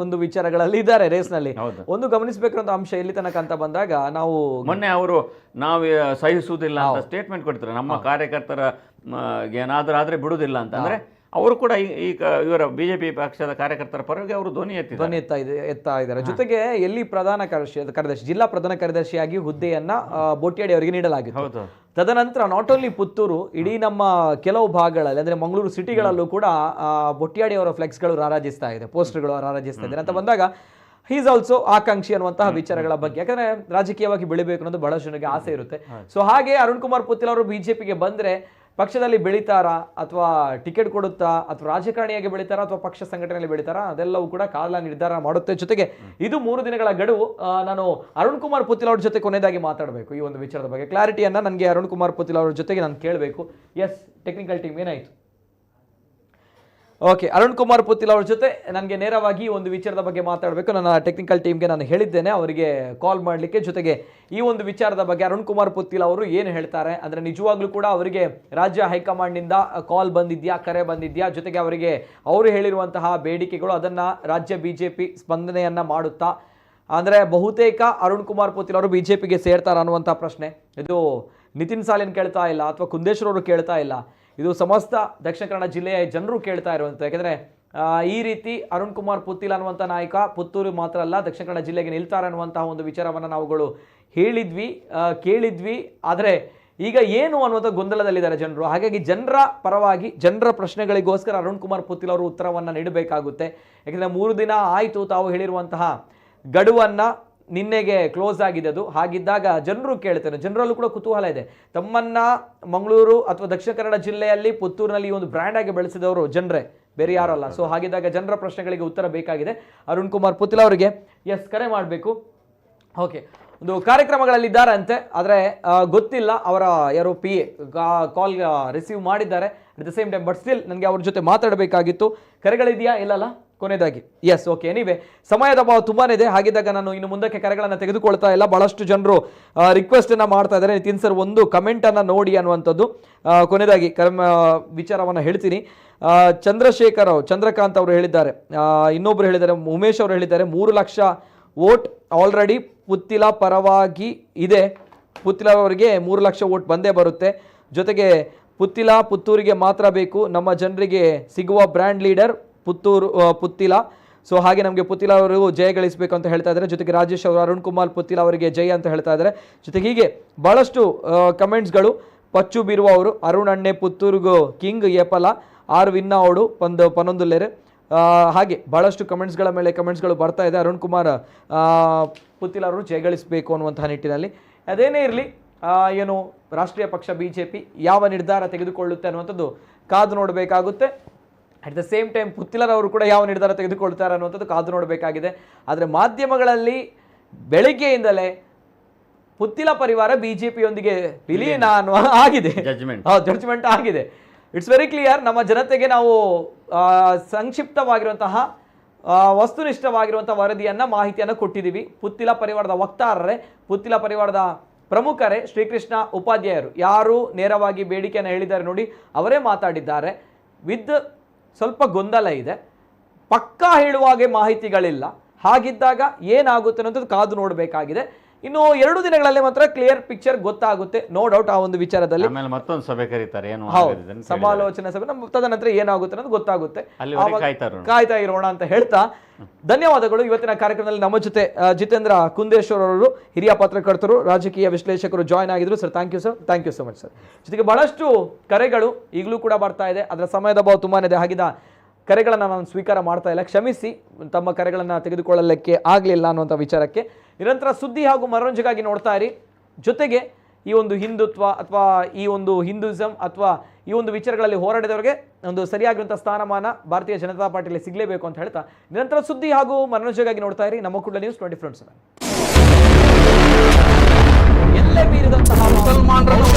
ಒಂದು ವಿಚಾರಗಳಲ್ಲಿ ಇದ್ದಾರೆ ರೇಸ್ನಲ್ಲಿ. ಒಂದು ಗಮನಿಸಬೇಕಿರುವಂತ ಅಂಶ ಇಲ್ಲಿ ತನಕ ಅಂತ ಬಂದಾಗ, ನಾವು ಮೊನ್ನೆ ಅವರು ನಾವು ಸಹಿಸುವುದಿಲ್ಲ ಅಂತ ಸ್ಟೇಟ್ಮೆಂಟ್ ಕೊಡ್ತಾರೆ. ನಮ್ಮ ಕಾರ್ಯಕರ್ತರ ಏನಾದರೂ ಆದರೆ ಬಿಡುವುದಿಲ್ಲ ಅಂತ. ಅಂದರೆ ಅವರು ಕೂಡ ಈಗ ಇವರ ಬಿಜೆಪಿ ಪಕ್ಷದ ಕಾರ್ಯಕರ್ತರ ಪರವಾಗಿ ಅವರು ಧ್ವನಿ ಎತ್ತಾ ಇದ್ದಾರೆ. ಜೊತೆಗೆ ಎಲ್ಲಿ ಪ್ರಧಾನ ಕಾರ್ಯದರ್ಶಿ ಜಿಲ್ಲಾ ಪ್ರಧಾನ ಕಾರ್ಯದರ್ಶಿಯಾಗಿ ಹುದ್ದೆಯನ್ನ ಬೊಟ್ಯಾಡಿ ಅವರಿಗೆ ನೀಡಲಾಗಿತ್ತು. ತದನಂತರ ನಾಟ್ ಓನ್ಲಿ ಪುತ್ತೂರು, ಇಡೀ ನಮ್ಮ ಕೆಲವು ಭಾಗಗಳಲ್ಲಿ ಅಂದ್ರೆ ಮಂಗಳೂರು ಸಿಟಿಗಳಲ್ಲೂ ಕೂಡ ಬೊಟ್ಯಾಡಿ ಅವರ ಫ್ಲೆಕ್ಸ್ಗಳು ರಾರಾಜಿಸ್ತಾ ಇದೆ, ಪೋಸ್ಟರ್ಗಳು ರಾರಾಜಿಸ್ತಾ ಇದೆ ಅಂತ ಬಂದಾಗ ಹೀಸ್ ಆಲ್ಸೋ ಆಕಾಂಕ್ಷಿ ಅನ್ನುವಂತಹ ವಿಚಾರಗಳ ಬಗ್ಗೆ, ಯಾಕಂದ್ರೆ ರಾಜಕೀಯವಾಗಿ ಬೆಳಿಬೇಕು ಅನ್ನೋದು ಬಹಳ ಜನರಿಗೆ ಆಸೆ ಇರುತ್ತೆ. ಸೊ ಹಾಗೆ ಅರುಣ್ ಕುಮಾರ್ ಪುತ್ತಿಲ್ ಅವರು ಬಿಜೆಪಿಗೆ ಬಂದ್ರೆ ಪಕ್ಷದಲ್ಲಿ ಬೆಳಿತಾರಾ ಅಥವಾ ಟಿಕೆಟ್ ಕೊಡುತ್ತಾ ಅಥವಾ ರಾಜಕಾರಣಿಯಾಗಿ ಬೆಳಿತಾರಾ ಅಥವಾ ಪಕ್ಷ ಸಂಘಟನೆಯಲ್ಲಿ ಬೆಳಿತಾರಾ, ಅದೆಲ್ಲವೂ ಕೂಡ ಕಾಲ ನಿರ್ಧಾರ ಮಾಡುತ್ತೆ. ಜೊತೆಗೆ ಇದು 3 ದಿನಗಳ ಗಡುವು. ನಾನು ಅರುಣ್ ಕುಮಾರ್ ಪುತ್ತಿಲ್ ಅವ್ರ ಜೊತೆ ಕೊನೆಯದಾಗಿ ಮಾತಾಡಬೇಕು ಈ ಒಂದು ವಿಚಾರದ ಬಗ್ಗೆ. ಕ್ಲಾರಿಟಿಯನ್ನ ನನಗೆ ಅರುಣ್ ಕುಮಾರ್ ಪುತ್ತಿಲ್ ಅವ್ರ ಜೊತೆಗೆ ನಾನು ಕೇಳಬೇಕು. ಎಸ್, ಟೆಕ್ನಿಕಲ್ ಟೀಮ್ ಏನಾಯ್ತು? ಓಕೆ, ಅರುಣ್ ಕುಮಾರ್ ಪುತ್ತಿಲ್ ಅವ್ರ ಜೊತೆ ನನಗೆ ನೇರವಾಗಿ ಒಂದು ವಿಚಾರದ ಬಗ್ಗೆ ಮಾತಾಡಬೇಕು. ನನ್ನ ಟೆಕ್ನಿಕಲ್ ಟೀಮ್ಗೆ ನಾನು ಹೇಳಿದ್ದೇನೆ ಅವರಿಗೆ ಕಾಲ್ ಮಾಡಲಿಕ್ಕೆ. ಜೊತೆಗೆ ಈ ಒಂದು ವಿಚಾರದ ಬಗ್ಗೆ ಅರುಣ್ ಕುಮಾರ್ ಪುತ್ತಿಲ್ ಅವರು ಏನು ಹೇಳ್ತಾರೆ ಅಂದರೆ ನಿಜವಾಗ್ಲೂ ಕೂಡ ಅವರಿಗೆ ರಾಜ್ಯ ಹೈಕಮಾಂಡ್ನಿಂದ ಕಾಲ್ ಬಂದಿದ್ಯಾ, ಕರೆ ಬಂದಿದ್ಯಾ, ಜೊತೆಗೆ ಅವರಿಗೆ ಅವರು ಹೇಳಿರುವಂತಹ ಬೇಡಿಕೆಗಳು ಅದನ್ನು ರಾಜ್ಯ ಬಿಜೆಪಿ ಸ್ಪಂದನೆಯನ್ನು ಮಾಡುತ್ತಾ, ಅಂದರೆ ಬಹುತೇಕ ಅರುಣ್ ಕುಮಾರ್ ಪುತ್ತಿಲ್ ಅವರು ಬಿಜೆಪಿಗೆ ಸೇರ್ತಾರ ಅನ್ನುವಂಥ ಪ್ರಶ್ನೆ ಇದು ನಿತಿನ್ ಸಾಲಿನ್ ಕೇಳ್ತಾ ಇಲ್ಲ ಅಥವಾ ಕುಂದೇಶ್ವರ್ ಅವರು ಕೇಳ್ತಾ ಇಲ್ಲ, ಇದು ಸಮಸ್ತ ದಕ್ಷಿಣ ಕನ್ನಡ ಜಿಲ್ಲೆಯ ಜನರು ಕೇಳ್ತಾ ಇರುವಂಥ. ಯಾಕೆಂದರೆ ಈ ರೀತಿ ಅರುಣ್ ಕುಮಾರ್ ಪುತ್ತಿಲ್ ಅನ್ನುವಂಥ ನಾಯಕ ಪುತ್ತೂರು ಮಾತ್ರ ಅಲ್ಲ ದಕ್ಷಿಣ ಕನ್ನಡ ಜಿಲ್ಲೆಗೆ ನಿಲ್ತಾರೆ ಅನ್ನುವಂತಹ ಒಂದು ವಿಚಾರವನ್ನು ನಾವುಗಳು ಹೇಳಿದ್ವಿ, ಕೇಳಿದ್ವಿ. ಆದರೆ ಈಗ ಏನು ಅನ್ನುವಂಥ ಗೊಂದಲದಲ್ಲಿದ್ದಾರೆ ಜನರು. ಹಾಗಾಗಿ ಜನರ ಪರವಾಗಿ ಜನರ ಪ್ರಶ್ನೆಗಳಿಗೋಸ್ಕರ ಅರುಣ್ ಕುಮಾರ್ ಪುತ್ತಿಲ್ ಅವರು ಉತ್ತರವನ್ನು ನೀಡಬೇಕಾಗುತ್ತೆ. ಯಾಕೆಂದರೆ 3 ದಿನ ಆಯಿತು ತಾವು ಹೇಳಿರುವಂತಹ ಗಡುವನ್ನು ನಿನ್ನೆಗೆ ಕ್ಲೋಸ್ ಆಗಿದೆ ಅದು. ಹಾಗಿದ್ದಾಗ ಜನರು ಕೇಳ್ತಾರೆ, ಜನರಲ್ಲೂ ಕೂಡ ಕುತೂಹಲ ಇದೆ. ತಮ್ಮನ್ನ ಮಂಗಳೂರು ಅಥವಾ ದಕ್ಷಿಣ ಕನ್ನಡ ಜಿಲ್ಲೆಯಲ್ಲಿ ಪುತ್ತೂರಿನಲ್ಲಿ ಒಂದು ಬ್ರ್ಯಾಂಡ್ ಆಗಿ ಬೆಳೆಸಿದವರು ಜನರೇ, ಬೇರೆ ಯಾರಲ್ಲ. ಸೊ ಹಾಗಿದ್ದಾಗ ಜನರ ಪ್ರಶ್ನೆಗಳಿಗೆ ಉತ್ತರ ಬೇಕಾಗಿದೆ ಅರುಣ್ ಕುಮಾರ್ ಪುತ್ತಿಲ್ ಅವರಿಗೆ. ಎಸ್, ಕರೆ ಮಾಡಬೇಕು. ಓಕೆ, ಒಂದು ಕಾರ್ಯಕ್ರಮಗಳಲ್ಲಿದ್ದಾರೆ ಅಂತೆ, ಆದರೆ ಗೊತ್ತಿಲ್ಲ ಅವರ ಯಾರೋ PA ಕಾಲ್ ರಿಸೀವ್ ಮಾಡಿದ್ದಾರೆ at the same time. But still ನನಗೆ ಅವ್ರ ಜೊತೆ ಮಾತಾಡಬೇಕಾಗಿತ್ತು. ಕರೆಗಳಿದೆಯಾ? ಇಲ್ಲಲ್ಲ ಕೊನೆಯದಾಗಿ. S, okay. ಎನಿವೆ ಸಮಯದ ಅಭಾವ ತುಂಬಾ ಇದೆ. ಹಾಗಿದ್ದಾಗ ನಾನು ಇನ್ನು ಮುಂದಕ್ಕೆ ಕರೆಗಳನ್ನು ತೆಗೆದುಕೊಳ್ತಾ ಇಲ್ಲ. ಭಾಳಷ್ಟು ಜನರು ರಿಕ್ವೆಸ್ಟನ್ನು ಮಾಡ್ತಾ ಇದ್ದಾರೆ, ನಿತಿನ್ ಸರ್ ಒಂದು ಕಮೆಂಟನ್ನು ನೋಡಿ ಅನ್ನುವಂಥದ್ದು. ಕೊನೆಯದಾಗಿ ವಿಚಾರವನ್ನು ಹೇಳ್ತೀನಿ. ಚಂದ್ರಕಾಂತ್ ಅವರು ಹೇಳಿದ್ದಾರೆ, ಇನ್ನೊಬ್ಬರು ಹೇಳಿದ್ದಾರೆ, ಉಮೇಶ್ ಅವರು ಹೇಳಿದ್ದಾರೆ 3 ಲಕ್ಷ ವೋಟ್ ಆಲ್ರೆಡಿ ಪುತ್ತಿಲ ಪರವಾಗಿ ಇದೆ. ಪುತ್ತಿಲ ಅವರಿಗೆ 3 ಲಕ್ಷ ವೋಟ್ ಬಂದೇ ಬರುತ್ತೆ. ಜೊತೆಗೆ ಪುತ್ತೂರಿಗೆ ಮಾತ್ರ ಬೇಕು, ನಮ್ಮ ಜನರಿಗೆ ಸಿಗುವ ಬ್ರ್ಯಾಂಡ್ ಲೀಡರ್ ಪುತ್ತಿಲ. ಸೊ ಹಾಗೆ ನಮಗೆ ಪುತ್ತಿಲ ಅವರು ಜಯ ಗಳಿಸಬೇಕು ಅಂತ ಹೇಳ್ತಾ ಇದ್ದಾರೆ. ಜೊತೆಗೆ ರಾಜೇಶ್ ಅವರು ಅರುಣ್ ಕುಮಾರ್ ಪುತ್ತಿಲ ಅವರಿಗೆ ಜಯ ಅಂತ ಹೇಳ್ತಾ ಇದ್ದಾರೆ. ಜೊತೆಗೆ ಹೀಗೆ ಭಾಳಷ್ಟು ಕಮೆಂಟ್ಸ್ಗಳು. ಪಚ್ಚು ಬೀರುವ ಅವರು ಅರುಣ್ ಅಣ್ಣೆ ಪುತ್ತೂರ್ಗು ಕಿಂಗ್ ಏಪಲ ಆರ್ ವಿನ್ನ ಅವಡು ಪನೊಂದುಲ್ಲೇರೆ. ಹಾಗೆ ಭಾಳಷ್ಟು ಕಮೆಂಟ್ಸ್ಗಳ ಮೇಲೆ ಕಮೆಂಟ್ಸ್ಗಳು ಬರ್ತಾ ಇದೆ. ಅರುಣ್ ಕುಮಾರ್ ಪುತ್ತಿಲ ಅವರು ಜಯಗಳಿಸಬೇಕು ಅನ್ನುವಂತಹ ನಿಟ್ಟಿನಲ್ಲಿ. ಅದೇನೇ ಇರಲಿ, ಏನು ರಾಷ್ಟ್ರೀಯ ಪಕ್ಷ ಬಿಜೆಪಿ ಯಾವ ನಿರ್ಧಾರ ತೆಗೆದುಕೊಳ್ಳುತ್ತೆ ಅನ್ನುವಂಥದ್ದು ಕಾದು ನೋಡಬೇಕಾಗುತ್ತೆ. ಅಟ್ ದ ಸೇಮ್ ಟೈಮ್ ಪುತ್ತಿಲರವರು ಕೂಡ ಯಾವ ನಿರ್ಧಾರ ತೆಗೆದುಕೊಳ್ತಾರೆ ಅನ್ನುವಂಥದ್ದು ಕಾದು ನೋಡಬೇಕಾಗಿದೆ. ಆದರೆ ಮಾಧ್ಯಮಗಳಲ್ಲಿ ಬೆಳಿಗ್ಗೆಯಿಂದಲೇ ಪುತ್ತಿಲ ಪರಿವಾರ ಬಿಜೆಪಿಯೊಂದಿಗೆ ವಿಲೀನ ಅನ್ನುವ ಆಗಿದೆ, ಜಡ್ಜ್ಮೆಂಟ್ ಆಗಿದೆ. It's very clear. ನಮ್ಮ ಜನತೆಗೆ ನಾವು ಸಂಕ್ಷಿಪ್ತವಾಗಿರುವಂತಹ ವಸ್ತುನಿಷ್ಠವಾಗಿರುವಂಥ ವರದಿಯನ್ನು ಮಾಹಿತಿಯನ್ನು ಕೊಟ್ಟಿದ್ದೀವಿ. ಪುತ್ತಿಲ ಪರಿವಾರದ ವಕ್ತಾರರೇ, ಪುತ್ತಿಲ ಪರಿವಾರದ ಪ್ರಮುಖರೇ ಶ್ರೀಕೃಷ್ಣ ಉಪಾಧ್ಯಾಯರು ಯಾರು ನೇರವಾಗಿ ಬೇಡಿಕೆಯನ್ನು ಹೇಳಿದ್ದಾರೆ ನೋಡಿ, ಅವರೇ ಮಾತಾಡಿದ್ದಾರೆ. ವಿತ್ ಸ್ವಲ್ಪ ಗೊಂದಲ ಇದೆ, ಪಕ್ಕಾ ಹೇಳುವಾಗೆ ಮಾಹಿತಿಗಳಿಲ್ಲ. ಹಾಗಿದ್ದಾಗ ಏನಾಗುತ್ತೆ ಅನ್ನೋದು ಕಾದು ನೋಡಬೇಕಾಗಿದೆ. ಇನ್ನು 2 ದಿನಗಳಲ್ಲಿ ಮಾತ್ರ ಕ್ಲಿಯರ್ ಪಿಕ್ಚರ್ ಗೊತ್ತಾಗುತ್ತೆ, ನೋ ಡೌಟ್. ಆ ಒಂದು ವಿಚಾರದಲ್ಲಿ ಮತ್ತೊಂದು ಸಭೆ ಕರೀತಾರೆ, ಸಮಾಲೋಚನೆ ಸಭೆ. ತದನಂತರ ಏನಾಗುತ್ತೆ ಅನ್ನೋದು ಗೊತ್ತಾಗುತ್ತೆ, ಕಾಯ್ತಾ ಇರೋಣ ಅಂತ ಹೇಳ್ತಾ ಧನ್ಯವಾದಗಳು. ಇವತ್ತಿನ ಕಾರ್ಯಕ್ರಮದಲ್ಲಿ ನಮ್ಮ ಜೊತೆ ಜಿತೇಂದ್ರ ಕುಂದೇಶ್ವರ್ ಅವರು, ಹಿರಿಯ ಪತ್ರಕರ್ತರು, ರಾಜಕೀಯ ವಿಶ್ಲೇಷಕರು ಜಾಯ್ನ್ ಆಗಿದ್ರು. Sir thank you sir, thank you so much sir. ಜೊತೆಗೆ ಬಹಳಷ್ಟು ಕರೆಗಳು ಈಗಲೂ ಕೂಡ ಬರ್ತಾ ಇದೆ, ಅದರ ಸಮಯದ ಅಭಾವ ತುಂಬಾ ಇದೆ. ಹಾಗಿದ್ದ ಕರೆಗಳನ್ನು ನಾನು ಸ್ವೀಕಾರ ಮಾಡ್ತಾ ಇಲ್ಲ, ಕ್ಷಮಿಸಿ. ತಮ್ಮ ಕರೆಗಳನ್ನು ತೆಗೆದುಕೊಳ್ಳಲಿಕ್ಕೆ ಆಗಲಿಲ್ಲ ಅನ್ನುವಂಥ ವಿಚಾರಕ್ಕೆ ನಿರಂತರ ಸುದ್ದಿ ಹಾಗೂ ಮನೋರಂಜನೆಗಾಗಿ ನೋಡ್ತಾ ಇರಿ. ಜೊತೆಗೆ ಈ ಒಂದು ಹಿಂದುತ್ವ ಅಥವಾ ಈ ಒಂದು ಹಿಂದೂಯಿಸಮ್ ಅಥವಾ ಈ ಒಂದು ವಿಚಾರಗಳಲ್ಲಿ ಹೋರಾಡಿದವರಿಗೆ ಒಂದು ಸರಿಯಾಗಿರುವಂಥ ಸ್ಥಾನಮಾನ ಭಾರತೀಯ ಜನತಾ ಪಾರ್ಟಿಯಲ್ಲಿ ಸಿಗಲೇಬೇಕು ಅಂತ ಹೇಳ್ತಾ ನಿರಂತರ ಸುದ್ದಿ ಹಾಗೂ ಮನೋರಂಜನೆಗಾಗಿ ನೋಡ್ತಾ ಇರಿ ನಮ್ಮ ಕೂಡಲ ನ್ಯೂಸ್ 24/7. ಎಲ್ಲೇ ಮೀರಿದಂತಹ ಮುಸಲ್ಮಾನರನ್ನು